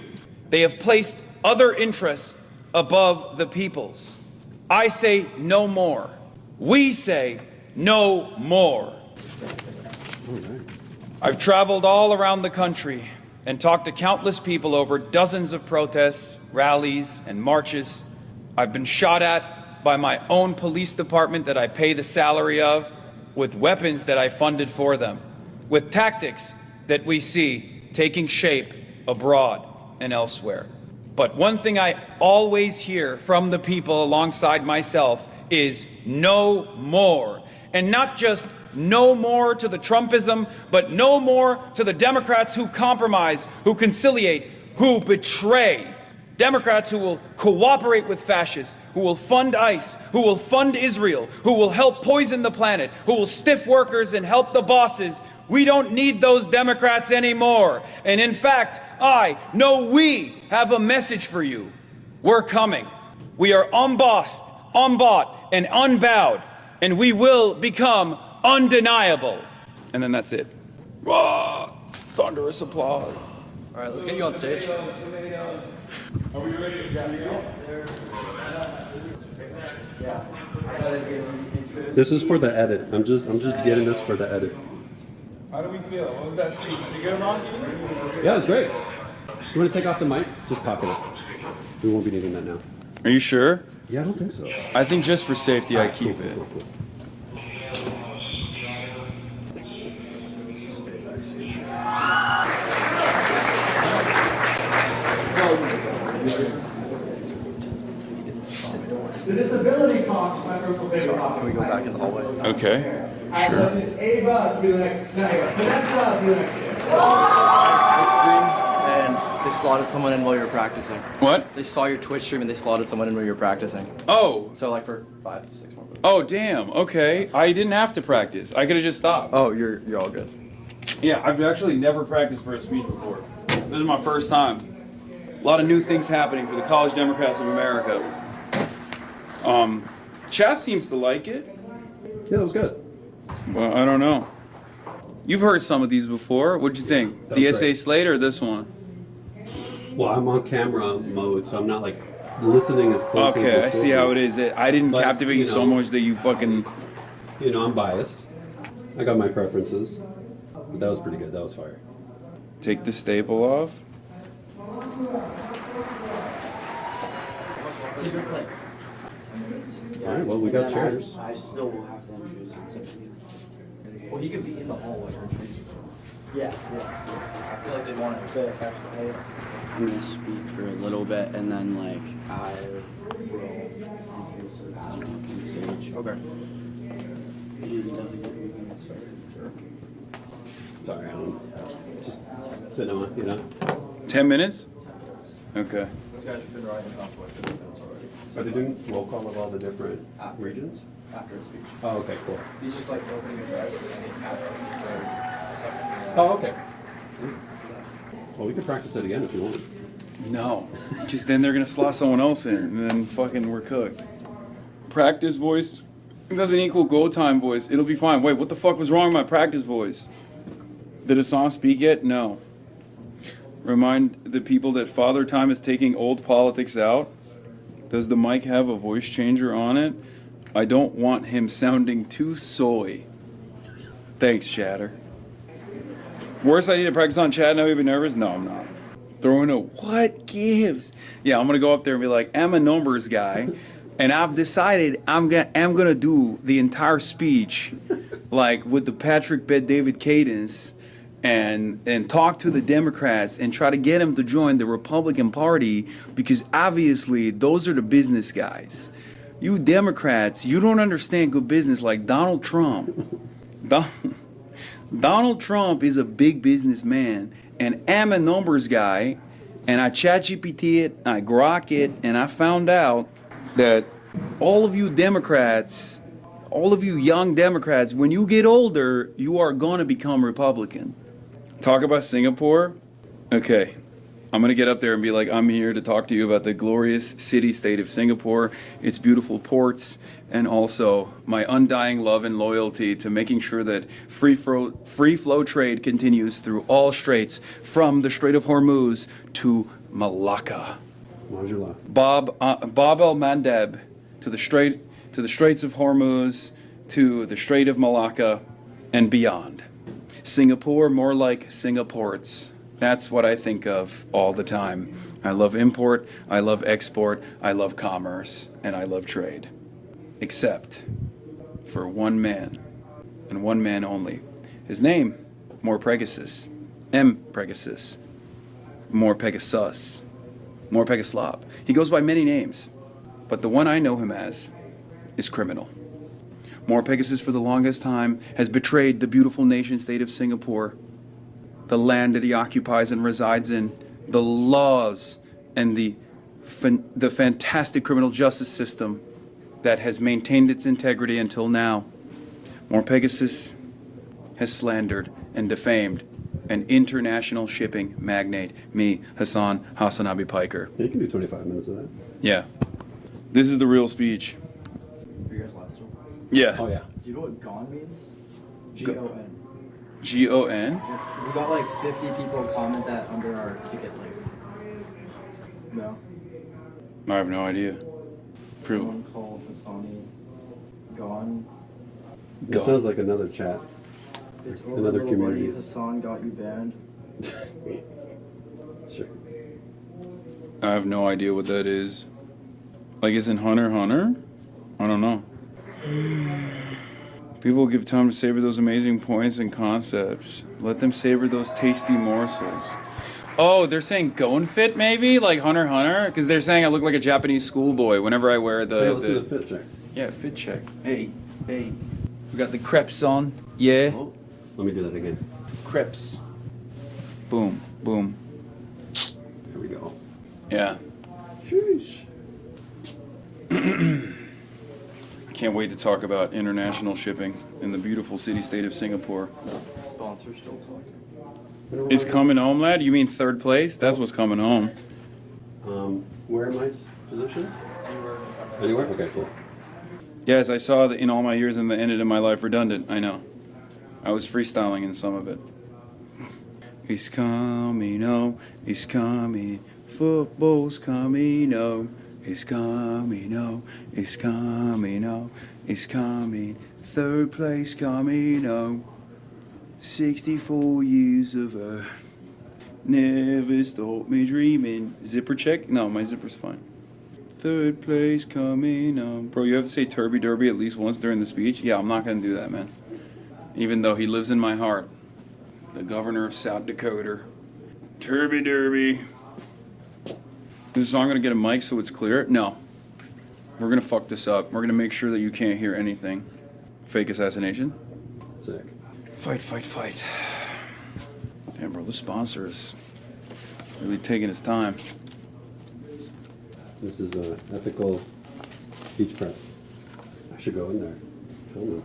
They have placed other interests above the people's. I say no more. We say no more. I've traveled all around the country and talked to countless people over dozens of protests, rallies, and marches. I've been shot at by my own police department that I pay the salary of, with weapons that I funded for them, with tactics that we see taking shape abroad and elsewhere. But one thing I always hear from the people alongside myself is no more. And not just no more to the Trumpism, but no more to the Democrats who compromise, who conciliate, who betray. Democrats who will cooperate with fascists, who will fund ICE, who will fund Israel, who will help poison the planet, who will stiff workers and help the bosses. We don't need those Democrats anymore. And in fact, we have a message for you. We're coming. We are unbossed, unbought, and unbowed, and we will become undeniable. And then that's it. Thunderous applause. All right, let's get you on stage. Are we ready to go? This is for the edit. I'm just getting this for the edit. How do we feel? What was that speech? Did you get it wrong? Yeah, it's great. You want to take off the mic? Just pocket it. We won't be needing that now. Are you sure? Yeah, I don't think so. I think just for safety, I keep it. Cool. The disability caucus, my personal favorite caucus. Can we go back in the hallway? Okay. So it's Ava to be the next. No, Vanessa to be the next. And they slotted someone in while you were practicing. What? They saw your Twitch stream and they slotted someone in while you were practicing. Oh. So like for 5, 6 more. Oh, damn. Okay. I didn't have to practice. I could have just stopped. Oh, you're all good. Yeah, I've actually never practiced for a speech before. This is my first time. A lot of new things happening for the College Democrats of America. Chaz seems to like it. Yeah, that was good. Well, I don't know. You've heard some of these before. What'd you think? DSA Slate or this one? Well, I'm on camera mode, so I'm not like listening as close. Okay, I see how it is. I didn't captivate you so much that you fucking. You know, I'm biased. I got my preferences. But that was pretty good. That was fire. Take the staple off. All right. Well, we got chairs. I still will have to introduce him. Well, he could be in the hallway. Yeah. I feel like they want to. I'm gonna speak for a little bit, and then like I will introduce someone on stage. Okay. And we can get started. Sure. Sorry, I'm just sitting on, you know. 10 minutes? Okay. This guy's been riding this off for 15 minutes already. Are they doing roll call of all the different regions? After his speech. Oh, okay, cool. He's just like opening address and he passes us for a second. Oh, okay. Well, we could practice it again if you want. No, because then they're gonna slot someone else in, and then fucking we're cooked. Practice voice doesn't equal go time voice. It'll be fine. Wait, what the fuck was wrong with my practice voice? Did Hassan speak yet? No. Remind the people that Father Time is taking old politics out. Does the mic have a voice changer on it? I don't want him sounding too soy. Thanks, Chatter. Worse, I need to practice on chat now, even nervous? No, I'm not. Throwing a what gives? Yeah, I'm gonna go up there and be like, I'm a numbers guy, and I've decided I'm gonna do the entire speech, like with the Patrick Bet-David cadence, and talk to the Democrats and try to get them to join the Republican Party, because obviously those are the business guys. You Democrats, you don't understand good business like Donald Trump. Donald Trump is a big businessman, and I'm a numbers guy, and I ChatGPT it, I grok it, and I found out that all of you Democrats, all of you young Democrats, when you get older, you are going to become Republican. Talk about Singapore? Okay, I'm going to get up there and be like, I'm here to talk to you about the glorious city-state of Singapore, its beautiful ports, and also my undying love and loyalty to making sure that free flow trade continues through all straits, from the Strait of Hormuz to Malacca. Bob el-Mandeb to the Straits of Hormuz, to the Strait of Malacca, and beyond. Singapore, more like Singaports. That's what I think of all the time. I love import, I love export, I love commerce, and I love trade. Except for one man, and one man only. His name, More Pegasus. M. Pegasus. More Pegasus. Morpega Slob. He goes by many names, but the one I know him as is criminal. Morpegasus for the longest time has betrayed the beautiful nation state of Singapore, the land that he occupies and resides in, the laws and the fantastic criminal justice system that has maintained its integrity until now. Morpegasus has slandered and defamed an international shipping magnate, me, Hassan Hassanabi Piker. Yeah, you can do 25 minutes of that. Yeah. This is the real speech. Are you guys live still? Yeah. Oh, yeah. Do you know what GON means? G-O-N. G-O-N? Yeah, we got like 50 people comment that under our ticket link. No? I have no idea. Prove. Someone called Hassani GON. It sounds like another chat. It's over, Another little buddy. community. Hassan got you banned. Sure. I have no idea what that is. Like, isn't Hunter Hunter? I don't know. People give time to savor those amazing points and concepts. Let them savor those tasty morsels. Oh, they're saying Gon Fit maybe? Like Hunter Hunter? Because they're saying I look like a Japanese schoolboy whenever I wear the... Hey, let's do the fit check. Yeah, fit check. Hey. We got the crepes on. Yeah. Oh, let me do that again. Crepes. Boom. Boom. Here we go. Yeah. Sheesh. I can't wait to talk about international shipping in the beautiful city-state of Singapore. Sponsor still talking. Is coming home, lad? You mean third place? That's what's coming home. Where am I positioned? Anywhere? Okay, cool. Yes, I saw that in all my years and the ended in my life redundant. I know. I was freestyling in some of it. He's coming home. He's coming. Football's coming home. He's coming home. He's coming home. He's coming. Third place coming home. 64 years of her. Never stopped me dreaming. Zipper check? No, my zipper's fine. Third place coming home. Bro, you have to say Turby Derby at least once during the speech? Yeah, I'm not going to do that, man. Even though he lives in my heart. The governor of South Dakota. Turby Derby. Is this song going to get a mic so it's clear? No. We're going to fuck this up. We're going to make sure that you can't hear anything. Fake assassination? Sick. Fight, fight, fight. Damn, bro, the sponsor is really taking his time. This is ethical beach prep. I should go in there. Film it.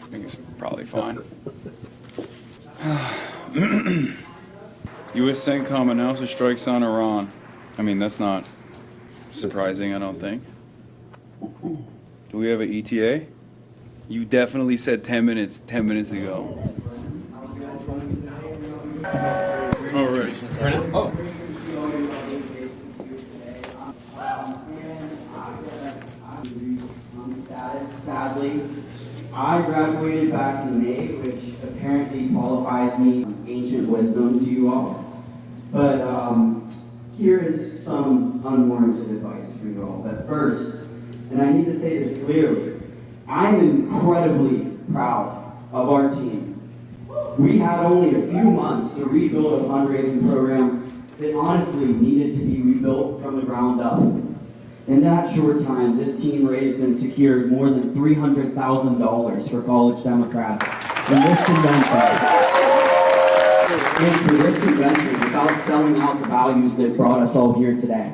I think it's probably fine. U.S. CENTCOM announces strikes on Iran. I mean, that's not surprising, I don't think. Do we have an ETA? You definitely said 10 minutes ago. Oh, right. Oh. Sadly, I graduated back in May, which apparently qualifies me ancient wisdom to you all. But here is some unwarranted advice for you all. But first, and I need to say this clearly, I am incredibly proud of our team. We had only a few months to rebuild a fundraising program that honestly needed to be rebuilt from the ground up. In that short time, this team raised and secured more than $300,000 for college Democrats in this convention. And for this convention, without selling out the values that brought us all here today.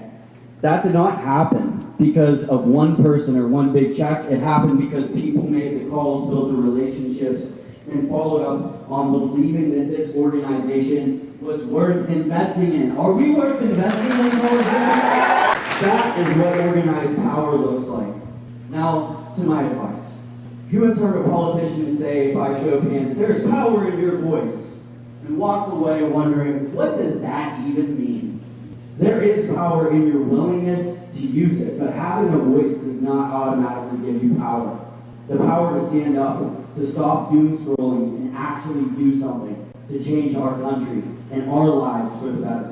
That did not happen because of one person or one big check. It happened because people made the calls, built the relationships, and followed up on believing that this organization was worth investing in. Are we worth investing in this organization? That is what organized power looks like. Now, to my advice. Who has heard a politician say, by show of hands, there's power in your voice, and walked away wondering, what does that even mean? There is power in your willingness to use it, but having a voice does not automatically give you power. The power to stand up, to stop doom scrolling, and actually do something to change our country and our lives for the better.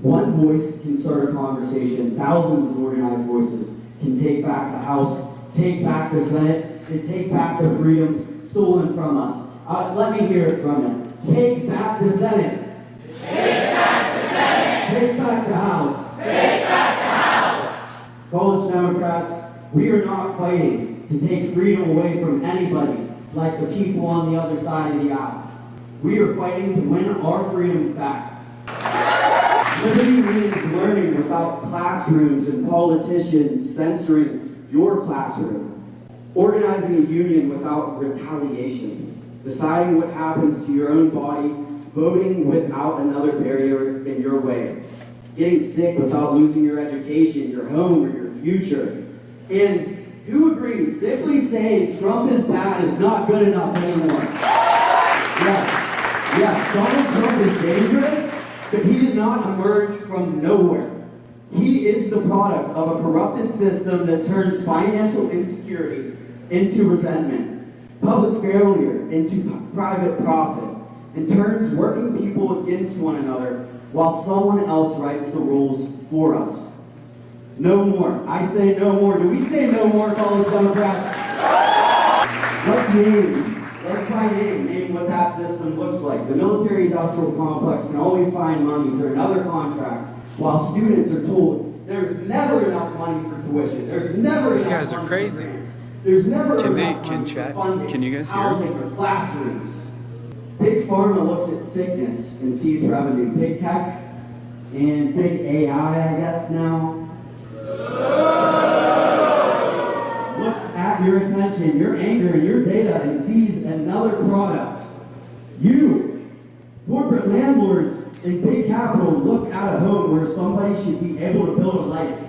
One voice can start a conversation. Thousands of organized voices can take back the House, take back the Senate, and take back the freedoms stolen from us. Let me hear it from you. Take back the Senate. Take back the Senate. Take back the House. Take back the House. College Democrats, we are not fighting to take freedom away from anybody like the people on the other side of the aisle. We are fighting to win our freedoms back. Liberty means learning without classrooms and politicians censoring your classroom. Organizing a union without retaliation. Deciding what happens to your own body. Voting without another barrier in your way. Getting sick without losing your education, your home, or your future. And who agrees? Simply saying Trump is bad is not good enough anymore. Yes, Donald Trump is dangerous, but he did not emerge from nowhere. He is the product of a corrupted system that turns financial insecurity into resentment, public failure into private profit, and turns working people against one another while someone else writes the rules for us. No more. I say no more. Do we say no more, college Democrats? Let's try name what that system looks like. The military-industrial complex can always find money for another contract, while students are told there's never enough money for tuition. There's never These enough guys are money crazy. for grades. There's never Can enough they money chat? for funding, Can you guys hear? housing, or classrooms. Big Pharma looks at sickness and sees revenue. Big Tech and big AI, I guess now, looks at your attention, your anger, and your data and sees another product. You, corporate landlords in big capital, look at a home where somebody should be able to build a life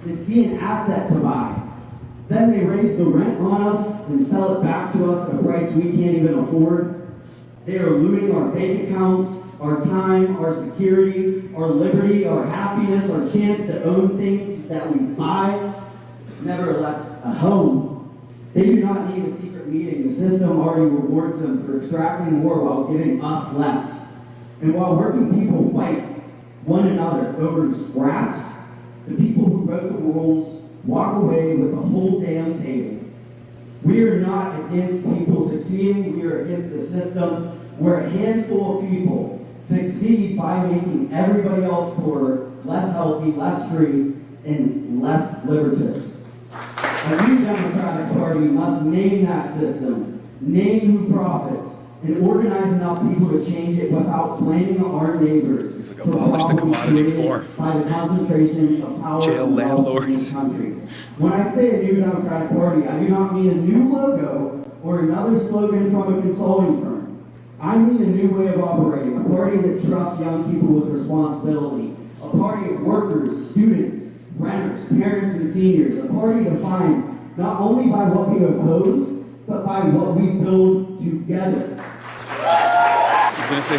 and see an asset to buy. Then they raise the rent on us and sell it back to us at a price we can't even afford. They are looting our bank accounts, our time, our security, our liberty, our happiness, our chance to own things that we buy. Nevertheless, a home. They do not need a secret meeting. The system already rewards them for extracting more while giving us less. And while working people fight one another over scraps, the people who wrote the rules walk away with the whole damn table. We are not against people succeeding, we are against the system where a handful of people succeed by making everybody else poorer, less healthy, less free, and less libertarian. A new Democratic Party must name that system, name who profits, and organize enough people to change it without blaming our neighbors. He's like, abolish the commodity form. By the concentration of power Jail and wealth landlords. in the country. When I say a new Democratic Party, I do not mean a new logo or another slogan from a consulting firm. I mean a new way of operating, a party that trusts young people with responsibility, a party of workers, students, renters, parents, and seniors, a party defined not only by what we oppose, but by what we build together. He's gonna say,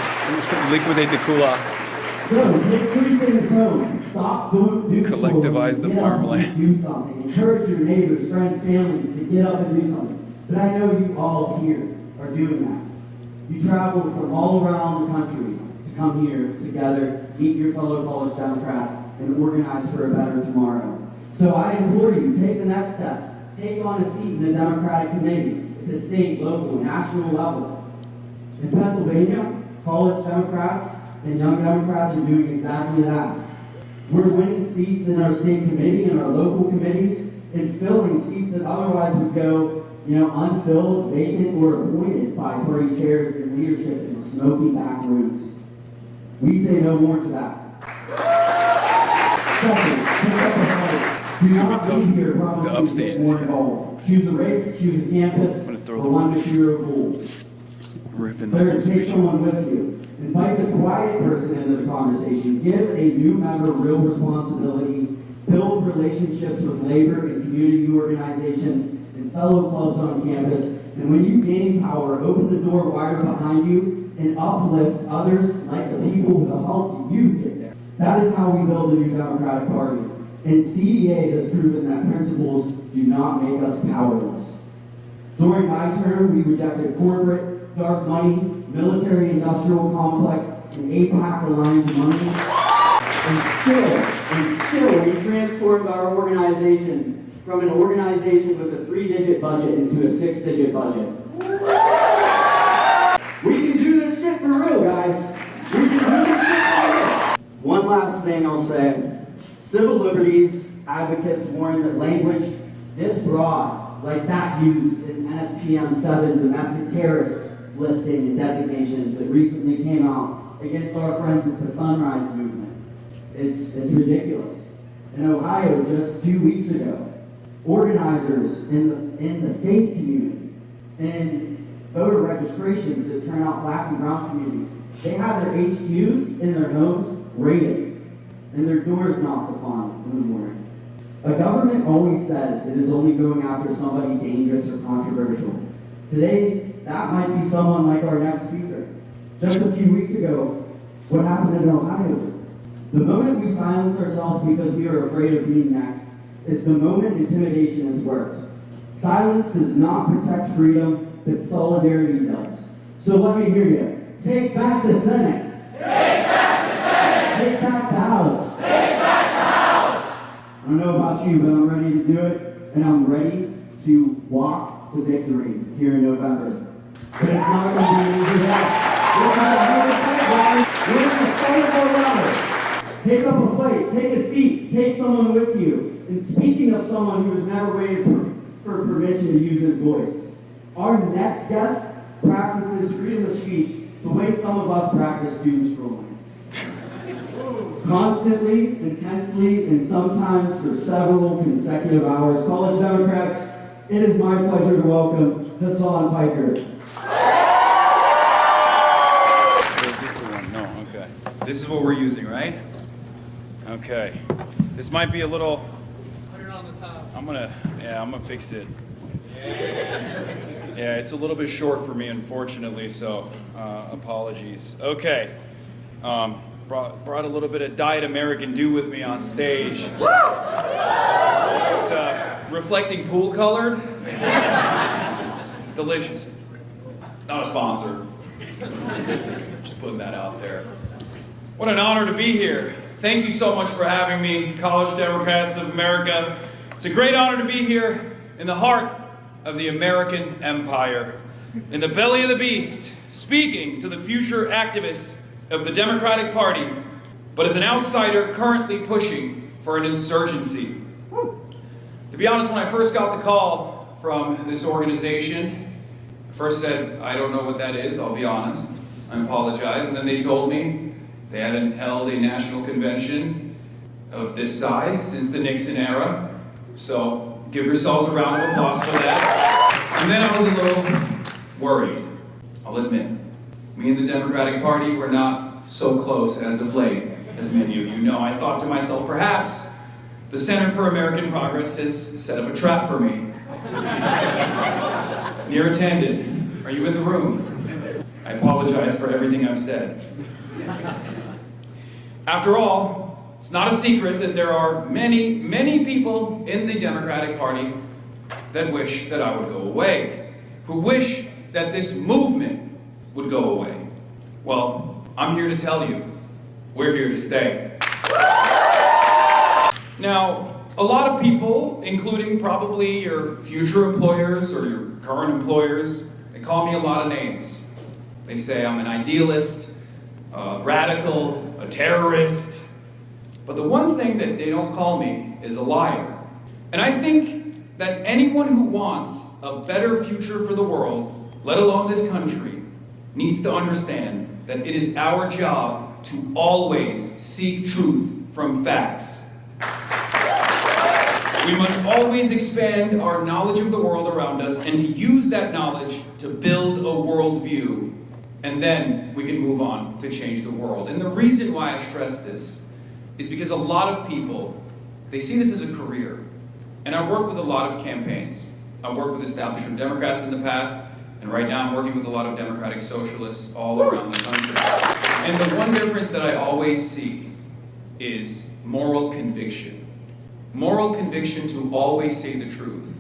liquidate the kulaks. So, take 3 things home. Stop doing Collectivize the farmland. Do something. Encourage your neighbors, friends, families to get up and do something. But I know you all here are doing that. You traveled from all around the country to come here together, meet your fellow college Democrats, and organize for a better tomorrow. So I implore you, take the next step. Take on a seat in the Democratic Committee at the state, local, national level. In Pennsylvania, college Democrats and young Democrats are doing exactly that. We're winning seats in our state committee and our local committees and filling seats that otherwise would go, unfilled, vacant, or appointed by party chairs and leadership in smoky back rooms. We say no more to that. Second, pick up a fight. It's gonna be tough to upstage this guy. Choose a race, choose a campus, or one material goal. Ripping the Third, whole take speech. someone with you. Invite the quiet person into the conversation. Give a new member real responsibility. Build relationships with labor and community organizations and fellow clubs on campus. And when you gain power, open the door wider behind you and uplift others like the people who helped you get there. That is how we build a new Democratic Party. And CDA has proven that principles do not make us powerless. During my term, we rejected corporate, dark money, military-industrial complex, and AIPAC-aligned money. And still, we transformed our organization from an organization with a 3-digit budget into a 6-digit budget. We can do this shit for real, guys. We can do this shit for real. One last last thing I'll say, civil liberties advocates warn that language this broad, like that used in NSPM 7 domestic terrorist listing and designations that recently came out against our friends at the Sunrise Movement, it's ridiculous. In Ohio, just 2 weeks ago, organizers in the faith community and voter registrations that turn out black and brown communities, they had their HQs in their homes raided and their doors knocked upon in the morning. A government always says it is only going after somebody dangerous or controversial. Today, that might be someone like our next speaker. Just a few weeks ago, what happened in Ohio? The moment we silence ourselves because we are afraid of being next is the moment intimidation has worked. Silence does not protect freedom, but solidarity does. So let me hear you. Take back the Senate. Take back the Senate. Take back the House. Take back the House. I don't know about you, but I'm ready to do it, and I'm ready to walk to victory here in November. But it's not going to be an easy walk. We're going to fight for lives. Take up a fight. Take a seat. Take someone with you. And speaking of someone who has never waited for permission to use his voice, our next guest practices freedom of speech the way some of us practice doom scrolling. Constantly, intensely, and sometimes for several consecutive hours. College Democrats, it is my pleasure to welcome Hassan Piker. Is this the one? No, okay. This is what we're using, right? Okay. This might be a little... Put it on the top. I'm gonna fix it. Yeah, it's a little bit short for me, unfortunately, so apologies. Okay. Brought a little bit of Diet American Dew with me on stage. It's reflecting pool colored. It's delicious. Not a sponsor. Just putting that out there. What an honor to be here. Thank you so much for having me, College Democrats of America. It's a great honor to be here in the heart of the American empire, in the belly of the beast, speaking to the future activists of the Democratic Party, but as an outsider currently pushing for an insurgency. To be honest, when I first got the call from this organization, I first said, I don't know what that is, I'll be honest. I apologize. And then they told me they hadn't held a national convention of this size since the Nixon era. So give yourselves a round of applause for that. And then I was a little worried, I'll admit. Me and the Democratic Party were not so close as of late, as many of you know. I thought to myself, perhaps the Center for American Progress has set up a trap for me. Near attended, are you in the room? I apologize for everything I've said. After all, it's not a secret that there are many, many people in the Democratic Party that wish that I would go away, who wish that this movement would go away. Well, I'm here to tell you, we're here to stay. Now, a lot of people, including probably your future employers or your current employers, they call me a lot of names. They say I'm an idealist, a radical, a terrorist. But the one thing that they don't call me is a liar. And I think that anyone who wants a better future for the world, let alone this country, needs to understand that it is our job to always seek truth from facts. We must always expand our knowledge of the world around us and to use that knowledge to build a worldview. And then we can move on to change the world. And the reason why I stress this is because a lot of people, they see this as a career. And I work with a lot of campaigns. I've worked with establishment Democrats in the past, and right now I'm working with a lot of Democratic Socialists all around the country. And the one difference that I always see is moral conviction. Moral conviction to always say the truth.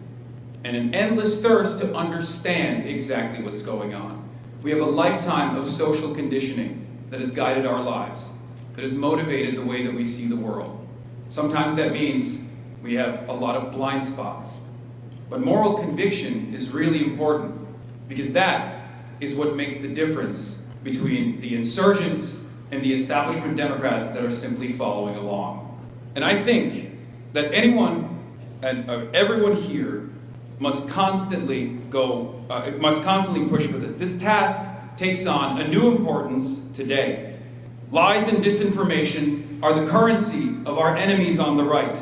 And an endless thirst to understand exactly what's going on. We have a lifetime of social conditioning that has guided our lives, that has motivated the way that we see the world. Sometimes that means we have a lot of blind spots. But moral conviction is really important because that is what makes the difference between the insurgents and the establishment Democrats that are simply following along. And I think that anyone and everyone here must constantly push for this. This task takes on a new importance today. Lies and disinformation are the currency of our enemies on the right.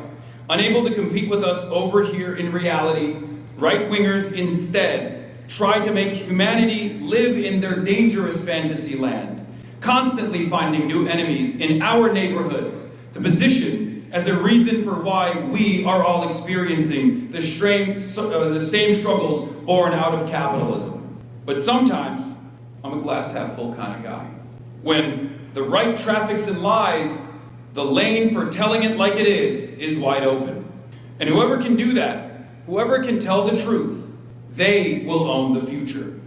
Unable to compete with us over here in reality, right-wingers instead try to make humanity live in their dangerous fantasy land, constantly finding new enemies in our neighborhoods to position as a reason for why we are all experiencing the same struggles born out of capitalism. But sometimes, I'm a glass half full kind of guy. When the right traffics in lies, the lane for telling it like it is wide open. And whoever can do that, whoever can tell the truth, they will own the future.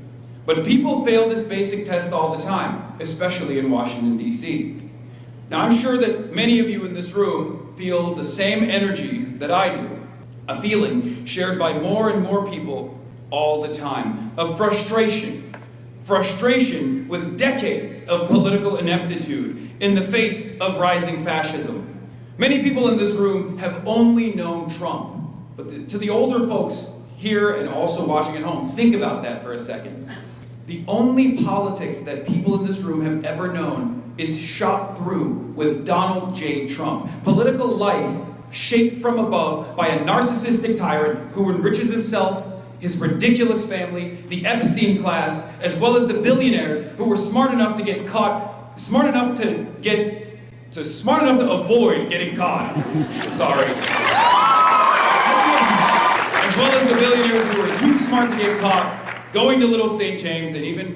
But people fail this basic test all the time, especially in Washington, D.C. Now, I'm sure that many of you in this room feel the same energy that I do, a feeling shared by more and more people all the time, of frustration with decades of political ineptitude in the face of rising fascism. Many people in this room have only known Trump, but to the older folks here and also watching at home, think about that for a second. The only politics that people in this room have ever known is shot through with Donald J. Trump. Political life shaped from above by a narcissistic tyrant who enriches himself, his ridiculous family, the Epstein class, as well as the billionaires who were smart enough to avoid getting caught. Sorry. As well as the billionaires who were too smart to get caught, going to Little St. James, and even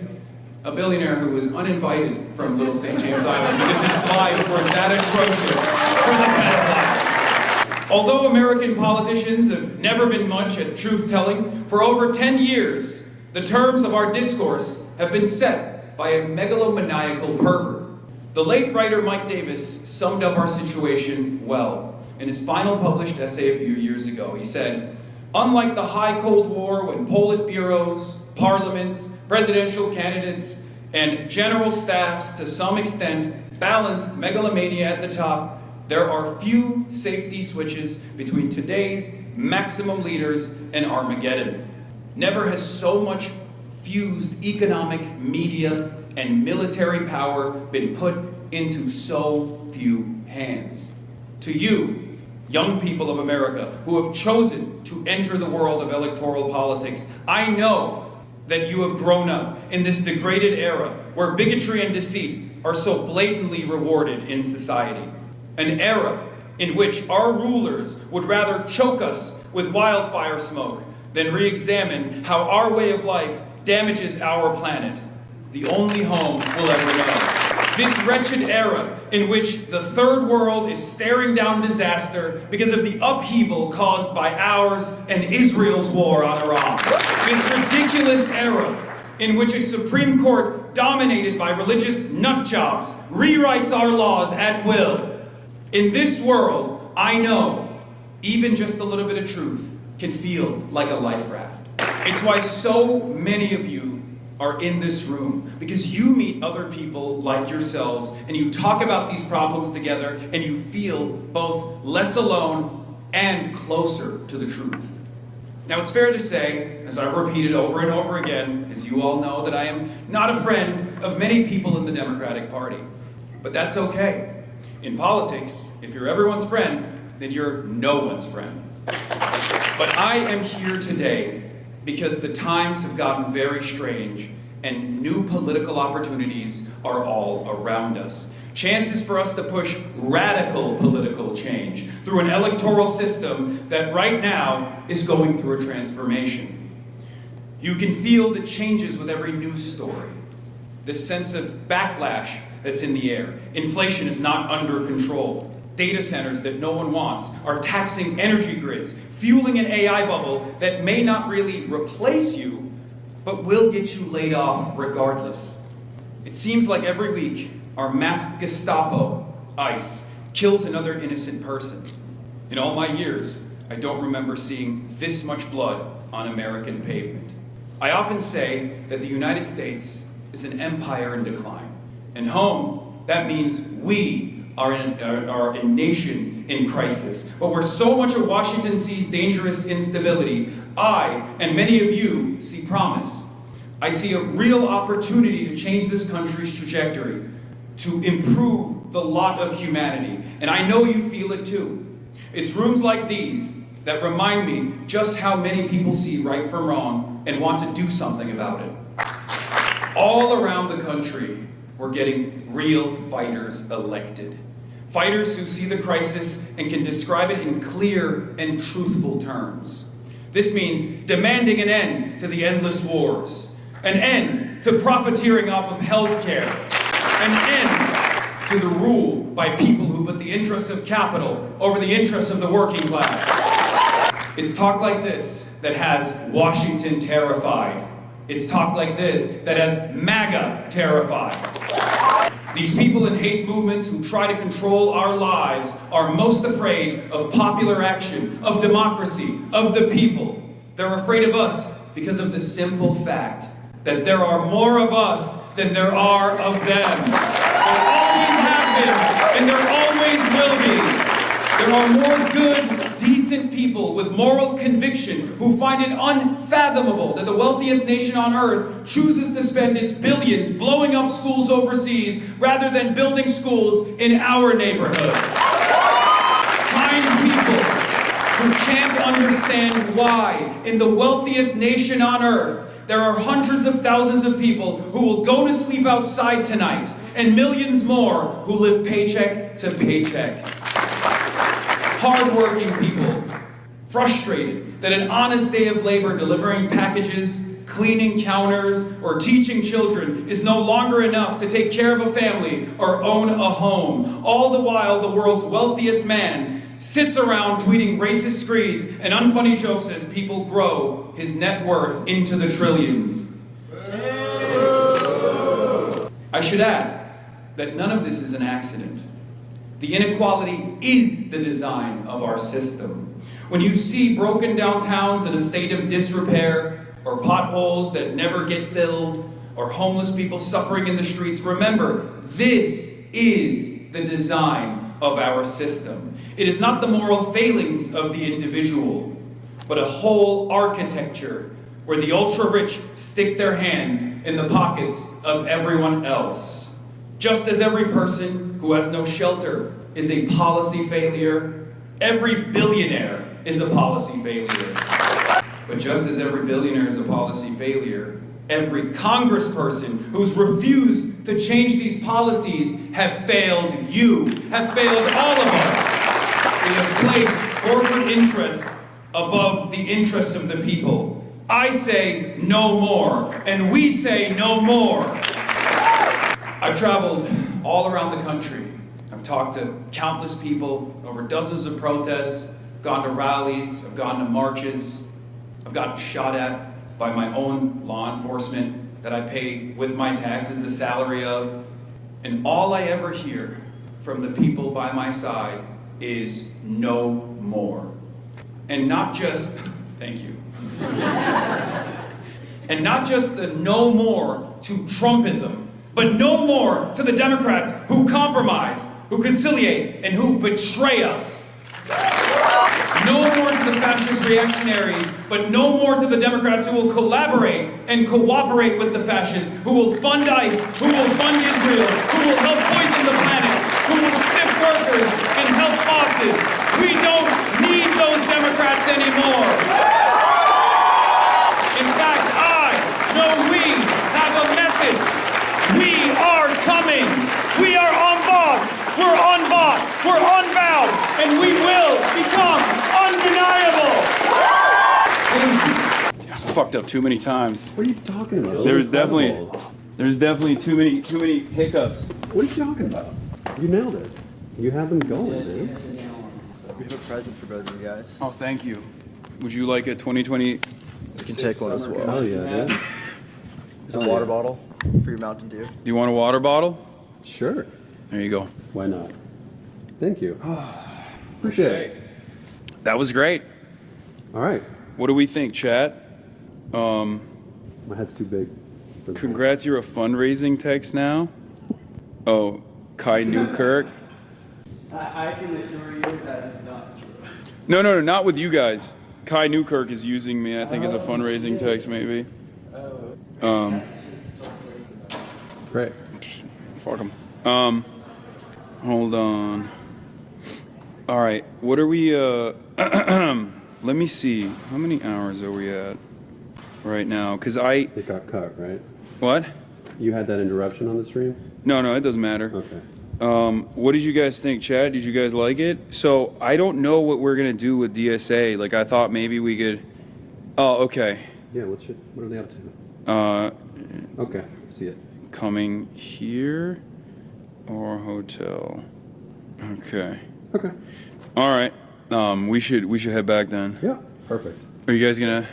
a billionaire who was uninvited from Little St. James Island because his lives were that atrocious for the pedophiles. Although American politicians have never been much at truth-telling, for over 10 years, the terms of our discourse have been set by a megalomaniacal pervert. The late writer Mike Davis summed up our situation well in his final published essay a few years ago. He said, "Unlike the high Cold War when Politburos, parliaments, presidential candidates, and general staffs to some extent balanced megalomania at the top, there are few safety switches between today's maximum leaders and Armageddon. Never has so much fused economic, media, and military power been put into so few hands. To you, young people of America who have chosen to enter the world of electoral politics, I know that you have grown up in this degraded era where bigotry and deceit are so blatantly rewarded in society. An era in which our rulers would rather choke us with wildfire smoke than re-examine how our way of life damages our planet, the only home we'll ever know. This wretched era in which the third world is staring down disaster because of the upheaval caused by ours and Israel's war on Iran. This ridiculous era in which a Supreme Court dominated by religious nutjobs rewrites our laws at will. In this world, I know even just a little bit of truth can feel like a life raft. It's why so many of you are in this room, because you meet other people like yourselves and you talk about these problems together and you feel both less alone and closer to the truth. Now, it's fair to say, as I've repeated over and over again, as you all know, that I am not a friend of many people in the Democratic Party. But that's okay. In politics, if you're everyone's friend, then you're no one's friend. But I am here today because the times have gotten very strange and new political opportunities are all around us. Chances for us to push radical political change through an electoral system that right now is going through a transformation. You can feel the changes with every news story. This sense of backlash that's in the air. Inflation is not under control. Data centers that no one wants are taxing energy grids, fueling an AI bubble that may not really replace you, but will get you laid off regardless. It seems like every week, our masked Gestapo, ICE, kills another innocent person. In all my years, I don't remember seeing this much blood on American pavement. I often say that the United States is an empire in decline, and home That means we are a nation in crisis. But where so much of Washington sees dangerous instability, I and many of you see promise. I see a real opportunity to change this country's trajectory, to improve the lot of humanity. And I know you feel it too. It's rooms like these that remind me just how many people see right from wrong and want to do something about it. All around the country, we're getting real fighters elected. Fighters who see the crisis and can describe it in clear and truthful terms. This means demanding an end to the endless wars, an end to profiteering off of healthcare, an end to the rule by people who put the interests of capital over the interests of the working class. It's talk like this that has Washington terrified. It's talk like this that has MAGA terrified. These people in hate movements who try to control our lives are most afraid of popular action, of democracy, of the people. They're afraid of us because of the simple fact that there are more of us than there are of them. There always have been, and there always will be. There are more good, decent people with moral conviction who find it unfathomable that the wealthiest nation on earth chooses to spend its billions blowing up schools overseas rather than building schools in our neighborhoods. Kind people who can't understand why, in the wealthiest nation on earth, there are hundreds of thousands of people who will go to sleep outside tonight, and millions more who live paycheck to paycheck. Hardworking people, frustrated that an honest day of labor delivering packages, cleaning counters, or teaching children is no longer enough to take care of a family or own a home. All the while, the world's wealthiest man sits around tweeting racist screeds and unfunny jokes as people grow his net worth into the trillions. I should add that none of this is an accident. The inequality is the design of our system. When you see broken downtowns in a state of disrepair, or potholes that never get filled, or homeless people suffering in the streets, remember, this is the design of our system. It is not the moral failings of the individual, but a whole architecture where the ultra-rich stick their hands in the pockets of everyone else. Just as every person who has no shelter is a policy failure, every billionaire is a policy failure. But just as every billionaire is a policy failure, every congressperson who's refused to change these policies have failed you, have failed all of us. They have placed corporate interests above the interests of the people. I say no more, and we say no more. I've traveled all around the country. I've talked to countless people over dozens of protests, gone to rallies, I've gone to marches. I've gotten shot at by my own law enforcement that I pay with my taxes the salary of. And all I ever hear from the people by my side is no more. And not just, thank you. And not just the no more to Trumpism, but no more to the Democrats who compromise, who conciliate, and who betray us. No more to the fascist reactionaries, but no more to the Democrats who will collaborate and cooperate with the fascists, who will fund ICE, who will fund Israel, who will help poison the planet, who will stiff workers and help bosses. We don't need those Democrats anymore. In fact, we have a message. We are coming. We are on boss. We're on bot. We're on bound. And we will become undeniable. I fucked up too many times. What are you talking about? There's definitely too many hiccups. What are you talking about? You nailed it. You had them going, man. We have a present for both of you guys. Oh, thank you. Would you like a 2020? You can take one as well. Hell yeah, dude. There's a water bottle for your Mountain Dew. Do you want a water bottle? Sure. There you go. Why not? Thank you. Appreciate it. That was great. All right. What do we think, chat? My head's too big. Congrats, you're a fundraising text now? Oh, Kai Newkirk. I can assure you that is not true. No, not with you guys. Kai Newkirk is using me, I think, as a fundraising text, maybe. Great. Fuck him. Hold on. All right, what are we, let me see. How many hours are we at right now? Because It got cut, right? What? You had that interruption on the stream? No, it doesn't matter. Okay. What did you guys think, Chad? Did you guys like it? So I don't know what we're gonna do with DSA. Like I thought maybe we could. Oh, okay. Yeah, what are they up to? Okay, I see it. Coming here or hotel. Okay. Okay. All right. We should head back then. Yeah, perfect. Are you guys gonna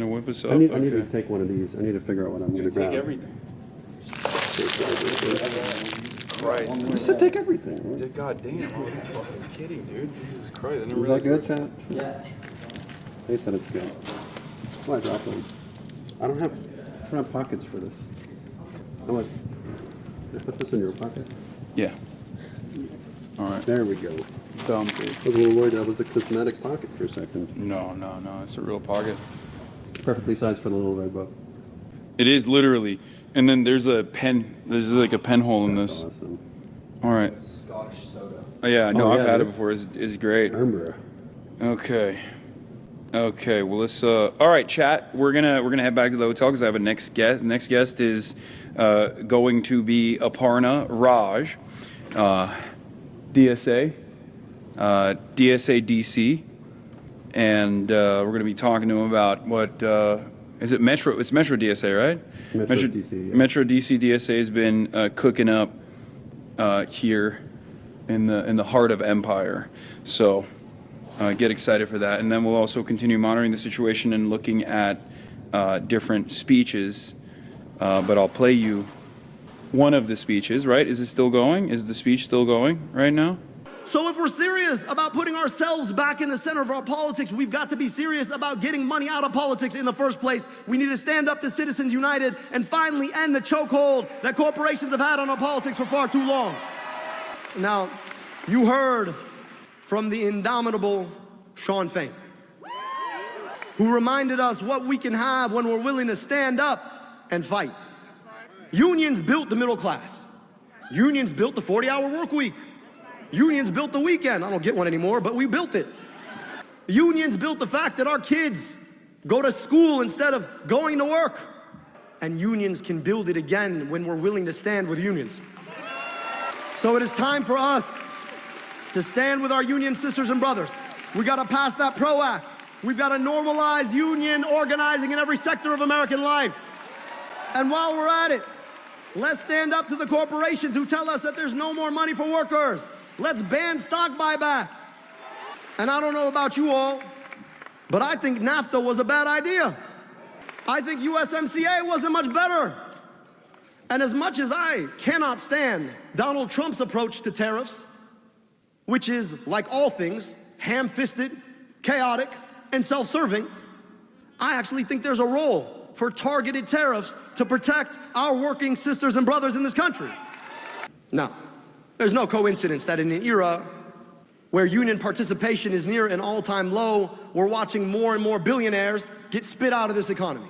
whip us up? I need to take one of these. I need to figure out what I'm gonna grab. Take everything. Christ. I said take everything. Right? God damn, I was fucking kidding, dude. Jesus Christ. Is that good, Chad? Yeah. They said it's good. Oh, I dropped one. I don't have pockets for this. How much? Can I put this in your pocket? Yeah. All right. There we go. Dumb, dude. I was a little worried that was a cosmetic pocket for a second. No. It's a real pocket. Perfectly sized for the little red book. It is literally. And then there's a pen. There's like a pen hole in this. Awesome. All right. Scotch soda. Oh, yeah, no, I've had dude. it before. It's great. I remember. Okay. Well, let's. All right, chat. We're gonna head back to the hotel because I have a next guest. Next guest is going to be Aparna Raj, DSA, DSA DC, and we're gonna be talking to him about what is it Metro? It's Metro DSA, right? Metro DC. Yeah. Metro DC DSA has been cooking up here in the heart of Empire. So get excited for that. And then we'll also continue monitoring the situation and looking at different speeches. But I'll play you one of the speeches, right? Is it still going? Is the speech still going right now? So if we're serious about putting ourselves back in the center of our politics, we've got to be serious about getting money out of politics in the first place. We need to stand up to Citizens United and finally end the chokehold that corporations have had on our politics for far too long. Now, you heard from the indomitable Sean Fain, who reminded us what we can have when we're willing to stand up and fight. Unions built the middle class. Unions built the 40-hour work week. Unions built the weekend. I don't get one anymore, but we built it. Unions built the fact that our kids go to school instead of going to work. And unions can build it again when we're willing to stand with unions. So it is time for us to stand with our union sisters and brothers. We gotta pass that PRO Act. We've gotta normalize union organizing in every sector of American life. And while we're at it, let's stand up to the corporations who tell us that there's no more money for workers. Let's ban stock buybacks. And I don't know about you all, but I think NAFTA was a bad idea. I think USMCA wasn't much better. And as much as I cannot stand Donald Trump's approach to tariffs, which is, like all things, ham-fisted, chaotic, and self-serving, I actually think there's a role for targeted tariffs to protect our working sisters and brothers in this country. Now, there's no coincidence that in an era where union participation is near an all-time low, we're watching more and more billionaires get spit out of this economy.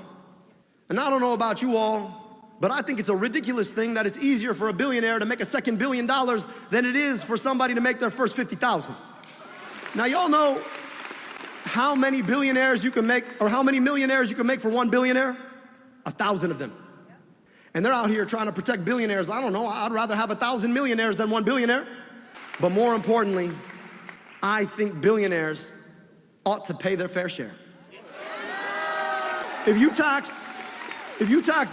And I don't know about you all, but I think it's a ridiculous thing that it's easier for a billionaire to make a second $1 billion than it is for somebody to make their first 50,000. Now, y'all know how many billionaires you can make, or how many millionaires you can make for one billionaire? 1,000 of them. And they're out here trying to protect billionaires. I don't know, I'd rather have 1,000 millionaires than one billionaire. But more importantly, I think billionaires ought to pay their fair share. If you tax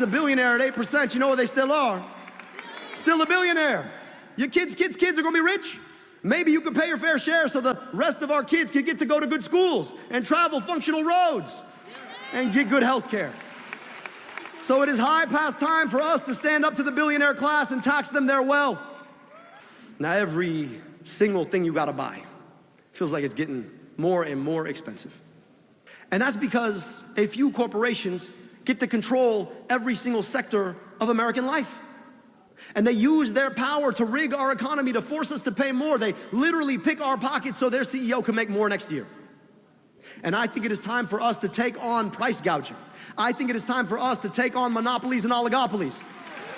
a billionaire at 8%, you know what they still are? Still a billionaire. Your kids are gonna be rich. Maybe you can pay your fair share so the rest of our kids can get to go to good schools and travel functional roads and get good health care. So it is high past time for us to stand up to the billionaire class and tax them their wealth. Now every single thing you gotta buy feels like it's getting more and more expensive. And that's because a few corporations get to control every single sector of American life. And they use their power to rig our economy to force us to pay more. They literally pick our pockets so their CEO can make more next year. And I think it is time for us to take on price gouging. I think it is time for us to take on monopolies and oligopolies.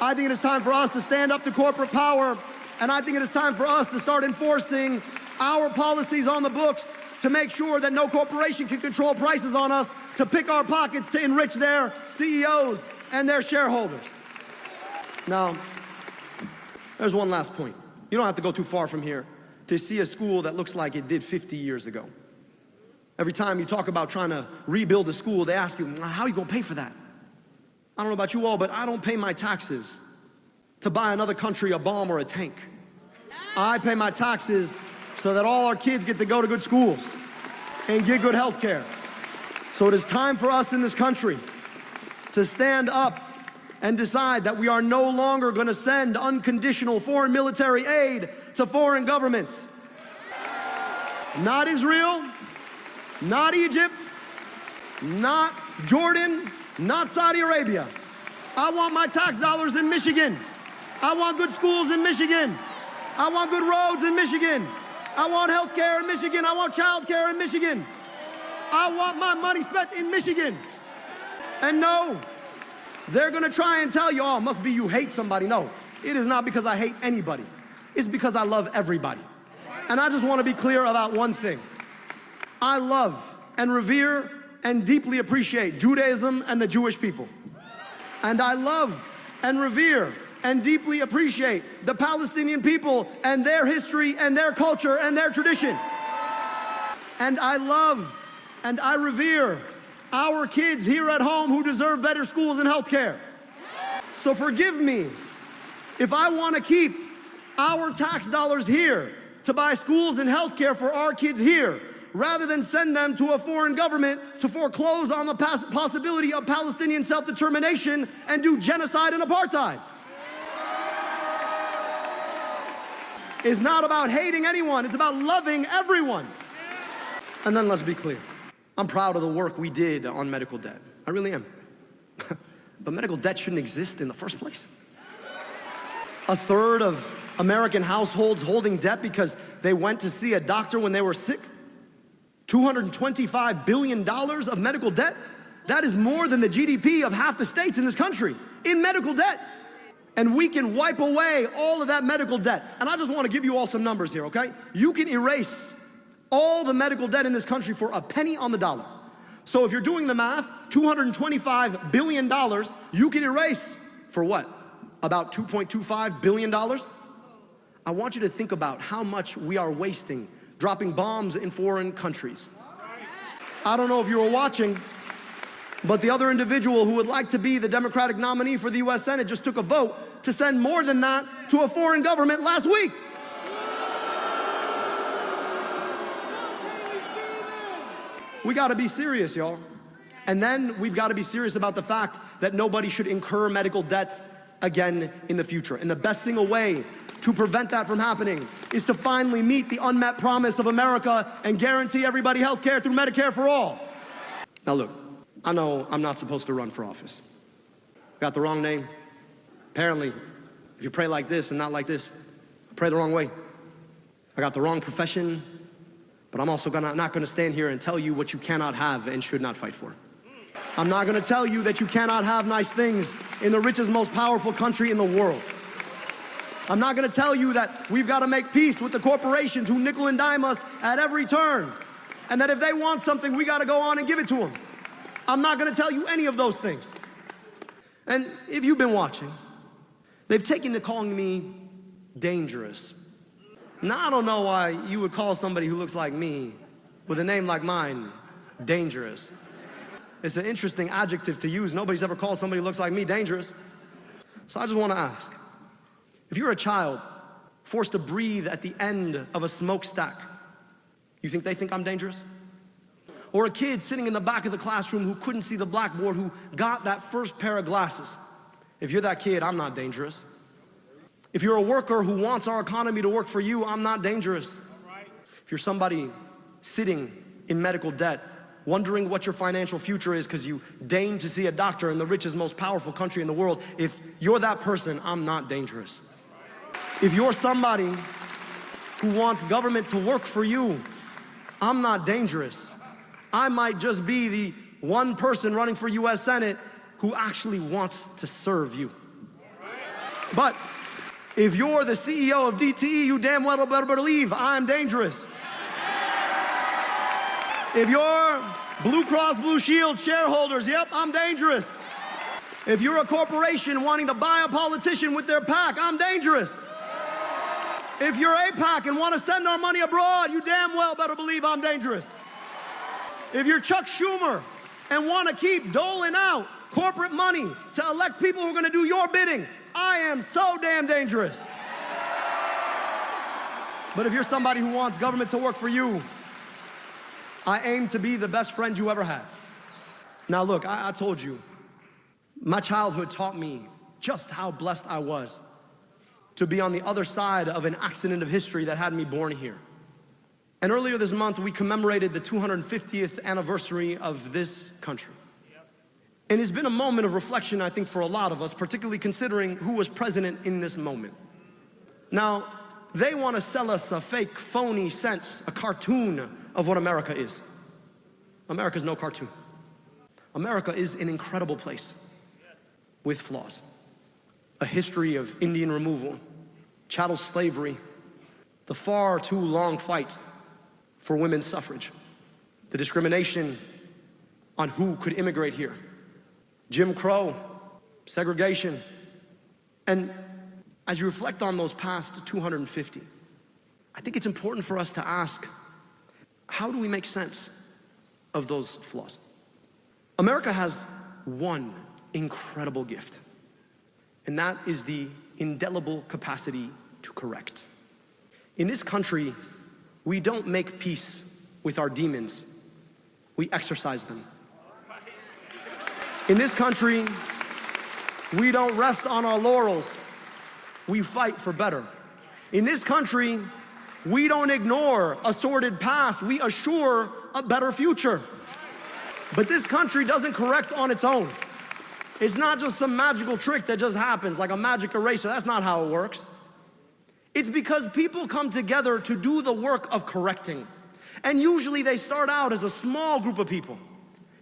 I think it is time for us to stand up to corporate power. And I think it is time for us to start enforcing our policies on the books to make sure that no corporation can control prices on us, to pick our pockets to enrich their CEOs and their shareholders. Now, there's one last point. You don't have to go too far from here to see a school that looks like it did 50 years ago. Every time you talk about trying to rebuild a school, they ask you, how are you gonna pay for that? I don't know about you all, but I don't pay my taxes to buy another country a bomb or a tank. I pay my taxes so that all our kids get to go to good schools and get good health care. So it is time for us in this country to stand up and decide that we are no longer gonna send unconditional foreign military aid to foreign governments. Not Israel, not Egypt, not Jordan, not Saudi Arabia. I want my tax dollars in Michigan. I want good schools in Michigan. I want good roads in Michigan. I want health care in Michigan. I want child care in Michigan. I want my money spent in Michigan. And no, they're gonna try and tell you, oh, it must be you hate somebody. No, it is not because I hate anybody. It's because I love everybody. And I just wanna be clear about one thing. I love and revere and deeply appreciate Judaism and the Jewish people. And I love and revere and deeply appreciate the Palestinian people and their history and their culture and their tradition. And I love and I revere our kids here at home who deserve better schools and health care. So forgive me if I want to keep our tax dollars here to buy schools and health care for our kids here, rather than send them to a foreign government to foreclose on the possibility of Palestinian self-determination and do genocide and apartheid. It's not about hating anyone, it's about loving everyone. And then let's be clear. I'm proud of the work we did on medical debt. I really am. But medical debt shouldn't exist in the first place. A third of American households holding debt because they went to see a doctor when they were sick. $225 billion of medical debt. That is more than the GDP of half the states in this country in medical debt. And we can wipe away all of that medical debt. And I just want to give you all some numbers here, okay? You can erase all the medical debt in this country for a penny on the dollar. So if you're doing the math, $225 billion, you can erase for what? About $2.25 billion? I want you to think about how much we are wasting dropping bombs in foreign countries. I don't know if you were watching, but the other individual who would like to be the Democratic nominee for the US Senate just took a vote to send more than that to a foreign government last week. We gotta be serious, y'all. And then we've gotta be serious about the fact that nobody should incur medical debt again in the future. And the best single way to prevent that from happening is to finally meet the unmet promise of America and guarantee everybody health care through Medicare for all. Now look, I know I'm not supposed to run for office. Got the wrong name. Apparently, if you pray like this and not like this, I pray the wrong way. I got the wrong profession, but I'm also not gonna stand here and tell you what you cannot have and should not fight for. I'm not gonna tell you that you cannot have nice things in the richest, most powerful country in the world. I'm not gonna tell you that we've gotta make peace with the corporations who nickel and dime us at every turn, and that if they want something, we gotta go on and give it to them. I'm not gonna tell you any of those things. And if you've been watching, they've taken to calling me dangerous. Now, I don't know why you would call somebody who looks like me, with a name like mine, dangerous. It's an interesting adjective to use. Nobody's ever called somebody who looks like me dangerous. So I just wanna ask, if you're a child forced to breathe at the end of a smokestack, you think I'm dangerous? Or a kid sitting in the back of the classroom who couldn't see the blackboard, who got that first pair of glasses. If you're that kid, I'm not dangerous. If you're a worker who wants our economy to work for you, I'm not dangerous. If you're somebody sitting in medical debt, wondering what your financial future is because you deign to see a doctor in the richest, most powerful country in the world, if you're that person, I'm not dangerous. If you're somebody who wants government to work for you, I'm not dangerous. I might just be the one person running for US Senate who actually wants to serve you. But if you're the CEO of DTE, you damn well better believe I'm dangerous. If you're Blue Cross Blue Shield shareholders, yep, I'm dangerous. If you're a corporation wanting to buy a politician with their PAC, I'm dangerous. If you're AIPAC and want to send our money abroad, you damn well better believe I'm dangerous. If you're Chuck Schumer and want to keep doling out corporate money to elect people who are going to do your bidding, I am so damn dangerous. But if you're somebody who wants government to work for you, I aim to be the best friend you ever had. Now look, I told you, my childhood taught me just how blessed I was to be on the other side of an accident of history that had me born here. And earlier this month, we commemorated the 250th anniversary of this country. And it's been a moment of reflection, I think, for a lot of us, particularly considering who was president in this moment. Now, they want to sell us a fake, phony sense, a cartoon of what America is. America's no cartoon. America is an incredible place with flaws. A history of Indian removal, chattel slavery, the far too long fight for women's suffrage, the discrimination on who could immigrate here, Jim Crow, segregation. And as you reflect on those past 250, I think it's important for us to ask, how do we make sense of those flaws? America has one incredible gift, and that is the indelible capacity to correct. In this country, we don't make peace with our demons, we exercise them. In this country, we don't rest on our laurels, we fight for better. In this country, we don't ignore a sordid past, we assure a better future. But this country doesn't correct on its own. It's not just some magical trick that just happens, like a magic eraser. That's not how it works. It's because people come together to do the work of correcting. And usually they start out as a small group of people,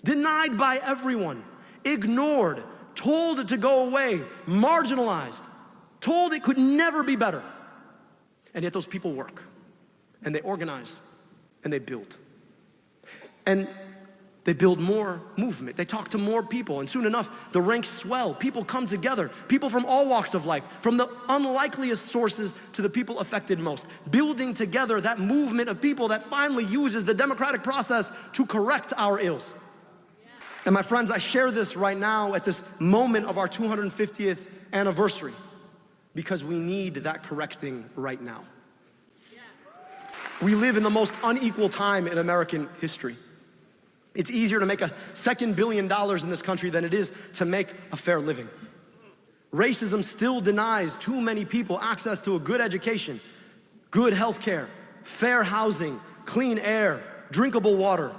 denied by everyone, ignored, told to go away, marginalized, told it could never be better. And yet those people work, and they organize, and they build. And they build more movement. They talk to more people, and soon enough, the ranks swell. People come together, people from all walks of life, from the unlikeliest sources to the people affected most, building together that movement of people that finally uses the democratic process to correct our ills. And my friends, I share this right now at this moment of our 250th anniversary because we need that correcting right now. We live in the most unequal time in American history. It's easier to make a second $2 billion in this country than it is to make a fair living. Racism still denies too many people access to a good education, good health care, fair housing, clean air, drinkable water.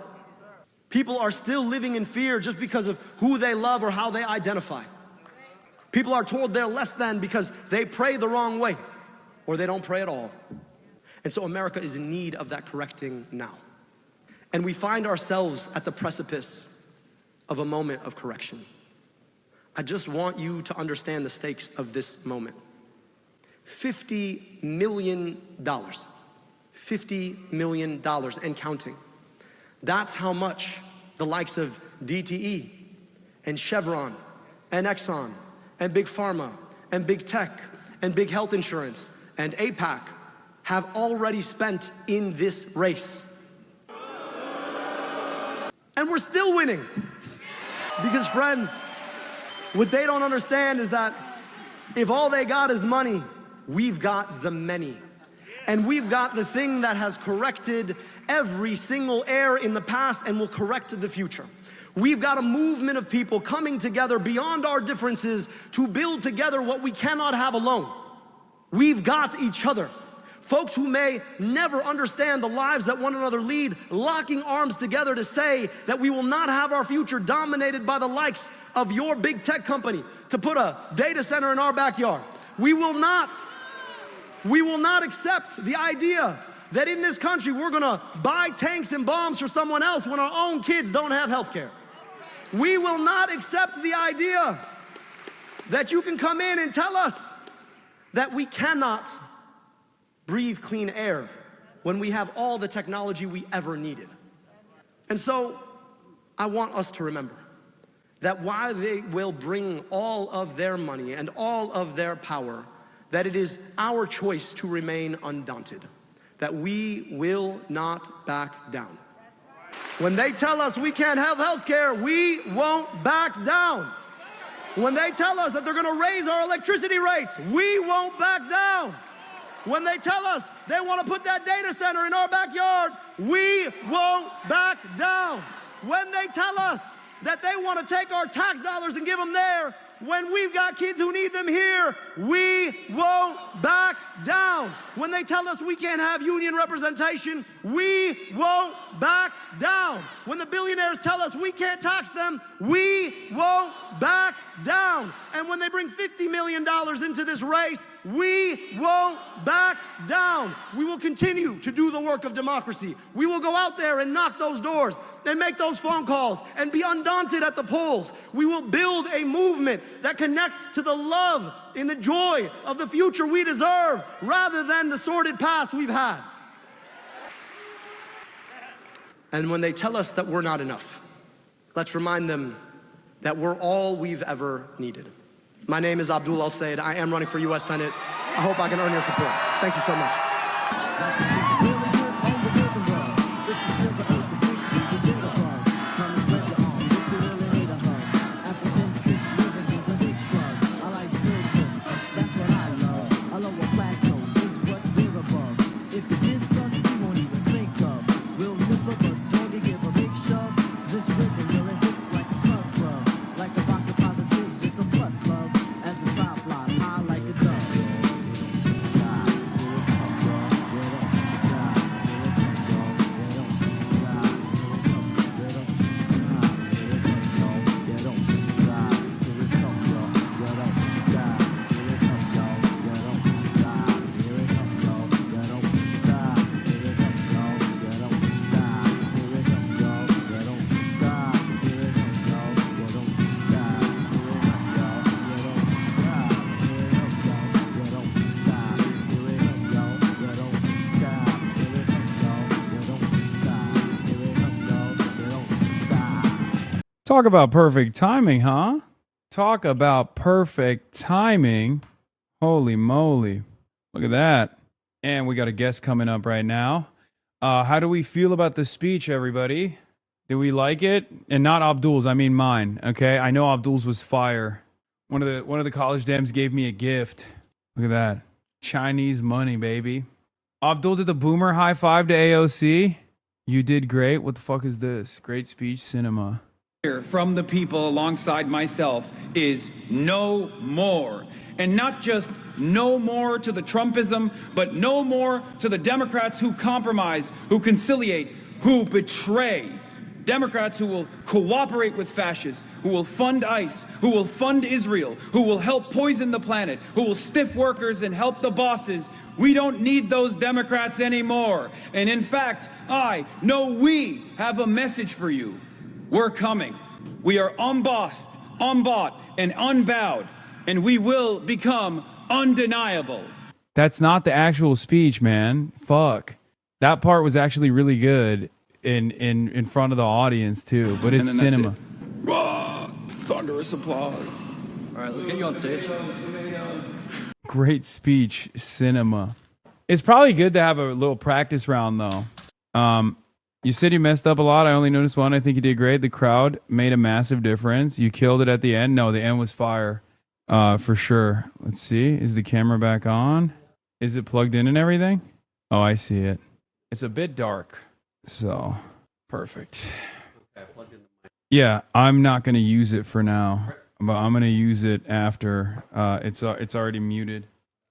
People are still living in fear just because of who they love or how they identify. People are told they're less than because they pray the wrong way or they don't pray at all. And so America is in need of that correcting now. And we find ourselves at the precipice of a moment of correction. I just want you to understand the stakes of this moment. $50 million. $50 million and counting. That's how much the likes of DTE and Chevron and Exxon and Big Pharma and Big Tech and Big Health Insurance and AIPAC have already spent in this race. And we're still winning. Because friends, what they don't understand is that if all they got is money, we've got the many. And we've got the thing that has corrected every single error in the past and will correct the future. We've got a movement of people coming together beyond our differences to build together what we cannot have alone. We've got each other. Folks who may never understand the lives that one another lead, locking arms together to say that we will not have our future dominated by the likes of your big tech company to put a data center in our backyard. We will not accept the idea that in this country we're gonna buy tanks and bombs for someone else when our own kids don't have health care. We will not accept the idea that you can come in and tell us that we cannot breathe clean air when we have all the technology we ever needed. And so I want us to remember that while they will bring all of their money and all of their power, that it is our choice to remain undaunted, that we will not back down. When they tell us we can't have health care, we won't back down. When they tell us that they're gonna raise our electricity rates, we won't back down. When they tell us they want to put that data center in our backyard, we won't back down. When they tell us that they want to take our tax dollars and give them there, when we've got kids who need them here, we won't back down. When they tell us we can't have union representation, we won't back down. When the billionaires tell us we can't tax them, we won't back down. And when they bring $50 million into this race, we won't back down. We will continue to do the work of democracy. We will go out there and knock those doors and make those phone calls and be undaunted at the polls. We will build a movement that connects to the love and the joy of the future we deserve rather than the sordid past we've had. And when they tell us that we're not enough, let's remind them that we're all we've ever needed. My name is Abdul Al-Sayed. I am running for U.S. Senate. I hope I can earn your support. Thank you so much. Talk about perfect timing, huh? Talk about perfect timing. Holy moly. Look at that. And we got a guest coming up right now. How do we feel about the speech, everybody? Do we like it? And not Abdul's, I mean mine, okay? I know Abdul's was fire. One of the college dems gave me a gift. Look at that. Chinese money, baby. Abdul did the boomer high five to AOC. You did great. What the fuck is this? Great speech cinema. From the people alongside myself is no more. And not just no more to the Trumpism, but no more to the Democrats who compromise, who conciliate, who betray. Democrats who will cooperate with fascists, who will fund ICE, who will fund Israel, who will help poison the planet, who will stiff workers and help the bosses. We don't need those Democrats anymore. And in fact, we have a message for you. We're coming. We are unbossed, unbought, and unbowed, and we will become undeniable. That's not the actual speech, man. Fuck. That part was actually really good in front of the audience too, but it's cinema. Raw, thunderous applause. All right, let's get you on stage. Great speech, cinema. It's probably good to have a little practice round though. You said you messed up a lot. I only noticed one. I think you did great. The crowd made a massive difference. You killed it at the end. No, the end was fire, for sure. Let's see. Is the camera back on? Is it plugged in and everything? Oh, I see it. It's a bit dark. So, perfect. Yeah, I'm not going to use it for now, but I'm going to use it after. It's already muted.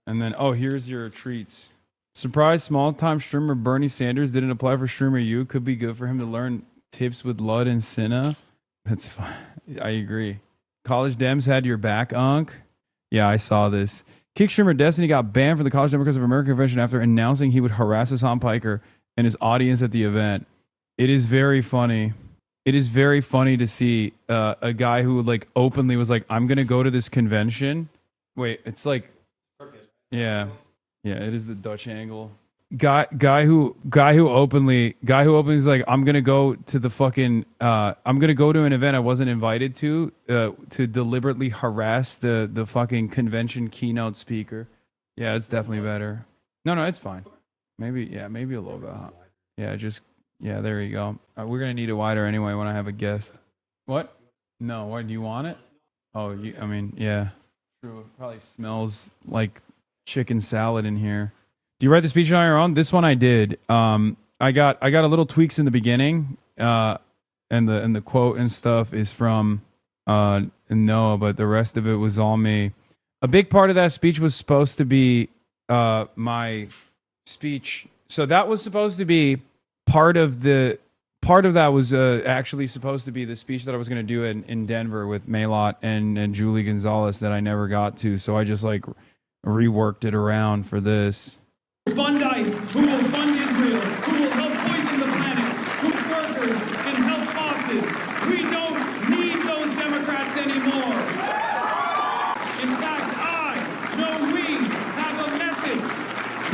And then, oh, here's your treats. Surprise, small-time streamer Bernie Sanders didn't apply for Streamer U. Could be good for him to learn tips with Lud and Cinna. That's fine. I agree. College Dems had your back, Unc. Yeah, I saw this. Kick streamer Destiny got banned from the College Democrats of America convention after announcing he would harass Hassan Piker and his audience at the event. It is very funny. It is very funny to see a guy who like openly was like, "I'm gonna go to this convention." Wait, it's like, yeah, it is the Dutch angle. Guy who openly is like, "I'm gonna go to the fucking I'm gonna go to an event I wasn't invited to deliberately harass the fucking convention keynote speaker." Yeah, it's definitely better. No, it's fine. Maybe a little bit. Yeah, there you go. We're gonna need it wider anyway when I have a guest. What? No, why do you want it? Oh, yeah. True. It probably smells like chicken salad in here. Do you write the speech on your own? This one I did. I got a little tweaks in the beginning, and the quote and stuff is from Noah, but the rest of it was all me. A big part of that speech was supposed to be my speech. So that was supposed to be part of that was actually supposed to be the speech that I was going to do in Denver with Maylot and Julie Gonzalez that I never got to. So I just like reworked it around for this. Fund ICE, who will fund Israel, who will help poison the planet, whose workers and help bosses. We don't need those Democrats anymore. In fact, we have a message.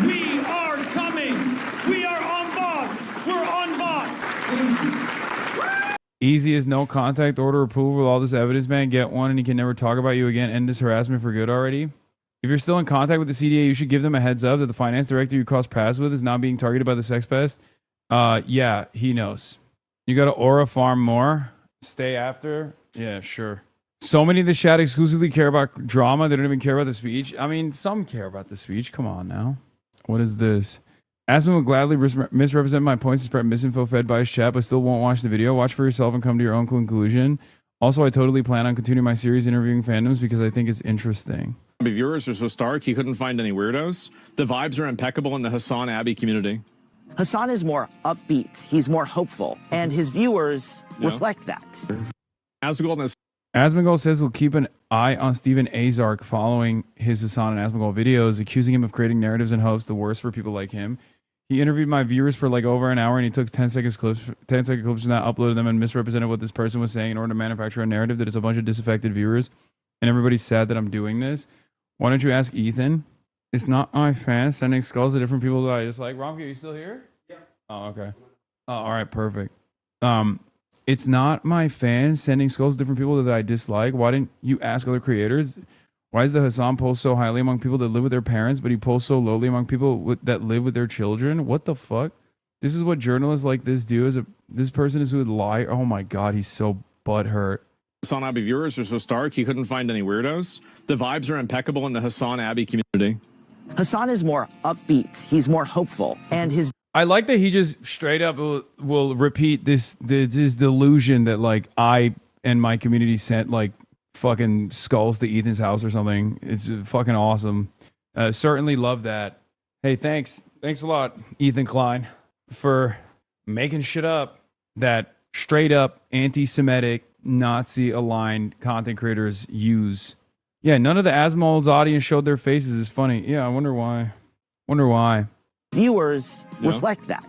We are coming. We are on boss. We're on bot. Easy as no contact order approval with all this evidence, man. Get one and he can never talk about you again. End this harassment for good already. If you're still in contact with the CDA, you should give them a heads up that the finance director you cross paths with is not being targeted by the sex pest. Yeah, he knows. You got to aura farm more. Stay after. Yeah, sure. So many of the chat exclusively care about drama. They don't even care about the speech. I mean, some care about the speech. Come on now. What is this? Aspen will gladly misrepresent my points and spread misinfo fed by his chat, but still won't watch the video. Watch for yourself and come to your own conclusion. Also, I totally plan on continuing my series interviewing fandoms because I think it's interesting. Viewers are so stark he couldn't find any weirdos. The vibes are impeccable in the Hassan Abbey community. Hassan is more upbeat. He's more hopeful, and his viewers reflect that. Asmongold says he'll keep an eye on Steven Azark following his Hassan and Asmongold videos, accusing him of creating narratives and hopes, the worst for people like him. He interviewed my viewers for like over an hour, and he took 10-second clips from that, uploaded them, and misrepresented what this person was saying in order to manufacture a narrative that is a bunch of disaffected viewers. And everybody's sad that I'm doing this. Why don't you ask Ethan? It's not my fan sending skulls to different people that I dislike. Romke, are you still here? Yeah. Oh, okay. Oh, all right, perfect. It's not my fans sending skulls to different people that I dislike. Why didn't you ask other creators? Why is the Hassan post so highly among people that live with their parents, but he posts so lowly among people that live with their children? What the fuck? This is what journalists like this do. This person is who would lie. Oh my God, he's so butthurt. Hassan Abbey viewers are so stark he couldn't find any weirdos. The vibes are impeccable in the Hassan Abbey community. Hassan is more upbeat. He's more hopeful, and his. I like that he just straight up will repeat this delusion that like I and my community sent like fucking skulls to Ethan's house or something. It's fucking awesome. Certainly love that. Hey, thanks a lot, Ethan Klein, for making shit up that straight up anti-Semitic, Nazi-aligned content creators use. Yeah, none of the Asmold's audience showed their faces. It's funny. Yeah, I wonder why. Viewers reflect that.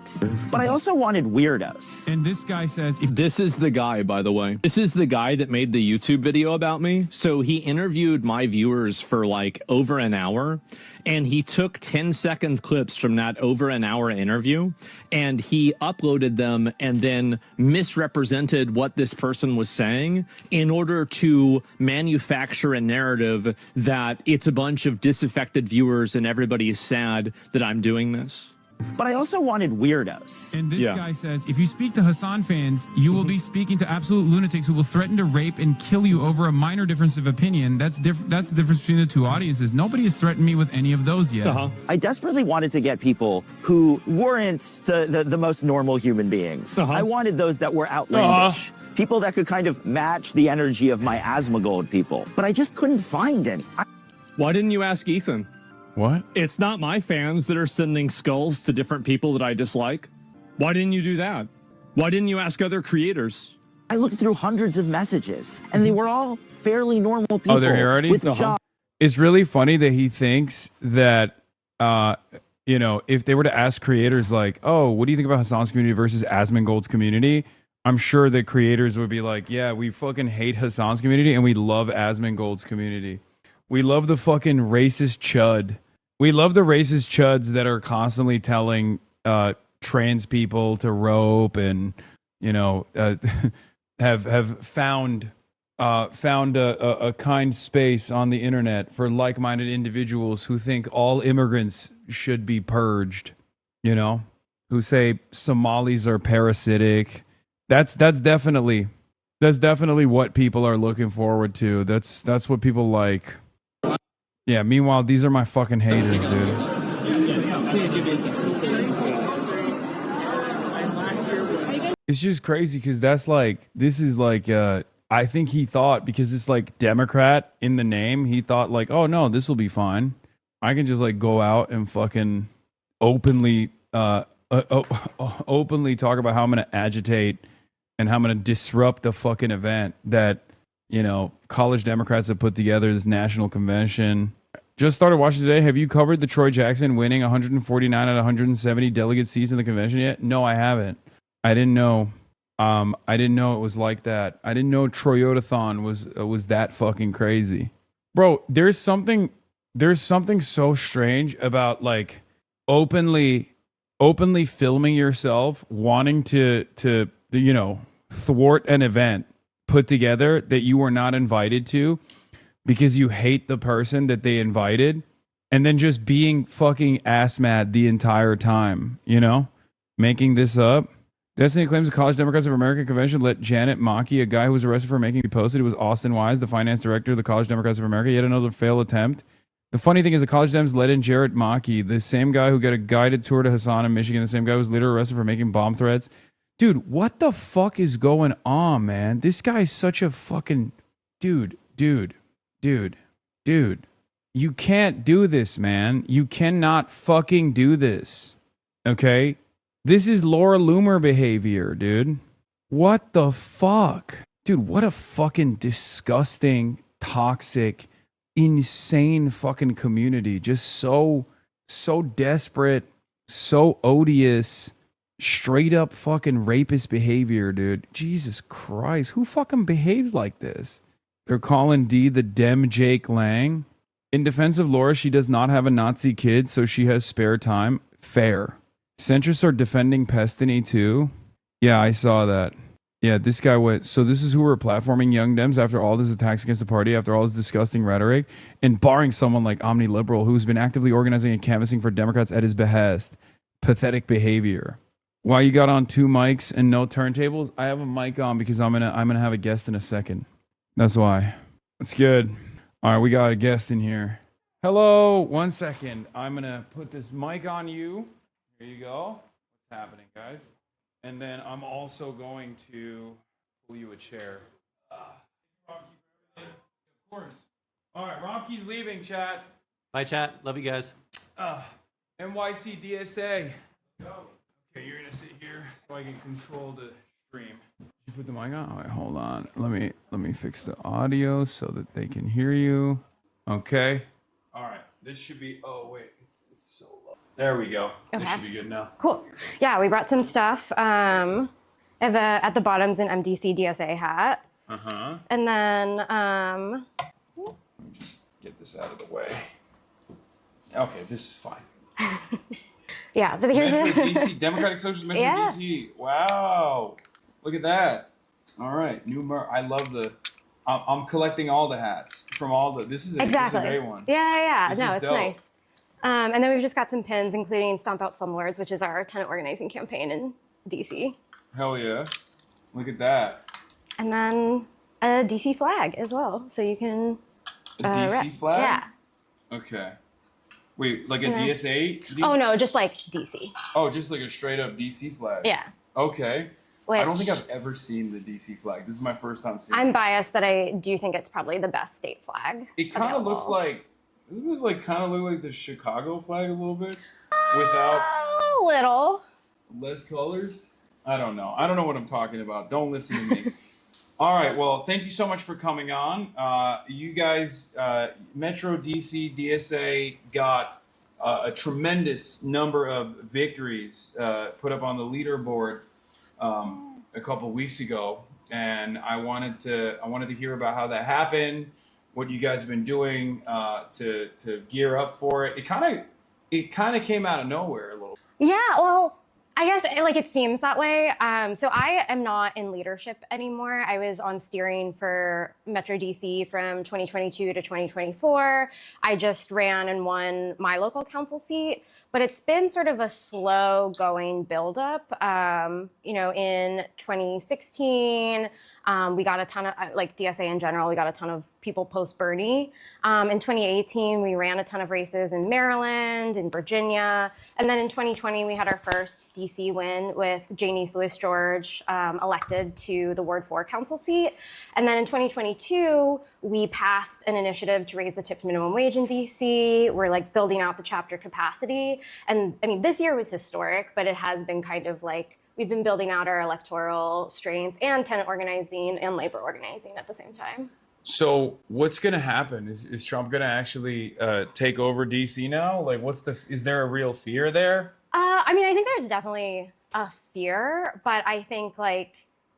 But I also wanted weirdos. And this guy says, This is the guy, by the way. This is the guy that made the YouTube video about me. So he interviewed my viewers for like over an hour, and he took 10-second clips from that over an hour interview, and he uploaded them and then misrepresented what this person was saying in order to manufacture a narrative that it's a bunch of disaffected viewers and everybody's sad that I'm doing this. But I also wanted weirdos. And this guy says, if you speak to Hassan fans, you will be speaking to absolute lunatics who will threaten to rape and kill you over a minor difference of opinion. That's the difference between the two audiences. Nobody has threatened me with any of those yet. I desperately wanted to get people who weren't the most normal human beings. I wanted those that were outlandish. People that could kind of match the energy of my Asmongold people. But I just couldn't find any. Why didn't you ask Ethan? What? It's not my fans that are sending skulls to different people that I dislike. Why didn't you do that? Why didn't you ask other creators? I looked through hundreds of messages, and they were all fairly normal people. Oh, they're here already? With The jobs. It's really funny that he thinks that, you know, if they were to ask creators like, oh, what do you think about Hassan's community versus Asmongold's community? I'm sure that creators would be like, yeah, we fucking hate Hassan's community and we love Asmongold's community. We love the fucking racist chud. We love the racist chuds that are constantly telling trans people to rope and, you know, have found a kind space on the internet for like-minded individuals who think all immigrants should be purged, you know, who say Somalis are parasitic. That's definitely what people are looking forward to. That's what people like. Yeah, meanwhile, these are my fucking haters, dude. It's just crazy because this is like, I think he thought because it's like Democrat in the name, he thought like, oh no, this will be fine. I can just like go out and fucking openly talk about how I'm going to agitate and how I'm going to disrupt the fucking event that, you know, college Democrats have put together, this national convention. Just started watching today. Have you covered the Troy Jackson winning 149 out of 170 delegate seats in the convention yet? No, I haven't. I didn't know. I didn't know it was like that. I didn't know Troyotathon was that fucking crazy, bro. There's something so strange about like openly filming yourself, wanting to you know, thwart an event put together that you were not invited to because you hate the person that they invited, and then just being fucking ass mad the entire time, you know, making this up. Destiny claims the College Democrats of America convention let Janet Mockey, a guy who was arrested for making, be posted. It was Austin Wise, the finance director of the College Democrats of America. Yet another failed attempt. The funny thing is the College Dems let in Jarrett Mockey, the same guy who got a guided tour to Hassan in Michigan, the same guy who was later arrested for making bomb threats. Dude, what the fuck is going on, man? This guy is such a fucking... Dude. You can't do this, man. You cannot fucking do this. Okay? This is Laura Loomer behavior, dude. What the fuck? Dude, what a fucking disgusting, toxic, insane fucking community. Just so desperate, so odious, straight up fucking rapist behavior, dude. Jesus Christ. Who fucking behaves like this? They're calling Dee the Dem Jake Lang. In defense of Laura, she does not have a Nazi kid, so she has spare time. Fair. Centrists are defending Pestany too. Yeah, I saw that. Yeah, this guy went. So this is who we're platforming Young Dems after all this attacks against the party, after all this disgusting rhetoric, and barring someone like Omni Liberal who's been actively organizing and canvassing for Democrats at his behest. Pathetic behavior. Why you got on 2 mics and no turntables? I have a mic on because I'm gonna have a guest in a second. That's why. That's good. All right, we got a guest in here. Hello. 1 second. I'm gonna put this mic on you. Here you go. What's happening, guys? And then I'm also going to pull you a chair. Of course. All right, Romkey's leaving, chat. Bye, chat. Love you guys. NYC DSA. Okay, you're gonna sit here so I can control the stream. You put the mic on? All right, hold on. Let me fix the audio so that they can hear you. Okay. All right. This should be. Oh wait, it's so low. There we go. Okay. This should be good now. Cool. Yeah, we brought some stuff. At the bottom's an MDC DSA hat. And then Just get this out of the way. Okay, this is fine. yeah, but here's Metro the DC Democratic Socialist Metro Yeah. DC. Wow, look at that. All right, new I love the. I'm collecting all the hats from all the. This is a great one. Yeah. This No, is it's dope. nice. And then we've just got some pins, including Stomp Out Slumlords, which is our tenant organizing campaign in DC. Hell yeah! Look at that. And then a DC flag as well, so you can. A DC flag? Yeah. Okay. Wait, like a And then- DSA? Oh no, just like DC. Oh, just like a straight up DC flag. Yeah. Okay. I don't think Which- I've ever seen the DC flag. This is my first time seeing I'm it. biased, but I do think it's probably the best state flag. It kind of looks available. like Doesn't this like kind of look like the Chicago flag a little bit? Without A little. less colors? I don't know. I don't know what I'm talking about. Don't listen to me. All right. Well, thank you so much for coming on. You guys, Metro DC DSA got a tremendous number of victories put up on the leaderboard a couple weeks ago, and I wanted to hear about how that happened, what you guys have been doing to gear up for it. It kind of came out of nowhere a little. Yeah, well, I guess like it seems that way. So I am not in leadership anymore. I was on steering for Metro DC from 2022 to 2024. I just ran and won my local council seat, but it's been sort of a slow going buildup. In 2016, we got a ton of, like DSA in general, we got a ton of people post Bernie. In 2018, we ran a ton of races in Maryland, in Virginia. And then in 2020, we had our first DC win with Janice Lewis George elected to the Ward 4 council seat. And then in 2022, we passed an initiative to raise the tipped minimum wage in DC. We're like building out the chapter capacity. And I mean, this year was historic, but it has been kind of like, we've been building out our electoral strength and tenant organizing and labor organizing at the same time. So what's going to happen? Is Trump going to actually take over DC now? Like, is there a real fear there? I mean, I think there's definitely a fear, but I think like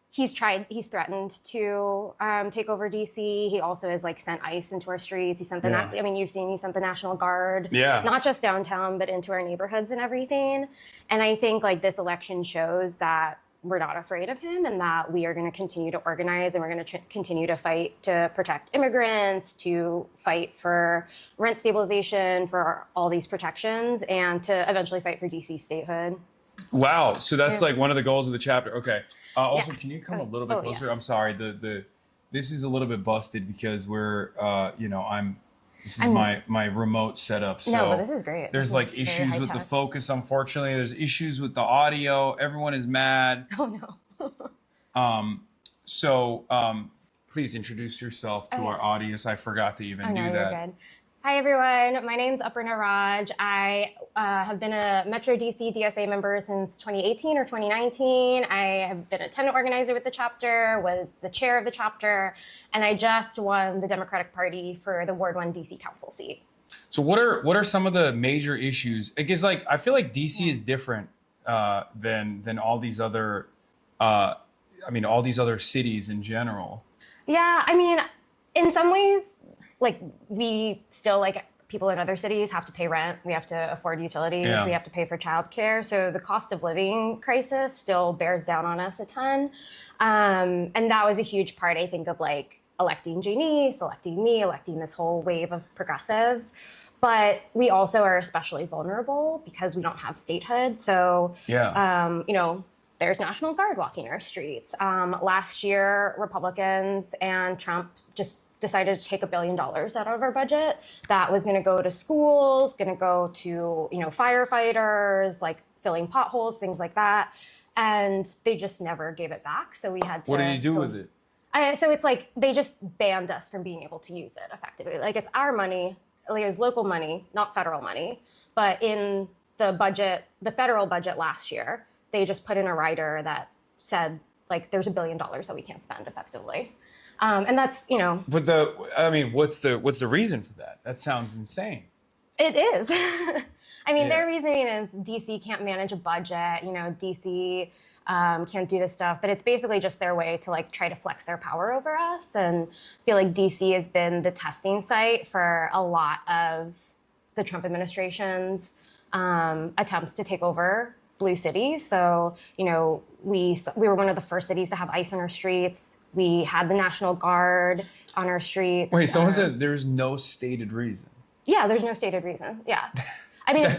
he's threatened to take over DC. He also has like sent ICE into our streets. He sent you've seen he sent the National Guard, not just downtown, but into our neighborhoods and everything. And I think like this election shows that we're not afraid of him and that we are going to continue to organize and we're going to continue to fight to protect immigrants, to fight for rent stabilization, for all these protections, and to eventually fight for DC statehood. Wow. So that's like one of the goals of the chapter. Okay. Also, can you come a little bit closer? Yes. I'm sorry. This is a little bit busted because we're, this is my remote setup. So no, but this is great. There's like issues with the focus, unfortunately. There's issues with the audio. Everyone is mad. Oh no. Please introduce yourself to our audience. I forgot to even do that. You're good. Hi everyone, my name's Aparna Raj. I have been a Metro DC DSA member since 2018 or 2019. I have been a tenant organizer with the chapter, was the chair of the chapter, and I just won the Democratic Party for the Ward 1 DC council seat. So what are some of the major issues? Because like I feel like DC is different than all these other all these other cities in general. Yeah, I mean, in some ways, like we still, like people in other cities, have to pay rent. We have to afford utilities. Yeah. We have to pay for childcare. So the cost of living crisis still bears down on us a ton. And that was a huge part, I think, of like electing Janice, electing me, electing this whole wave of progressives. But we also are especially vulnerable because we don't have statehood. So, there's National Guard walking our streets. Last year, Republicans and Trump just decided to take $1 billion out of our budget that was going to go to schools, going to go to firefighters, like filling potholes, things like that, and they just never gave it back. So we had to. What did you do with it? So it's like they just banned us from being able to use it effectively. Like it's our money, like it was local money, not federal money. But in the budget, the federal budget last year, they just put in a rider that said like there's $1 billion that we can't spend effectively. And that's, But what's the reason for that? That sounds insane. It is. Their reasoning is DC can't manage a budget, DC can't do this stuff, but it's basically just their way to like try to flex their power over us. And I feel like DC has been the testing site for a lot of the Trump administration's attempts to take over blue cities. So, we were one of the first cities to have ICE on our streets. We had the National Guard on our streets. Wait, someone said there's no stated reason. Yeah, there's no stated reason. Yeah. It's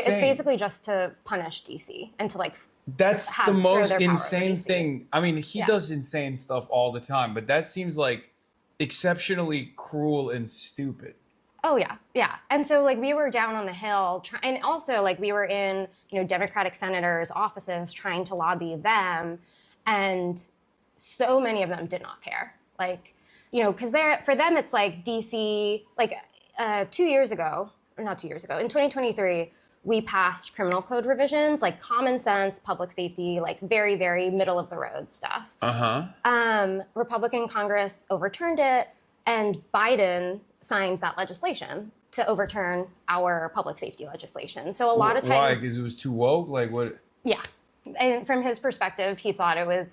basically just to punish DC and to like that's the most insane thing. He does insane stuff all the time, but that seems like exceptionally cruel and stupid. Oh yeah. And so like we were down on the Hill and also like we were in, Democratic senators' offices trying to lobby them, and so many of them did not care. Like, because for them it's like DC, like 2 years ago, or not 2 years ago, in 2023, we passed criminal code revisions, like common sense, public safety, like very, very middle of the road stuff. Republican Congress overturned it, and Biden signed that legislation to overturn our public safety legislation. So a lot of times, why? Because it was too woke. Like what? yeah, and from his perspective, he thought it was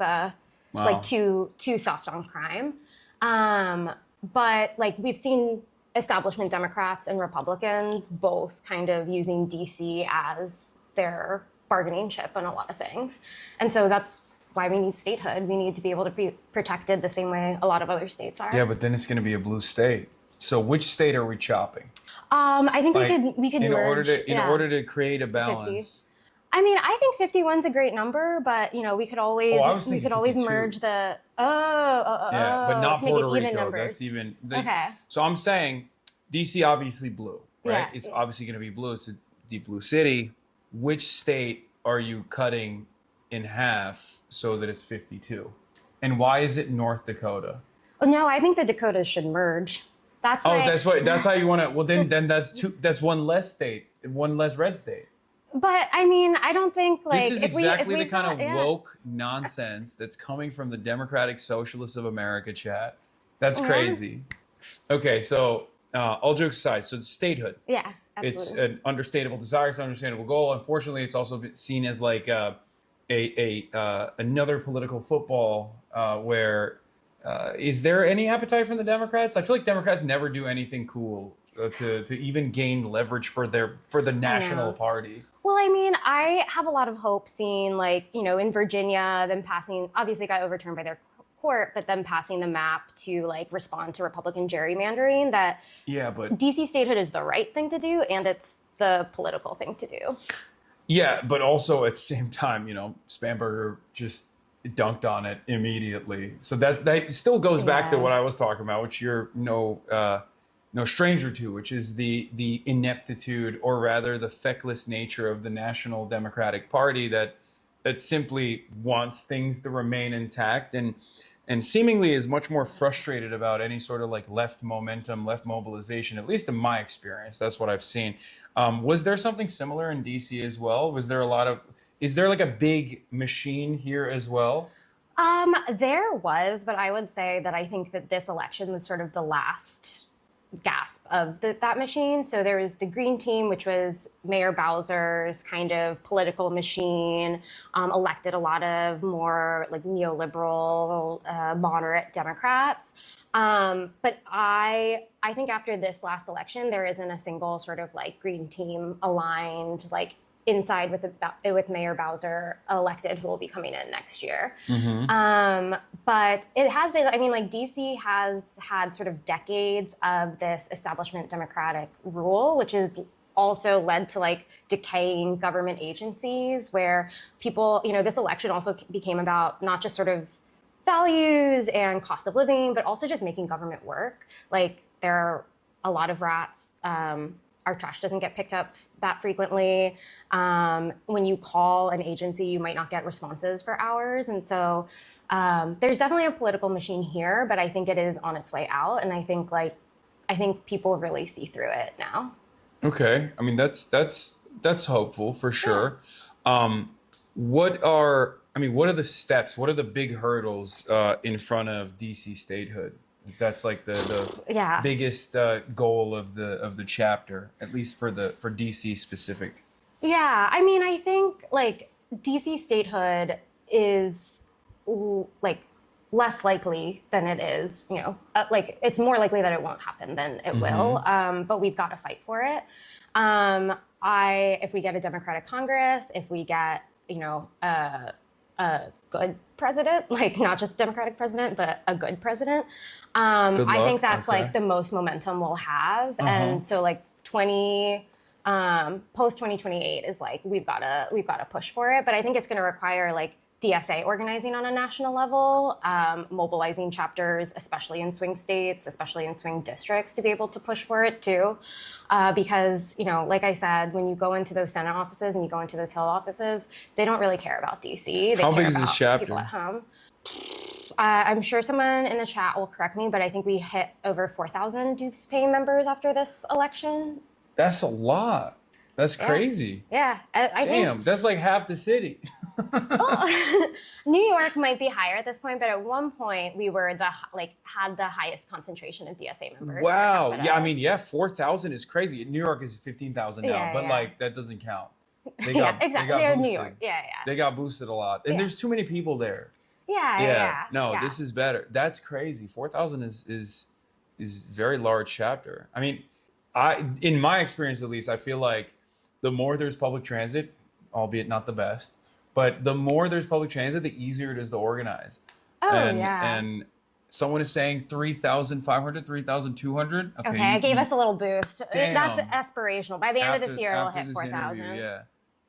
like too soft on crime. But like we've seen establishment Democrats and Republicans both kind of using DC as their bargaining chip on a lot of things. And so that's why we need statehood. We need to be able to be protected the same way a lot of other states are. Yeah, but then it's going to be a blue state. So which state are we chopping? I think we could in merge. order to create a balance. 50. I mean, I think 51's a great number, but we could always always 52. merge the Yeah, but not to make Puerto it even Rico. numbers. That's even Okay. So I'm saying DC obviously blue, right? Yeah. It's obviously going to be blue. It's a deep blue city. Which state are you cutting in half so that it's 52? And why is it North Dakota? Oh, no, I think the Dakotas should merge. That's why. That's how you want to. Well, then that's one less state, one less red state. But I mean, I don't think like This is exactly the kind of yeah. woke nonsense that's coming from the Democratic Socialists of America chat. That's Yeah. crazy. Okay, so all jokes aside, so it's statehood. Yeah, absolutely. It's an understandable desire, it's an understandable goal. Unfortunately, it's also seen as like another political football where is there any appetite from the Democrats? I feel like Democrats never do anything cool to even gain leverage for the national party. Well, I mean, I have a lot of hope seeing like, in Virginia, them passing, obviously got overturned by their court, but them passing the map to like respond to Republican gerrymandering that Yeah, but DC statehood is the right thing to do and it's the political thing to do. yeah, but also at the same time, Spanberger just dunked on it immediately. So that still goes back to what I was talking about, which you're no stranger to, which is the ineptitude, or rather the feckless nature of the National Democratic Party that simply wants things to remain intact and seemingly is much more frustrated about any sort of like left momentum, left mobilization, at least in my experience. That's what I've seen. Was there something similar in DC as well? Is there like a big machine here as well? There was, but I would say that I think that this election was sort of the last gasp of that machine. So there was the Green Team, which was Mayor Bowser's kind of political machine, elected a lot of more like neoliberal, moderate Democrats. But I think after this last election, there isn't a single sort of like Green Team aligned, like inside with Mayor Bowser elected, who will be coming in next year. But it has been, I mean, like DC has had sort of decades of this establishment Democratic rule, which is also led to like decaying government agencies where people, this election also became about not just sort of values and cost of living, but also just making government work. Like there are a lot of rats. Our trash doesn't get picked up that frequently. When you call an agency, you might not get responses for hours. And so there's definitely a political machine here, but I think it is on its way out. And I think people really see through it now. Okay. I mean, that's hopeful for sure. What are the steps? What are the big hurdles in front of DC statehood? That's like the biggest goal of the chapter, at least for DC specific. Yeah, I mean, I think like DC statehood is like less likely than it is, like it's more likely that it won't happen than it will. But we've got to fight for it. If we get a Democratic Congress, if we get, a good president, like not just a Democratic president, but a good president. I think that's like the most momentum we'll have. And so like post 2028 is like, we've got to push for it. But I think it's going to require like DSA organizing on a national level, mobilizing chapters, especially in swing states, especially in swing districts, to be able to push for it too. Because, like I said, when you go into those Senate offices and you go into those Hill offices, they don't really care about DC. They How care big is this about chapter? people at home. I'm sure someone in the chat will correct me, but I think we hit over 4,000 dues paying members after this election. That's a lot. That's crazy. Yeah, I Damn, think that's like half the city. New York might be higher at this point, but at one point we were had the highest concentration of DSA members. per Wow. capita. Yeah, I mean, yeah, 4,000 is crazy. New York is 15,000 now, Yeah, but yeah. like that doesn't count. Yeah, exactly. They're New boosted. York. Yeah, They got boosted a lot. And there's too many people there. yeah. No, yeah. this is better. That's crazy. 4,000 is very large chapter. I mean, in my experience at least, I feel like the more there's public transit, albeit not the best, but the more there's public transit, the easier it is to organize. Oh, and, yeah. And someone is saying 3,500, 3,200. Okay, I gave us a little boost. Damn. That's aspirational. By the end of this year, it'll after hit this 4,000. interview,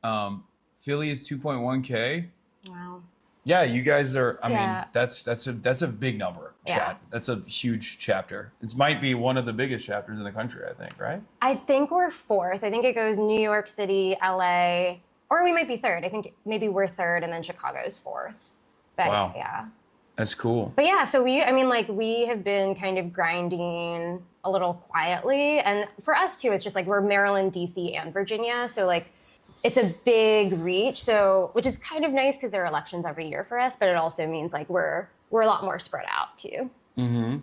yeah. Philly is 2.1K. Wow. Yeah, you guys are. I Yeah. mean, that's a big number, chat. Yeah. That's a huge chapter. It might be one of the biggest chapters in the country, I think, right? I think we're fourth. I think it goes New York City, LA, or we might be third. I think maybe we're third, and then Chicago's fourth. But Wow. yeah. That's cool. But yeah, so we have been kind of grinding a little quietly. And for us too, it's just like we're Maryland, DC, and Virginia. So like it's a big reach. So, which is kind of nice because there are elections every year for us, but it also means like we're a lot more spread out too. Mm-hmm.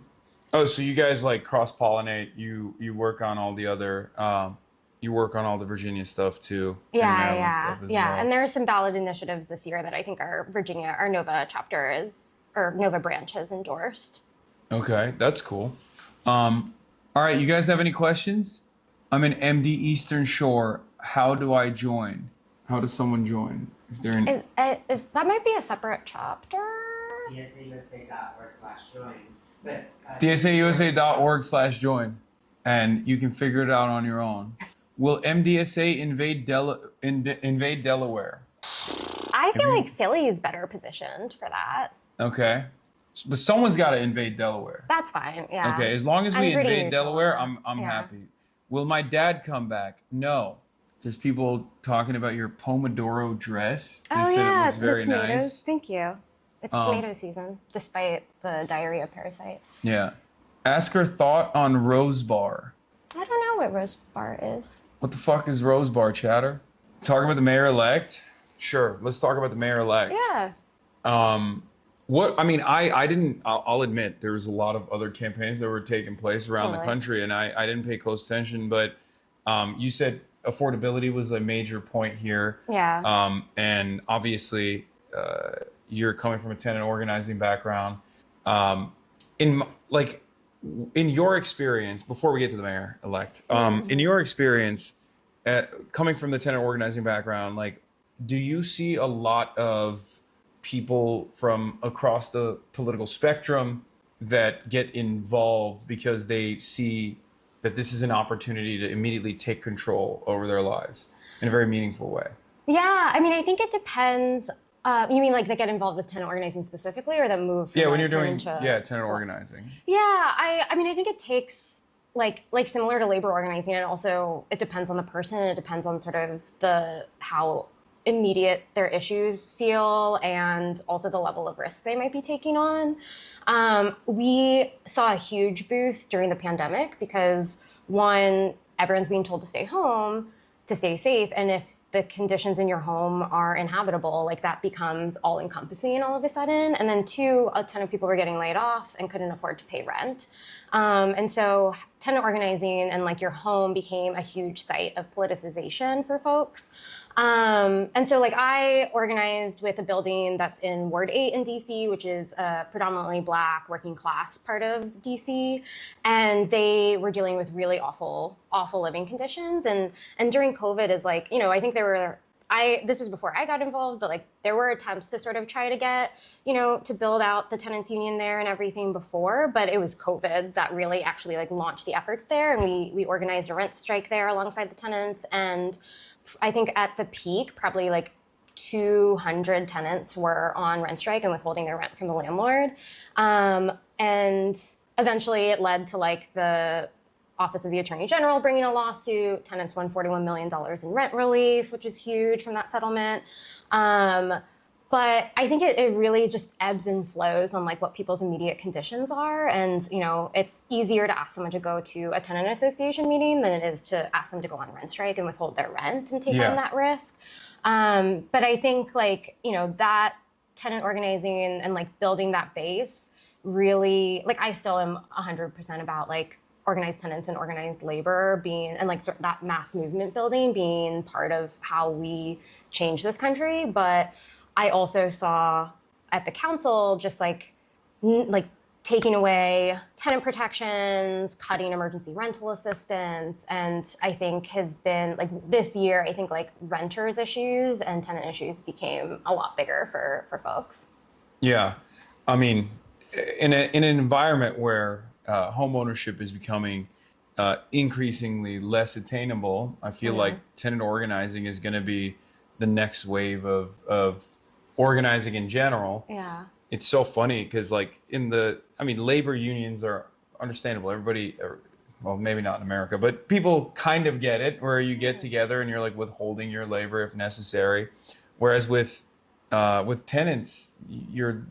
Oh, so you guys like cross-pollinate. You work on all the other, you work on all the Virginia stuff too. and Maryland Yeah. stuff as Yeah. well. And there are some ballot initiatives this year that I think our Nova chapter or Nova branch has endorsed. Okay, that's cool. All right, you guys have any questions? I'm in MD Eastern Shore. How do I join? How does someone join? If they're in Is that might be a separate chapter? DSAUSA.org/join. But DSAUSA.org/join, and you can figure it out on your own. Will MDSA invade Delaware? I feel like Philly is better positioned for that. Okay, but someone's got to invade Delaware. That's fine. Yeah. Okay, as long as we I'm pretty invade neutral. Delaware, I'm Yeah. happy. Will my dad come back? No. There's people talking about your Pomodoro dress. They Oh said yeah, it looks very the tomatoes. nice. Thank you. It's tomato season, despite the diarrhea parasite. Yeah. Ask her thought on Rose Bar. I don't know what Rose Bar is. What the fuck is Rose Bar, chatter? Talk about the mayor-elect? Sure, let's talk about the mayor-elect. Yeah. What I mean, I didn't. I'll admit there was a lot of other campaigns that were taking place around the Totally. country, and I didn't pay close attention. But you said affordability was a major point here. Yeah. And obviously, you're coming from a tenant organizing background. In your experience, before we get to the mayor-elect, in your experience, coming from the tenant organizing background, like, do you see a lot of people from across the political spectrum that get involved because they see that this is an opportunity to immediately take control over their lives in a very meaningful way? Yeah. I mean, I think it depends. You mean like they get involved with tenant organizing specifically, or that move? From, Yeah, when like, you're doing tenant to- tenant organizing. Yeah, I mean, I think it takes like similar to labor organizing, and also it depends on the person, and it depends on sort of how immediate their issues feel, and also the level of risk they might be taking on. We saw a huge boost during the pandemic because one, everyone's being told to stay home to stay safe, and if the conditions in your home are inhabitable, like that becomes all encompassing all of a sudden. And then two, a ton of people were getting laid off and couldn't afford to pay rent. And so tenant organizing and like your home became a huge site of politicization for folks. And so like I organized with a building that's in Ward 8 in DC, which is a predominantly Black working class part of DC. And they were dealing with really awful living conditions. And during COVID is like, you know, I think this was before I got involved, but like there were attempts to sort of try to get, you know, to build out the tenants union there and everything before, but it was COVID that really actually like launched the efforts there. And we organized a rent strike there alongside the tenants. And I think at the peak, probably like 200 tenants were on rent strike and withholding their rent from the landlord. And eventually it led to like the Office of the Attorney General bringing a lawsuit. Tenants won $41 million in rent relief, which is huge from that settlement. But I think it really just ebbs and flows on like what people's immediate conditions are. And, you know, it's easier to ask someone to go to a tenant association meeting than it is to ask them to go on rent strike and withhold their rent and take on that risk. But I think like, you know, that tenant organizing and like building that base really, like I still am 100% about like organized tenants and organized labor being, and like sort of that mass movement building being part of how we change this country. But I also saw at the council just like taking away tenant protections, cutting emergency rental assistance, and I think has been like this year, I think like renters issues and tenant issues became a lot bigger for folks. Yeah, I mean, in an environment where home ownership is becoming increasingly less attainable, I feel like tenant organizing is going to be the next wave of organizing in general. Yeah. It's so funny because like labor unions are understandable. Everybody, well, maybe not in America, but people kind of get it, where you get together and you're like withholding your labor if necessary. Whereas with tenants, you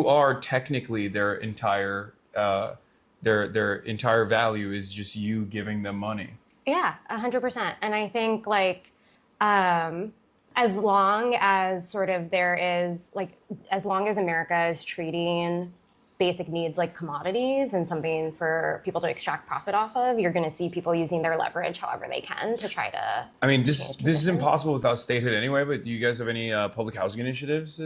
are technically their entire value is just you giving them money. Yeah, 100%. And I think like, as long as sort of there is like, as long as America is treating basic needs like commodities and something for people to extract profit off of, you're going to see people using their leverage however they can to try to. I mean, this is impossible without statehood anyway. But do you guys have any public housing initiatives?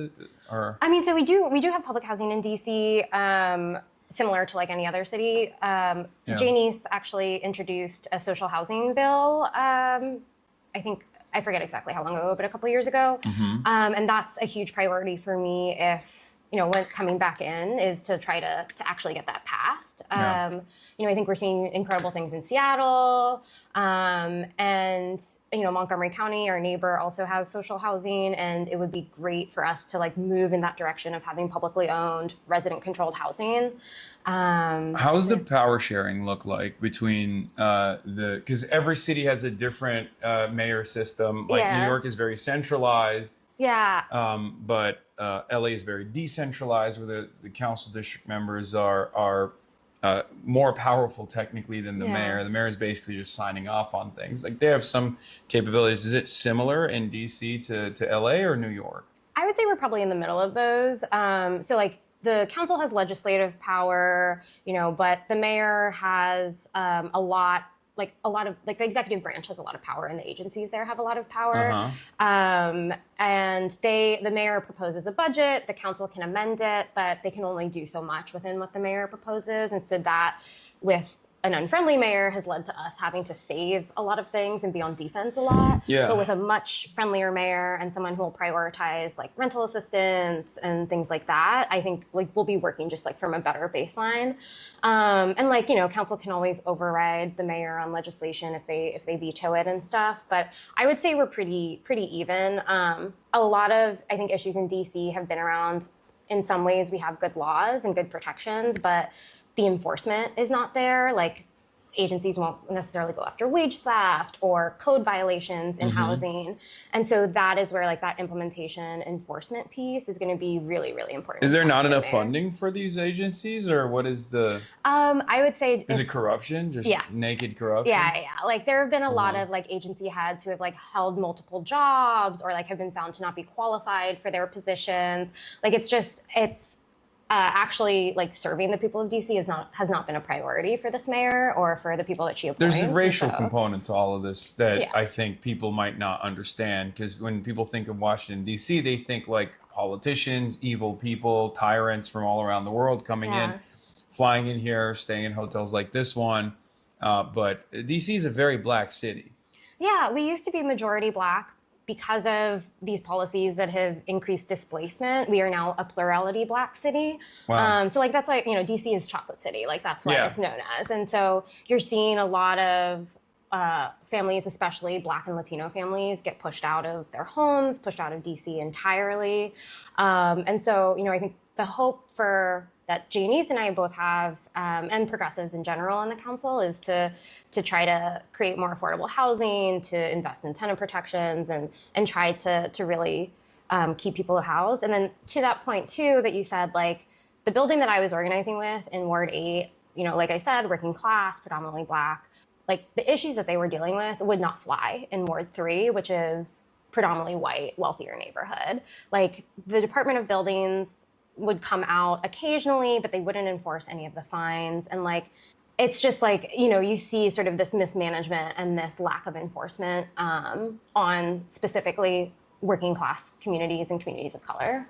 Or I mean, so we do have public housing in DC. Similar to like any other city. Janice actually introduced a social housing bill. I think, I forget exactly how long ago, but a couple of years ago. And that's a huge priority for me if, you know, when coming back in is to try to actually get that passed. You know, I think we're seeing incredible things in Seattle, and, you know, Montgomery County, our neighbor, also has social housing, and it would be great for us to like move in that direction of having publicly owned, resident controlled housing. How's the power sharing look like between because every city has a different mayor system. Like New York is very centralized. Yeah. But LA is very decentralized, where the council district members are more powerful technically than the mayor. The mayor is basically just signing off on things. Like they have some capabilities. Is it similar in DC to LA or New York? I would say we're probably in the middle of those. So like the council has legislative power, you know, but the mayor has a lot of the executive branch has a lot of power, and the agencies there have a lot of power. And the mayor proposes a budget, the council can amend it, but they can only do so much within what the mayor proposes. And so that with an unfriendly mayor has led to us having to save a lot of things and be on defense a lot. Yeah. But with a much friendlier mayor and someone who will prioritize like rental assistance and things like that, I think like we'll be working just like from a better baseline. And like, you know, council can always override the mayor on legislation if they veto it and stuff. But I would say we're pretty even. A lot of, I think, issues in DC have been around, in some ways we have good laws and good protections, but the enforcement is not there. Like agencies won't necessarily go after wage theft or code violations in housing. And so that is where like that implementation enforcement piece is going to be really, really important. Is there not enough funding for these agencies, or what is the? I would say is it corruption? Just naked corruption? Yeah. Like there have been a lot of like agency heads who have like held multiple jobs or like have been found to not be qualified for their positions. Like it's actually like serving the people of DC has not been a priority for this mayor or for the people that she appoints. There's a racial component to all of this that I think people might not understand, because when people think of Washington, DC, they think like politicians, evil people, tyrants from all around the world coming in, flying in here, staying in hotels like this one. But DC is a very black city. Yeah, we used to be majority black. Because of these policies that have increased displacement, we are now a plurality black city. Wow. So like that's why, you know, DC is chocolate city, like that's what it's known as. And so you're seeing a lot of families, especially Black and Latino families, get pushed out of their homes, pushed out of DC entirely. And so, you know, I think the hope that Janice and I both have, and progressives in general in the council, is to try to create more affordable housing, to invest in tenant protections, and try to really keep people housed. And then to that point too, that you said, like the building that I was organizing with in Ward 8, you know, like I said, working class, predominantly Black, like the issues that they were dealing with would not fly in Ward 3, which is predominantly white, wealthier neighborhood. Like the Department of Buildings would come out occasionally, but they wouldn't enforce any of the fines. And like, it's just like, you know, you see sort of this mismanagement and this lack of enforcement on specifically working class communities and communities of color.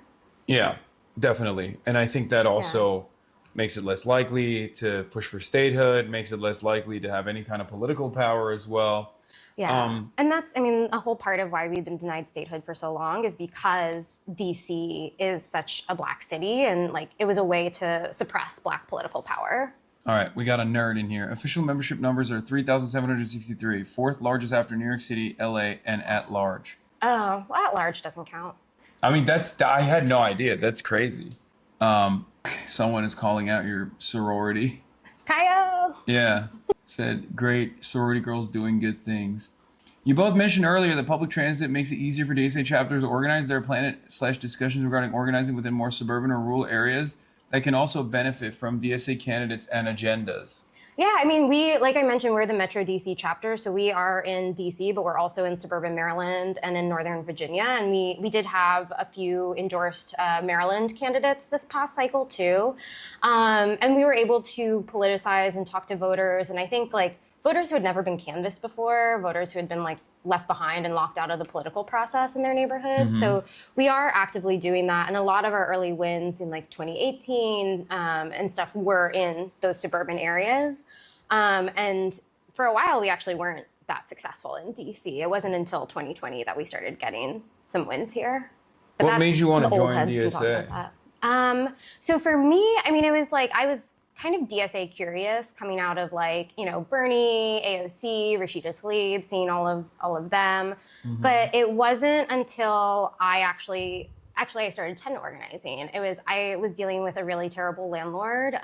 Yeah, definitely. And I think that also makes it less likely to push for statehood, makes it less likely to have any kind of political power as well. Yeah. And that's, I mean, a whole part of why we've been denied statehood for so long is because DC is such a Black city, and like it was a way to suppress Black political power. All right, we got a nerd in here. Official membership numbers are 3,763, fourth largest after New York City, LA, and at large. Oh, well, at large doesn't count. I mean, I had no idea. That's crazy. Someone is calling out your sorority. Kyle! Yeah, said, great, sorority girls doing good things. You both mentioned earlier that public transit makes it easier for DSA chapters to organize. There are planet/discussions regarding organizing within more suburban or rural areas that can also benefit from DSA candidates and agendas. Yeah, I mean, we, like I mentioned, we're the Metro DC chapter, so we are in DC, but we're also in suburban Maryland and in Northern Virginia, and we did have a few endorsed Maryland candidates this past cycle too, and we were able to politicize and talk to voters, and I think like voters who had never been canvassed before, voters who had been like left behind and locked out of the political process in their neighborhood. Mhm. So we are actively doing that. And a lot of our early wins in like 2018 and stuff were in those suburban areas. And for a while, we actually weren't that successful in DC. It wasn't until 2020 that we started getting some wins here. But What made you want to the old join heads can talk DSA? about that. So for me, I mean, it was like, I was kind of DSA curious coming out of like, you know, Bernie, AOC, Rashida Tlaib, seeing all of them. Mhm. But it wasn't until I actually I started tenant organizing. I was dealing with a really terrible landlord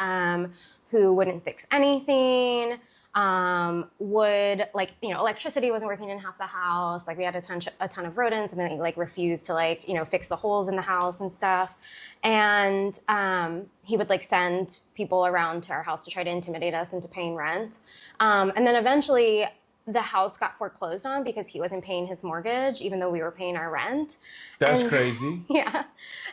who wouldn't fix anything. Would like, you know, electricity wasn't working in half the house. Like we had a ton of rodents, and then he like refused to like, you know, fix the holes in the house and stuff. And he would like send people around to our house to try to intimidate us into paying rent. And then eventually the house got foreclosed on because he wasn't paying his mortgage, even though we were paying our rent. That's And- crazy. Yeah.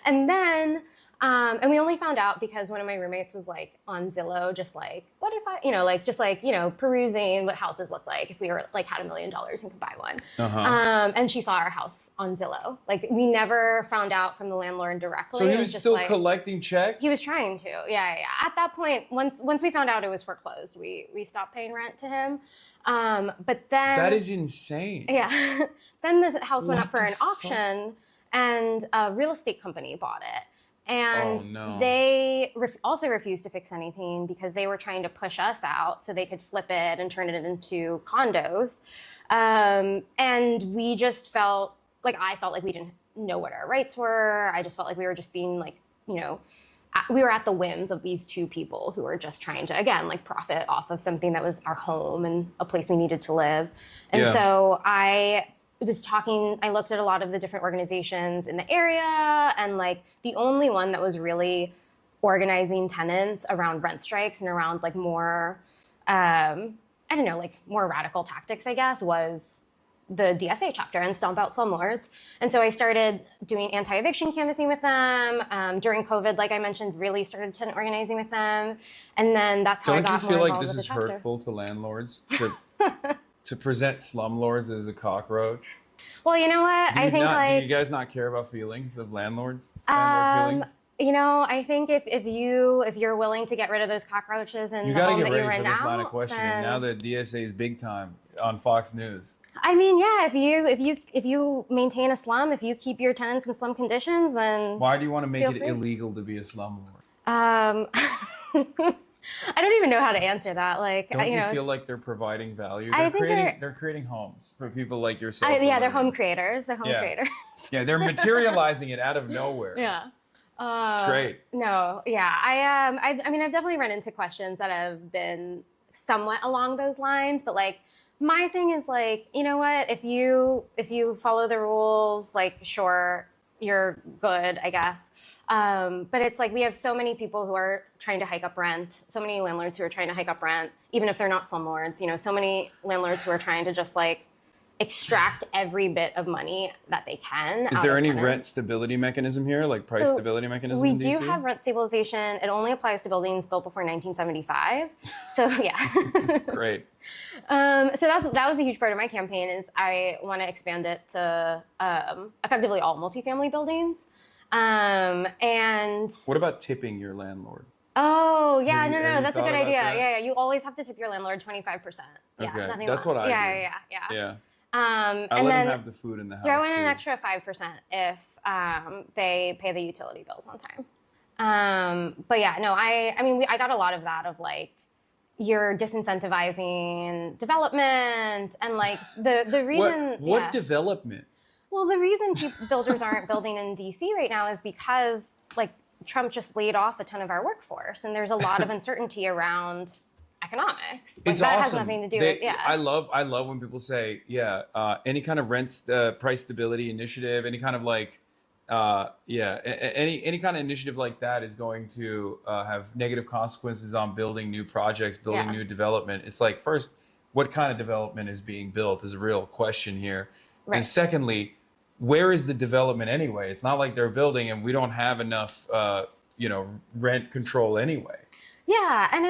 And then, and we only found out because one of my roommates was like on Zillow, just like, what if I, you know, like, just like, you know, perusing what houses look like if we were like had $1 million and could buy one. Uh-huh. And she saw our house on Zillow. Like we never found out from the landlord directly. So he It was just still like, collecting checks? he was trying to, yeah. At that point, once we found out it was foreclosed, we stopped paying rent to him. But then That is insane. yeah. Then the house went What up for the an fuck? auction, and a real estate company bought it. And Oh, no. they also refused to fix anything because they were trying to push us out so they could flip it and turn it into condos. And we just felt like, I felt like we didn't know what our rights were. I just felt like we were just being like, you know, we were at the whims of these two people who were just trying to, again, like profit off of something that was our home and a place we needed to live. And Yeah. so I looked at a lot of the different organizations in the area, and like the only one that was really organizing tenants around rent strikes and around like more, I don't know, like more radical tactics, I guess, was the DSA chapter and Stomp Out Slumlords. And so I started doing anti-eviction canvassing with them. During COVID, like I mentioned, really started tenant organizing with them. And then that's how I Don't you got feel more like involved this with is the chapter. hurtful to landlords to present slumlords as a cockroach? Well, you know what? I think do like you guys not care about feelings of landlords? Landlord feelings? you know, I think if you're willing to get rid of those cockroaches and You the got to home get that you ready for rent this out, line of questioning. then- Now that DSA is big time on Fox News. I mean, yeah, if you maintain a slum, if you keep your tenants in slum conditions, then Why do you want to make feel it free. illegal to be a slumlord? I don't even know how to answer that. Like, Don't you know, feel like they're providing value? I They're think creating they're creating homes for people like yourself. yeah, they're home creators. They're home Yeah. creators. Yeah, they're materializing it out of nowhere. Yeah. It's great. No, yeah, I mean, I've definitely run into questions that have been somewhat along those lines, but like, my thing is like, you know what? If you follow the rules, like, sure, you're good, I guess. But it's like we have so many people who are trying to hike up rent, so many landlords who are trying to hike up rent, even if they're not slumlords, you know, so many landlords who are trying to just like extract every bit of money that they can. Is there any rent stability mechanism here, like price stability mechanism We in do DC? have rent stabilization. It only applies to buildings built before 1975. So yeah. Great. So that was a huge part of my campaign is I want to expand it to effectively all multifamily buildings. And What about tipping your landlord? oh yeah, Have you- no, have you that's a thought good about idea. that? Yeah, you always have to tip your landlord 25%. Yeah, Okay, nothing that's less. what I yeah, do. yeah. Yeah. I I and let then them have the food in the house. throw in an too. extra 5% if they pay the utility bills on time. But yeah, no, I mean, I got a lot of that of like, you're disincentivizing development and like the reason. What yeah. development? Well, the reason builders aren't building in DC right now is because like Trump just laid off a ton of our workforce and there's a lot of uncertainty around economics. Like It's that has awesome. nothing to do with, yeah. I love when people say, any kind of price stability initiative, any kind of like, any kind of initiative like that is going to have negative consequences on building new projects, building Yeah. new development. It's like, first, what kind of development is being built is a real question here. Right. And secondly, where is the development anyway? It's not like they're building and we don't have enough, rent control anyway. Yeah, and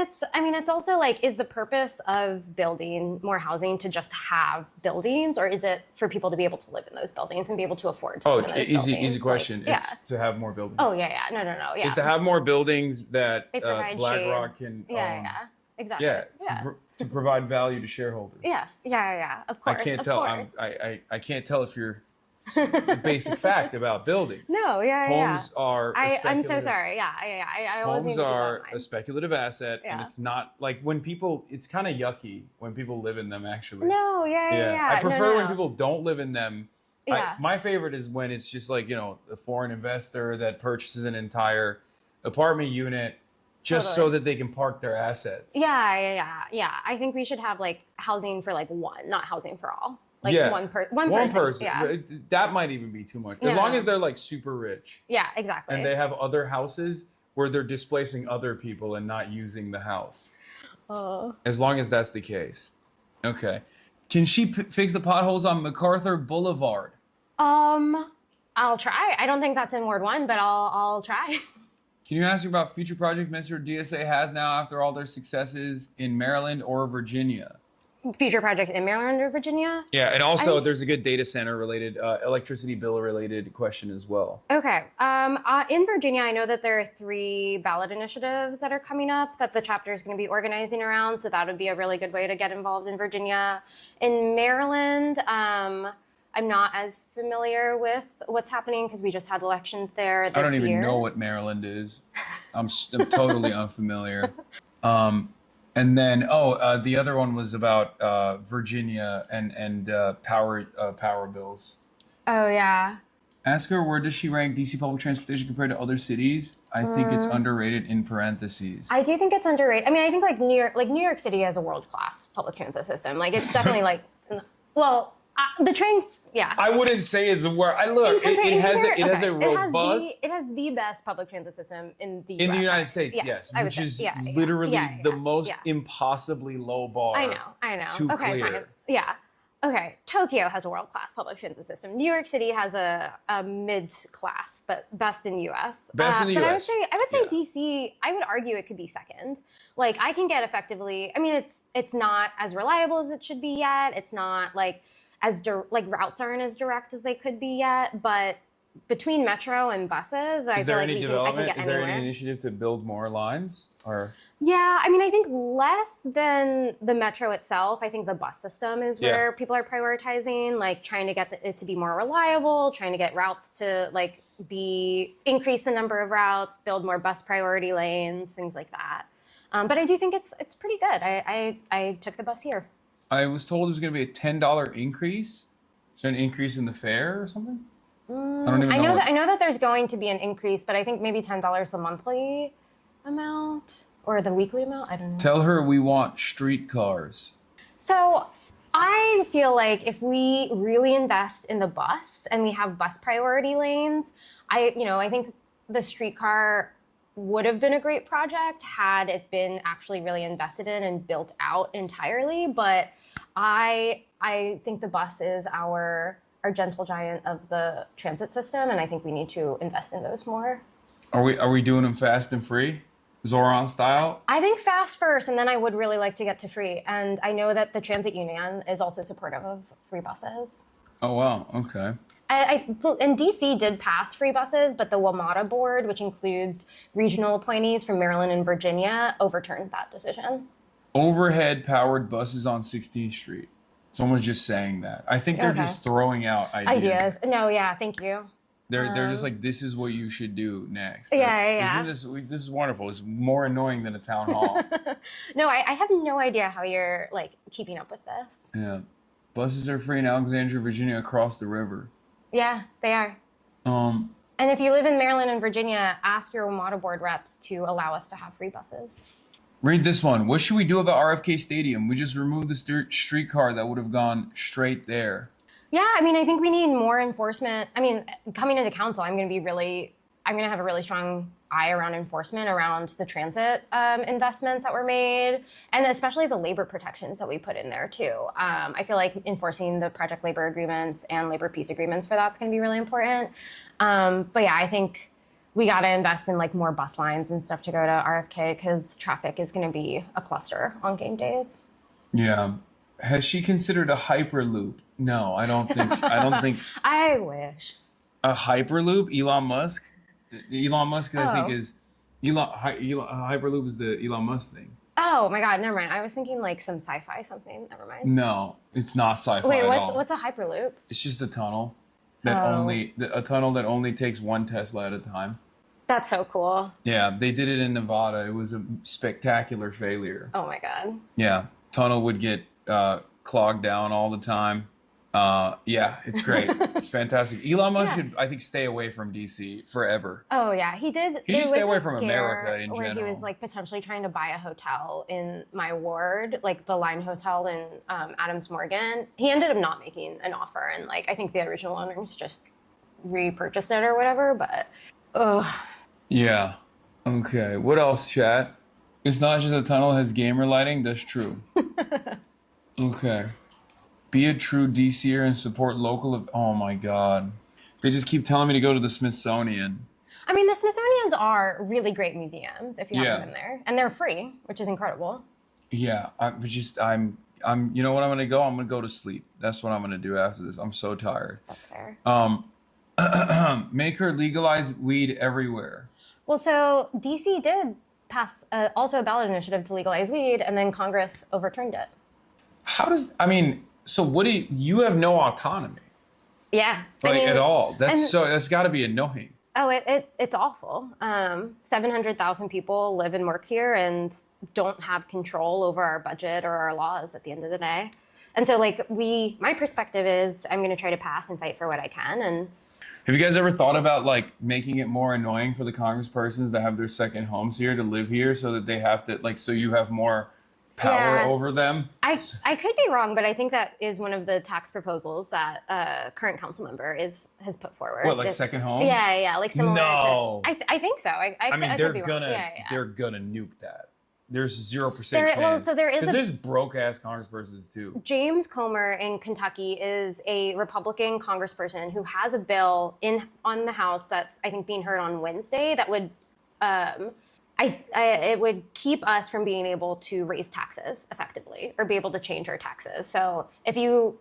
it's also like, is the purpose of building more housing to just have buildings, or is it for people to be able to live in those buildings and be able to afford to live in those buildings? Easy question. Like, It's to have more buildings. Oh yeah, no, yeah. Is to have more buildings that They provide BlackRock shade. can Exactly. yeah, to provide value to shareholders. Yes, yeah, of course. I can't of tell. course. I can't tell if you're the basic fact about buildings. No, yeah. Homes are. I'm so sorry. Yeah. I always need Homes to keep that in are mind. a speculative asset, and Yeah. it's not like when people. It's kind of yucky when people live in them. Actually. No, yeah. I prefer no. when people don't live in them. Yeah. My favorite is when it's just like, a foreign investor that purchases an entire apartment unit just so that they can park their assets. Yeah. I think we should have like housing for like one, not housing for all. Like one One person. Yeah. That might even be too much. As No, long no. as they're like super rich Yeah, exactly. and they have other houses where they're displacing other people and not using the house. Oh. As long as that's the case. Okay. Can she fix the potholes on MacArthur Boulevard? I'll try. I don't think that's in Ward 1, but I'll try. Can you ask her about future project Mr. DSA has now after all their successes in Maryland or Virginia? Future project in Maryland or Virginia? Yeah, and also there's a good data center related, electricity bill related question as well. Okay. In Virginia, I know that there are 3 ballot initiatives that are coming up that the chapter is going to be organizing around. So that would be a really good way to get involved in Virginia. In Maryland, I'm not as familiar with what's happening because we just had elections there this I don't even year. know what Maryland is. I'm totally unfamiliar. And then, the other one was about Virginia and power bills. Oh, yeah. Ask her, where does she rank DC public transportation compared to other cities? I think it's underrated in parentheses. I do think it's underrated. I mean, I think like New York City has a world-class public transit system. Like it's definitely like, well, the trains, yeah. I wouldn't say it's where I look. It has a robust It has the best public transit system in the in the US. United States, yes, I would which say. is Yeah, literally yeah, the yeah, most yeah. impossibly low bar. I know. To Okay, clear. fine. Yeah. Okay. Tokyo has a world-class public transit system. New York City has a mid-class, but best in US. Best in the but US. I would say DC, I would argue it could be second. Like I can get effectively, I mean, it's not as reliable as it should be yet. It's not like routes aren't as direct as they could be yet, but between metro and buses, I feel like I can get Is there anywhere. any initiative to build more lines? Or Yeah, I mean, I think less than the metro itself. I think the bus system is where people are prioritizing, like trying to get it to be more reliable, trying to get routes to like increase the number of routes, build more bus priority lanes, things like that. But I do think it's pretty good. I took the bus here. I was told there's going to be a $10 increase. Is there an increase in the fare or something? I don't even know. I know that there's going to be an increase, but I think maybe $10 the monthly amount or the weekly amount. I don't know. Tell her we want streetcars. So I feel like if we really invest in the bus and we have bus priority lanes, I think the streetcar would have been a great project had it been actually really invested in and built out entirely. But I think the bus is our gentle giant of the transit system, and I think we need to invest in those more. Are we doing them fast and free, Zoran style? I think fast first, and then I would really like to get to free. And I know that the transit union is also supportive of free buses. Oh wow, okay. And DC did pass free buses, but the WMATA board, which includes regional appointees from Maryland and Virginia, overturned that decision. Overhead powered buses on 16th Street. Someone's just saying that. I think they're just throwing out ideas. No, yeah, thank you. They're just like, this is what you should do next. Yeah. Isn't this is wonderful? It's more annoying than a town hall. No, I have no idea how you're like keeping up with this. Yeah. Buses are free in Alexandria, Virginia, across the river. Yeah, they are. And if you live in Maryland and Virginia, ask your WMATA board reps to allow us to have free buses. Read this one. What should we do about RFK Stadium? We just removed the streetcar that would have gone straight there. Yeah, I mean, I think we need more enforcement. I mean, coming into council, I'm going to have a really strong eye around enforcement around the transit investments that were made, and especially the labor protections that we put in there too. I feel like enforcing the project labor agreements and labor peace agreements for that's going to be really important. But yeah, I think we got to invest in like more bus lines and stuff to go to RFK because traffic is going to be a cluster on game days. Yeah. Has she considered a hyperloop? No, I don't think. I wish. A hyperloop, Elon Musk. Elon Musk, I think, is hyperloop is the Elon Musk thing. Oh my God, never mind. I was thinking like some sci-fi something. Never mind. No, it's not sci-fi. Wait, at all. what's a hyperloop? It's just a tunnel that only takes one Tesla at a time. That's so cool. Yeah, they did it in Nevada. It was a spectacular failure. Oh my God. Yeah, tunnel would get clogged down all the time. Yeah, it's great. It's fantastic. Elon Musk should, I think, stay away from DC forever. Oh yeah, he did. He should stay away from America in where general. He was like potentially trying to buy a hotel in my ward, like the Line Hotel in Adams Morgan. He ended up not making an offer, and like I think the original owners just repurchased it or whatever. But yeah. Okay. What else, chat? It's not just a tunnel. It has gamer lighting. That's true. Okay. Be a true DCer and support local. Oh my God. They just keep telling me to go to the Smithsonian. I mean, the Smithsonian's are really great museums if you haven't been there, and they're free, which is incredible. Yeah, I'm. You know what I'm gonna go? I'm gonna go to sleep. That's what I'm gonna do after this. I'm so tired. That's fair. Make her legalize weed everywhere. Well, so DC did pass also a ballot initiative to legalize weed, and then Congress overturned it. So what do you have no autonomy? Yeah. At all. That's got to be annoying. Oh, it's awful. 700,000 people live and work here and don't have control over our budget or our laws at the end of the day. And so my perspective is I'm going to try to pass and fight for what I can. And have you guys ever thought about making it more annoying for the congresspersons that have their second homes here to live here so that they have to so you have more power over them? I could be wrong, but I think that is one of the tax proposals that current council member has put forward. What, second home? Yeah, similar. No. I think so. They're gonna nuke that. There's 0% chance. Well, so there is because there's broke ass congresspersons too. James Comer in Kentucky is a Republican congressperson who has a bill on the House that's I think being heard on Wednesday that would it would keep us from being able to raise taxes effectively or be able to change our taxes. So if you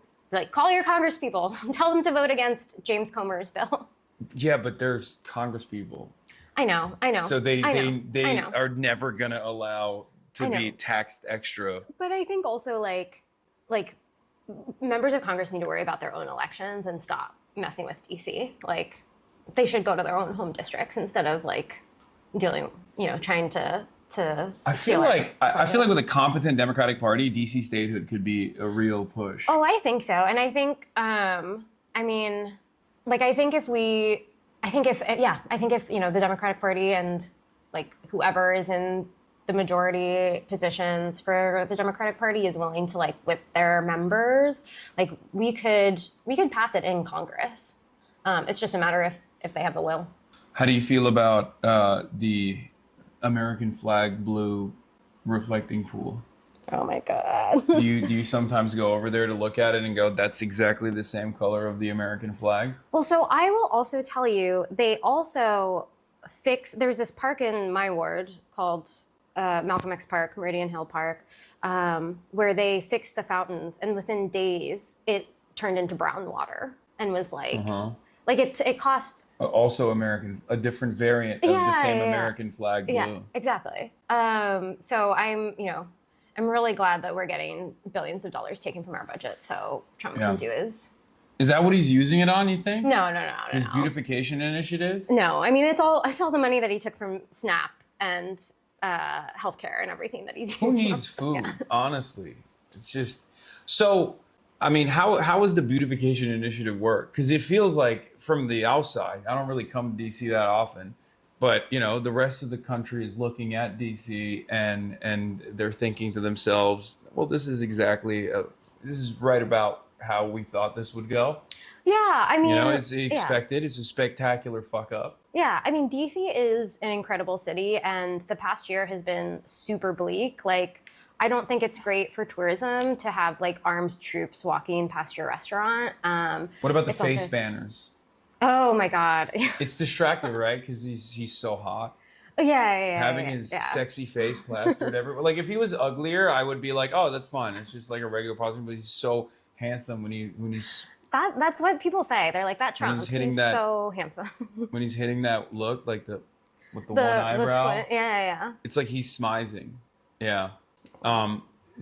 call your congresspeople, tell them to vote against James Comer's bill. Yeah, but there's congresspeople. I know. So they are never gonna allow to be taxed extra. But I think also members of Congress need to worry about their own elections and stop messing with DC. They should go to their own home districts instead of dealing, trying to. I feel like with a competent Democratic Party, DC statehood could be a real push. Oh, I think so, and I think I think if the Democratic Party and whoever is in the majority positions for the Democratic Party is willing to like whip their members, like we could pass it in Congress. It's just a matter if they have the will. How do you feel about the American flag blue reflecting pool? Oh my God. do you sometimes go over there to look at it and go, that's exactly the same color of the American flag? Well, so I will also tell you, they also there's this park in my ward called Malcolm X Park, Meridian Hill Park, where they fixed the fountains, and within days it turned into brown water and was like, like it cost. Also a different variant of the same American flag blue. Yeah, exactly. So I'm really glad that we're getting billions of dollars taken from our budget so Trump can do his. Is that what he's using it on, you think? No. His beautification initiatives? No, I mean, it's all the money that he took from SNAP and healthcare and everything that he's using. Who needs food, honestly? It's just, so, I mean, how does the beautification initiative work? Because it feels like from the outside, I don't really come to DC that often, but the rest of the country is looking at DC and they're thinking to themselves, well, this is right about how we thought this would go. Yeah, I mean, it's expected. It's a spectacular fuck up. Yeah, I mean, DC is an incredible city, and the past year has been super bleak. Like, I don't think it's great for tourism to have like armed troops walking past your restaurant. What about the face banners? Oh my God. It's distracting, right? Because he's so hot. Yeah. Having his sexy face plastered everywhere. Like if he was uglier, I would be like, oh, that's fine. It's just like a regular person. But he's so handsome when he's. That's what people say. They're like, that Trump. He's so handsome. When he's hitting that look, like with the one eyebrow. Yeah. It's like he's smizing. Yeah.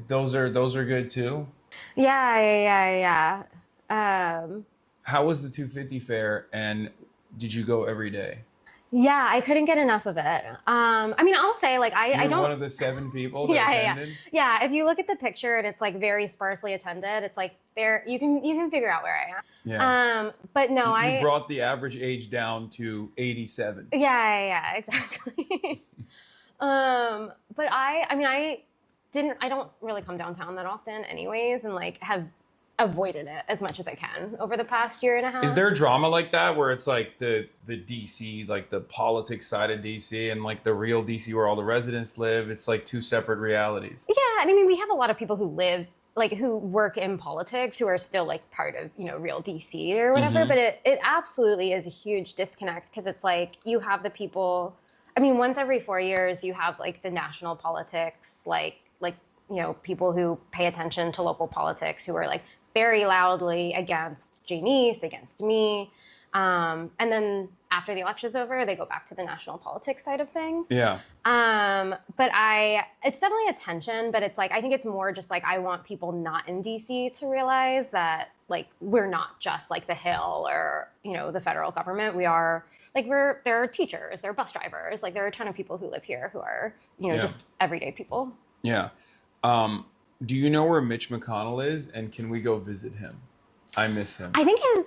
Those are good too. Yeah. How was the 250 fair, and did you go every day? Yeah, I couldn't get enough of it. I mean, I'll say like I don't. One of the 7 people that attended? Yeah. If you look at the picture and it's like very sparsely attended, it's like there you can figure out where I am. Yeah. But no, you brought the average age down to 87. Yeah, exactly. But I don't really come downtown that often, anyways, and like have avoided it as much as I can over the past year and a half. Is there drama like that where it's like the DC, like the politics side of DC and like the real DC where all the residents live? It's like 2 separate realities. Yeah, and I mean, we have a lot of people who work in politics who are still like part of, real DC or whatever, but it absolutely is a huge disconnect because it's like you have the people, I mean, once every 4 years you have like the national politics, like people who pay attention to local politics who are like very loudly against Janice, against me. And then after the election's over, they go back to the national politics side of things. Yeah. But it's definitely a tension, but it's like, I think it's more just like, I want people not in DC to realize that like, we're not just like the Hill or, the federal government. We are like, there are teachers, there are bus drivers, like there are a ton of people who live here who are, just everyday people. Yeah. Do you know where Mitch McConnell is, and can we go visit him? I miss him. I think I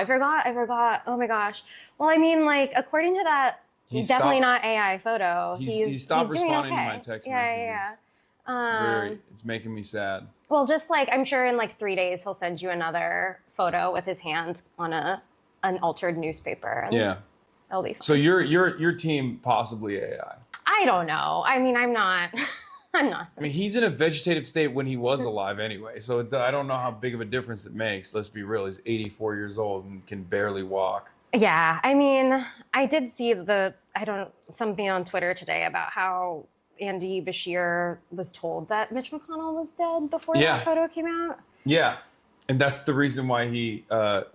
forgot. Oh my gosh. Well, I mean, like, according to that, definitely not AI photo. He stopped responding to my text messages. Yeah. It's making me sad. Well, just like, I'm sure in like 3 days, he'll send you another photo with his hand on an altered newspaper. And it'll be fun. So your team possibly AI. I don't know. I mean, I'm not. I'm not. I mean, he's in a vegetative state when he was alive anyway, so I don't know how big of a difference it makes. Let's be real. He's 84 years old and can barely walk. Yeah, I mean, I did see something on Twitter today about how Andy Bashir was told that Mitch McConnell was dead before that photo came out. Yeah, and that's the reason why he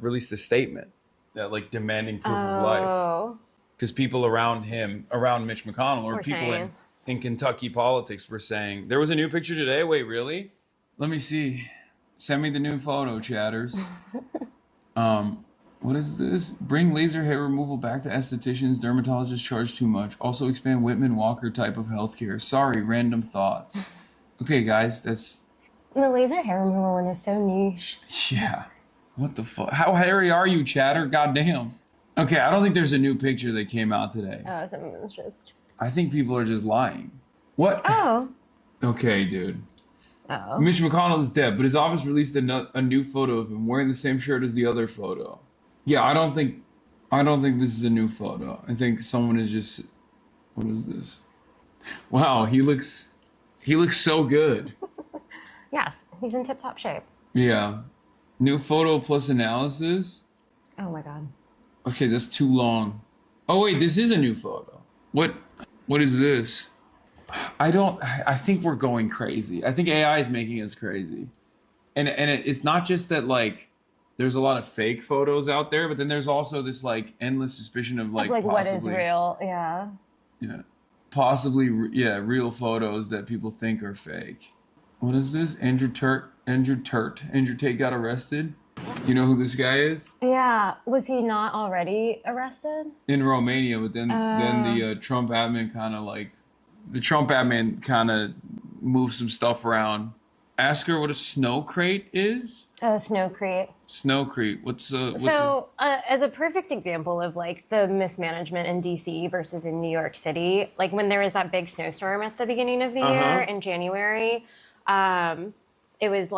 released a statement that like demanding proof of life. Because people around Mitch McConnell, or people in Kentucky politics were saying, there was a new picture today. Wait, really? Let me see. Send me the new photo, chatters. What is this? Bring laser hair removal back to estheticians. Dermatologists charge too much. Also expand Whitman Walker type of healthcare. Sorry, random thoughts. Okay, guys, that's... The laser hair removal one is so niche. Yeah. What the fuck? How hairy are you, chatter? Goddamn. Okay, I don't think there's a new picture that came out today. Oh, something was just... I think people are just lying. What? Oh. Okay, dude. Oh. Mitch McConnell is dead, but his office released a new photo of him wearing the same shirt as the other photo. Yeah, I don't think this is a new photo. I think someone is just. What is this? Wow, he looks so good. Yes, he's in tip-top shape. Yeah. New photo plus analysis. Oh my god. Okay, that's too long. Oh wait, this is a new photo. What is this? I think we're going crazy. I think AI is making us crazy. And it's not just that like there's a lot of fake photos out there, but then there's also this like endless suspicion of like what is real? Yeah. Yeah. Possibly real photos that people think are fake. What is this? Andrew Tate got arrested. Do you know who this guy is? Yeah. Was he not already arrested? In Romania, but then the Trump admin kind of moved some stuff around. Ask her what a snow crate is. Oh, snow crate. Snow crate. What's as a perfect example of like the mismanagement in DC versus in New York City, like when there was that big snowstorm at the beginning of the year in January, it was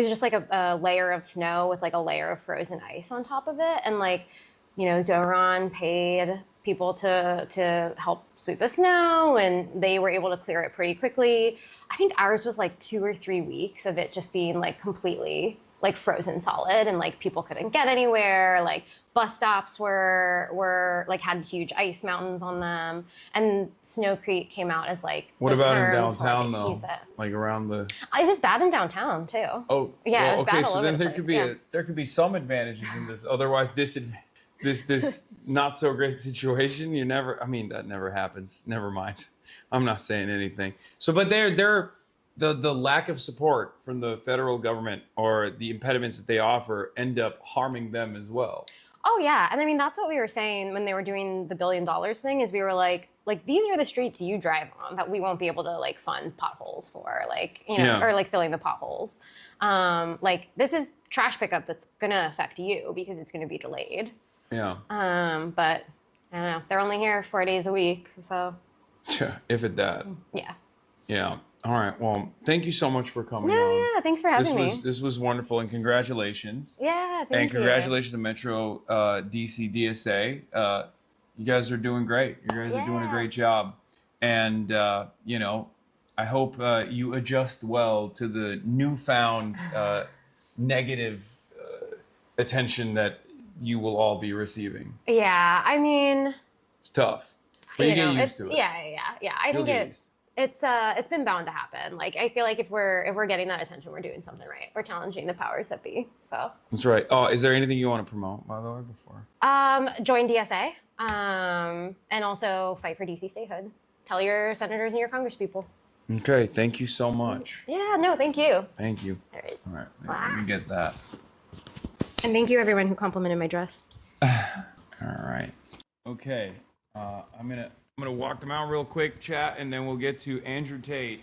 just like a layer of snow with like a layer of frozen ice on top of it, and like, you know, Zoran paid people to help sweep the snow, and they were able to clear it pretty quickly. I think ours was like 2 or 3 weeks of it just being like completely like frozen solid, and like people couldn't get anywhere. Like bus stops were like had huge ice mountains on them, and Snowcrete came out as like what the about term in to, downtown like, though? excuse it. Like around the. It was bad in downtown too. Oh yeah, well, it was okay. bad all So over then the there place. could be there could be some advantages in this. Otherwise, this not so great situation. You never. I mean, that never happens. Never mind. I'm not saying anything. So, but the lack of support from the federal government or the impediments that they offer end up harming them as well. Oh yeah, and I mean that's what we were saying when they were doing the $1 billion thing. Is we were like these are the streets you drive on that we won't be able to like fund potholes for, like, you know, or like filling the potholes. Like this is trash pickup that's gonna affect you because it's gonna be delayed. Yeah. But I don't know. They're only here 4 days a week, so. If at that. Yeah. Yeah. All right. Well, thank you so much for coming Yeah, on. yeah. Thanks for having me. This was wonderful, and congratulations. Yeah, thank you. And congratulations to Metro DC DSA. You guys are doing great. You guys are doing a great job. And, you know, I hope you adjust well to the newfound negative attention that you will all be receiving. Yeah, I mean. It's tough. But you get used to it. Yeah. I You'll think get it's been bound to happen. Like I feel like if we're getting that attention, we're doing something right. We're challenging the powers that be. So. That's right. Oh, is there anything you want to promote, by the way, before? Join DSA. And also fight for DC statehood. Tell your senators and your congresspeople. Okay. Thank you so much. Yeah. No. Thank you. Thank you. All right. All right. Let me get that. And thank you everyone who complimented my dress. All right. Okay. I'm gonna walk them out real quick, chat, and then we'll get to Andrew Tate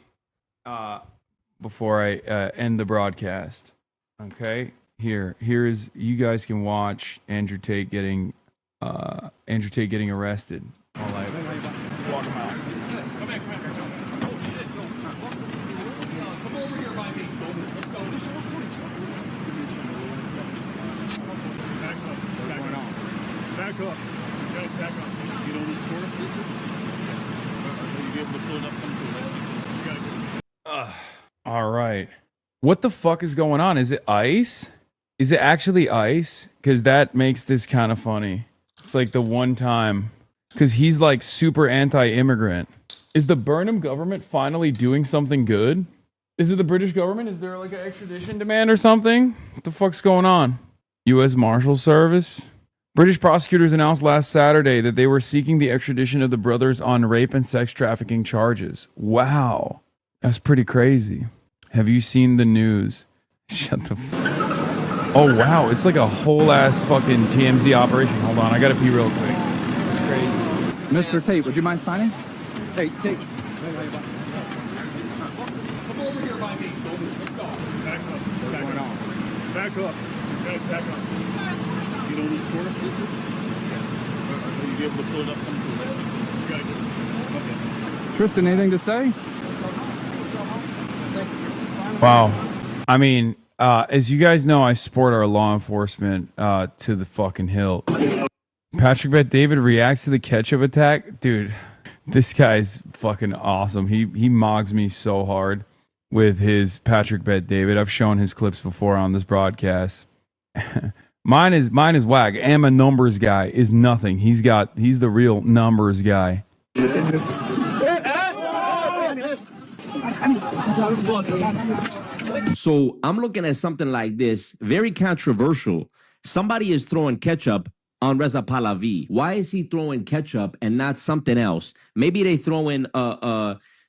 before I end the broadcast. Okay. Here's you guys can watch Andrew Tate getting arrested. While I walk them out. Back up. Guys, back up. You know this corner? Will you be able to pull it up some to the left? You gotta go to All right. What the fuck is going on? Is it ice? Is it actually ice? Because that makes this kind of funny. It's like the one time. Because he's like super anti-immigrant. Is the Burnham government finally doing something good? Is it the British government? Is there like an extradition demand or something? What the fuck's going on? U.S. Marshal Service? British prosecutors announced last Saturday that they were seeking the extradition of the brothers on rape and sex trafficking charges. Wow. That's pretty crazy. Have you seen the news? Shut the Oh, wow. It's like a whole ass fucking TMZ operation. Hold on. I gotta pee real quick. It's crazy. Mr. Tate, would you mind signing? Hey, Tate. Come over here by me. Let's go. Back up. Back up. Back up. Guys, back up. You know this corner? Will you be able to pull it up some to the left? You gotta go. Tristan, anything to say? Wow. I mean, as you guys know, I support our law enforcement to the fucking hilt. Patrick Bet David reacts to the ketchup attack. Dude, this guy's fucking awesome. He mogs me so hard with his Patrick Bet David. I've shown his clips before on this broadcast. Mine is whack. I'm a numbers guy is nothing. He's the real numbers guy. So I'm looking at something like this, very controversial. Somebody is throwing ketchup on Reza Pahlavi. Why is he throwing ketchup and not something else? Maybe they throw in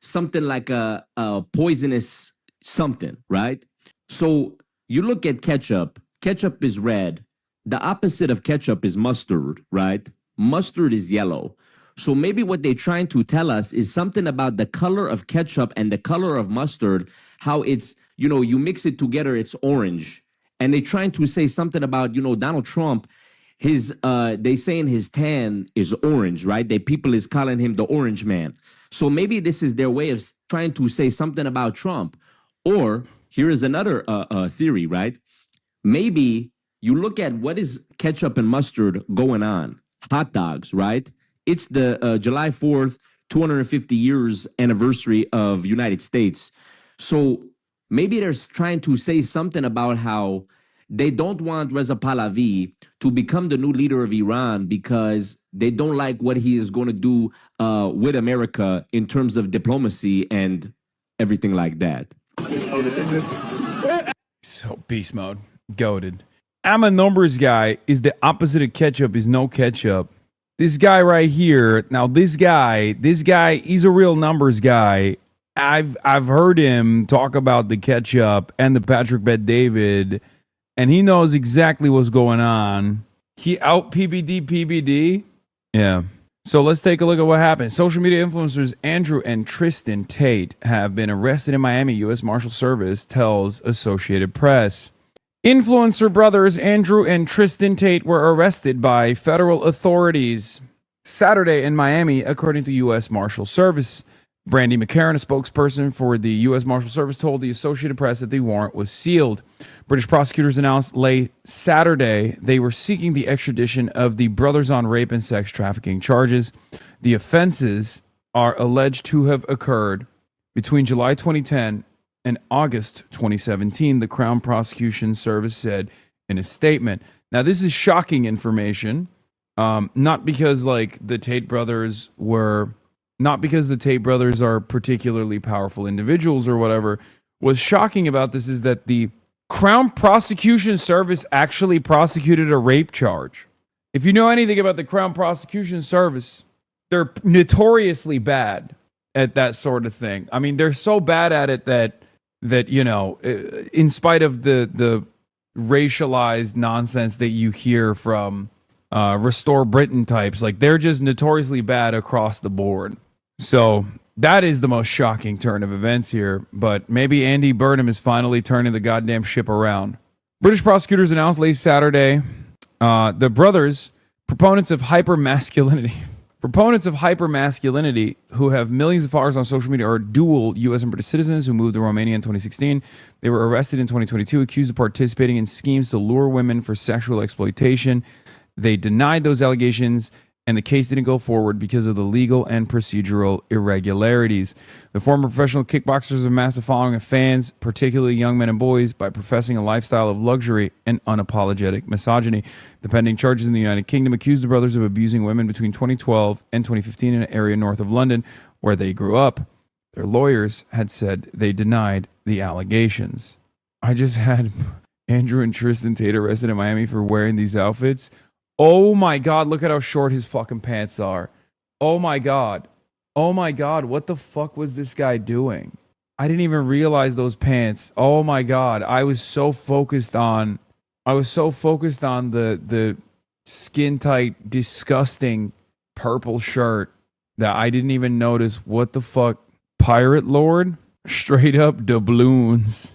something like a poisonous something, right? So you look at ketchup. Ketchup is red. The opposite of ketchup is mustard, right? Mustard is yellow. So maybe what they're trying to tell us is something about the color of ketchup and the color of mustard, how it's, you mix it together, it's orange. And they're trying to say something about, Donald Trump, they saying his tan is orange, right? People is calling him the orange man. So maybe this is their way of trying to say something about Trump. Or here is another theory, right? Maybe you look at what is ketchup and mustard going on. Hot dogs, right? It's the July 4th, 250 years anniversary of United States. So maybe they're trying to say something about how they don't want Reza Pahlavi to become the new leader of Iran because they don't like what he is going to do with America in terms of diplomacy and everything like that. So beast mode. Goated. I'm a numbers guy is the opposite of ketchup is no ketchup. This guy right here, now this guy, he's a real numbers guy. I've heard him talk about the ketchup and the Patrick Bet David, and he knows exactly what's going on. He out PBD. Yeah. So let's take a look at what happened. Social media influencers Andrew and Tristan Tate have been arrested in Miami. U.S. Marshal Service tells Associated Press. Influencer brothers Andrew and Tristan Tate were arrested by federal authorities Saturday in Miami, according to U.S. Marshal Service. Brandy McCarran, a spokesperson for the U.S. Marshal Service, told the Associated Press that the warrant was sealed. British prosecutors announced late Saturday they were seeking the extradition of the brothers on rape and sex trafficking charges. The offenses are alleged to have occurred between July 2010 and August 2017, the Crown Prosecution Service said in a statement. Now, this is shocking information, not because the Tate brothers are particularly powerful individuals or whatever. What's shocking about this is that the Crown Prosecution Service actually prosecuted a rape charge. If you know anything about the Crown Prosecution Service, they're notoriously bad at that sort of thing. I mean, they're so bad at it that in spite of the racialized nonsense that you hear from Restore Britain types, they're just notoriously bad across the board. So that is the most shocking turn of events here. But maybe Andy Burnham is finally turning the goddamn ship around. British prosecutors announced late Saturday the brothers, proponents of hypermasculinity, who have millions of followers on social media, are dual U.S. and British citizens who moved to Romania in 2016. They were arrested in 2022, accused of participating in schemes to lure women for sexual exploitation. They denied those allegations, and the case didn't go forward because of the legal and procedural irregularities. The former professional kickboxers have amassed a following of fans, particularly young men and boys, by professing a lifestyle of luxury and unapologetic misogyny. The pending charges in the United Kingdom accused the brothers of abusing women between 2012 and 2015 in an area north of London where they grew up. Their lawyers had said they denied the allegations. I just had Andrew and Tristan Tate arrested in Miami for wearing these outfits. Oh my God, look at how short his fucking pants are. Oh my God. Oh my God, what the fuck was this guy doing? I didn't even realize those pants. Oh my God, I was so focused on the skin tight, disgusting purple shirt that I didn't even notice. What the fuck? Pirate Lord? Straight up doubloons.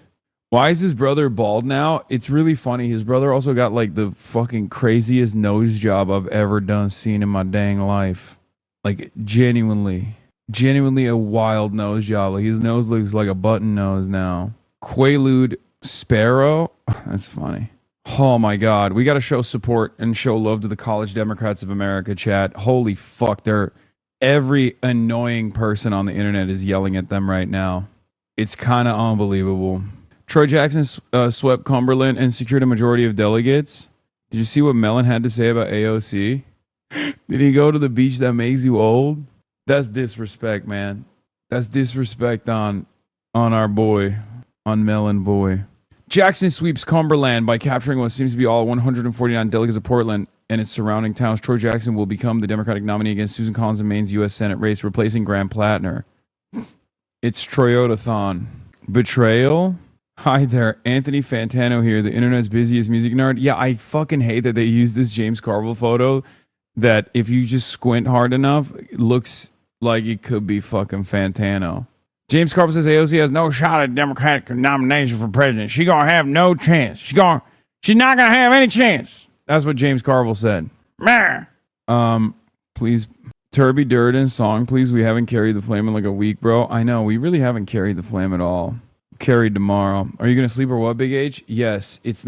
Why is his brother bald now? It's really funny. His brother also got the fucking craziest nose job I've ever seen in my dang life. Genuinely Genuinely a wild nose job. Like his nose looks like a button nose now. Quaalude Sparrow. That's funny. Oh my God. We got to show support and show love to the College Democrats of America, chat. Holy fuck. Every annoying person on the internet is yelling at them right now. It's kind of unbelievable. Troy Jackson swept Cumberland and secured a majority of delegates. Did you see what Mellon had to say about AOC? Did he go to the beach that makes you old? That's disrespect, man. That's disrespect on our boy, on Mellon boy. Jackson sweeps Cumberland by capturing what seems to be all 149 delegates of Portland and its surrounding towns. Troy Jackson will become the Democratic nominee against Susan Collins in Maine's U.S. Senate race, replacing Graham Plattner. It's Troyotathon. Betrayal? Hi there, Anthony Fantano here, the internet's busiest music nerd. Yeah, I fucking hate that they use this James Carville photo that if you just squint hard enough, it looks like it could be fucking Fantano. James Carville says AOC has no shot at Democratic nomination for president. She gonna have no chance. She's not gonna have any chance. That's what James Carville said. Please, Turby Durden song, please. We haven't carried the flame in like a week, bro. I know, we really haven't carried the flame at all. Carried tomorrow. Are you gonna sleep or what, Big H? Yes. It's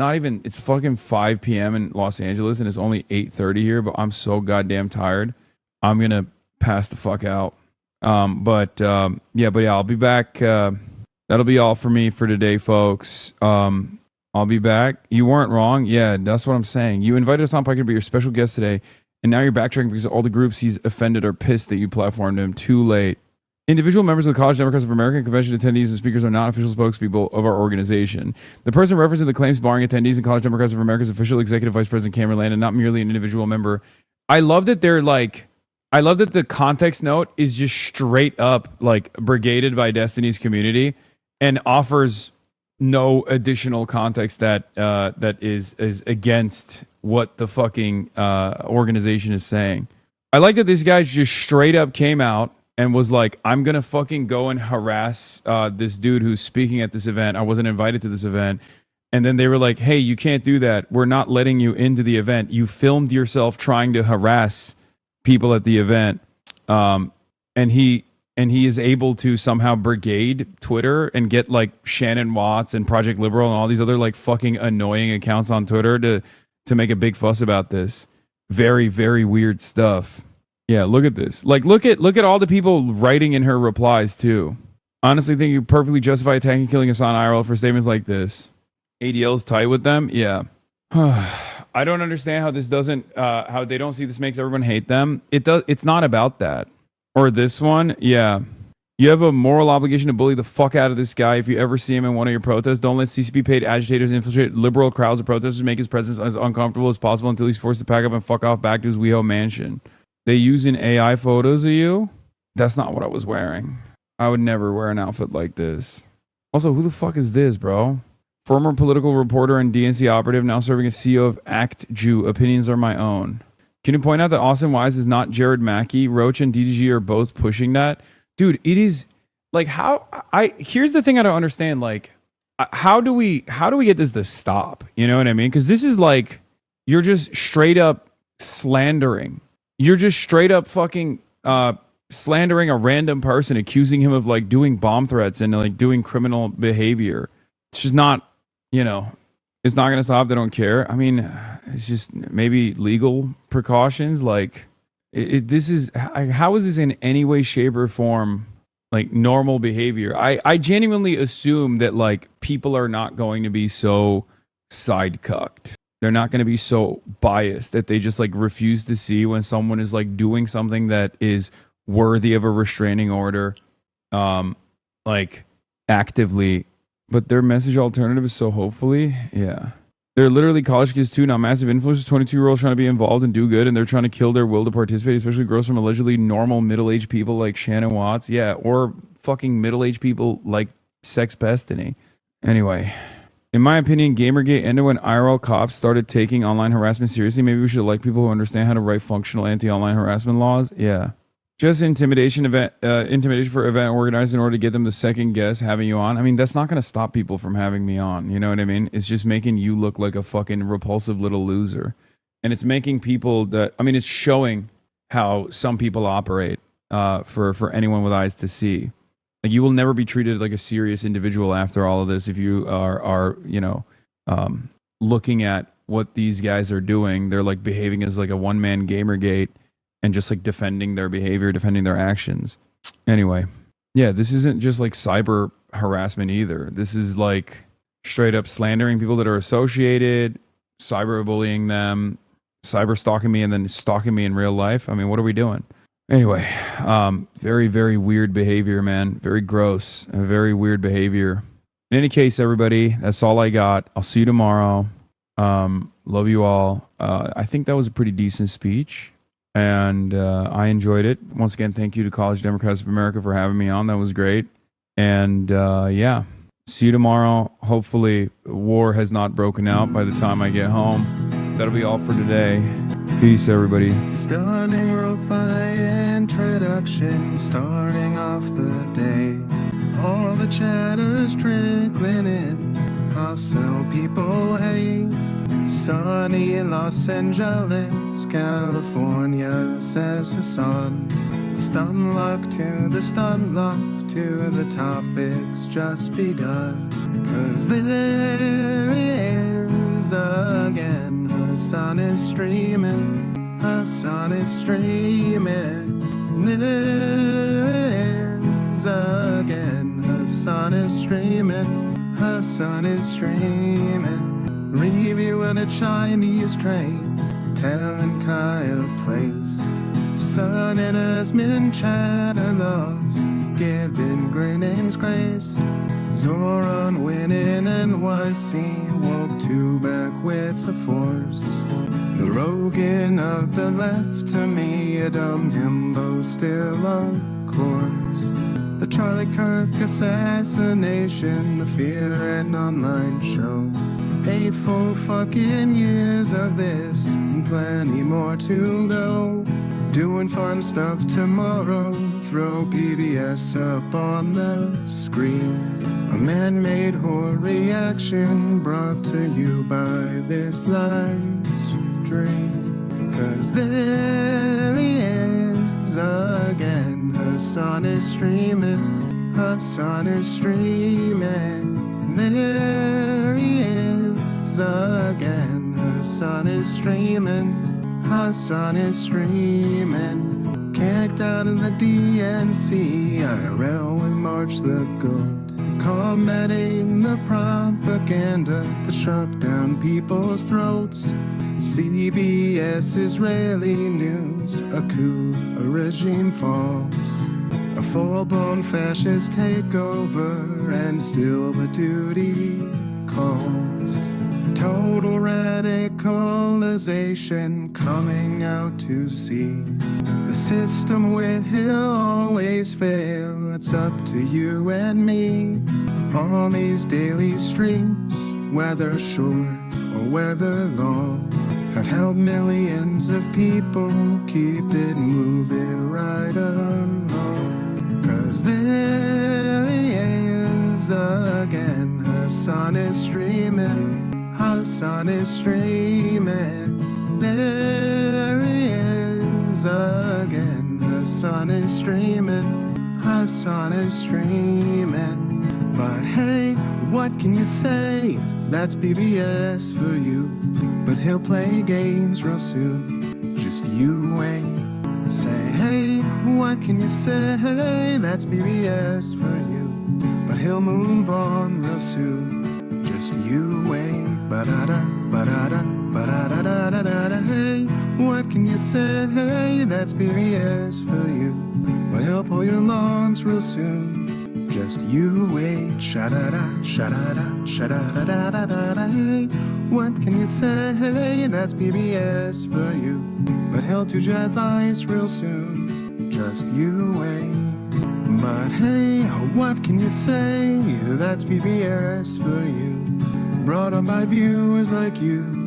fucking 5 p.m. in Los Angeles and it's only 8:30 here, but I'm so goddamn tired. I'm gonna pass the fuck out. But I'll be back. That'll be all for me for today, folks. I'll be back. You weren't wrong. Yeah, that's what I'm saying. You invited us on Piker to be your special guest today, and now you're backtracking because all the groups he's offended are pissed that you platformed him. Too late. Individual members of the College Democrats of America convention attendees and speakers are not official spokespeople of our organization. The person referencing the claims barring attendees and College Democrats of America's official executive vice president Cameron Landon, not merely an individual member. I love that the context note is just straight up like brigaded by Destiny's community and offers no additional context that is against what the fucking organization is saying. I like that this guy just straight up came out and was like, I'm going to fucking go and harass this dude who's speaking at this event. I wasn't invited to this event. And then they were like, hey, you can't do that. We're not letting you into the event. You filmed yourself trying to harass people at the event. And he is able to somehow brigade Twitter and get like Shannon Watts and Project Liberal and all these other like fucking annoying accounts on Twitter to make a big fuss about this. Very, very weird stuff. Yeah, look at this. Like, look at all the people writing in her replies too. Honestly, think you perfectly justify attacking and killing Hassan IRL for statements like this. ADL's tight with them. Yeah. I don't understand how this doesn't. How they don't see this makes everyone hate them. It does. It's not about that. Or this one. Yeah. You have a moral obligation to bully the fuck out of this guy if you ever see him in one of your protests. Don't let CCP paid agitators infiltrate liberal crowds of protesters, make his presence as uncomfortable as possible until he's forced to pack up and fuck off back to his WeHo mansion. They using AI photos of you? That's not what I was wearing. I would never wear an outfit like this. Also, who the fuck is this, bro? Former political reporter and DNC operative, now serving as CEO of Act Jew. Opinions are my own. Can you point out that Austin Wise is not Jared Mackey? Roach and DDG are both pushing that. Dude, it is like here's the thing I don't understand. Like, how do we get this to stop? You know what I mean? Because this is like, you're just straight up slandering. You're just straight up fucking slandering a random person, accusing him of like doing bomb threats and like doing criminal behavior. It's just not, it's not going to stop. They don't care. I mean, it's just maybe legal precautions. Like this is, how is this in any way, shape or form like normal behavior? I genuinely assume that like people are not going to be so side cucked. They're not going to be so biased that they just like refuse to see when someone is like doing something that is worthy of a restraining order, like actively. But their message alternative is so hopefully, yeah. They're literally college kids too, not massive influencers, 22-year-olds trying to be involved and do good, and they're trying to kill their will to participate, especially girls from allegedly normal middle-aged people like Shannon Watts, yeah, or fucking middle-aged people like Sex Destiny. Anyway. In my opinion, Gamergate ended when IRL cops started taking online harassment seriously. Maybe we should elect people who understand how to write functional anti-online harassment laws. Yeah. Just intimidation for event organizers in order to get them to second guess having you on. I mean, that's not going to stop people from having me on. You know what I mean? It's just making you look like a fucking repulsive little loser. And it's making people it's showing how some people operate. for anyone with eyes to see. Like, you will never be treated like a serious individual after all of this if you are looking at what these guys are doing. They're like behaving as like a one-man Gamergate and just like defending their behavior, defending their actions. Anyway, yeah, this isn't just like cyber harassment either. This is like straight up slandering people that are associated, cyberbullying them, cyber stalking me, and then stalking me in real life. I mean, what are we doing? Anyway, very, very weird behavior, man. Very gross. Very weird behavior. In any case, everybody, that's all I got. I'll see you tomorrow. Love you all. I think that was a pretty decent speech, and I enjoyed it. Once again, thank you to College Democrats of America for having me on. That was great. And yeah, see you tomorrow. Hopefully, war has not broken out by the time I get home. That'll be all for today. Peace, everybody. Stunning lo-fi introduction, starting off the day. All the chatter's trickling in, hustle people hate. Sunny in Los Angeles, California, says Hassan. Stun luck to the stun luck to the topics just begun. 'Cause there he is again. Hassan is streaming, Hassan is streaming. There it is again. Hassan is streaming, Hassan is streaming. Reviewing a Chinese train, telling Kaya place. Sun and Asmin chatter laws, giving great names grace. Zoran winning NYC, woke two back with the force. The Rogan of the left, to me a dumb himbo still of course. The Charlie Kirk assassination, the Fear and Online show. 8 full fucking years of this, and plenty more to go. Doing fun stuff tomorrow, throw PBS up on the screen. A man-made horror reaction brought to you by this live stream. 'Cause there he is again. Hassan is streaming, Hassan is streaming. There he is again. Hassan is streaming, Hassan is streaming. Kicked out of the DNC, IRL we march the goat. Combating the propaganda that shoved down people's throats. CBS Israeli news, a coup, a regime falls. A full-blown fascist takeover, and still the duty calls. Total radicalization coming out to see. The system will always fail, it's up to you and me. On these daily streets, whether short or whether long, have helped millions of people keep it moving right along. 'Cause there he is again. Hassan is streaming, Hassan is streaming. There he is again. Hassan is streaming, Hassan is streaming. But hey, what can you say? That's PBS for you. But he'll play games real soon, just you wait. Say, hey, what can you say? That's PBS for you. But he'll move on real soon, just you wait. Ba-da-da, ba-da-da, ba-da-da-da-da-da. Hey, what can you say? That's PBS for you. But he'll pull your lawns real soon, just you wait. Sha-da-da, sha-da-da, sha-da-da-da-da-da. Hey, what can you say? That's PBS for you. But he'll do your advice real soon, just you wait. But hey, what can you say? That's PBS for you. Brought on by viewers like you.